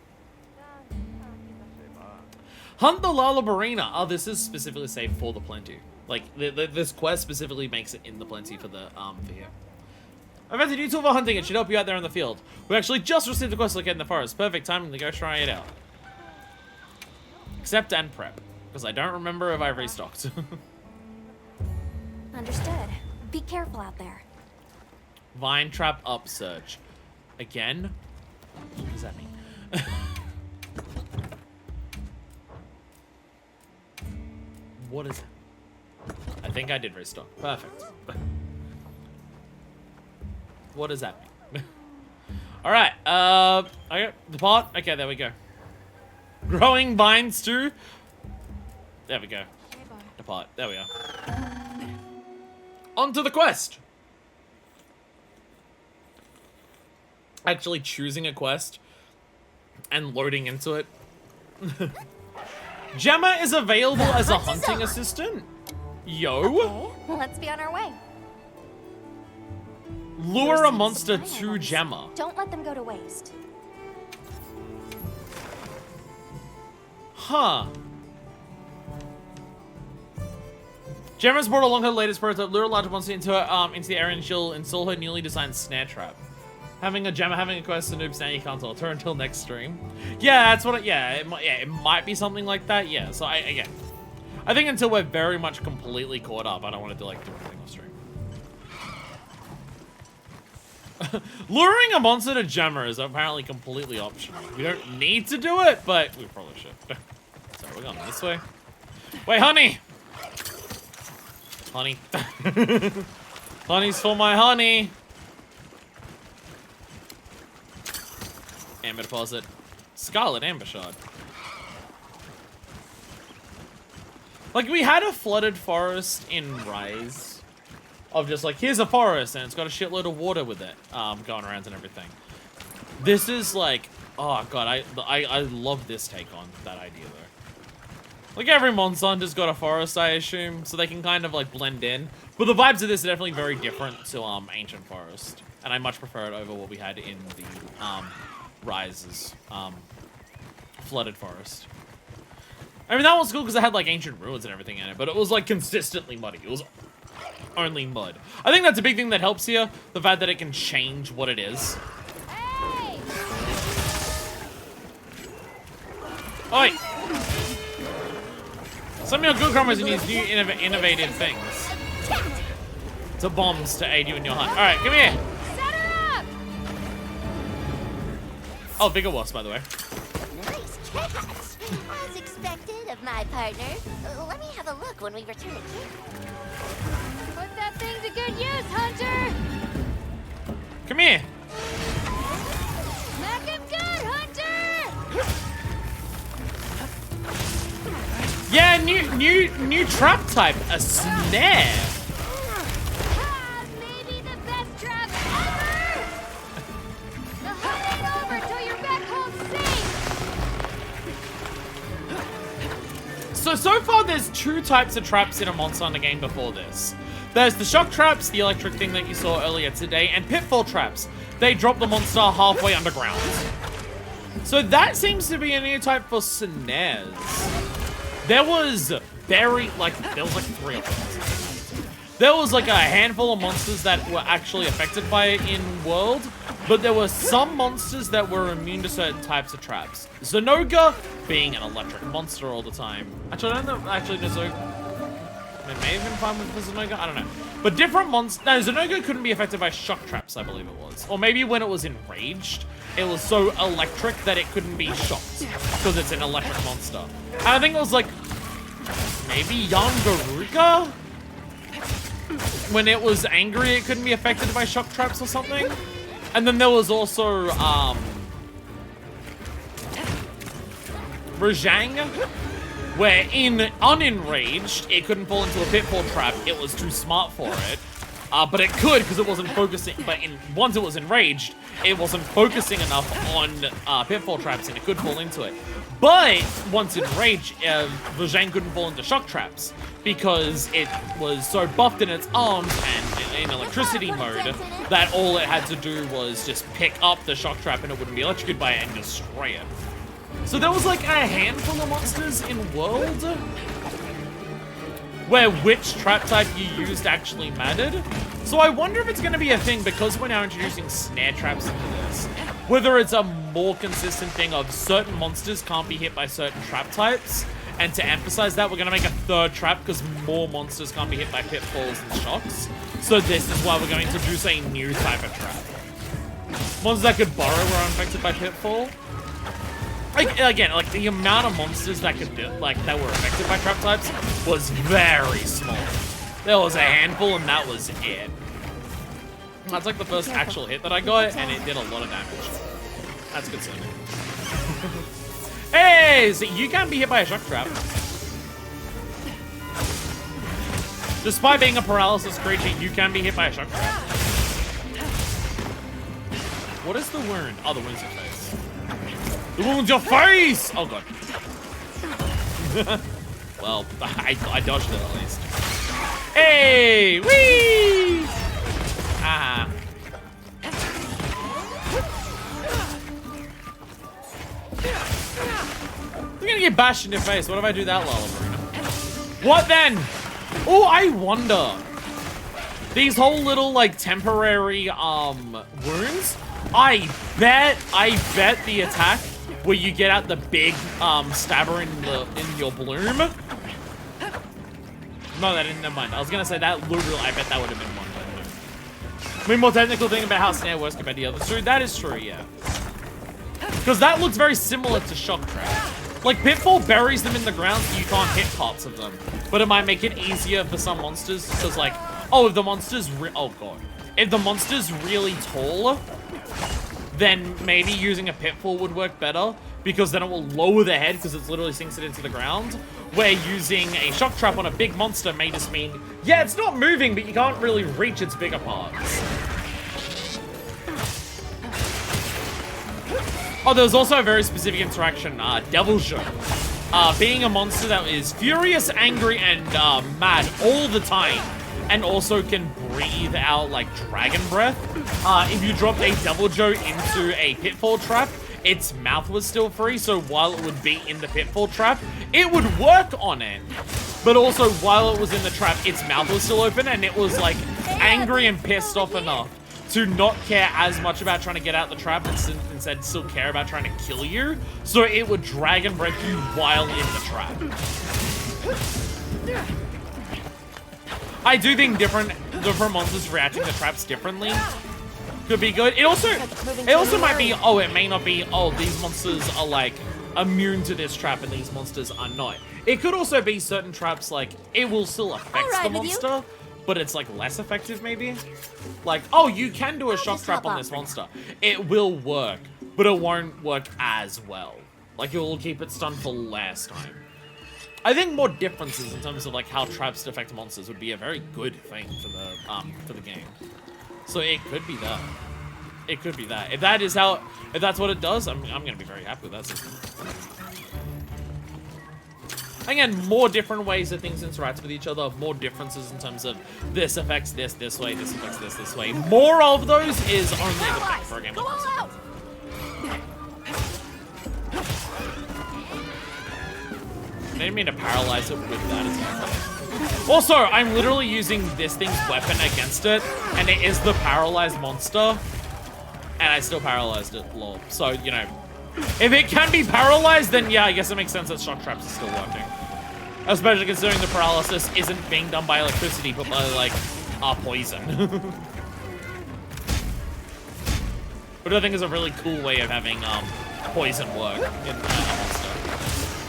Hunt the Lalabarina. Oh, this is specifically saved for the plenty. Like, this quest specifically makes it in the plenty for the, for here. I've had a new tool for hunting. It should help you out there in the field. We actually just received the quest to look in the forest. Perfect timing to go try it out. Accept and prep. Because I don't remember if I restocked. Understood. Be careful out there. Vine trap upsurge. Again? What does that mean? What is it? I think I did restock. Perfect. What does that mean? Alright, okay, the pot. Okay, there we go. Growing vines too. There we go. The pot. There we are. On to the quest. Actually choosing a quest and loading into it. Gemma is available as a hunting assistant. Yo. Okay, let's be on our way. Lure a monster to Gemma. Don't let them go to waste. Huh. Gemma's brought along her latest prototype. Lure a large monster into the area and she'll install her newly designed snare trap. Having a quest to noob snare, you can't tell her until next stream. Yeah, that's what it might be something like that. Yeah, so I think until we're very much completely caught up, I don't want to do like everything off stream. Luring a monster to Gemma is apparently completely optional. We don't need to do it, but we probably should. So we're going this way. Wait, honey! Honey. Honey's for my honey. Amber deposit. Scarlet Amber Shard. Like, we had a flooded forest in Rise. Of just like, here's a forest and it's got a shitload of water with it. Going around and everything. This is like, oh god, I love this take on that idea though. Like every Monster Hunter's got a forest, I assume, so they can kind of like blend in. But the vibes of this are definitely very different to Ancient Forest. And I much prefer it over what we had in the Rise's flooded forest. I mean, that one's cool because it had like ancient ruins and everything in it, but it was like consistently muddy. It was only mud. I think that's a big thing that helps here, the fact that it can change what it is. Hey! Oi! Some of your good crumbers need new innovative things. To bombs to aid you in your hunt. Alright, come here! Oh, bigger wasp, by the way. Nice catch! As expected of my partner. Let me have a look when we return to camp. Put that thing to good use, Hunter! Come here! Smack him good, Hunter! Yeah, new trap type, a snare. Maybe the best trap ever! The hunt ain't over till you're back home safe! So far there's two types of traps in a Monster Hunter game before this. There's the shock traps, the electric thing that you saw earlier today, and pitfall traps. They drop the monster halfway underground. So that seems to be a new type for snares. There was three of them. There was like a handful of monsters that were actually affected by it in World, but there were some monsters that were immune to certain types of traps. Zenoga being an electric monster all the time. Actually, I don't know. Actually, it may have been fine with the Zenoga. I don't know. But different monsters. No, Zenoga couldn't be affected by shock traps, I believe it was. Or maybe when it was enraged, it was so electric that it couldn't be shocked because it's an electric monster. And I think it was like maybe Yangaruka? When it was angry, it couldn't be affected by shock traps or something. And then there was also Rajang, where in unenraged, it couldn't fall into a pitfall trap. It was too smart for it. But it could because it wasn't focusing. But once it was enraged, it wasn't focusing enough on pitfall traps and it could fall into it. But once enraged, Rajang couldn't fall into shock traps because it was so buffed in its arms and in electricity mode that all it had to do was just pick up the shock trap and it wouldn't be electrocuted by it and destroy it. So there was like a handful of monsters in World where which trap type you used actually mattered. So I wonder if it's going to be a thing because we're now introducing snare traps into this. Whether it's a more consistent thing of certain monsters can't be hit by certain trap types And to emphasize that, we're going to make a third trap because more monsters can't be hit by pitfalls and shocks. So this is why we're going to introduce a new type of trap. Monsters that could burrow were unaffected by pitfall. Like, again, like the amount of monsters that could do, like that were affected by trap types was very small. There was a handful and that was it. That's like the first actual hit that I got and it did a lot of damage. That's concerning. Hey, so you can be hit by a shock trap. Despite being a paralysis creature, you can be hit by a shock trap. What is the wound? Oh, the wound's your face. The wound's your face! Oh, God. Well, I dodged it at least. Hey! Whee! Ah. You're gonna get bashed in your face. What if I do that, Lullabrina? What then? Oh, I wonder. These whole little, like, temporary, wounds, I bet the attack where you get out the big, stabber in your bloom. No, that didn't, never mind. I was gonna say that literally, I bet that would have been one. I mean, more technical thing about how snare works compared to the others. True, that is true, yeah. Because that looks very similar to shock trap. Like, pitfall buries them in the ground so you can't hit parts of them. But it might make it easier for some monsters, because like, oh, if the monster's oh god. If the monster's really tall, then maybe using a pitfall would work better, because then it will lower the head, because it literally sinks it into the ground. Where using a shock trap on a big monster may just mean, yeah, it's not moving, but you can't really reach its bigger parts. Oh, there's also a very specific interaction, Devil Joe. Being a monster that is furious, angry, and mad all the time, and also can breathe out like dragon breath. If you dropped a Devil Joe into a pitfall trap, its mouth was still free, so while it would be in the pitfall trap, it would work on it. But also, while it was in the trap, its mouth was still open, and it was like angry and pissed off enough to not care as much about trying to get out the trap and instead still care about trying to kill you. So it would dragon breath you while in the trap. I do think different monsters reacting to traps differently could be good. It also might be, oh, it may not be, oh, these monsters are like immune to this trap and these monsters are not. It could also be certain traps like it will still affect the monster, but it's like less effective maybe. Like, oh, you can do a shock trap on this monster. It will work, but it won't work as well. Like it will keep it stunned for less time. I think more differences in terms of like how traps affect monsters would be a very good thing for the game. So it could be that. It could be that. If that's what it does, I'm gonna be very happy with that system. Again, more different ways that things interact with each other, more differences in terms of this affects this way, this affects this way. More of those is only a good thing for a game like this. I didn't mean to paralyze it with that as well. Also, I'm literally using this thing's weapon against it, and it is the paralyzed monster, and I still paralyzed it, lol. So, you know, if it can be paralyzed, then yeah, I guess it makes sense that shock traps are still working. Especially considering the paralysis isn't being done by electricity, but by, like, poison. Which I think is a really cool way of having, poison work in a monster.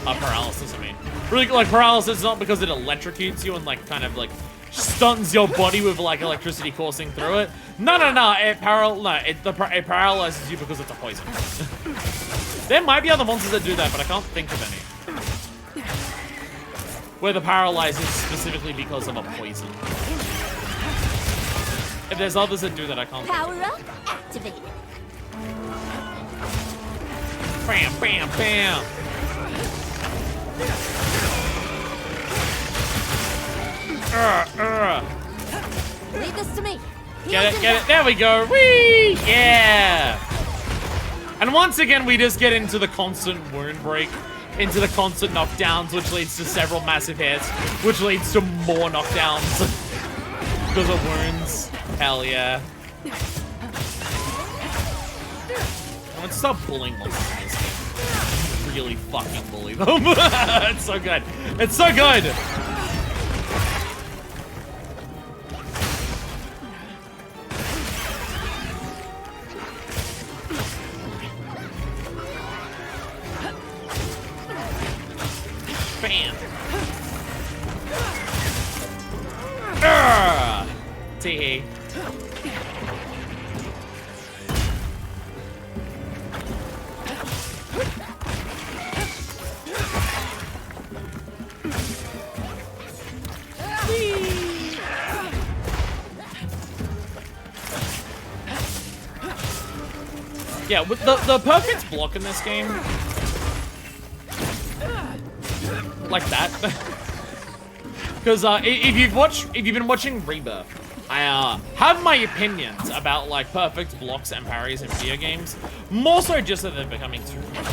Paralysis, I mean. Really, like, paralysis is not because it electrocutes you and, like, kind of, like, stuns your body with, like, electricity coursing through it. No. It paralyzes you because it's a poison. There might be other monsters that do that, but I can't think of any. Where the paralyze is specifically because of a poison. If there's others that do that, I can't think of Power up, activated. Bam, bam, bam. Leave this to me. Get it. There we go. Whee! Yeah. And once again, we just get into the constant wound break, into the constant knockdowns, which leads to several massive hits, which leads to more knockdowns because of wounds. Hell yeah. Let's stop bullying monsters in this game. really fucking bully them. It's so good. It's so good. Bam. Tee. Yeah, with the perfect block in this game, like that, because if you've been watching Rebirth, I have my opinions about like perfect blocks and parries in video games, more so just that they're becoming too common,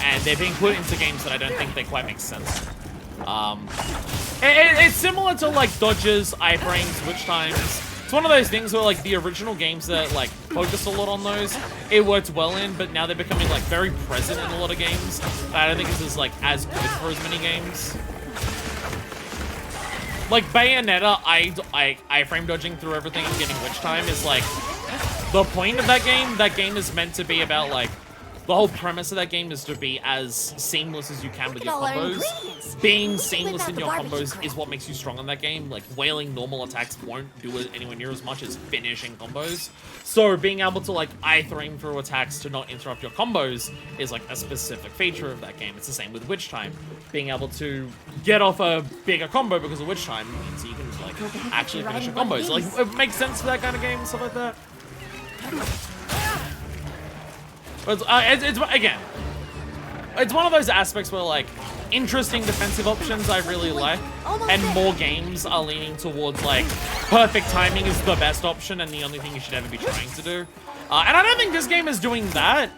and they're being put into games that I don't think they quite make sense. It's similar to like dodges, iframes, switch times. It's one of those things where like the original games that like focus a lot on those, it worked well in, but now they're becoming like very present in a lot of games. I don't think this is like as good for as many games. Like Bayonetta, iframe dodging through everything and getting witch time is like the point of that game. That game is meant to be about like the whole premise of that game is to be as seamless as you can with your combos. Being seamless in your combos is what makes you strong in that game. Like, wailing normal attacks won't do it anywhere near as much as finishing combos. So, being able to, like, iframe through attacks to not interrupt your combos is, like, a specific feature of that game. It's the same with Witch Time. Being able to get off a bigger combo because of Witch Time means you can, like, actually finish your combos. Like, it makes sense for that kind of game and stuff like that. But again, it's one of those aspects where, like, interesting defensive options I really like, and more games are leaning towards, like, perfect timing is the best option and the only thing you should ever be trying to do. And I don't think this game is doing that,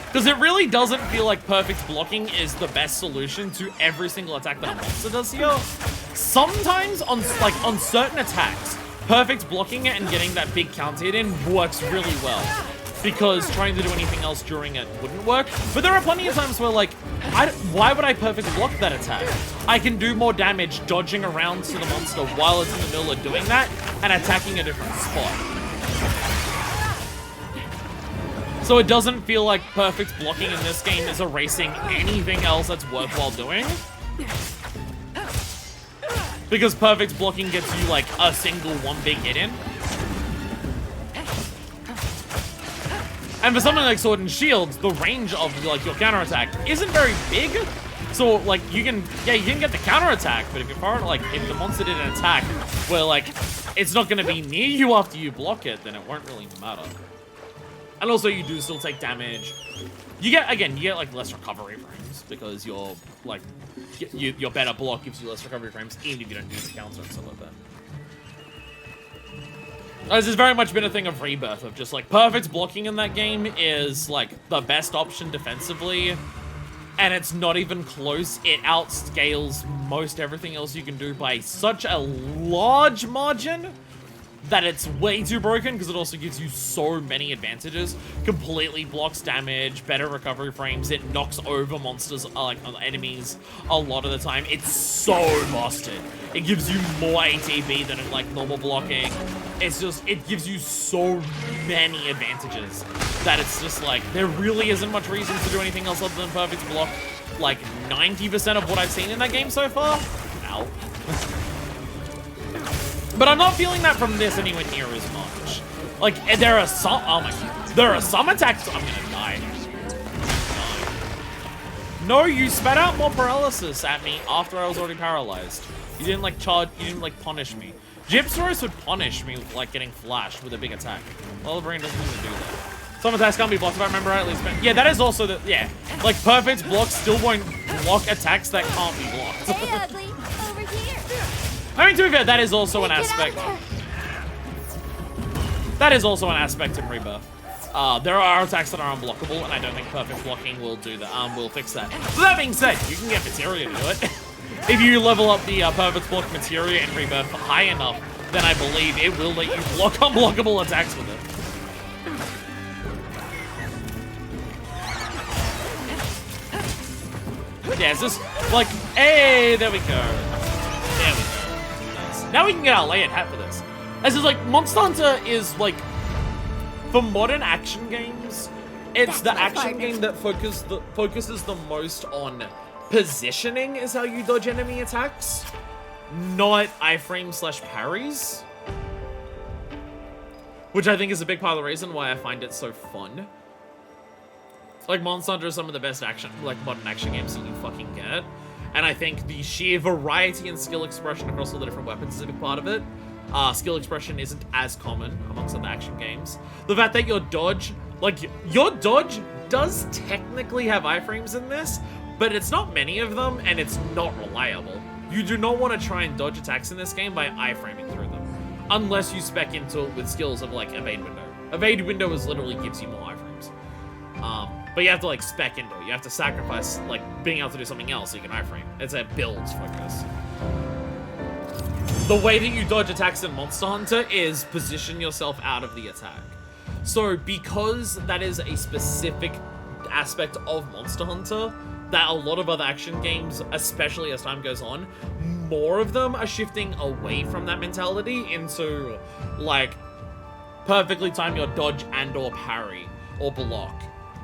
because it really doesn't feel like perfect blocking is the best solution to every single attack that a monster does here. Sometimes, on certain attacks, perfect blocking it and getting that big counter hit in works really well, because trying to do anything else during it wouldn't work. But there are plenty of times where, like, why would I perfect block that attack? I can do more damage dodging around to the monster while it's in the middle of doing that and attacking a different spot. So it doesn't feel like perfect blocking in this game is erasing anything else that's worthwhile doing. Because perfect blocking gets you, like, a single one big hit in. And for something like Sword and Shield, the range of, like, your counterattack isn't very big. So, like, you can get the counterattack, but if you're far, like, if the monster did an attack where, like, it's not going to be near you after you block it, then it won't really matter. And also, you do still take damage. You get, like, less recovery frames, because your better block gives you less recovery frames, even if you don't do the counter and stuff like that. This has very much been a thing of Rebirth, of just, like, perfect blocking in that game is, like, the best option defensively, and it's not even close. It outscales most everything else you can do by such a large margin that it's way too broken, because it also gives you so many advantages. Completely blocks damage, better recovery frames, it knocks over monsters, like, enemies a lot of the time. It's so busted. It gives you more ATB than, like, normal blocking. It's just, it gives you so many advantages that it's just like, there really isn't much reason to do anything else other than perfect block. Like, 90% of what I've seen in that game so far. Ow. But I'm not feeling that from this anywhere near as much. Like, there are some, oh my god, there are some attacks, I'm gonna die. No, you spat out more paralysis at me after I was already paralyzed. You didn't, like, punish me. Gypsaurus would punish me with, like, getting flashed with a big attack. Well, the brain doesn't even do that. Some attacks can't be blocked if I remember rightly. Yeah, that is also the, yeah. Like, perfect blocks still won't block attacks that can't be blocked. Hey, Ugly, over here. I mean, to be fair, that is also an aspect. That is also an aspect in Rebirth. There are attacks that are unblockable, and I don't think perfect blocking will do that. Will fix that. So that being said, you can get Materia to do it. If you level up the perfect block Materia in Rebirth high enough, then I believe it will let you block unblockable attacks with it. But yeah, it's just like, hey, there we go. There we go. Nice. Now we can get our layered hat for this. This is like, Monster Hunter is like, for modern action games, it's the action game that focuses the most on positioning is how you dodge enemy attacks, not iframe/parries. Which I think is a big part of the reason why I find it so fun. Like, Monster Hunter is some of the best action, like, modern action games that you fucking get. And I think the sheer variety and skill expression across all the different weapons is a big part of it. Skill expression isn't as common amongst other action games. The fact that your dodge does technically have iframes in this, but it's not many of them, and it's not reliable. You do not want to try and dodge attacks in this game by iframing through them. Unless you spec into it with skills of, like, Evade Window. Evade Window literally gives you more iframes. But you have to, like, spec into it. You have to sacrifice, like, being able to do something else so you can iframe. It's a builds focus. The way that you dodge attacks in Monster Hunter is position yourself out of the attack. So, because that is a specific aspect of Monster Hunter, that a lot of other action games, especially as time goes on, more of them are shifting away from that mentality into, like, perfectly time your dodge and or parry or block.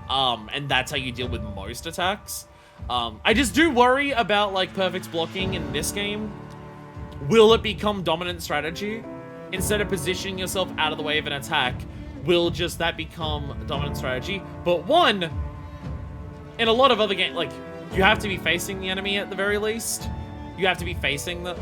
And that's how you deal with most attacks. I just do worry about, like, perfect blocking in this game. Will it become dominant strategy? Instead of positioning yourself out of the way of an attack, will just that become dominant strategy? But one, in a lot of other games, like, you have to be facing the enemy at the very least. You have to be facing the,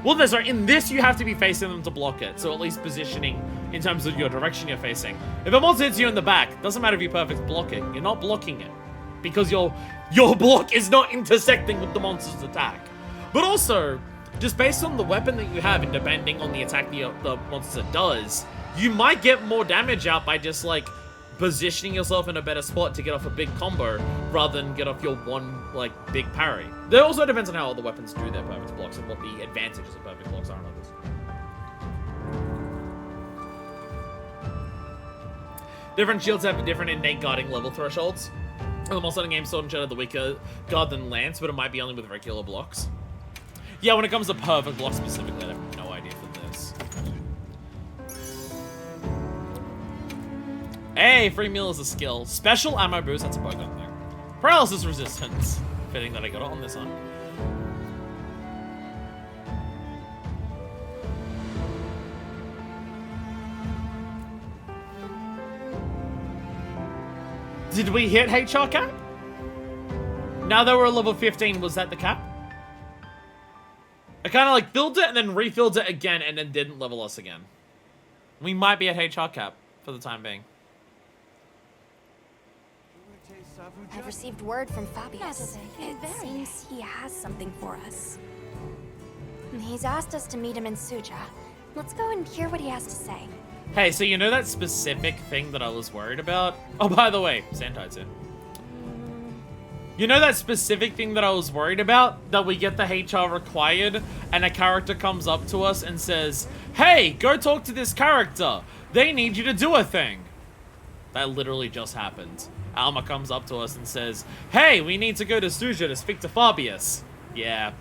well, no, sorry, in this you have to be facing them to block it. So at least positioning in terms of your direction you're facing. If a monster hits you in the back, doesn't matter if you're perfect blocking, you're not blocking it. Because your block is not intersecting with the monster's attack. But also, just based on the weapon that you have and depending on the attack the monster does, you might get more damage out by just, like, positioning yourself in a better spot to get off a big combo rather than get off your one, like, big parry. It also depends on how all the weapons do their perfect blocks and what the advantages of perfect blocks are on others. Different shields have different innate guarding level thresholds. The Monster Hunter game Sword and Shadow the weaker guard than Lance, but it might be only with regular blocks. Yeah, when it comes to perfect blocks specifically, I have no idea for this. Hey, free meal is a skill. Special ammo boost, that's a Pokemon thing. Paralysis resistance. Fitting that I got it on this one. Did we hit HR cap? Now that we're at level 15, was that the cap? I kind of like filled it and then refilled it again and then didn't level us again. We might be at HR cap for the time being. I've received word from Fabius. It seems he has something for us. He's asked us to meet him in Suja. Let's go and hear what he has to say. Hey, so you know that specific thing that I was worried about? Oh, by the way, Santide's in. You know that specific thing that I was worried about? That we get the HR required and a character comes up to us and says, hey, go talk to this character. They need you to do a thing. That literally just happened. Alma comes up to us and says, hey, we need to go to Suja to speak to Fabius. Yeah.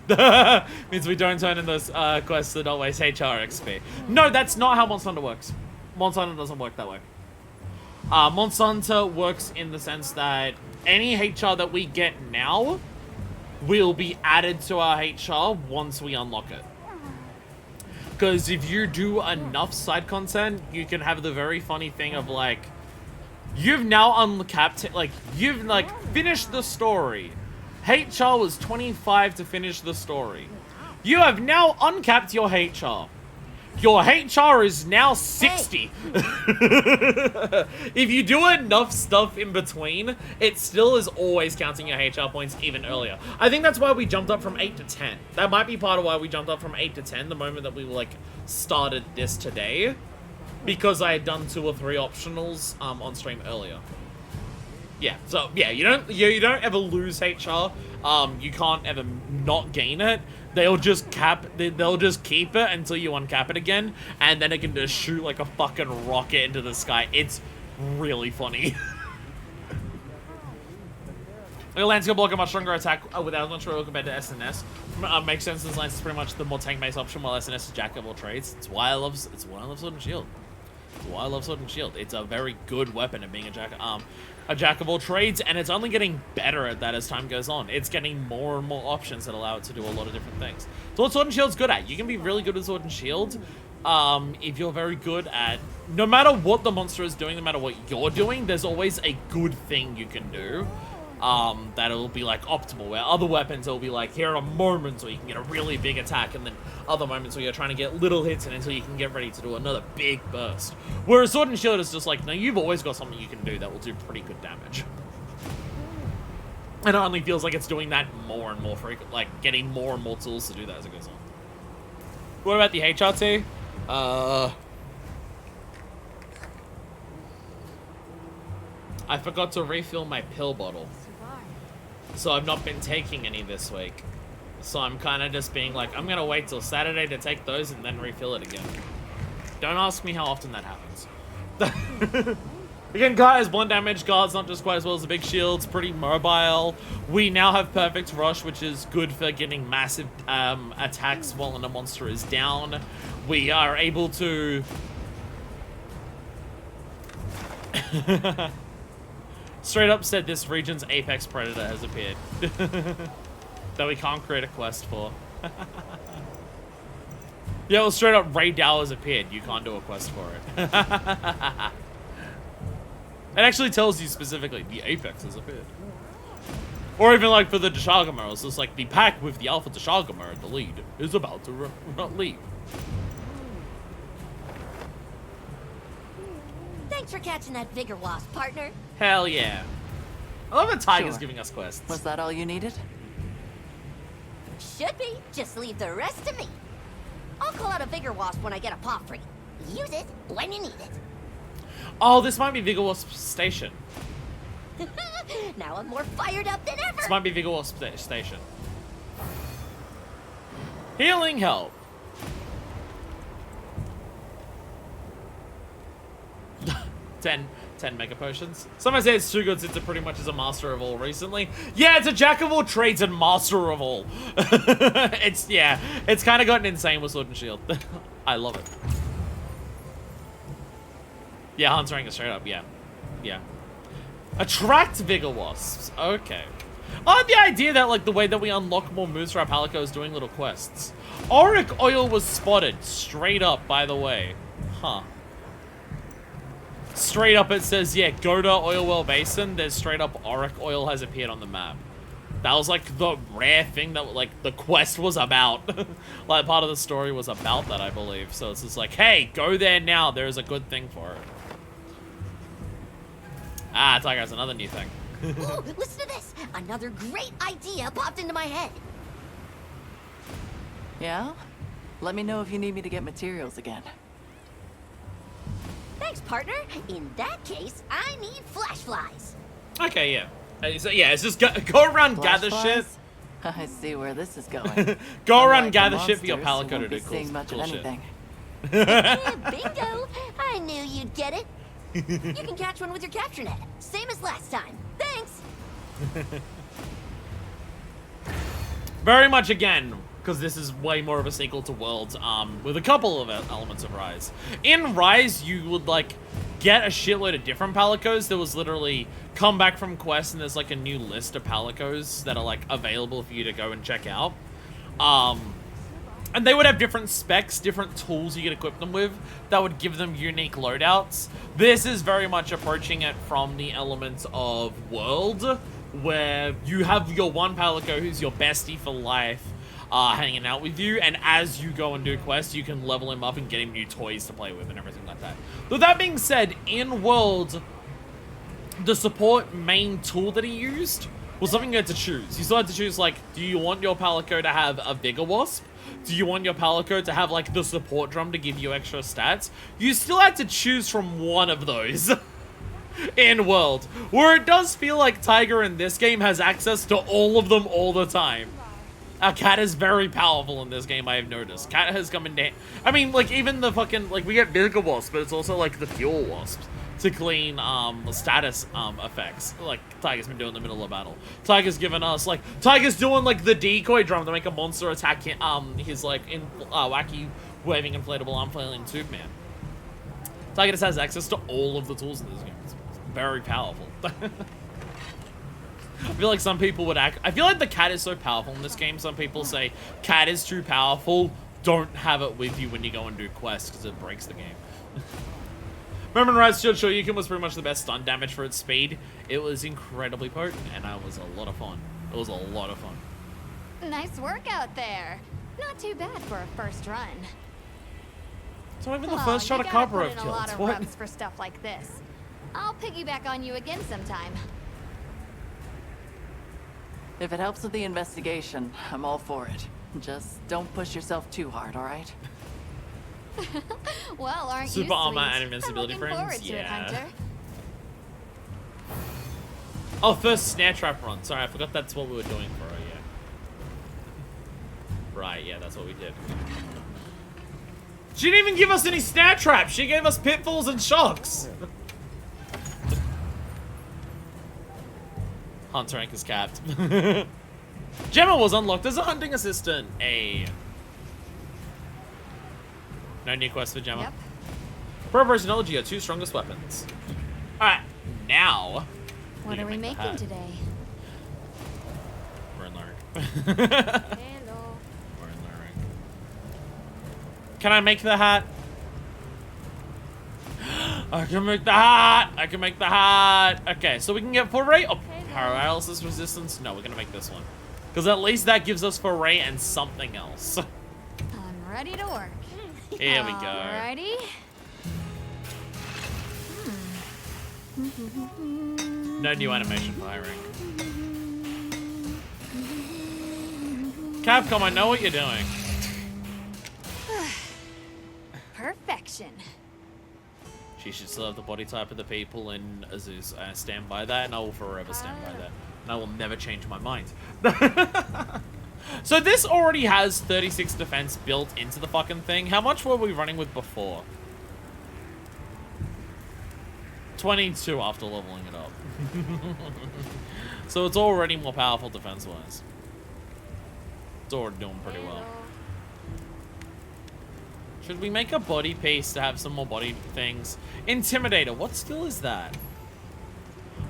Means we don't turn in those quests that don't waste HR XP. No, that's not how Monster Hunter works. Monster Hunter doesn't work that way. Monster Hunter works in the sense that any HR that we get now will be added to our HR once we unlock it. Because if you do enough side content, you can have the very funny thing of, like, you've now uncapped, like, you've, like, finished the story. HR was 25 to finish the story. You have now uncapped your HR. Your HR is now 60. If you do enough stuff in between, it still is always counting your HR points even earlier. I think that's why we jumped up from 8 to 10. That might be part of why we jumped up from 8 to 10 the moment that we, like, started this today. Because I had done 2 or 3 optionals on stream earlier. Yeah, so yeah, you don't ever lose HR. You can't ever not gain it. They'll just they'll just keep it until you uncap it again, and then it can just shoot like a fucking rocket into the sky. It's really funny. Like, a Lance can block a much stronger attack without as much roll compared to SNS. Makes sense, since Lance is pretty much the more tank-based option, while SNS is jack of all trades. It's why I love Sword and Shield. It's why I love Sword and Shield. It's a very good weapon at being a jack of all trades, and it's only getting better at that as time goes on. It's getting more and more options that allow it to do a lot of different things. So what Sword and Shield's good at? You can be really good at Sword and Shield if you're very good at, no matter what the monster is doing, no matter what you're doing, there's always a good thing you can do. That'll be like optimal, where other weapons will be like, here are moments where you can get a really big attack, and then other moments where you're trying to get little hits in until you can get ready to do another big burst. Whereas Sword and Shield is just like, no, you've always got something you can do that will do pretty good damage. And it only feels like it's doing that more and more frequent, like getting more and more tools to do that as it goes on. What about the HRT? I forgot to refill my pill bottle. So I've not been taking any this week. So I'm kind of just being like, I'm going to wait till Saturday to take those and then refill it again. Don't ask me how often that happens. Again, Guard has blunt damage. Guard's not just quite as well as the big shields. Pretty mobile. We now have Perfect Rush, which is good for getting massive attacks while a monster is down. We are able to... Straight up said this region's apex predator has appeared. That we can't create a quest for. Yeah, well, straight up Ray Dow has appeared. You can't do a quest for it. It actually tells you specifically the apex has appeared. Or even like for the Deshagamer, it's just like the pack with the Alpha Deshagamer at the lead is about to leave. Thanks for catching that Vigor Wasp, partner. Hell yeah. I love that Tiger's Sure. giving us quests. Was that all you needed? Should be. Just leave the rest to me. I'll call out a Vigor Wasp when I get a paw free. Use it when you need it. Oh, this might be Vigor Wasp Station. Now I'm more fired up than ever. This might be Vigor Wasp Station. Healing help. Ten mega potions. Somebody say it's too good since it pretty much is a master of all recently. Yeah, it's a jack of all trades and master of all. It's kind of gotten insane with Sword and Shield. I love it. Yeah, Hunt's rank is straight up, yeah. Yeah. Attract Vigor Wasps. Okay. I like the idea that, like, the way that we unlock more moves for our Palico is doing little quests. Auric Oil was spotted. Straight up, by the way. Huh. Straight up it says, yeah, go to Oilwell Basin. There's straight up Auric Oil has appeared on the map. That was, like, the rare thing that, like, the quest was about. Like, part of the story was about that, I believe. So it's just like, hey, go there now. There's a good thing for it. Ah, Tiger has another new thing. Ooh, listen to this. Another great idea popped into my head. Yeah? Let me know if you need me to get materials again. Thanks, partner. In that case, I need flash flies. Okay, yeah. So, yeah, it's just go around, Flash gather flies? shit. I see where this is going. Go around, Unlike gather the shit for your monsters, Palico you to won't be do seeing much cool of shit. anything. Yeah, bingo. I knew you'd get it. You can catch one with your capture net. Same as last time. Thanks. Very much again, because this is way more of a sequel to Worlds, with a couple of elements of Rise. In Rise, you would, like, get a shitload of different Palicos. There was literally come back from quests, and there's, like, a new list of Palicos that are, like, available for you to go and check out. And they would have different specs, different tools you could equip them with that would give them unique loadouts. This is very much approaching it from the elements of World, where you have your one Palico who's your bestie for life, hanging out with you, and as you go and do quests, you can level him up and get him new toys to play with and everything like that. With that being said, in World, the support main tool that he used was something you had to choose. You still had to choose, like, do you want your Palico to have a Vigor Wasp? Do you want your Palico to have, like, the support drum to give you extra stats? You still had to choose from one of those in World, where it does feel like Tiger in this game has access to all of them all the time. Cat is very powerful in this game, I have noticed. Cat has come in I mean, like, even the fucking, like, we get Vigor Wasps, but it's also, like, the Fuel Wasps. to clean status effects like Tiger's been doing in the middle of battle. Tiger's given us like Tiger's doing like the decoy drum to make a monster attack his like wacky waving inflatable arm flailing Superman. Tiger just has access to all of the tools in this game. It's very powerful. I feel like some people would I feel like the cat is so powerful in this game. Some people say cat is too powerful. Don't have it with you when you go and do quests because it breaks the game. Remember when Rise Shield Shoryuken was pretty much the best stun damage for its speed? It was incredibly potent and it was a lot of fun. It was a lot of fun. Nice work out there. Not too bad for a first run. It's not even the first shot of copper I've a killed. lot of What? rubs for stuff like this. I'll piggyback on you again sometime. If it helps with the investigation, I'm all for it. Just don't push yourself too hard, all right? Well, aren't Super you armor sweet? and invincibility I'm looking frames? forward to it, Yeah. Hunter. Oh, first snare trap run. Sorry, I forgot that's what we were doing for her, yeah. Right, yeah, that's what we did. She didn't even give us any snare traps. She gave us pitfalls and shocks. Hunter rank is capped. Gemma was unlocked as a hunting assistant. Hey. No new quest for Gemma. Yep. Pro personology are two strongest weapons. Alright, now. What are we making today? We're in Lyric. Hello. We're in Lyric. Can I make the hat? I can make the hat! I can make the hat! Okay, so we can get foray. Oh, paralysis resistance? No, we're gonna make this one. Because at least that gives us foray and something else. I'm ready to work. Here we go. Alrighty. No new animation firing. Capcom, I know what you're doing. Perfection. She should still have the body type of the people in Azus. I stand by that, and I will forever stand by that. And I will never change my mind. So this already has 36 defense built into the fucking thing. How much were we running with before? 22 after leveling it up. So it's already more powerful defense-wise. It's already doing pretty well. Should we make a body piece to have some more body things? Intimidator, what skill is that?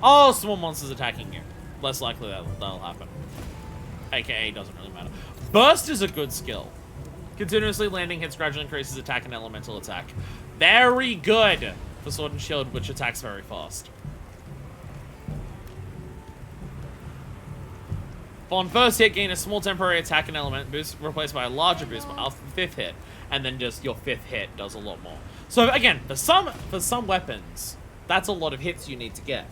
Oh, small monsters attacking you. Less likely that'll happen. AKA doesn't really matter. Burst is a good skill. Continuously landing hits gradually increases attack and elemental attack. Very good for Sword and Shield, which attacks very fast. On first hit, gain a small temporary attack and element boost, replaced by a larger boost after the 5th hit, and then just your 5th hit does a lot more. So again, for some weapons, that's a lot of hits you need to get.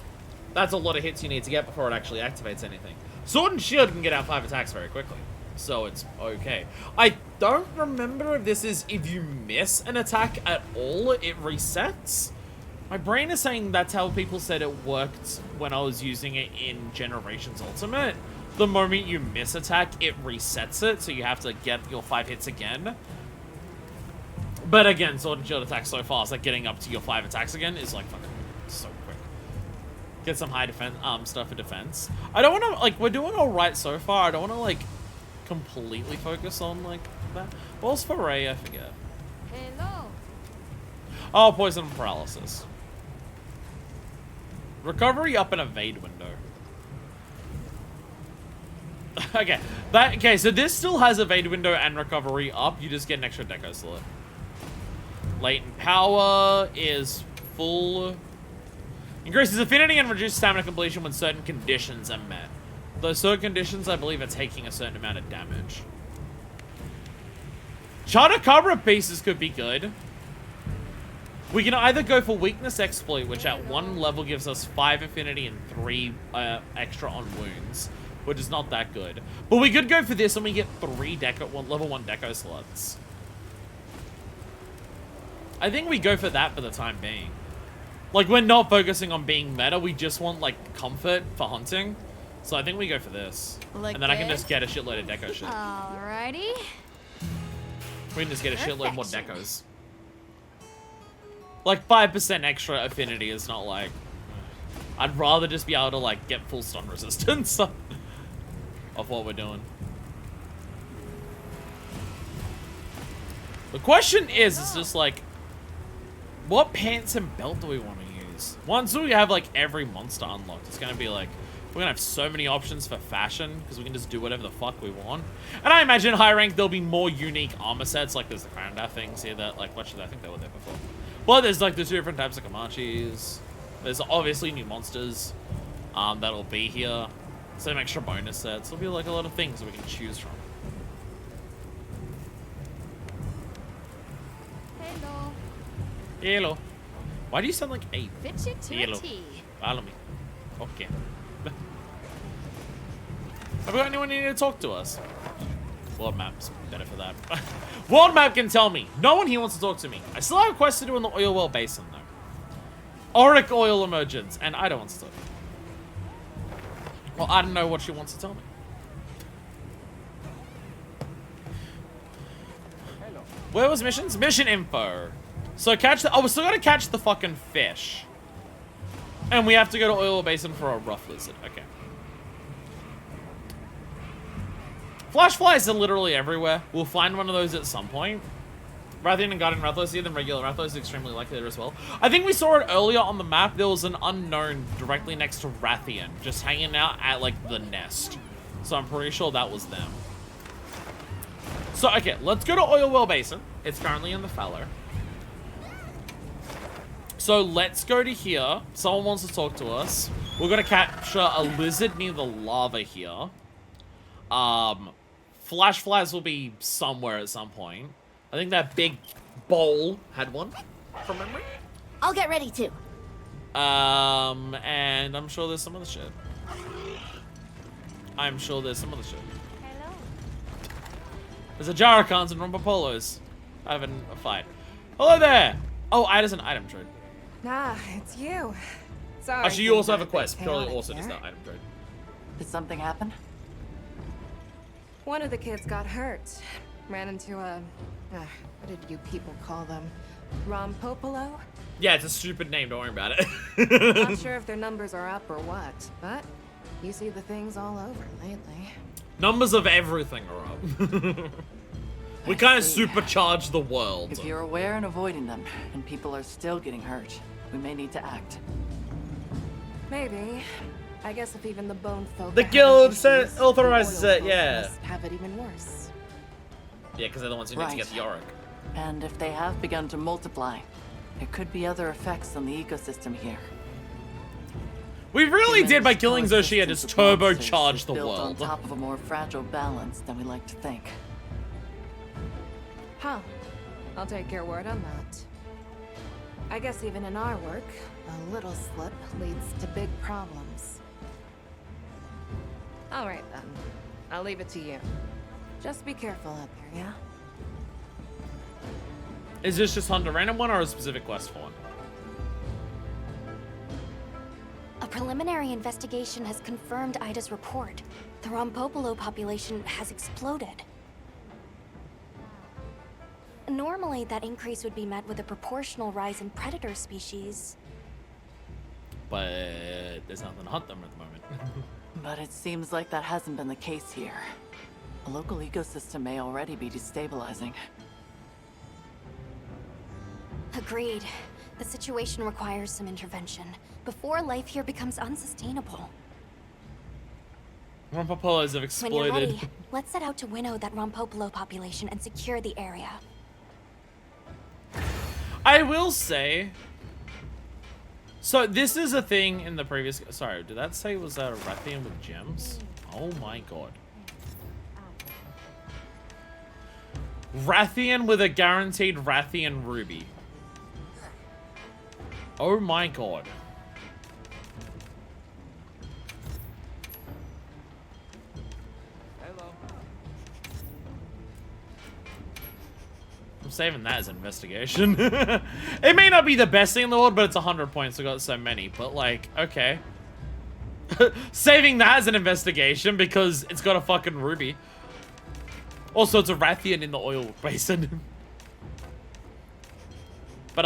That's a lot of hits you need to get before it actually activates anything. Sword and Shield can get out 5 attacks very quickly, so it's okay. I don't remember if this is if you miss an attack at all, it resets. My brain is saying that's how people said it worked when I was using it in Generations Ultimate. The moment you miss attack, it resets it, so you have to get your 5 hits again. But again, Sword and Shield attacks so fast that getting up to your 5 attacks again is like fucking so quick. Get some high defense stuff for defense. I don't want to like we're doing all right so far. I don't want to like completely focus on like that. What was for Ray? I forget. Hello. Oh, poison and paralysis. Recovery up and evade window. Okay, so this still has evade window and recovery up. You just get an extra deco slot. Latent power is full. Increases affinity and reduces stamina completion when certain conditions are met. Those certain conditions, I believe, are taking a certain amount of damage. Chotacabra pieces could be good. We can either go for Weakness Exploit, which at 1 level gives us 5 affinity and 3 extra on wounds, which is not that good. But we could go for this and we get 3 level 1 deco slots. I think we go for that for the time being. Like, we're not focusing on being meta, we just want, like, comfort for hunting. So I think we go for this. Like and then I can just get a shitload of deco shit. Alrighty. We can just get a shitload more decos. Like 5% extra affinity is not like... I'd rather just be able to like get full stun resistance of what we're doing. The question is just like, what pants and belt do we want to use? Once we have like every monster unlocked, it's gonna be like, we're gonna have so many options for fashion because we can just do whatever the fuck we want. And I imagine high rank there'll be more unique armor sets, like there's the Crown Daff things here that like, what should I think they were there before. Well, there's like the 2 different types of Comanches. There's obviously new monsters that'll be here. Some extra bonus sets. There'll be like a lot of things we can choose from. Hello. Hello. Why do you sound like a Fit you to hello? a T. Follow me. Okay. Have we got anyone here to talk to us? World map's better for that. World map can tell me. No one here wants to talk to me. I still have a quest to do in the oil well basin though. Auric oil emergence, and I don't want to talk. Well, I don't know what she wants to tell me. Where was missions? Mission info. So catch the... Oh, we still gotta catch the fucking fish. And we have to go to oil basin for a rough lizard. Okay. Flash flies are literally everywhere. We'll find one of those at some point. Rathian and Guardian Rathos here than regular Rathos is extremely likely there as well. I think we saw it earlier on the map. There was an unknown directly next to Rathian, just hanging out at like the nest. So I'm pretty sure that was them. So okay, let's go to Oil Well Basin. It's currently in the fallow. So let's go to here. Someone wants to talk to us. We're gonna capture a lizard near the lava here. Flash flies will be somewhere at some point. I think that big bowl had one, from memory. I'll get ready too. And I'm sure there's some other shit. I'm sure there's some other shit. Hello. There's a Jaracons and Rumpapolos having a fight. Hello there! Oh, Ida's an item trade. Ah, it's you. Sorry. Actually, you also have a things are quest. bit Purely chaotic also just here. that item trade. Did something happen? One of the kids got hurt. Ran into a... what did you people call them? Rompopolo? Yeah, it's a stupid name. Don't worry about it. Not sure if their numbers are up or what, but you see the things all over lately. Numbers of everything are up. We kind of supercharge the world. If you're aware and avoiding them, and people are still getting hurt, we may need to act. Maybe. I guess if even the bone folk... The are guild having issues, authorizes the oil it, folk yeah. must have it even worse. Yeah, because they're the ones who need to get the Yorick. And if they have begun to multiply, there could be other effects on the ecosystem here. We really The did by killing Zoshia coexistence just of monsters turbocharge is the built world. on top of a more fragile balance than we like to think. Huh. I'll take your word on that. I guess even in our work, a little slip leads to big problems. All right then. I'll leave it to you. Just be careful out there, yeah? Is this just hunt a random one or a specific quest for one? A preliminary investigation has confirmed Ida's report. The Rompopolo population has exploded. Normally, that increase would be met with a proportional rise in predator species. But there's nothing to hunt them at the moment. But it seems like that hasn't been the case here. A local ecosystem may already be destabilizing. Agreed. The situation requires some intervention before life here becomes unsustainable. Rumpopolos have When exploded. you're ready, let's set out to winnow that Rompopolo population and secure the area. I will say... So, this is a thing in the previous... Sorry, did that say was that a Rathian with gems? Oh my god. Rathian with a guaranteed Rathian ruby. Oh my god. I'm saving that as an investigation. It may not be the best thing in the world, but it's 100 points. I got so many, but like, okay. Saving that as an investigation because it's got a fucking ruby. Also, it's a Rathian in the oil basin. But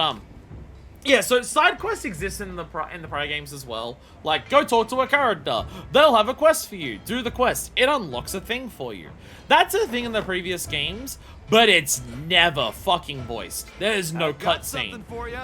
Yeah, so side quests exist in the prior games as well. Like, go talk to a character. They'll have a quest for you. Do the quest. It unlocks a thing for you. That's a thing in the previous games, but it's never fucking voiced. There's no cutscene.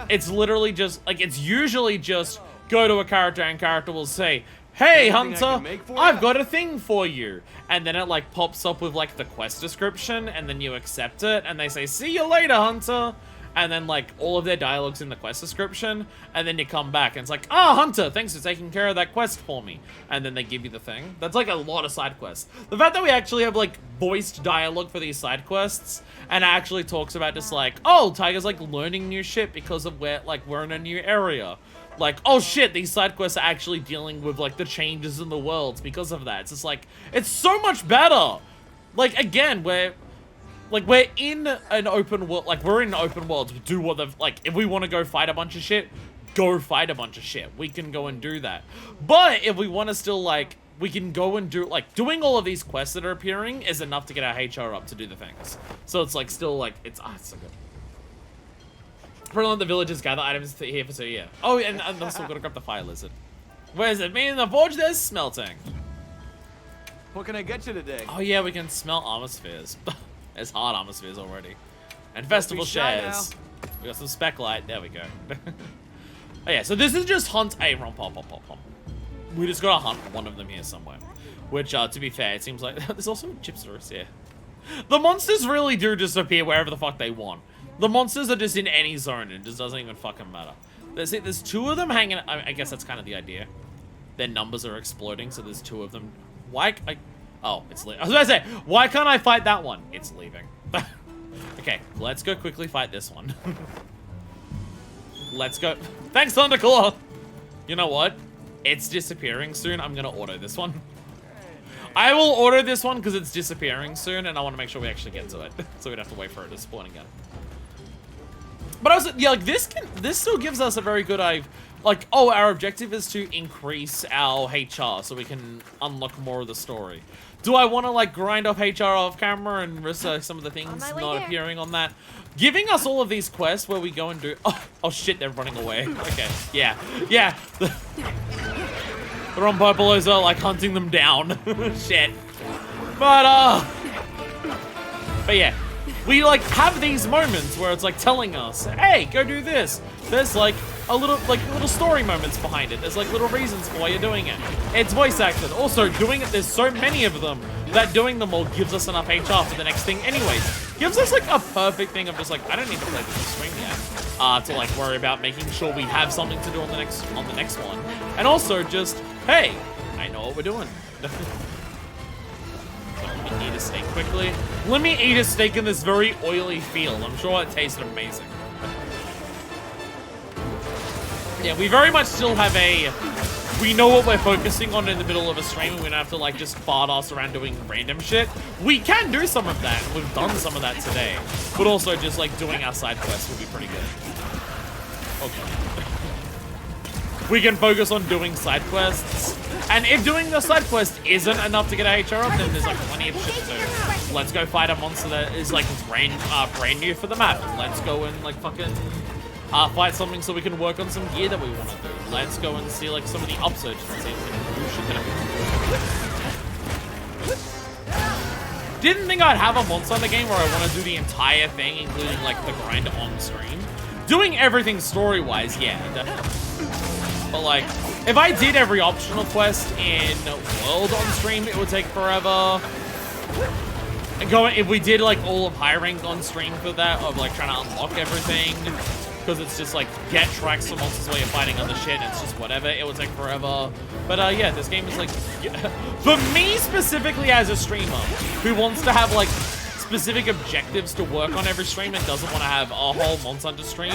It's literally just, like, it's usually just go to a character and character will say, hey, Hunter, I've got a thing for you. And then it, like, pops up with, like, the quest description, and then you accept it, and they say, see you later, Hunter. And then, like, all of their dialogue's in the quest description, and then you come back, and it's like, ah, Hunter, thanks for taking care of that quest for me. And then they give you the thing. That's, like, a lot of side quests. The fact that we actually have, like, voiced dialogue for these side quests, and it actually talks about just, like, oh, Tiger's, like, learning new shit because of where, like, we're in a new area. Like, oh shit, these side quests are actually dealing with, like, the changes in the world because of that. It's just, like, it's so much better! Like, again, we're in an open world, like, we're in open worlds. We do what the, like, if we want to go fight a bunch of shit, go fight a bunch of shit. We can go and do that. But if we want to still, like, we can go and do, like, doing all of these quests that are appearing is enough to get our HR up to do the things. So it's, like, still, like, it's so good. Probably let the villagers gather items here for 2 years. Oh, and also gotta grab the fire lizard. Where is it? Me in the forge, there's smelting. What can I get you today? Oh yeah, we can smelt armor spheres. There's hard armor spheres already. And festival shares. We got some spec light. There we go. Oh yeah, so this is just hunt a pom. We just gotta hunt one of them here somewhere. Which, to be fair, it seems like there's also chipsters here. The monsters really do just appear wherever the fuck they want. The monsters are just in any zone, and it just doesn't even fucking matter. There's 2 of them hanging. I guess that's kind of the idea. Their numbers are exploding, so there's 2 of them. Why? Oh, it's leaving. I was gonna say, why can't I fight that one? It's leaving. Okay, let's go quickly fight this one. Let's go. Thanks, Thunderclaw. You know what? It's disappearing soon. I'm gonna auto this one. I will order this one because it's disappearing soon, and I want to make sure we actually get to it, so we don't have to wait for it to spawn again. But also, yeah, like this still gives us a very good like, oh, our objective is to increase our HR so we can unlock more of the story. Do I want to, like, grind off HR off camera and risk some of the things not appearing on that? Giving us all of these quests where we go and do... Oh shit, they're running away. Okay, yeah. The Rompopolos are, like, hunting them down. Shit. But yeah. We, like, have these moments where it's, like, telling us, hey, go do this. There's, like, little story moments behind it. There's, like, little reasons for why you're doing it. It's voice acted. Also, doing it, there's so many of them that doing them all gives us enough HR for the next thing anyways. Gives us, like, a perfect thing of just, like, I don't need to play this stream yet. To, like, worry about making sure we have something to do on the next one. And also, just, hey, I know what we're doing. Let me eat a steak quickly. Let me eat a steak in this very oily field. I'm sure it tasted amazing. Yeah, we very much still have we know what we're focusing on in the middle of a stream, and we don't have to, like, just fart ass around doing random shit. We can do some of that, and we've done some of that today. But also just, like, doing our side quests would be pretty good. Okay. We can focus on doing side quests. And if doing the side quest isn't enough to get a HR up, then there's, like, plenty of shit to do. Let's go fight a monster that is, like, brand new for the map. Let's go and, like, fucking fight something so we can work on some gear that we want to do. Let's go and see, like, some of the upsurges and see if we can do shit that. Didn't think I'd have a monster in the game where I want to do the entire thing, including, like, the grind on stream. Doing everything story-wise, yeah, definitely. But, like, if I did every optional quest in World on stream, it would take forever. If we did, like, all of high rank on stream for that, of, like, trying to unlock everything, because it's just, like, get tracks for monsters while you're fighting other shit, and it's just whatever, it would take forever. But, yeah, this game is, like, for me specifically as a streamer, who wants to have, like, specific objectives to work on every stream and doesn't want to have a whole Monster Hunter stream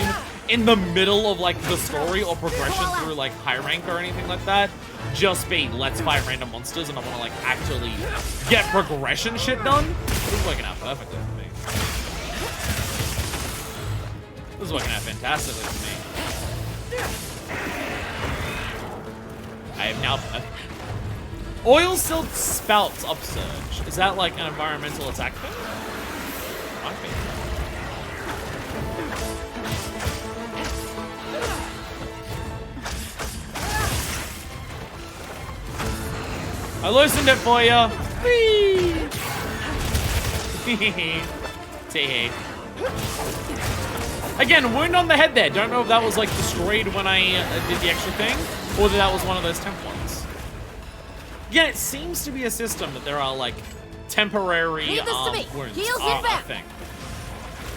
in the middle of, like, the story or progression through, like, high rank or anything like that. Just be, let's fight random monsters, and I want to, like, actually get progression shit done. This is working out perfectly for me. This is working out fantastically for me. I have now... Oil Silt Spouts Upsurge. Is that, like, an environmental attack thing? Might be. I loosened it for you. Whee! Tee. Again, wound on the head there. Don't know if that was like destroyed when I did the extra thing, or that was one of those temp ones. Again, it seems to be a system that there are like temporary wounds are a thing.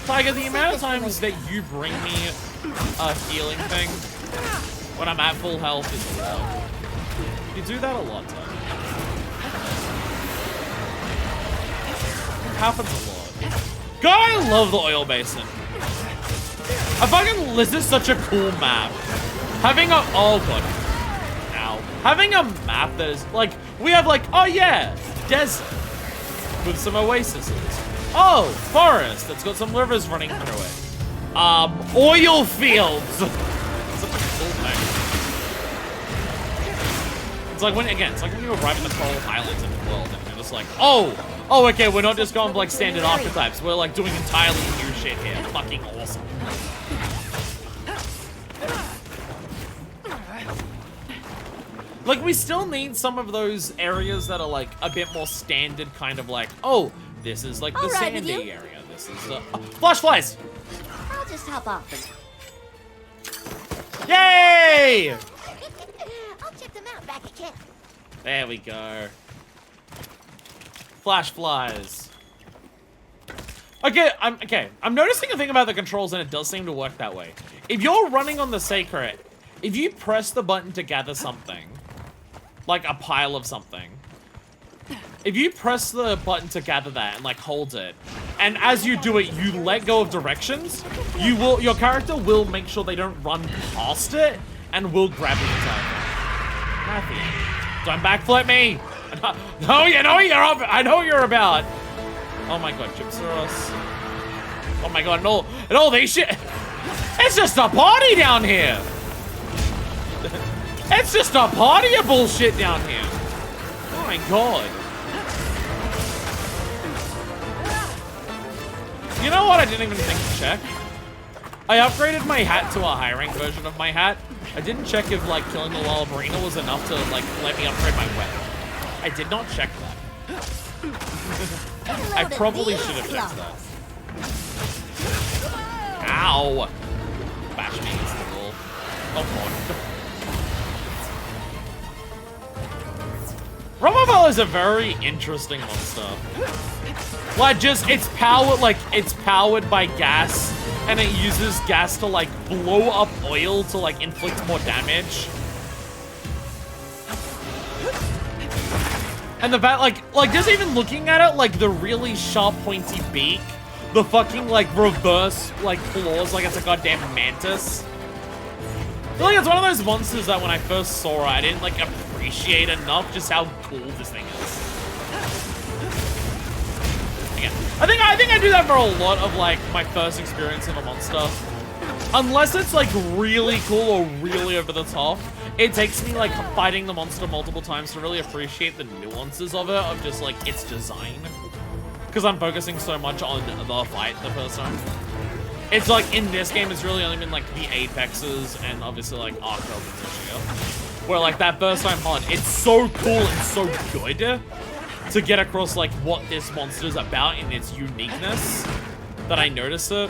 Tiger, the amount of times that you bring me a healing thing when I'm at full health is a lot. You do that a lot, Tiger. It happens a lot. God, I love the oil basin. I fucking, this is such a cool map. Having a, oh god. Ow. Having a map that is, like, we have like, oh yeah, desert with some oases. Oh, forest that's got some rivers running through it. Oil fields. Such a cool thing. It's like when, again, it's like when you arrive in the Coral Highlands in the world and you're just like, oh, okay, we're not just going for like standard archetypes. We're like doing entirely new shit here. Fucking awesome. Like, we still need some of those areas that are like a bit more standard, kind of like, oh, this is like the sandy area. This is the flash flies. I'll just hop off for now. Yay! I'll check them out back at camp. There we go. Flash flies. Okay, I'm noticing a thing about the controls, and it does seem to work that way. If you're running on the Sacred, if you press the button to gather something, like a pile of something, if you press the button to gather that and like hold it, and as you do it, you let go of directions, your character will make sure they don't run past it and will grab the entire thing. Don't backflip me! No, you know you're up. I know you're about. Oh my god, Gypsaurus. Oh my god, and all these shit. It's just a party down here. It's just a party of bullshit down here. Oh my god. You know what? I didn't even think to check. I upgraded my hat to a high rank version of my hat. I didn't check if like killing the Lalabrina was enough to like let me upgrade my weapon. I did not check that. I probably should have checked that. Ow! Bash me against the wall. Oh god. Robovel is a very interesting monster. Like, it's powered by gas, and it uses gas to like blow up oil to like inflict more damage. And the bat, like just even looking at it, like the really sharp pointy beak, the fucking like reverse like claws, like it's a goddamn mantis. I feel like it's one of those monsters that when I first saw it, I didn't like appreciate enough just how cool this thing is. Again, I think I do that for a lot of like my first experience of a monster. Unless it's like really cool or really over the top, it takes me like fighting the monster multiple times to really appreciate the nuances of it, of just like its design. Because I'm focusing so much on the fight the first time. It's like in this game, it's really only been like the apexes and obviously like Arco and Lucia. Where like that first time hunt, it's so cool and so good to get across like what this monster's about in its uniqueness that I notice it.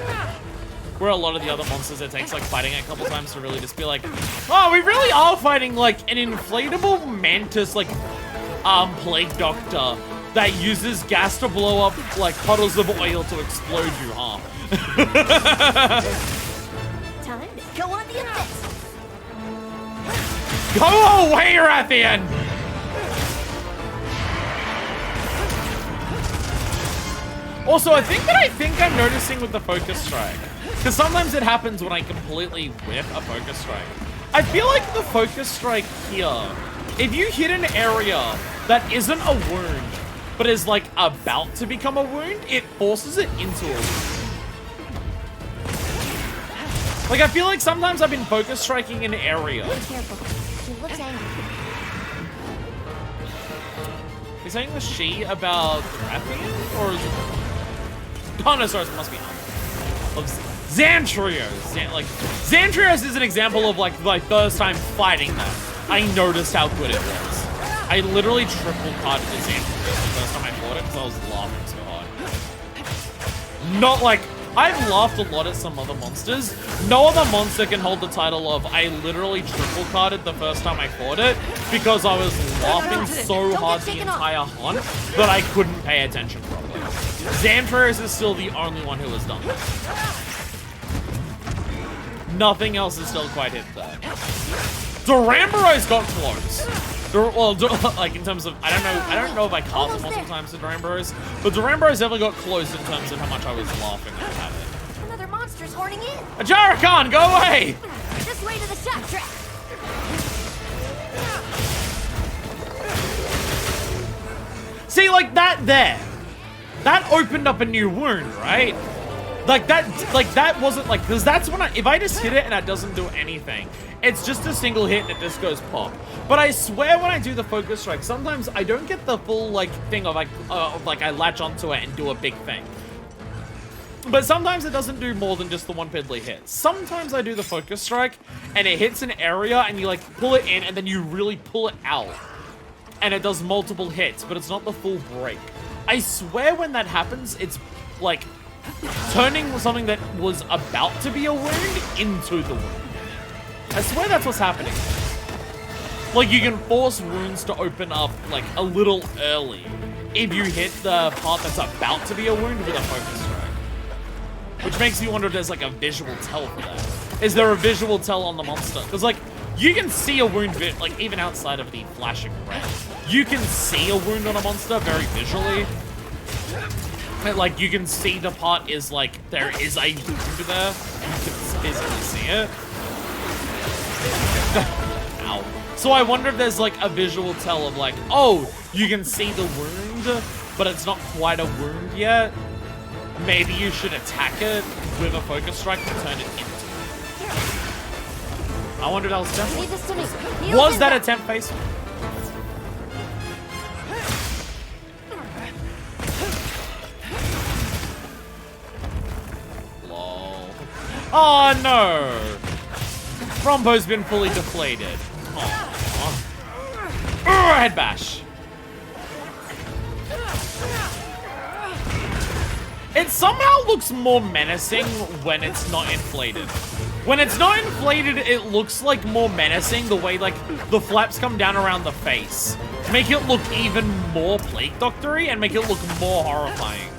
Where a lot of the other monsters, it takes like fighting it a couple times to really just be like, oh, we really are fighting like an inflatable mantis, like plague doctor that uses gas to blow up like puddles of oil to explode you, huh? Time to go on the offensive. Go away, Rathian! Also, I think I'm noticing with the focus strike. Because sometimes it happens when I completely whiff a focus strike. I feel like the focus strike here, if you hit an area that isn't a wound, but is like about to become a wound, it forces it into a wound. Like, I feel like sometimes I've been focus striking an area. Be careful. He looks angry. Is saying the she about Rathian? Or is it... Oh, no, sorry, it must be of Xantrios. Xantrios is an example of like my first time fighting them. I noticed how good it was. I literally triple carded the Xanthias the first time I fought it because I was laughing so hard. Not like, I've laughed a lot at some other monsters. No other monster can hold the title of I literally triple carded the first time I fought it because I was laughing so hard the entire hunt that I couldn't pay attention properly. Xanthias is still the only one who has done that. Nothing else is still quite hit there. Duramboros got close. Well, like in terms of, I don't know if I cast multiple times to Duramboros, but Duramboros definitely got close in terms of how much I was laughing at it. Another monster's hoarding in. A Jarrakan, go away! This way to the shot track. See, like that there. That opened up a new wound, right? Like that wasn't like, because that's when if I just hit it and it doesn't do anything, it's just a single hit and it just goes pop. But I swear when I do the focus strike, sometimes I don't get the full like thing of like I latch onto it and do a big thing. But sometimes it doesn't do more than just the one piddly hit. Sometimes I do the focus strike and it hits an area and you like pull it in and then you really pull it out. And it does multiple hits, but it's not the full break. I swear when that happens, it's like turning something that was about to be a wound into the wound. I swear that's what's happening. Like you can force wounds to open up like a little early if you hit the part that's about to be a wound with a focus strike. Which makes me wonder if there's like a visual tell for that. Is there a visual tell on the monster? Because like you can see a wound like even outside of the flashing red. You can see a wound on a monster very visually. Like you can see the part is like there is a wound there. You can physically see it. Ow. So I wonder if there's like a visual tell of like, oh, you can see the wound, but it's not quite a wound yet. Maybe you should attack it with a focus strike to turn it into it. I wonder if that was definitely. Was that a temp face? Oh no! Rombo's been fully deflated. Head bash. It somehow looks more menacing when it's not inflated. When it's not inflated, it looks like more menacing the way like the flaps come down around the face. Make it look even more Plague Doctor-y and make it look more horrifying.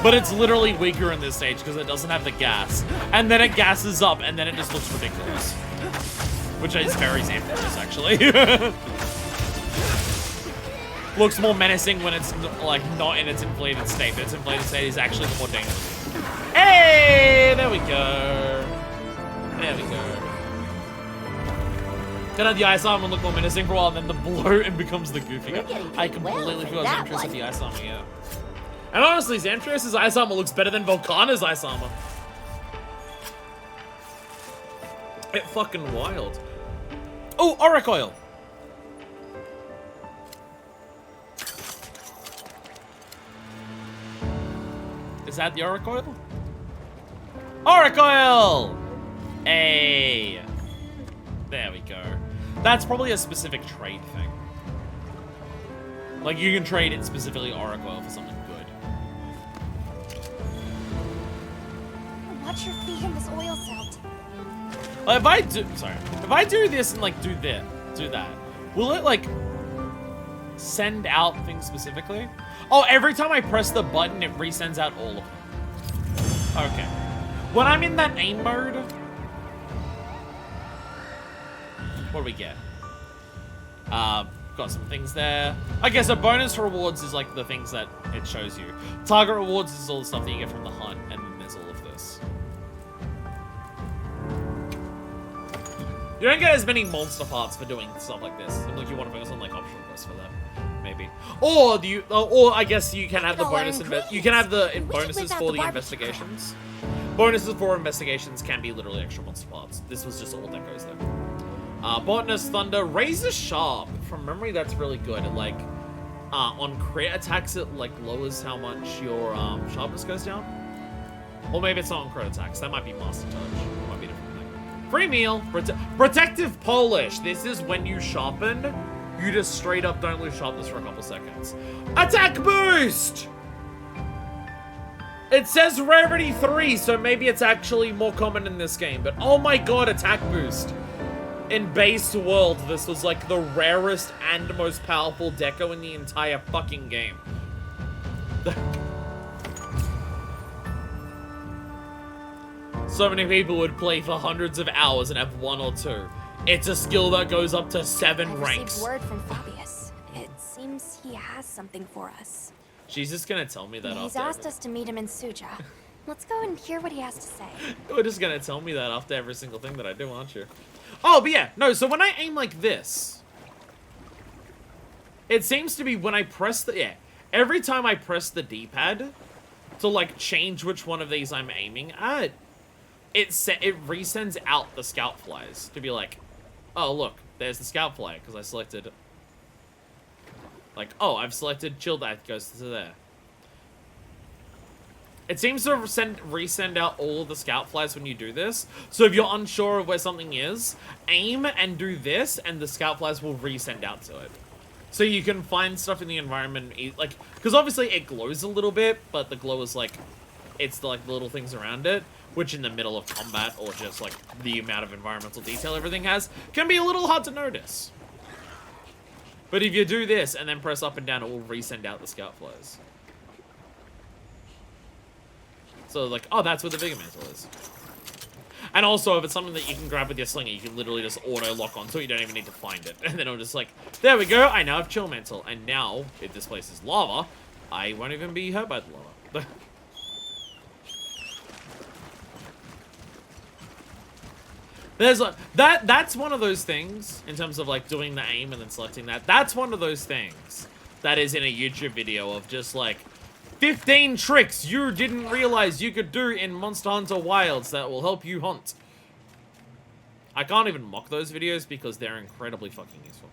But it's literally weaker in this stage because it doesn't have the gas. And then it gasses up and then it just looks ridiculous. Which is very Xanthias, actually. Looks more menacing when it's like not in its inflated state. But its inflated state is actually the more dangerous. Hey! There we go. There we go. Then have the Ice Armor look more menacing for a while and then the bloat and becomes the goofy. I completely forgot Xanthias with the Ice Armor, yeah. And honestly, Xanthias' Ice Armor looks better than Volcana's Ice Armor. It's fucking wild. Oh, Auric Oil. Is that the Auric Oil? Auric Oil! Hey. There we go. That's probably a specific trade thing. Like, you can trade in specifically Auric Oil for something good. Watch your feet in this oil celt. If I do this and like do that, will it like send out things specifically? Oh, every time I press the button, it resends out all of them. Okay. When I'm in that aim mode, what do we get? Got some things there. I guess a bonus rewards is like the things that it shows you. Target rewards is all the stuff that you get from the hunt, and then there's all of this. You don't get as many monster parts for doing stuff like this. Like you want to focus on like optional quests for that, maybe. Or do you? Or I guess you can have the bonus. You can have the bonuses for the investigations. Bonuses for investigations can be literally extra monster parts. This was just all that goes there. Botanist Thunder, Razor Sharp. From memory, that's really good. It, like, on crit attacks, it like lowers how much your sharpness goes down. Or maybe it's not on crit attacks. That might be Master Touch. It might be a different thing. Free meal. Protective Polish. This is when you sharpen you just straight up don't lose sharpness for a couple seconds. Attack boost! It says rarity 3, so maybe it's actually more common in this game, but oh my god, attack boost. In base world, this was like the rarest and most powerful deco in the entire fucking game. So many people would play for hundreds of hours and have 1 or 2. It's a skill that goes up to 7 I ranks. received word from Fabius. It seems he has something for us. She's just gonna tell me that He's after. asked us to meet him in Suja. Let's go and hear what he has to say. You're just gonna tell me that after every single thing that I do, aren't you? Oh, but yeah, no, so when I aim like this, it seems to be when I press the, every time I press the D-pad to like change which one of these I'm aiming at, it resends out the scout flies to be like, oh look, there's the scout fly, because I selected, like, oh, I've selected chill, that goes to there. It seems to resend out all of the scout flies when you do this. So if you're unsure of where something is, aim and do this, and the scout flies will resend out to it. So you can find stuff in the environment, like, because obviously it glows a little bit, but the glow is like, it's the, like, the little things around it, which in the middle of combat, or just like the amount of environmental detail everything has, can be a little hard to notice. But if you do this and then press up and down, it will resend out the scout flies. So, like, oh, that's where the Vigor Mantle is. And also, if it's something that you can grab with your slinger, you can literally just auto-lock onto it. You don't even need to find it. And then it'll just like, there we go, I now have Chill Mantle. And now, if this place is lava, I won't even be hurt by the lava. There's a, that's one of those things, in terms of, like, doing the aim and then selecting that. That's one of those things that is in a YouTube video of just, like, 15 tricks you didn't realize you could do in Monster Hunter Wilds that will help you hunt. I can't even mock those videos because they're incredibly fucking useful.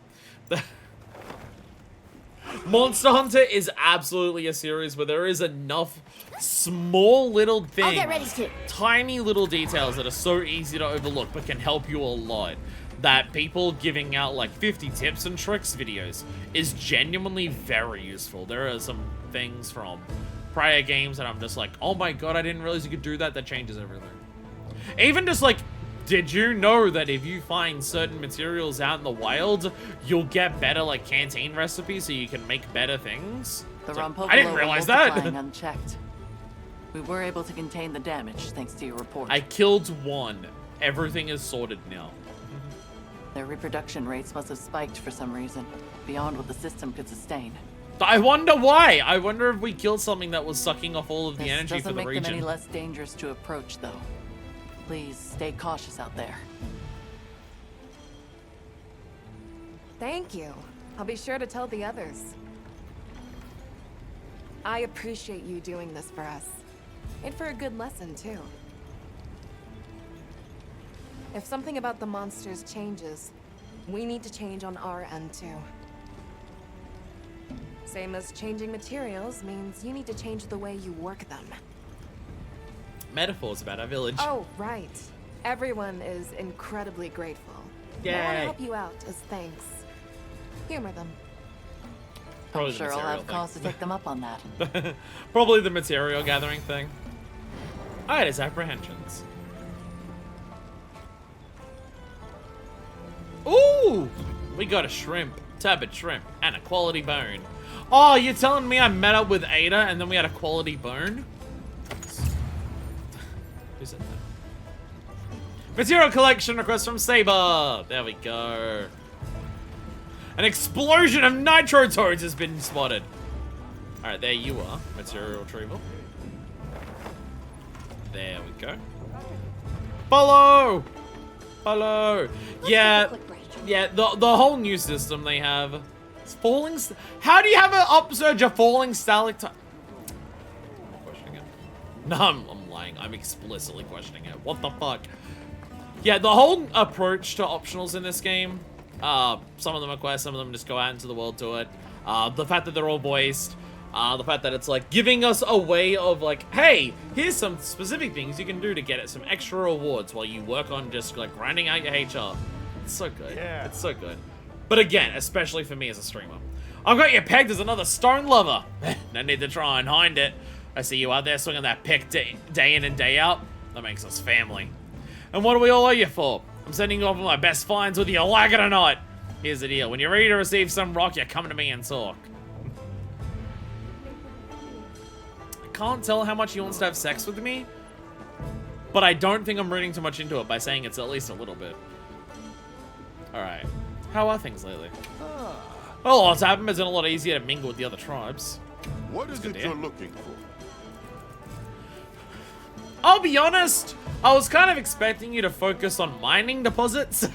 Monster Hunter is absolutely a series where there is enough small little things, I'll get ready to. tiny little details that are so easy to overlook but can help you a lot, that people giving out like 50 tips and tricks videos is genuinely very useful. There are some things from prior games that I'm just like, oh my god, I didn't realize you could do that. That changes everything. Even just like, did you know that if you find certain materials out in the wild, you'll get better like canteen recipes so you can make better things? The Like, Rompopolo I didn't realize that. Unchecked. We were able to contain the damage thanks to your report. I killed one. Everything is sorted now. Their reproduction rates must have spiked for some reason, beyond what the system could sustain. I wonder why. I wonder if we killed something that was sucking off all of the energy for the Doesn't make them any region. less dangerous to approach, though. Please stay cautious out there. Thank you. I'll be sure to tell the others. I appreciate you doing this for us. And for a good lesson, too. If something about the monsters changes, we need to change on our end, too. Same as changing materials means you need to change the way you work them. Metaphors about our village. Oh, right. Everyone is incredibly grateful. Yay. I want to help you out as thanks. Humor them. Probably I'm sure I'll have cause to take them up on that. Probably the material gathering thing. Alright, it's apprehensions. Ooh! We got a shrimp, turbot shrimp, and a quality bone. Oh, you're telling me I met up with Ada and then we had a quality bone? Who's it? Material collection request from Saber. There we go. An explosion of nitro toads has been spotted. Alright, there you are. Material retrieval. There we go. Follow! Follow! Yeah, yeah, the whole new system they have. It's falling. How do you have an upsurge of falling stalactite? I'm questioning it. No, I'm lying. I'm explicitly questioning it. What the fuck? Yeah, the whole approach to optionals in this game. Some of them are quests, some of them just go out into the world to it. The fact that they're all voiced. The fact that it's like giving us a way of like, hey, here's some specific things you can do to get some extra rewards while you work on just like grinding out your HR. It's so good. Yeah. It's so good. But again, especially for me as a streamer. I've got you pegged as another stone lover. No need to try and hide it. I see you out there swinging that pick day in and day out. That makes us family. And what do we all owe you for? I'm sending you off with my best finds whether you like it or not. Here's the deal. When you're ready to receive some rock, you come to me and talk. I can't tell how much he wants to have sex with me, but I don't think I'm reading too much into it by saying it's at least a little bit. Alright. How are things lately? Well, what's happened has been a lot easier to mingle with the other tribes. What is it you're looking for? I'll be honest, I was kind of expecting you to focus on mining deposits.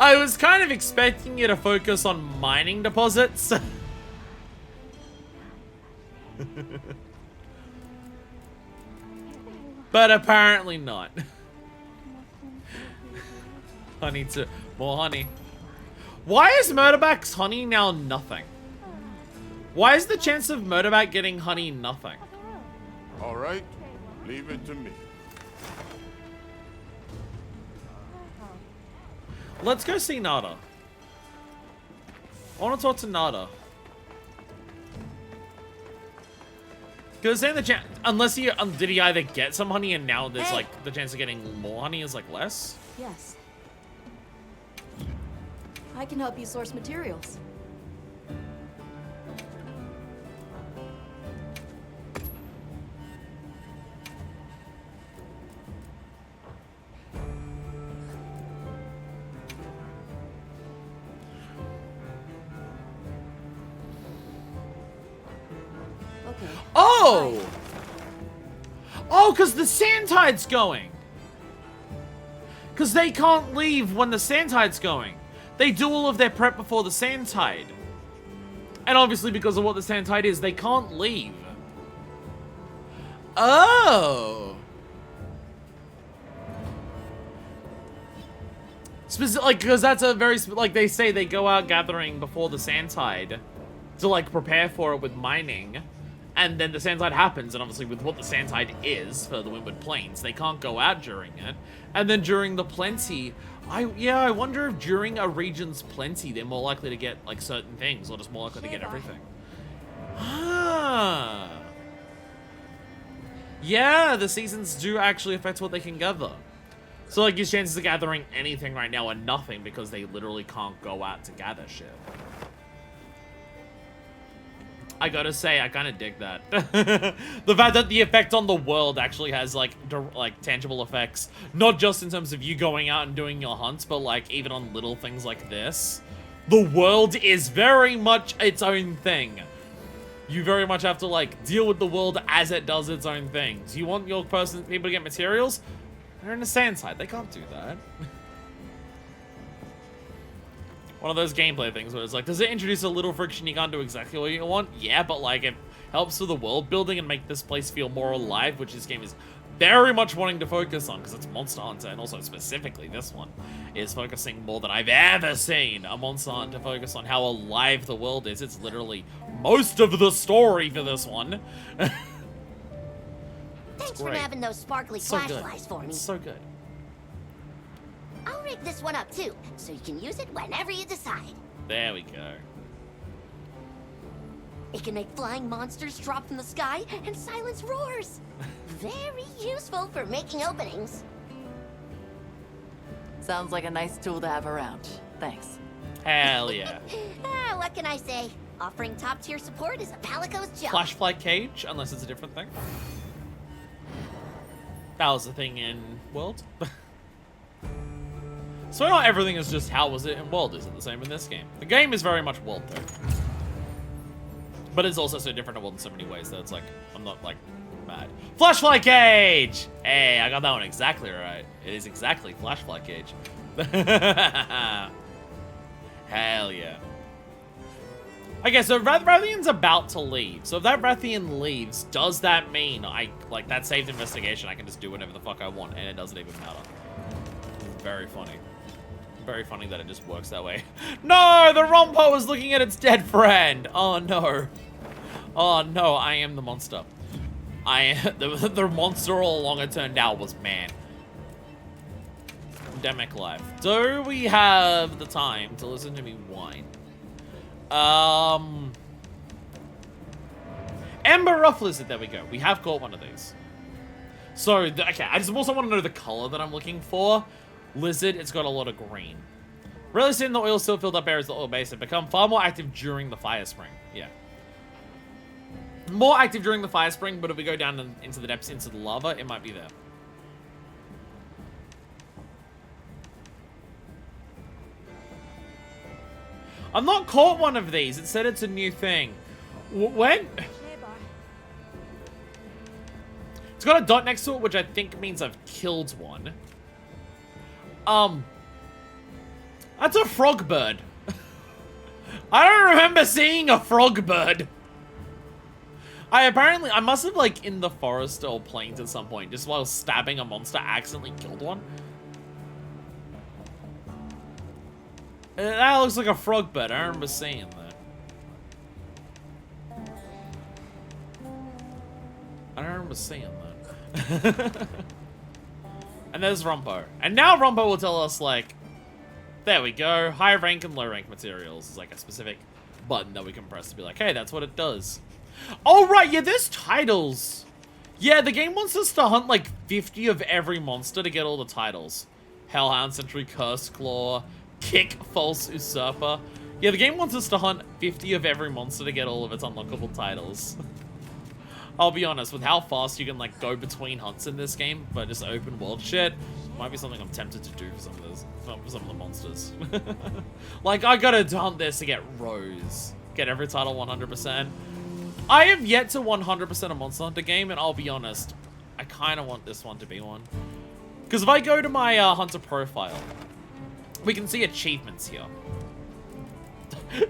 I was kind of expecting you to focus on mining deposits. But apparently not. Honey too. More honey. Why is Murderback's honey now nothing? Why is the chance of Murderback getting honey nothing? All right, leave it to me. Let's go see Nada. I want to talk to Nada. Because saying the chance, unless he, did he either get some honey and now there's like, the chance of getting more honey is like less? Yes. I can help you source materials. Oh! Oh, because the sand tide's going. Because they can't leave when the sand tide's going. They do all of their prep before the sand tide. And obviously because of what the sand tide is, they can't leave. Oh! Like, because that's a very, like they say they go out gathering before the sand tide to like prepare for it with mining. And then the sand tide happens, and obviously with what the sand tide is for the Windward Plains, they can't go out during it. And then during the plenty, I wonder if during a region's plenty, they're more likely to get like certain things, or just more likely to get everything. Ah. Yeah, the seasons do actually affect what they can gather. So like his chances of gathering anything right now are nothing because they literally can't go out to gather shit. I gotta say, I kind of dig that. The fact that the effect on the world actually has, like, tangible effects. Not just in terms of you going out and doing your hunts, but, like, even on little things like this. The world is very much its own thing. You very much have to, like, deal with the world as it does its own things. You want your people to get materials? They're in the sand side. They can't do that. One of those gameplay things where it's like, does it introduce a little friction you can't do exactly what you want? Yeah, but like it helps with the world building and make this place feel more alive, which this game is very much wanting to focus on because it's Monster Hunter, and also specifically this one is focusing more than I've ever seen a Monster Hunter focus on how alive the world is. It's literally most of the story for this one. Thanks for having those sparkly flashlights for me. It's so good. I'll rig this one up too, so you can use it whenever you decide. There we go. It can make flying monsters drop from the sky and silence roars. Very useful for making openings. Sounds like a nice tool to have around. Thanks. Hell yeah. What can I say? Offering top-tier support is a Palico's job. Flashfly cage, unless it's a different thing. That was the thing in World. So not everything is just how was it in World, is it the same in this game? The game is very much World though. But it's also so different in World in so many ways that it's like, I'm not like mad. Flashfly cage! Hey, I got that one exactly right. It is exactly Flashfly cage. Hell yeah. Okay, so Rathian's about to leave. So if that Rathian leaves, does that mean like that saved investigation, I can just do whatever the fuck I want and it doesn't even matter? It's very funny. Very funny that it just works that way. No, the Rompo is looking at its dead friend. Oh no. Oh no, I am the monster. The monster all along it turned out was man. endemic life. Do we have the time to listen to me whine? Ember Rough Lizard, there we go. We have caught one of these. So, okay, I just also want to know the color that I'm looking for. Lizard, it's got a lot of green. Rarely seen in the oil still filled up areas of the oil basin. Become far more active during the fire spring. Yeah. More active during the fire spring, but if we go down into the depths, into the lava, it might be there. I've not caught one of these. It said it's a new thing. When? It's got a dot next to it, which I think means I've killed one. That's a frog bird. I don't remember seeing a frog bird. I must have, like, in the forest or plains at some point, just while stabbing a monster, accidentally killed one. That looks like a frog bird. I remember seeing that. I don't remember seeing that. And there's Rumpo. And now Rumpo will tell us, like, there we go. High rank and low rank materials is like a specific button that we can press to be like, hey, that's what it does. Oh, right. Yeah, there's titles. Yeah, the game wants us to hunt like 50 of every monster to get all the titles. Hellhound, Sentry, Cursed Claw, Kick, False Usurper. Yeah, the game wants us to hunt 50 of every monster to get all of its unlockable titles. I'll be honest, with how fast you can like go between hunts in this game, but just open world shit, might be something I'm tempted to do for some of the monsters. Like, I gotta hunt this to get Rose. Get every title 100%. I have yet to 100% a Monster Hunter game, and I'll be honest, I kind of want this one to be one. Because if I go to my Hunter profile, we can see achievements here.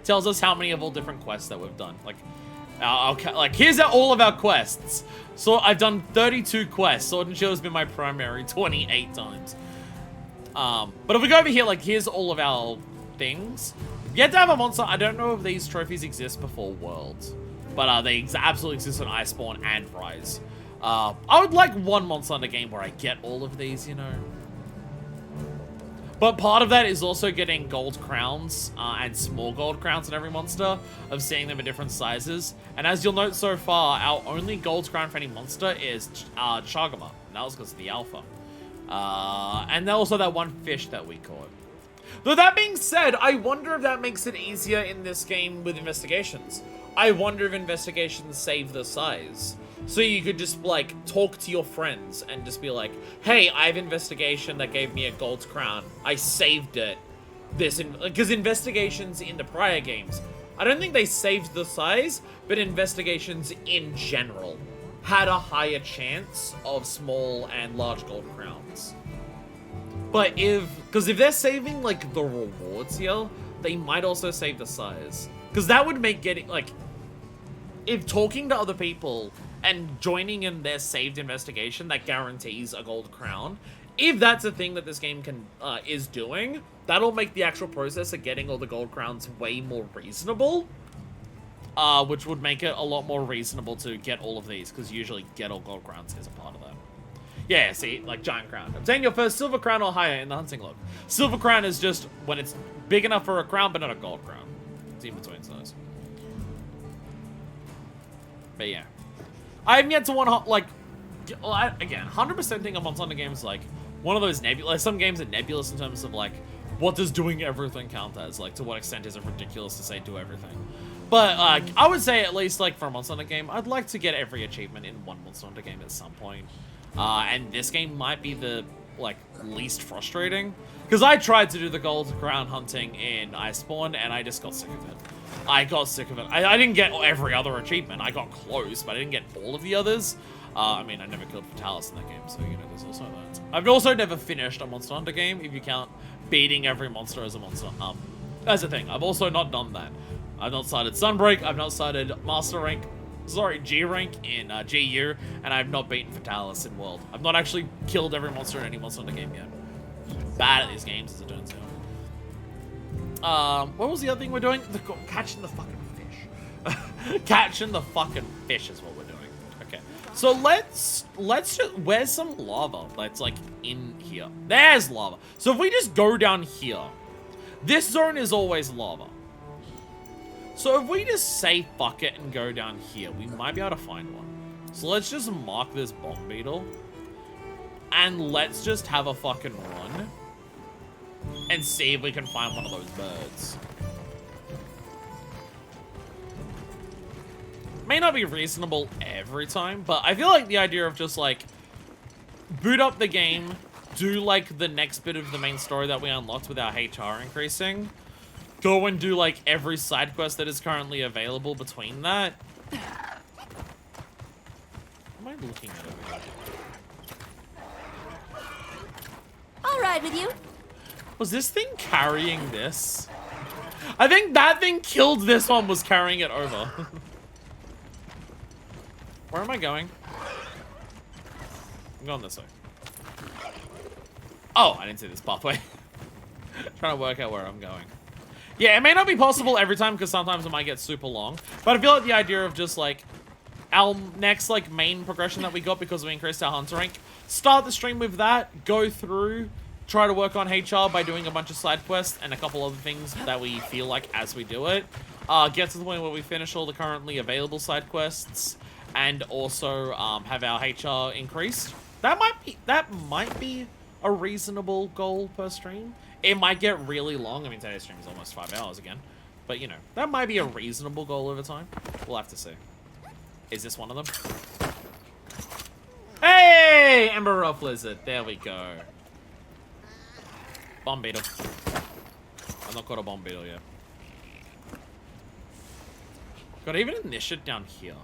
Tells us how many of all different quests that we've done. Like, here's all of our quests. So I've done 32 quests. Sword and Shield has been my primary 28 times. But if we go over here, like, here's all of our things. You have to have a monster. I don't know if these trophies exist before Worlds, but they absolutely exist on Iceborne and Rise. I would like one Monster Hunter game where I get all of these, you know. But part of that is also getting gold crowns and small gold crowns on every monster, of seeing them in different sizes. And as you'll note so far, our only gold crown for any monster is Chagama. And that was because of the alpha. And also that one fish that we caught. Though that being said, I wonder if that makes it easier in this game with investigations. I wonder if investigations save the size. So you could just, like, talk to your friends and just be like, hey, I have investigation that gave me a gold crown. I saved it. Because investigations in the prior games, I don't think they saved the size, but investigations in general had a higher chance of small and large gold crowns. But because if they're saving, like, the rewards here, they might also save the size. Because that would make getting, like, if talking to other people and joining in their saved investigation that guarantees a gold crown, if that's a thing that this game is doing, that'll make the actual process of getting all the gold crowns way more reasonable, which would make it a lot more reasonable to get all of these, because usually get all gold crowns is a part of that. Yeah, see, like giant crown. Obtain your first silver crown or higher in the hunting log. Silver crown is just when it's big enough for a crown, but not a gold crown. It's in between size. But yeah. I haven't yet to again, 100%ing a Monster Hunter game is like one of those nebulous. Some games are nebulous in terms of like, what does doing everything count as? Like, to what extent is it ridiculous to say do everything? But I would say at least like for a Monster Hunter game, I'd like to get every achievement in one Monster Hunter game at some point. And this game might be the like least frustrating, because I tried to do the gold crown hunting in Iceborne and I just got sick of it. I didn't get every other achievement. I got close, but I didn't get all of the others. I mean, I never killed Fatalis in that game, so, you know, there's also that. I've also never finished a Monster Hunter game, if you count beating every monster as a monster. That's the thing. I've also not done that. I've not started Sunbreak. I've not started G rank in GU, and I've not beaten Fatalis in World. I've not actually killed every monster in any Monster Hunter game yet. I'm bad at these games, as it turns out. What was the other thing we're doing? Catching the fucking fish. Catching the fucking fish is what we're doing. Okay. So let's just, where's some lava that's like in here? There's lava. So if we just go down here, this zone is always lava. So if we just say fuck it and go down here, we might be able to find one. So let's just mark this bomb beetle. And let's just have a fucking run. And see if we can find one of those birds. May not be reasonable every time, but I feel like the idea of just like boot up the game, do like the next bit of the main story that we unlocked with our HR increasing, go and do like every side quest that is currently available between that. What am I looking at over here? I'll ride with you. Was this thing carrying this? I think that thing killed this one, was carrying it over. Where am I going? I'm going this way. Oh, I didn't see this pathway. Trying to work out where I'm going. Yeah, it may not be possible every time because sometimes it might get super long. But I feel like the idea of just like our next like main progression that we got because we increased our hunter rank, start the stream with that, go through, try to work on HR by doing a bunch of side quests and a couple other things that we feel like as we do it. Get to the point where we finish all the currently available side quests and also have our HR increased. That might be a reasonable goal per stream. It might get really long. I mean, today's stream is almost 5 hours again. But, you know, that might be a reasonable goal over time. We'll have to see. Is this one of them? Hey! Ember Rough Lizard. There we go. Bomb beetle. I've not got a bomb beetle yet. Got even this shit down here.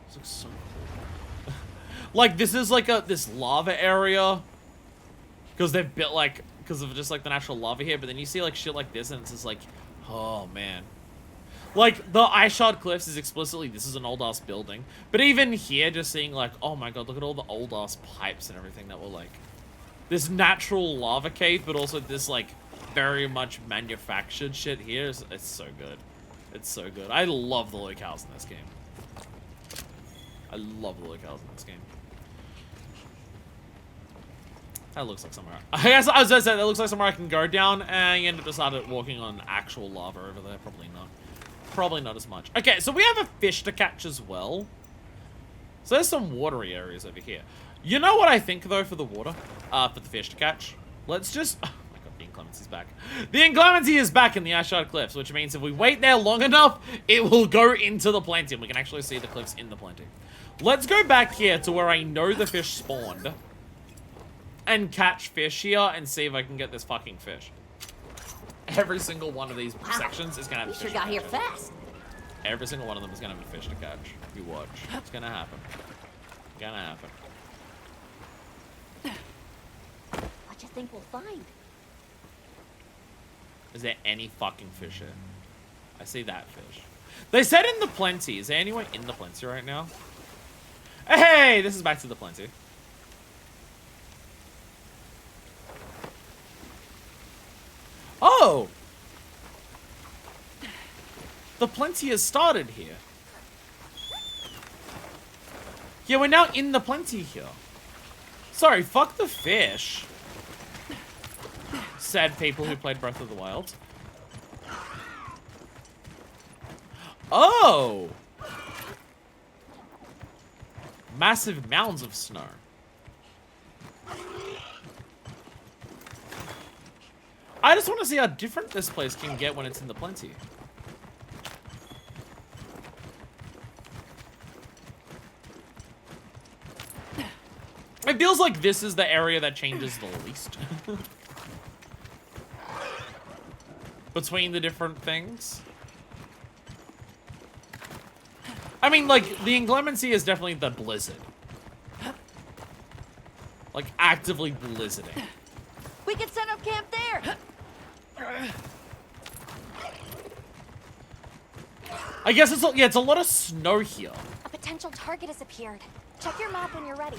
This looks so cool. Like, this is like this lava area. Because they've built like, because of just like the natural lava here. But then you see like shit like this and it's just like, oh man. Like, the Ice Shard Cliffs is explicitly, this is an old-ass building. But even here, just seeing, like, oh my god, look at all the old-ass pipes and everything that were, like, this natural lava cave, but also this, like, very much manufactured shit here. It's so good. It's so good. I love the locales in this game. I love the locales in this game. That looks like somewhere. I guess I was gonna say, that looks like somewhere I can go down, and you end up just walking on actual lava over there. Probably not. Probably not as much. Okay, so we have a fish to catch as well. So there's some watery areas over here. You know what I think, though, for the water? For the fish to catch? Let's just... Oh my god, the Inclemency's back. The Inclemency is back in the Ice Shard Cliffs, which means if we wait there long enough, it will go into the plenty, and we can actually see the cliffs in the plenty. Let's go back here to where I know the fish spawned. And catch fish here and see if I can get this fucking fish. Every single one of these sections is gonna have a fish. You sure got here fast. Every single one of them is gonna have a fish to catch. You watch. It's gonna happen. Gonna happen. What you think we'll find? Is there any fucking fish here? I see that fish. They said in the plenty. Is there anyone in the plenty right now? Hey, this is back to the plenty. Oh! The plenty has started here. Yeah, we're now in the plenty here. Sorry, fuck the fish. Sad people who played Breath of the Wild. Oh! Massive mounds of snow. I just want to see how different this place can get when it's in the plenty. It feels like this is the area that changes the least. Between the different things. I mean, like, the inclemency is definitely the blizzard. Like, actively blizzarding. We could set up camp there. I guess it's yeah, it's a lot of snow here. A potential target has appeared. Check your map when you're ready.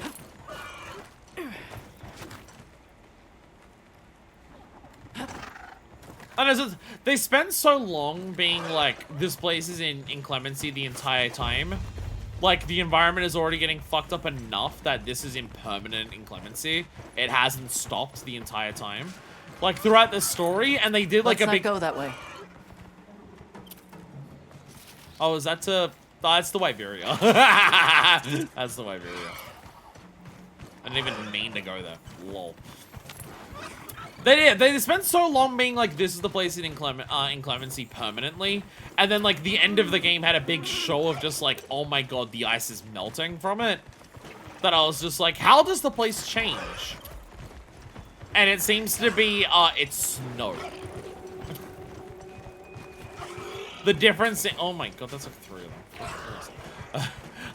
And they spend so long being like, this place is in inclemency the entire time. like, the environment is already getting fucked up enough that this is in permanent inclemency. It hasn't stopped the entire time. Like, throughout the story, and they did, like, Let's a big... not go that way. Oh, is that to... Oh, that's the Wyveria. That's the Wyveria. I didn't even mean to go there. Lol. They spent so long being like, this is the place in inclemency permanently. And then, like, the end of the game had a big show of just like, oh my god, the ice is melting from it. That I was just like, how does the place change? And it seems to be, it's snow. The difference in, oh my god, that's like 3 of them.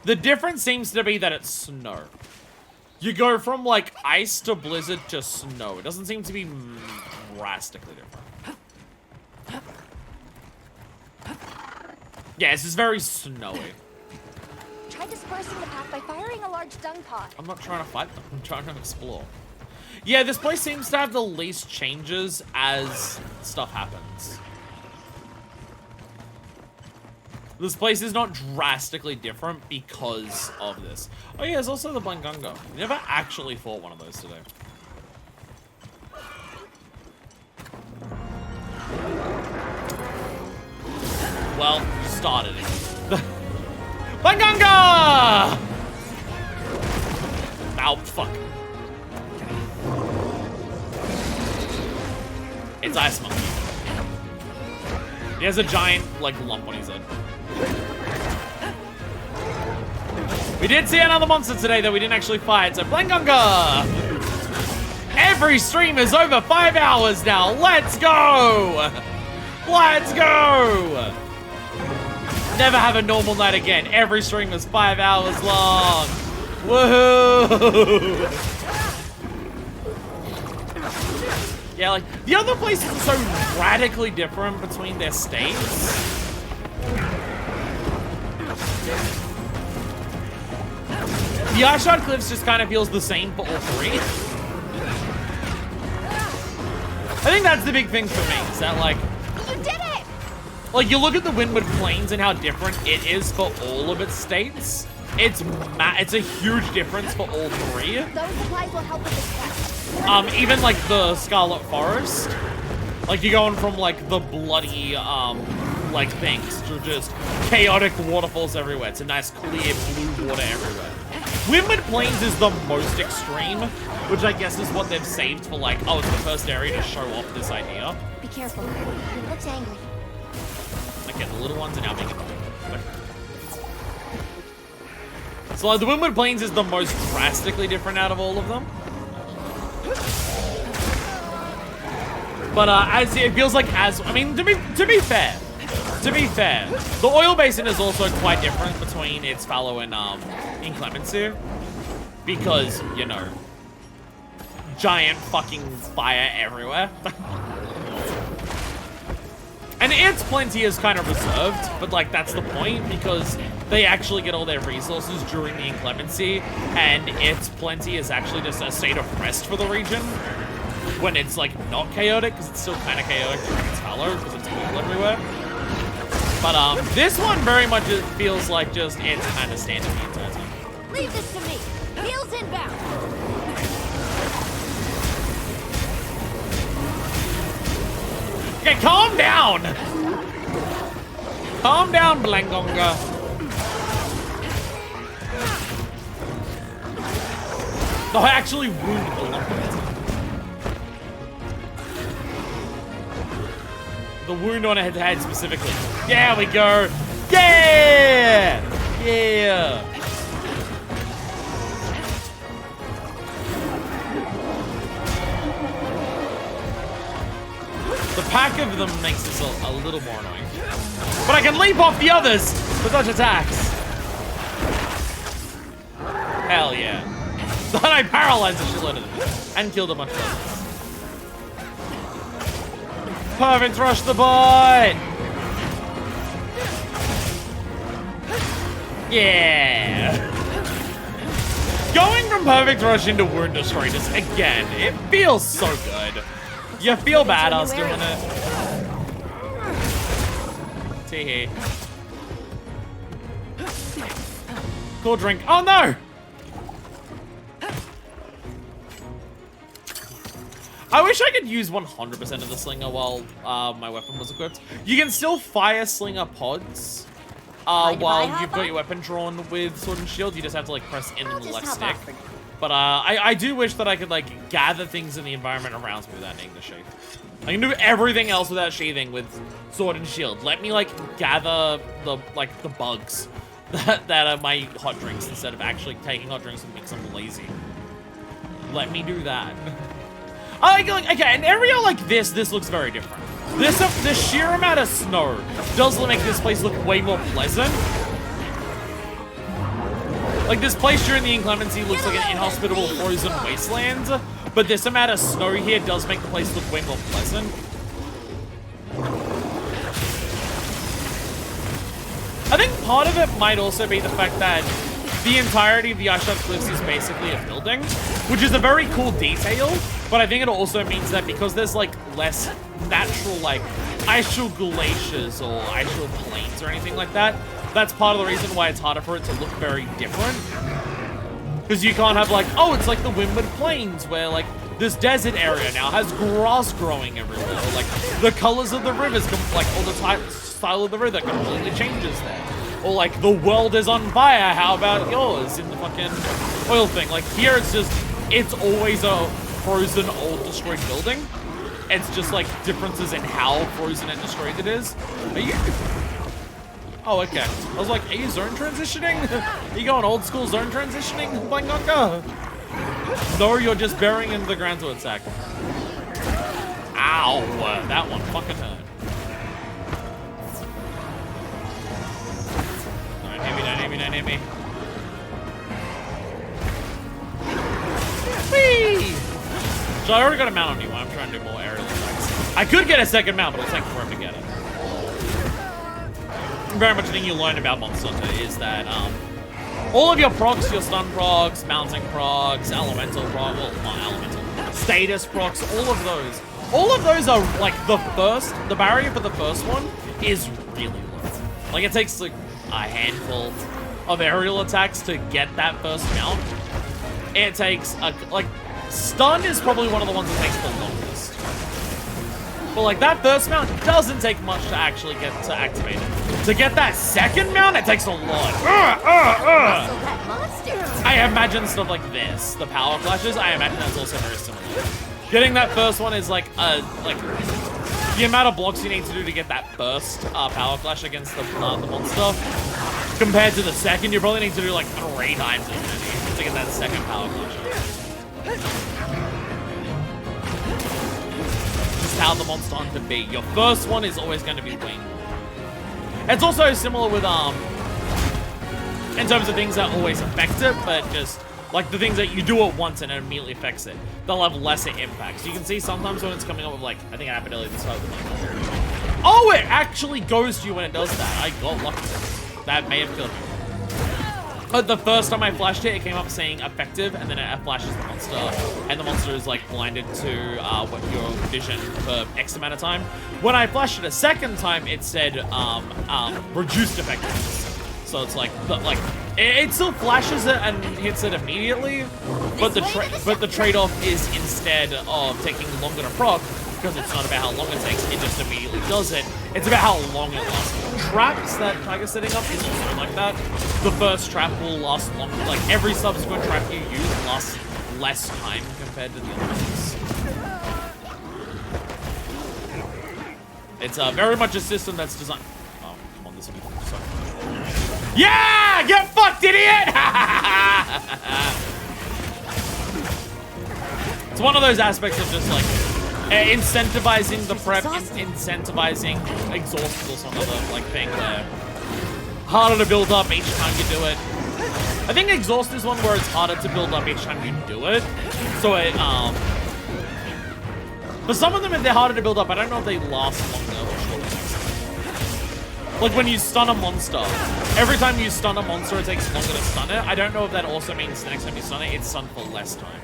The difference seems to be that it's snow. You go from, like, ice to blizzard to snow. It doesn't seem to be drastically different. Yeah, this is very snowy. Try dispersing the path by firing a large dung pot. I'm not trying to fight them. I'm trying to explore. Yeah, this place seems to have the least changes as stuff happens. This place is not drastically different because of this. Oh yeah, there's also the Blangunga. Never actually fought one of those today. Well, you started it. Blangunga! Ow, fuck. It's Ice Monkey. He has a giant, like, lump on his head. We did see another monster today that we didn't actually fight, so Blangunga! Every stream is over 5 hours now. Let's go! Let's go! Never have a normal night again. Every stream is 5 hours long. Woohoo! Yeah, like, the other places are so radically different between their states. The Ice Shard Cliffs just kind of feels the same for all three. I think that's the big thing for me, is that, like... You did it! Like, you look at the Windward Plains and how different it is for all of its states. It's a huge difference for all three. Those supplies will help with this quest. Even, like, the Scarlet Forest. Like, you're going from, like, the bloody, like, things to just chaotic waterfalls everywhere. It's a nice, clear, blue water everywhere. Windward Plains is the most extreme, which I guess is what they've saved for, like, oh, it's the first area to show off this idea. Be careful. He looks angry. Okay, the little ones are now making So, like, the Windward Plains is the most drastically different out of all of them. But, as it feels like I mean, to be fair, the Oil Basin is also quite different between its fallow and, inclemency. Because, you know, giant fucking fire everywhere. And its plenty is kind of reserved, but, like, that's the point, because they actually get all their resources during the inclemency, and its plenty is actually just a state of rest for the region, when it's, like, not chaotic, because it's still kind of chaotic during its fallow, because it's cool everywhere. But, this one very much feels like just it's kind of standing the entire time. Leave this to me. Heels inbound. Okay, calm down! Calm down, Blangunga. No, I actually wounded the lump. The wound on her head specifically. There we go. Yeah! Yeah! The pack of them makes this a little more annoying. But I can leap off the others with such attacks. Hell yeah. Then I paralyzed a shitload of them and killed a bunch of others. Perfect rush the boy! Yeah! Going from Perfect Rush into Wound Destroy just again, it feels so good. You feel badass doing it. Tee-hee. Cool drink. Oh no! I wish I could use 100% of the slinger while my weapon was equipped. You can still fire slinger pods while you've got your weapon drawn with sword and shield. You just have to like press in the left stick. But I do wish that I could like gather things in the environment around me without needing to sheath. I can do everything else without sheathing with sword and shield. Let me like gather the bugs that are my hot drinks instead of actually taking hot drinks and mix them lazy. Let me do that. I like, okay, an area like this looks very different. The sheer amount of snow does make this place look way more pleasant. Like, this place during the inclemency looks like an inhospitable frozen wasteland, but this amount of snow here does make the place look way more pleasant. I think part of it might also be the fact that the entirety of the Ice-Shot Cliffs is basically a building, which is a very cool detail, but I think it also means that because there's, like, less natural, like, ice-shield glaciers or ice-shield plains or anything like that, that's part of the reason why it's harder for it to look very different. Because you can't have, like, oh, it's like the Windward Plains, where, like, this desert area now has grass growing everywhere, or, like, the colors of the rivers, like, all the style of the river completely changes there. Or, like, the world is on fire, how about yours in the fucking oil thing? Like, here it's just, it's always a frozen, old, destroyed building. It's just, like, differences in how frozen and destroyed it is. Are you... Oh, okay. I was like, are you zone transitioning? Are you going old school zone transitioning, Blangonka? No, you're just burying into the ground to attack. Ow, that one fucking hurt. Don't hit me. Whee! So I already got a mount on you. I'm trying to do more aerial attacks. I could get a second mount, but it'll take forever to get it. Very much a thing you learn about Monster Hunter is that all of your procs, your stun procs, mounting procs, elemental procs, well, not elemental, status procs, all of those are like the barrier for the first one is really low. Like it takes like a handful of aerial attacks to get that first mount. It takes like stun is probably one of the ones that takes the longest. But like that first mount doesn't take much to actually get to activate it. To get that second mount, it takes a lot. I imagine stuff like this, the power clashes. I imagine that's also very similar. Getting that first one is like the amount of blocks you need to do to get that first power clash against the monster. Compared to the second, you probably need to do like 3 times as many to get that second power clash. How the Monster Hunter be. Your first one is always going to be way more. It's also similar with in terms of things that always affect it, but just like the things that you do at once and it immediately affects it, they'll have lesser impacts. You can see sometimes when it's coming up with like, I think it happened earlier this time. Oh, it actually goes to you when it does that. I got lucky. That may have killed me. But the first time I flashed it, it came up saying effective, and then it flashes the monster, and the monster is like blinded to what your vision for X amount of time. When I flashed it a second time, it said reduced effectiveness. So it's like it still flashes it and hits it immediately, but the trade-off is instead of taking longer to proc, because it's not about how long it takes, it just immediately does it. It's about how long it lasts. Traps that Tiger's setting up is also like that. The first trap will last longer. Like every subsequent trap you use lasts less time compared to the other ones. It's very much a system that's designed. Oh, come on, this one. Sorry. Yeah! Get fucked, idiot! It's one of those aspects of just like incentivizing the prep, incentivizing exhaust or some other like thing where harder to build up each time you do it. I think exhaust is one where it's harder to build up each time you do it. So it for some of them they're harder to build up. I don't know if they last longer or shorter. Like when you stun a monster, every time you stun a monster it takes longer to stun it. I don't know if that also means the next time you stun it, it's stunned for less time.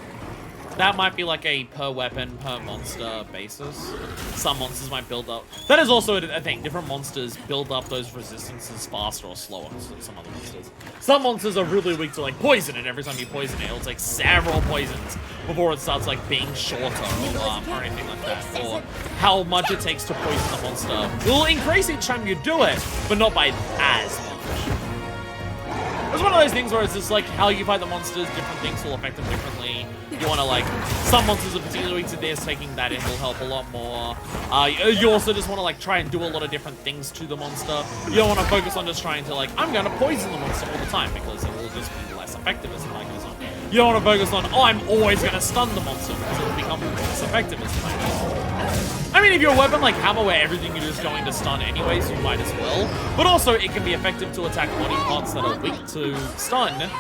that might be like a per weapon, per monster basis. Some monsters might build up. That is also a thing. Different monsters build up those resistances faster or slower than some other monsters. Some monsters are really weak to like poison, and every time you poison it, it'll take several poisons before it starts like being shorter or anything like that. Or how much it takes to poison the monster. It will increase each time you do it, but not by as much. It's one of those things where it's just like how you fight the monsters, different things will affect them differently. You want to like, some monsters are particularly weak to this, taking that in will help a lot more. You also just want to like try and do a lot of different things to the monster. You don't want to focus on just trying to like, I'm going to poison the monster all the time because it will just be less effective as time goes on. You don't want to focus on, oh, I'm always going to stun the monster because it will become less effective as time goes on. I mean, if you're a weapon like hammer where everything you do is going to stun anyways, you might as well. But also, it can be effective to attack body parts that are weak to stun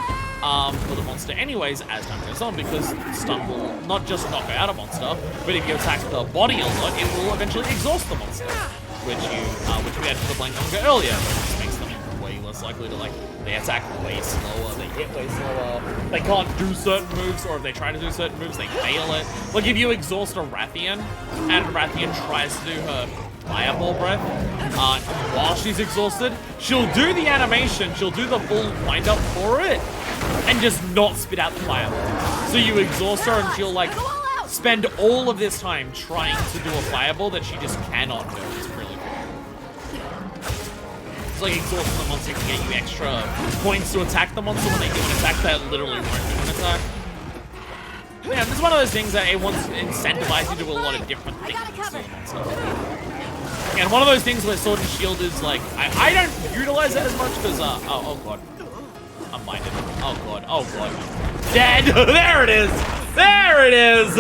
for the monster anyways as time goes on, because stun will not just knock out a monster, but if you attack the body a lot, it will eventually exhaust the monster, which we had for the Blank Hunger earlier, which makes them way less likely to, like, they attack way slower, they hit way slower, they can't do certain moves, or if they try to do certain moves, they fail it. Like, if you exhaust a Rathian, and Rathian tries to do her fireball breath, while she's exhausted, she'll do the animation, she'll do the full wind-up for it, and just not spit out the fireball. So you exhaust her, and she'll, like, spend all of this time trying to do a fireball that she just cannot do. It's really cool. It's like exhausting the monster can get you extra points to attack the monster when they do an attack that literally won't do an attack. Yeah, it's one of those things that it wants to incentivize you to do a lot of different things to the monster. And one of those things where Sword and Shield is like, I don't utilize it as much because, oh god. I'm blinded. Oh god, oh god. Dead! There it is! There it is!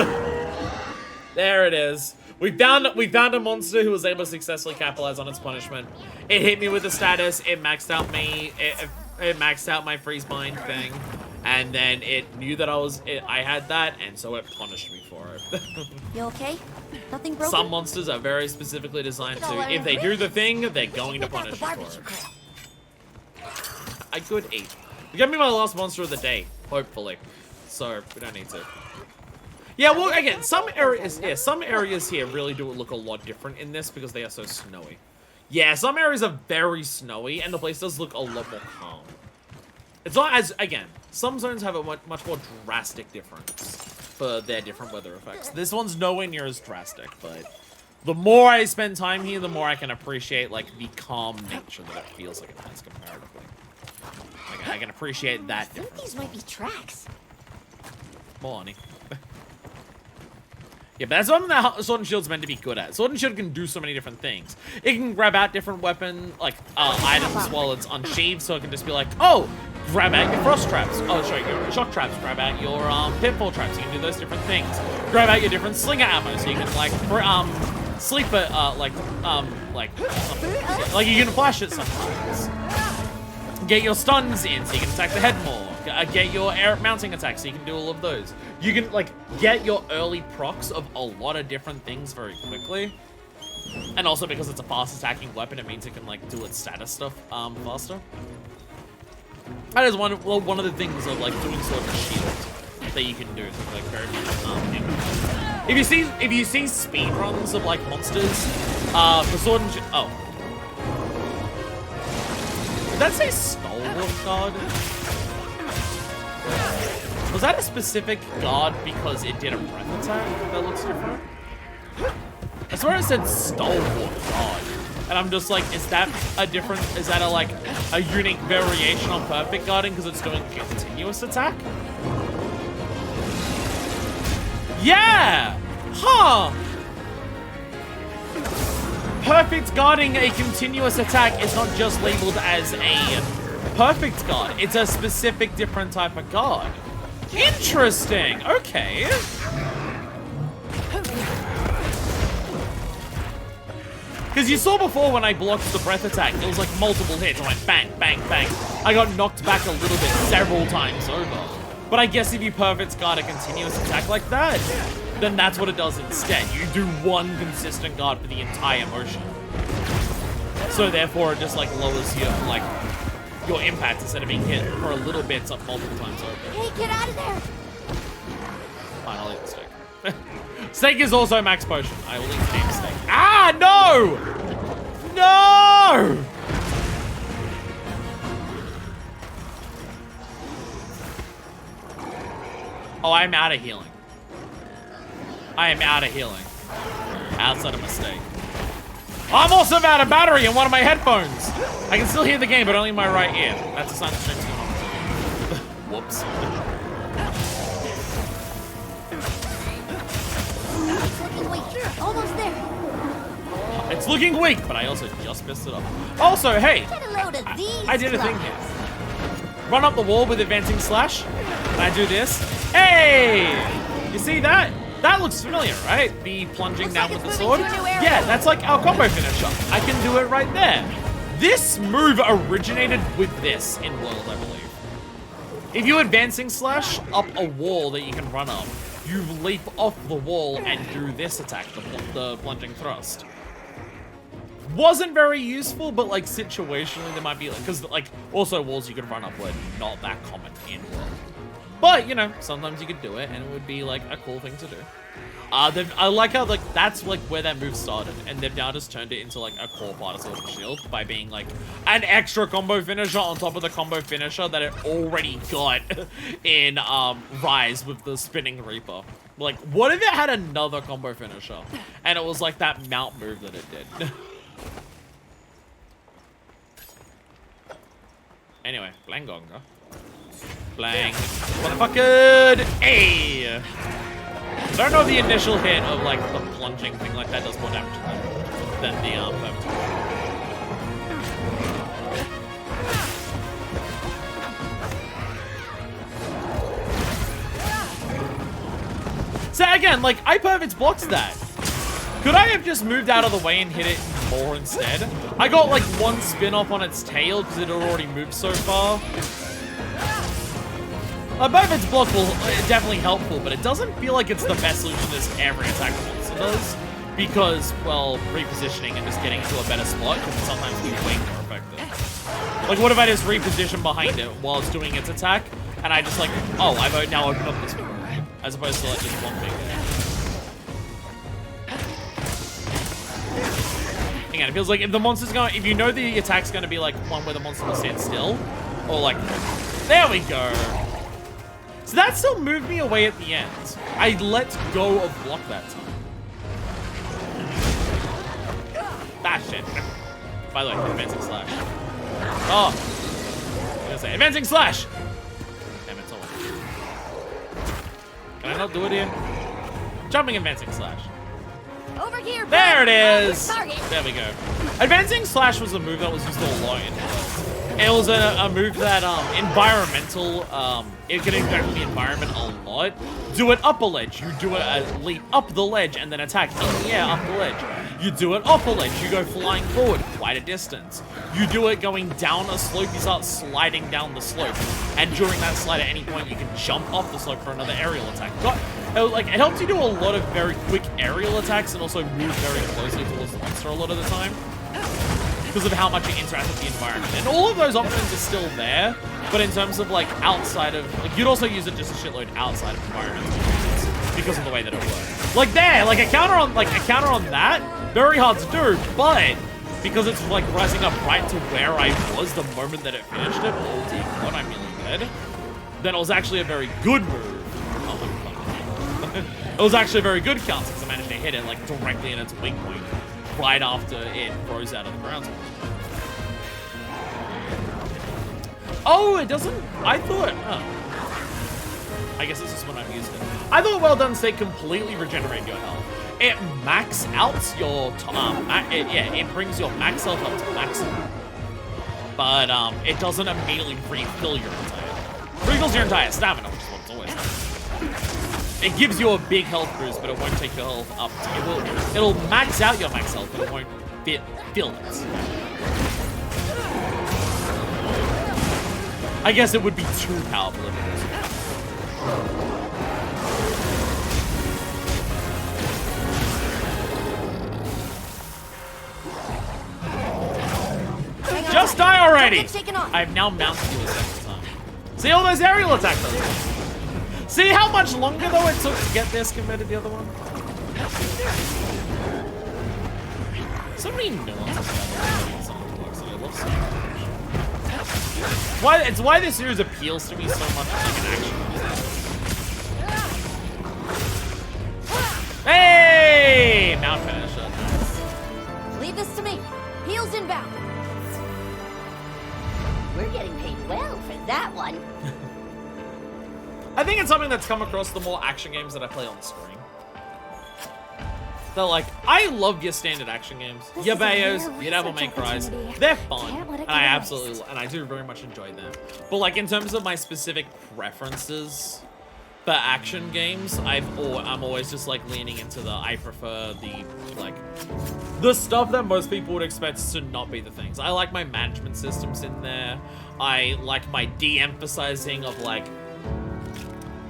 There it is. We found a monster who was able to successfully capitalize on its punishment. It hit me with a status, it maxed out me, it maxed out my freeze bind thing, and then it knew that I had that, and so it punished me for it. You okay? Nothing broken? Some monsters are very specifically designed to, if they do the thing, they're going to punish you for it. I could eat. You got me my last monster of the day, hopefully. So, we don't need to. Yeah, well, again, some areas here really do look a lot different in this because they are so snowy. Yeah, some areas are very snowy, and the place does look a lot more calm. It's not as, again, some zones have a much more drastic difference for their different weather effects. This one's nowhere near as drastic, but the more I spend time here, the more I can appreciate, like, the calm nature that it feels like it has comparatively. Like, I can appreciate that difference. I think these might be tracks. More honey. Yeah, but that's something that Sword and Shield's meant to be good at. Sword and Shield can do so many different things. It can grab out different weapon, like, items while it's unsheathed, so it can just be like, oh, grab out your frost traps. Oh, sorry, your shock traps. Grab out your pitfall traps. You can do those different things. Grab out your different slinger ammo, so you can, like, sleep it, like you can flash it sometimes. Get your stuns in, so you can attack the head more. Get your air mounting attack, so you can do all of those. You can, like, get your early procs of a lot of different things very quickly. And also, because it's a fast attacking weapon, it means it can, like, do its status stuff faster. That is one of the things of, like, doing Sword and Shield that you can do. Like, very much, if you see speed runs of, like, monsters, for Sword and Shield... Oh. Did that say Stalwart Guard? Was that a specific guard because it did a breath attack that looks different? I swear it said Stalwart Guard. And I'm just like, is that like a unique variation on Perfect Guarding because it's doing a continuous attack? Yeah! Huh! Perfect Guarding a continuous attack is not just labeled as a Perfect Guard. It's a specific different type of guard. Interesting. Okay. Because you saw before when I blocked the breath attack, it was like multiple hits. I went bang, bang, bang. I got knocked back a little bit several times over. But I guess if you Perfect Guard a continuous attack like that, then that's what it does instead. You do one consistent guard for the entire motion. So therefore it just like lowers your impact instead of being hit for a little bit up multiple times over. Hey, get out of there! Fine, I'll eat the steak. Steak is also max potion. I will eat game steak. Ah, no! No! Oh, I'm out of healing. I am out of healing. Outside of mistake. I'm also out of battery in one of my headphones. I can still hear the game, but only in my right ear. That's a sign the stream's going on. Whoops. It's looking weak. Almost there. It's looking weak, but I also just messed it up. Also, hey, Get a load of these. I did a thing here. Run up the wall with advancing slash. And I do this. Hey! You see that? That looks familiar, right? The plunging down with the sword. Yeah, that's like our combo finisher. I can do it right there. This move originated with this in World, I believe. If you advancing slash up a wall that you can run up, you leap off the wall and do this attack, the plunging thrust. Wasn't very useful, but like situationally there might be, because like also walls you could run up were not that common in World. But, you know, sometimes you could do it, and it would be, like, a cool thing to do. I like how, like, that's, like, where that move started, and they've now just turned it into, like, a core part of Sword and Shield by being, like, an extra combo finisher on top of the combo finisher that it already got in, Rise with the Spinning Reaper. Like, what if it had another combo finisher, and it was, like, that mount move that it did? Anyway, Blangonga. Blang. Motherfucker! Hey! I don't know if the initial hit of like the plunging thing like that does more damage than the perfect. So again, like I perfect blocks that. Could I have just moved out of the way and hit it more instead? I got like one spin off on its tail because it had already moved so far. Both its block will definitely helpful, but it doesn't feel like it's the best solution as every attack the monster does. Because, well, repositioning and just getting into a better spot can sometimes be way more effective. Like, what if I just reposition behind it while it's doing its attack, and I just like, oh, I've now opened up this one, as opposed to like just one big hit. Again, it feels like if the monster's going, if you know the attack's going to be like one where the monster will stand still, or like, there we go. So that still moved me away at the end. I let go of block that time. Ah, shit. By the way, advancing slash. Oh. I was gonna say, advancing slash! Damn it, it's all. Can I not do it here? Jumping advancing slash. Over here, there it is! target. There we go. Advancing slash was a move that was used a lot in it was a move that, environmental, it can interact with the environment a lot. Do it up a ledge. You do a leap up the ledge and then attack in the air up the ledge. You do it off a ledge. You go flying forward quite a distance. You do it going down a slope. You start sliding down the slope. And during that slide, at any point, you can jump off the slope for another aerial attack. It helps you do a lot of very quick aerial attacks and also move very closely towards the monster a lot of the time. Because of how much you interact with the environment. And all of those options are still there, but in terms of like outside of, like you'd also use it just a shitload outside of environmental units because of the way that it works. Like there, like a counter on that, very hard to do, but because it's like rising up right to where I was the moment that it finished it, oh dear god, I'm nearly dead. Then it was actually a very good move. Oh my god. It was actually a very good counter because I managed to hit it like directly in its weak point. Right after it grows out of the ground. Oh, it doesn't. I thought. Oh. I guess this is when I've used it. I thought Well Done Steak completely regenerate your health. It max outs your. It brings your max health up to maximum. But it doesn't immediately refill your entire. Refills your entire stamina, which is what it's always done. It gives you a big health boost, but it won't take your health up. It'll max out your max health, but it won't fill it. I guess it would be too powerful if it was. Just die already! I've now mounted you a second time. See all those aerial attacks? See how much longer though it took to get this compared to the other one? So many nuances about it. I love so much. It's why this series appeals to me so much like an action. Hey! Mount finisher. Leave this to me. Heels inbound. We're getting paid well for that one. I think it's something that's come across the more action games that I play on the screen. They're like, I love your standard action games. Your Bayos, your Devil May Cries. They're fun. And I absolutely, and I do very much enjoy them. But like in terms of my specific preferences for action games, I'm always just like leaning into I prefer the stuff that most people would expect to not be the things. I like my management systems in there. I like my de-emphasizing of like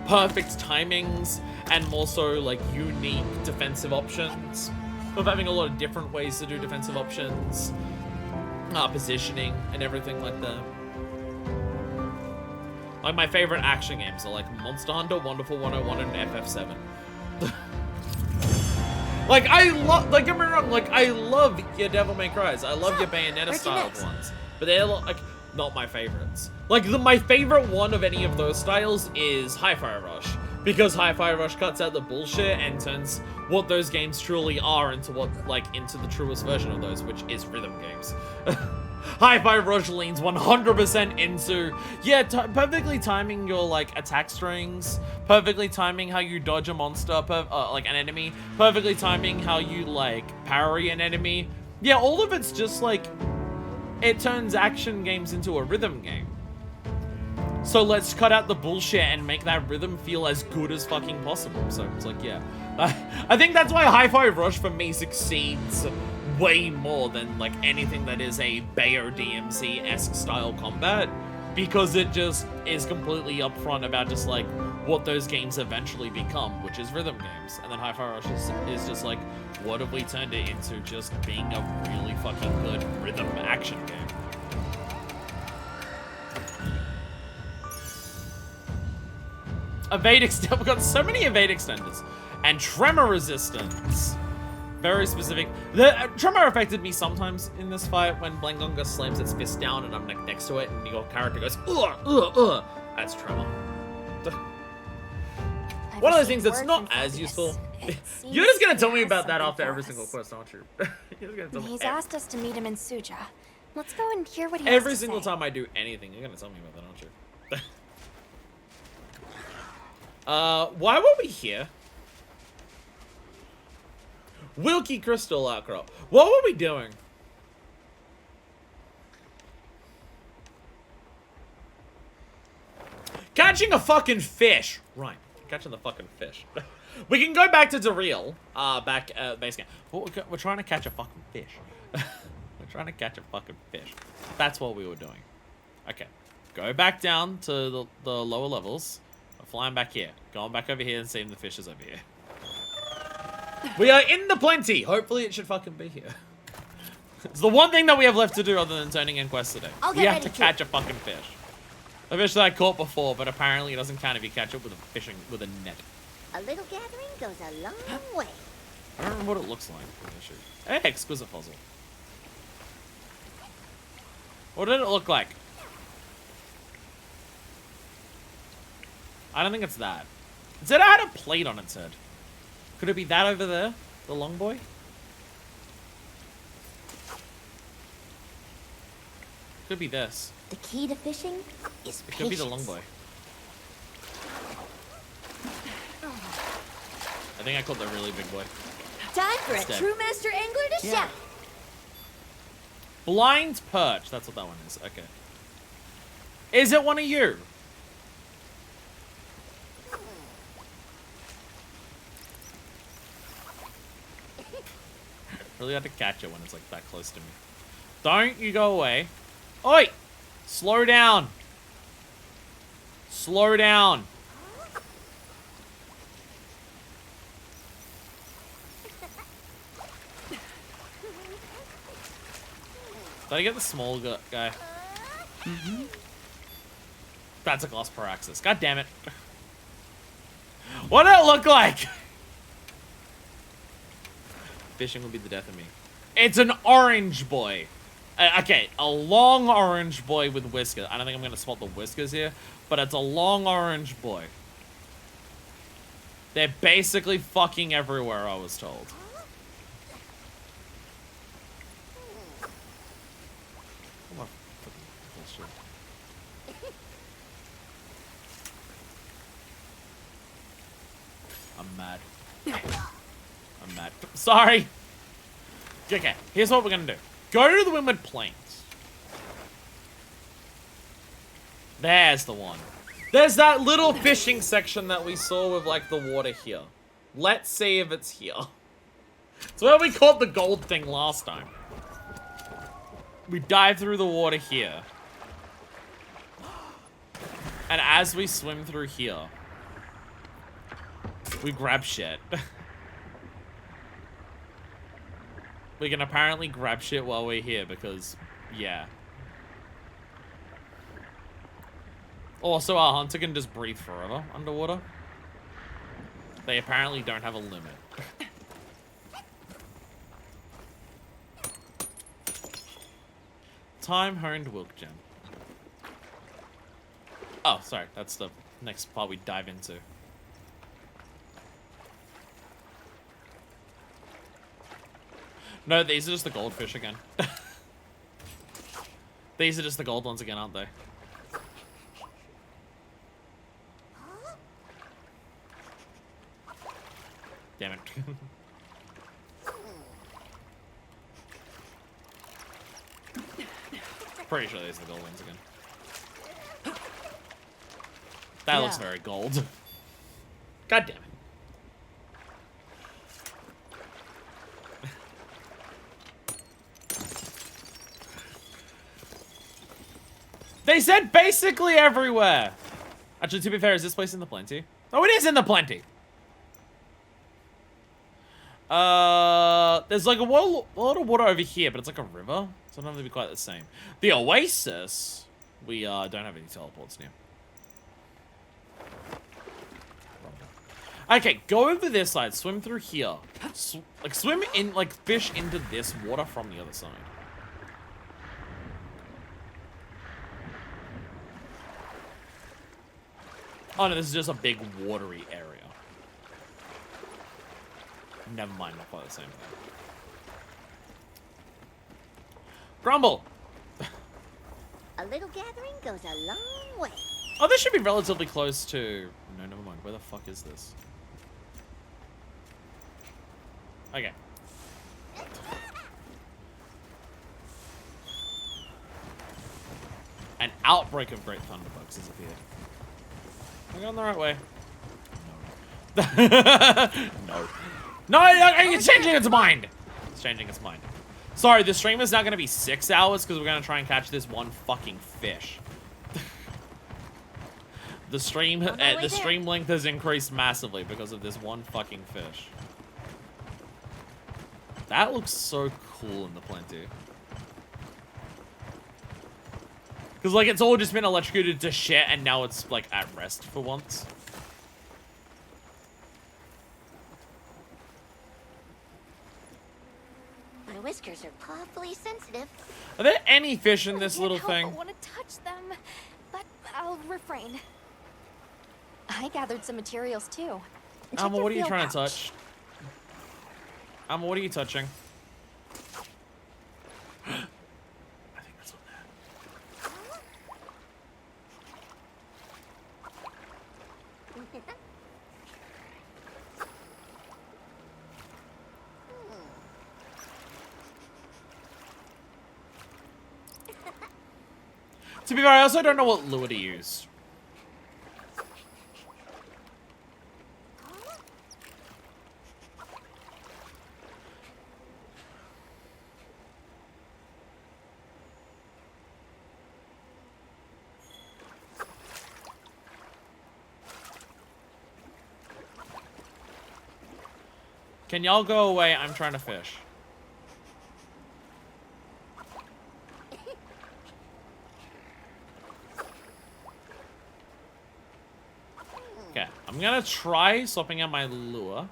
perfect timings and more so like unique defensive options, of having a lot of different ways to do defensive options, positioning and everything like that. Like my favorite action games are like Monster Hunter, Wonderful 101, and FF7. Like I love, like get me wrong, like I love your Devil May Cries, I love your Bayonetta style ones, but they're like not my favorites. Like my favorite one of any of those styles is Hi-Fi Rush, because Hi-Fi Rush cuts out the bullshit and turns what those games truly are into the truest version of those, which is rhythm games. Hi-Fi Rush leans 100% into, perfectly timing your, like, attack strings, perfectly timing how you dodge a monster, like, an enemy, perfectly timing how you, like, parry an enemy. Yeah, all of it's just, like, it turns action games into a rhythm game. So let's cut out the bullshit and make that rhythm feel as good as fucking possible. So it's like, yeah. I think that's why Hi-Fi Rush for me succeeds way more than like anything that is a Bayo DMC-esque style combat, because it just is completely upfront about just like what those games eventually become, which is rhythm games. And then Hi-Fi Rush is just like, what have we turned it into? Just being a really fucking good rhythm action game. Evade extend. We've got so many evade extenders and tremor resistance. Very specific. The tremor affected me sometimes in this fight when Blangonga slams its fist down and I'm like next to it and your character goes, ugh. That's tremor. One of those things that's not as useful. You're just gonna tell me about that after every single quest, aren't you? You're just gonna tell me. He's asked us to meet him in Suja. Let's go and hear what he every has to single say. time I do anything, you're gonna tell me about that, aren't you? Why were we here? Wilkie Crystal Outcrop. What were we doing? Catching a fucking fish. Right. Catching the fucking fish. We can go back to Daryl. Back at base camp. We're trying to catch a fucking fish. We're trying to catch a fucking fish. That's what we were doing. Okay. Go back down to the lower levels. Flying back here. Going back over here and seeing the fishes over here. We are in the plenty. Hopefully it should fucking be here. It's the one thing that we have left to do other than turning in quests today. We have to catch a fucking fish. A fish that I caught before, but apparently it doesn't count if you catch it with a net. A little gathering goes a long way. I don't remember what it looks like. Hey, exquisite puzzle. What did it look like? I don't think it's that. It said it had a plate on its head. Could it be that over there? The long boy? Could be this. The key to fishing is It could be the long boy. I think I caught the really big boy. Time for a Step. true master angler to shout. Blind perch. That's what that one is. Okay. Is it one of you? Really have to catch it when it's like that close to me. Don't you go away. Oi! Slow down. Slow down. Did I get the small guy? Mm-hmm. That's a Gloss Paraxis. God damn it. What did it look like? Fishing will be the death of me. It's an orange boy. Okay, a long orange boy with whiskers. I don't think I'm going to spot the whiskers here, but it's a long orange boy. They're basically fucking everywhere, I was told. I'm mad. I'm mad. Sorry. Okay, here's what we're gonna do. Go to the Windward Plains. There's the one. There's that little fishing section that we saw with, like, the water here. Let's see if it's here. It's where we caught the gold thing last time. We dive through the water here. And as we swim through here, we grab shit. We can apparently grab shit while we're here because, yeah. Also, our hunter can just breathe forever underwater. They apparently don't have a limit. Time-honed Wilk Gem. Oh, sorry. That's the next part we dive into. No, these are just the goldfish again. These are just the gold ones again, aren't they? Damn it. Pretty sure these are the gold ones again. That looks very gold. God damn it. They said basically everywhere. Actually, to be fair, is this place in the Plenty? Oh, it is in the Plenty. There's like a lot of water over here, but it's like a river, so I don't know if they'd be quite the same. The Oasis, we don't have any teleports near. Okay, go over this side, swim through here. Swim in, like, fish into this water from the other side. Oh no, this is just a big watery area. Never mind, not quite the same thing. Grumble! A little gathering goes a long way. Oh, this should be relatively close to... No, never mind. Where the fuck is this? Okay. An outbreak of great thunderbugs has appeared. Am I going the right way? No. No, it's changing its mind! It's changing its mind. Sorry, the stream is now going to be 6 hours because we're going to try and catch this one fucking fish. The stream length has increased massively because of this one fucking fish. That looks so cool in the Plenty. Because, like, it's all just been electrocuted to shit, and now it's, like, at rest for once. My whiskers are awfully sensitive. Are there any fish in this little thing? I want to touch them, but I'll refrain. I gathered some materials, too. Alma, what are you trying to touch? Alma, what are you touching? I think that's on there. To be fair, I also don't know what lure to use. Can y'all go away? I'm trying to fish. Okay, I'm gonna try swapping out my lure.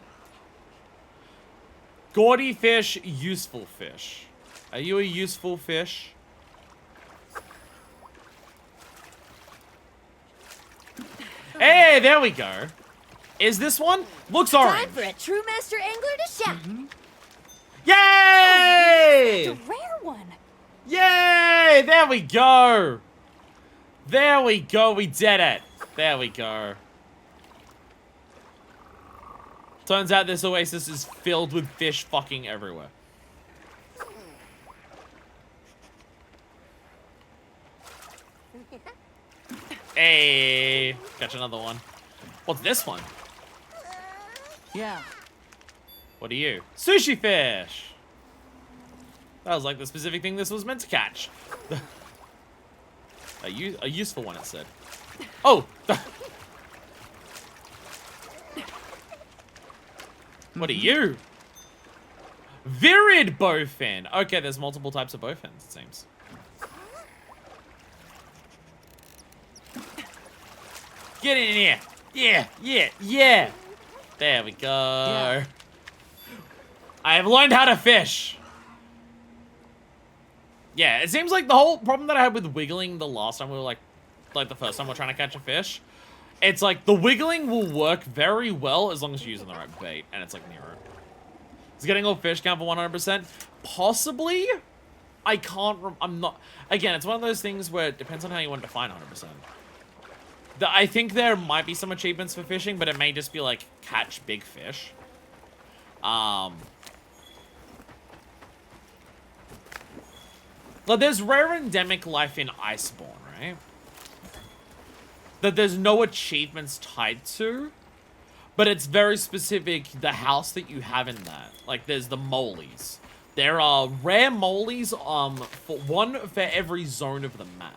Gaudy fish, useful fish. Are you a useful fish? Hey, there we go. Is this one? Looks orange. Time for a true master angler to shine. Yay! It's a rare one. Yay! There we go. There we go. We did it. There we go. Turns out this oasis is filled with fish fucking everywhere. Hey, catch another one. What's this one? Yeah. What are you? Sushi fish! That was like the specific thing this was meant to catch. a useful one, it said. Oh! What are you? Virid bowfin. Okay, there's multiple types of bowfins, it seems. Get in here. Yeah, yeah, yeah. There we go. Yeah. I have learned how to fish. Yeah, it seems like the whole problem that I had with wiggling the last time we were like the first time we're trying to catch a fish, it's like the wiggling will work very well as long as you're using the right bait, and it's like Nero. Is getting all fish count for 100%? Possibly. I can't. I'm not. Again, it's one of those things where it depends on how you want to define 100%. I think there might be some achievements for fishing, but it may just be like catch big fish. But there's rare endemic life in Iceborne, right? That there's no achievements tied to, but it's very specific, the house that you have in that. Like, there's the moles. There are rare moles, for one for every zone of the map.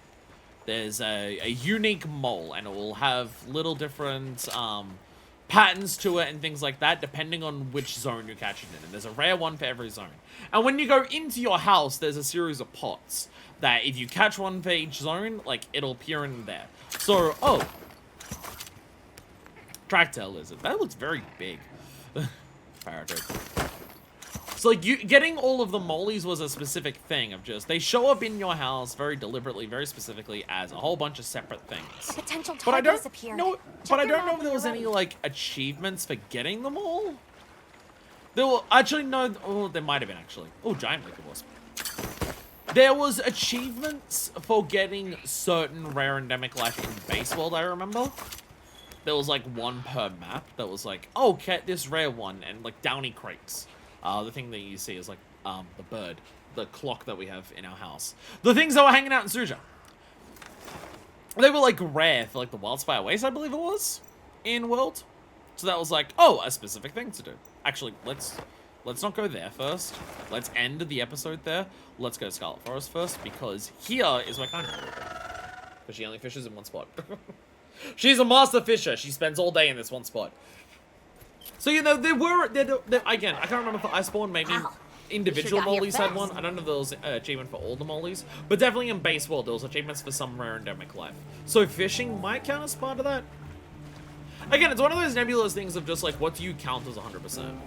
There's a unique mole, and it will have little different patterns to it and things like that, depending on which zone you're catching it in. There's a rare one for every zone. And when you go into your house, there's a series of pots that if you catch one for each zone, like, it'll appear in there. So, oh. Tracktail lizard. That looks very big. Parrot. So, like, getting all of the moles was a specific thing of just, they show up in your house very deliberately, very specifically as a whole bunch of separate things. Potential But I don't appear. know, but I don't know if there was any, like, achievements for getting them all. There were, actually, no, oh, there might have been, actually. Oh, giant liquor wasp. There was achievements for getting certain rare endemic life in Base World, I remember. There was, like, one per map that was like, oh, get this rare one, and, like, Downy Creeks. The thing that you see is, like, the bird. The clock that we have in our house. The things that were hanging out in Suja. They were, like, rare for, like, the Wildspire Waste, I believe it was, in World. So that was like, oh, a specific thing to do. Actually, let's not go there first. Let's end the episode there. Let's go to Scarlet Forest first, because here is where kind of... Because she only fishes in one spot. She's a master fisher. She spends all day in this one spot. So, you know, there again, I can't remember if Iceborne, maybe individual moles had one. I don't know if there was an achievement for all the moles. But definitely in Base World, there was achievements for some rare endemic life. So fishing might count as part of that. Again, it's one of those nebulous things of just like, what do you count as 100%?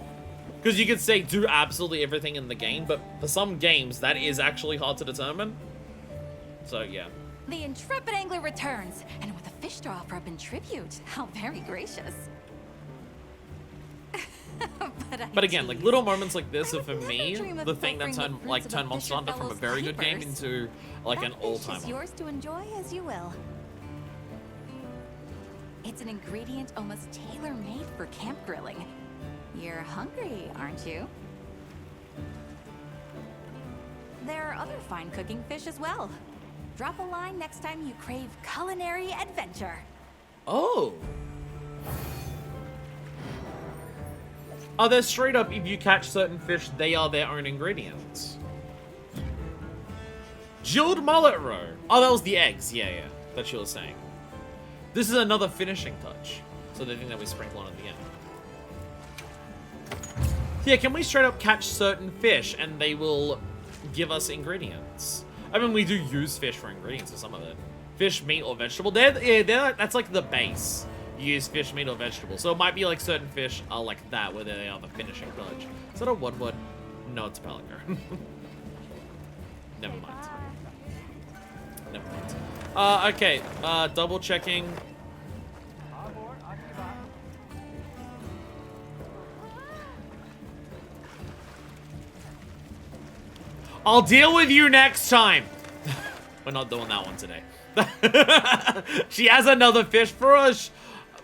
Because you could say do absolutely everything in the game, but for some games, that is actually hard to determine. So, yeah. The intrepid angler returns, and with a fish to offer up in tribute. How very gracious. But again, like little moments like this are for me the thing that turned Monster Hunter from a very good game into like an all-time one. Yours to enjoy as you will. It's an ingredient almost tailor-made for camp grilling. You're hungry, aren't you? There are other fine cooking fish as well. Drop a line next time you crave culinary adventure. Oh. Oh, they're straight up, if you catch certain fish, they are their own ingredients. Jeweled mullet roe. Oh, that was the eggs. Yeah, that she was saying. This is another finishing touch. So the thing that we sprinkle on at the end. Yeah, can we straight up catch certain fish and they will give us ingredients? I mean, we do use fish for ingredients for some of it. Fish, meat, or vegetable. That's like the base. use fish, meat, or vegetable. So it might be like certain fish are like that, where they are the finishing touch. Is that a one-word? No, it's a pelican. Never mind. Never mind. Okay, double checking. I'll deal with you next time. We're not doing that one today. She has another fish for us.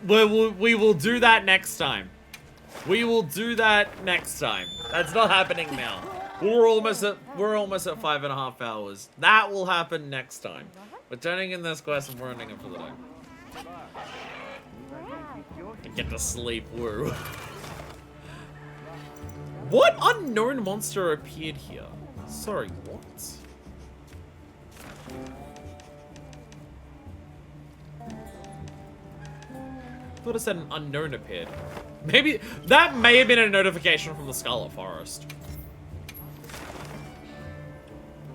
We will do that next time. We will do that next time. That's not happening now. We're almost at 5.5 hours. That will happen next time. We're turning in this quest and we're ending it for the day. And get to sleep, woo. What unknown monster appeared here? Sorry, what? I thought it said an unknown appeared. Maybe that may have been a notification from the Scarlet Forest.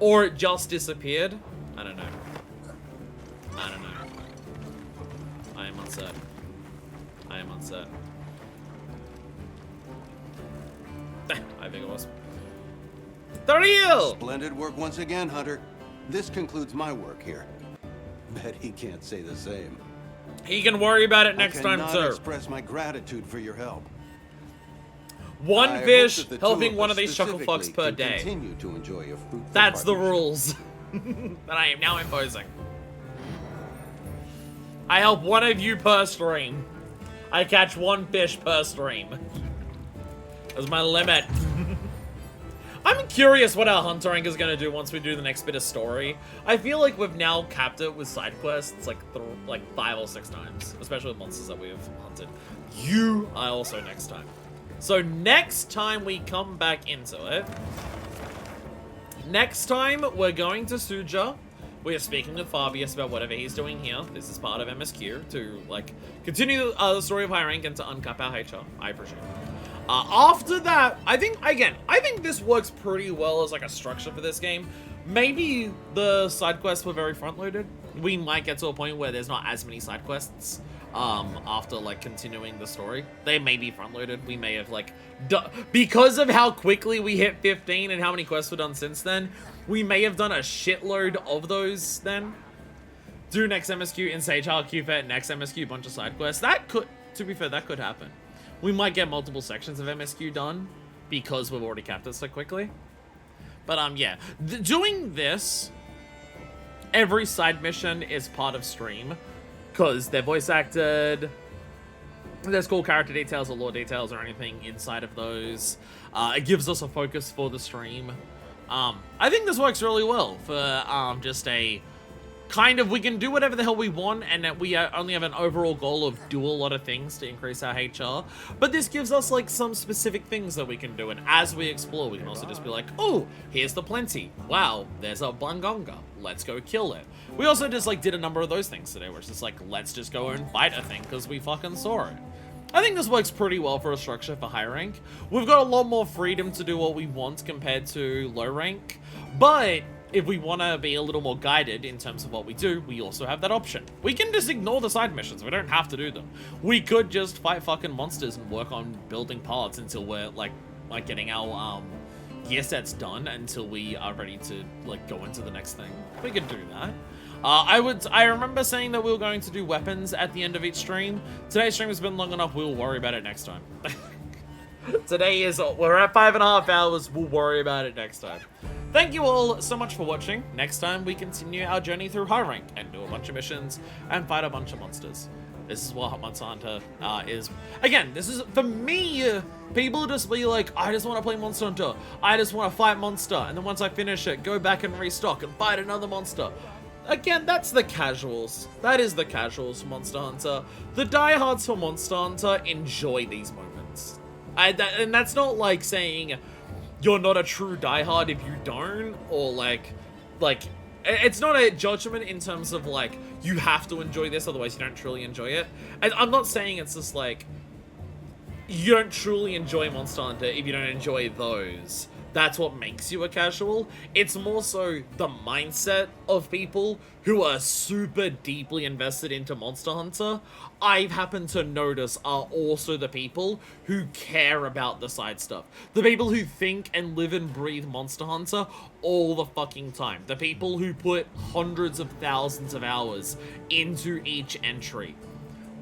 Or it just disappeared. I don't know. I don't know. I am uncertain. I am uncertain. I think it was. The real! Splendid work once again, Hunter. This concludes my work here. Bet he can't say the same. He can worry about it next time, I sir. cannot express my gratitude for your help. One fish helping one of these chuckle fucks per day. Continue to enjoy your fruitful That's the partnership. rules that I am now imposing. I help one of you per stream. I catch one fish per stream. That's my limit. I'm curious what our hunter rank is gonna do once we do the next bit of story. I feel like we've now capped it with side quests like 5 or 6 times, especially with monsters that we have hunted. You are also next time. So next time we come back into it, next time we're going to Suja. We are speaking with Fabius about whatever he's doing here. This is part of MSQ to like continue the story of high rank and to uncap our HR. I appreciate it. After that, I think this works pretty well as like a structure for this game. Maybe the side quests were very front-loaded. We might get to a point where there's not as many side quests after like continuing the story. They may be front-loaded. We may have like, because of how quickly we hit 15 and how many quests were done since then, we may have done a shitload of those then. Do next MSQ in Sage Hall, QFET, next MSQ, bunch of side quests. That could, to be fair, that could happen. We might get multiple sections of MSQ done because we've already capped it so quickly. But yeah, doing this, every side mission is part of stream because they're voice acted. There's cool character details or lore details or anything inside of those. It gives us a focus for the stream. I think this works really well for just a kind of, we can do whatever the hell we want and that we only have an overall goal of do a lot of things to increase our HR. But this gives us like some specific things that we can do, and as we explore we can also just be like, oh, here's the plenty. Wow, there's a Bangonga. Let's go kill it. We also just like did a number of those things today where it's just like, let's just go and fight a thing because we fucking saw it. I think this works pretty well for a structure for high rank. We've got a lot more freedom to do what we want compared to low rank, but if we want to be a little more guided in terms of what we do, we also have that option. We can just ignore the side missions. We don't have to do them. We could just fight fucking monsters and work on building parts until we're like getting our gear sets done until we are ready to like go into the next thing. We could do that. I remember saying that we were going to do weapons at the end of each stream. Today's stream has been long enough. We'll worry about it next time. Today is, we're at 5.5 hours. We'll worry about it next time. Thank you all so much for watching. Next time we continue our journey through high rank and do a bunch of missions and fight a bunch of monsters. This is what Monster Hunter is. Again, this is, for me, people just be like, I just want to play Monster Hunter. I just want to fight monster. And then once I finish it, go back and restock and fight another monster. Again, that's the casuals. That is the casuals for Monster Hunter. The diehards for Monster Hunter enjoy these moments. And that's not like saying you're not a true diehard if you don't, or like, it's not a judgment in terms of like, you have to enjoy this, otherwise you don't truly enjoy it. And I'm not saying it's just like, you don't truly enjoy Monster Hunter if you don't enjoy those. that's what makes you a casual. It's more so the mindset of people who are super deeply invested into Monster Hunter, I've happened to notice are also the people who care about the side stuff. The people who think and live and breathe Monster Hunter all the fucking time. The people who put hundreds of thousands of hours into each entry.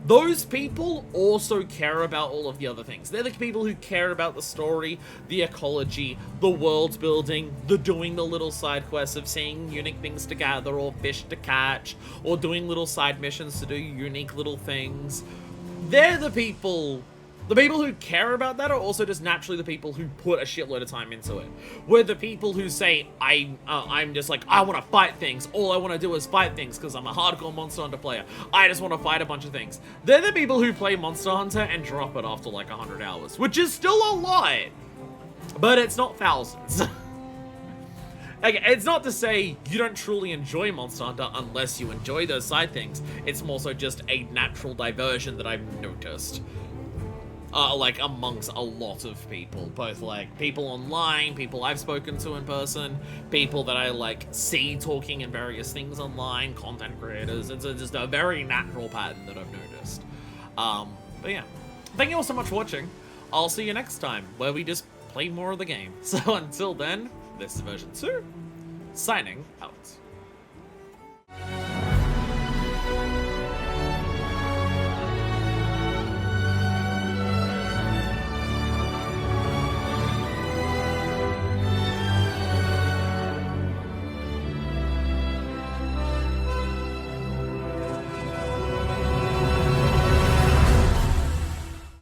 Those people also care about all of the other things. They're the people who care about the story, the ecology, the world building, the doing the little side quests of seeing unique things to gather or fish to catch, or doing little side missions to do unique little things. They're the people who care about that are also just naturally the people who put a shitload of time into it. Where the people who say, I'm just like, I want to fight things. All I want to do is fight things because I'm a hardcore Monster Hunter player. I just want to fight a bunch of things. They're the people who play Monster Hunter and drop it after like 100 hours, which is still a lot, but it's not thousands. Like, it's not to say you don't truly enjoy Monster Hunter unless you enjoy those side things. It's more so just a natural diversion that I've noticed. Like, amongst a lot of people. Both, like, people online, people I've spoken to in person, people that I, like, see talking in various things online, content creators. It's just a very natural pattern that I've noticed. But yeah. Thank you all so much for watching. I'll see you next time, where we just play more of the game. So until then, this is version 2, signing out.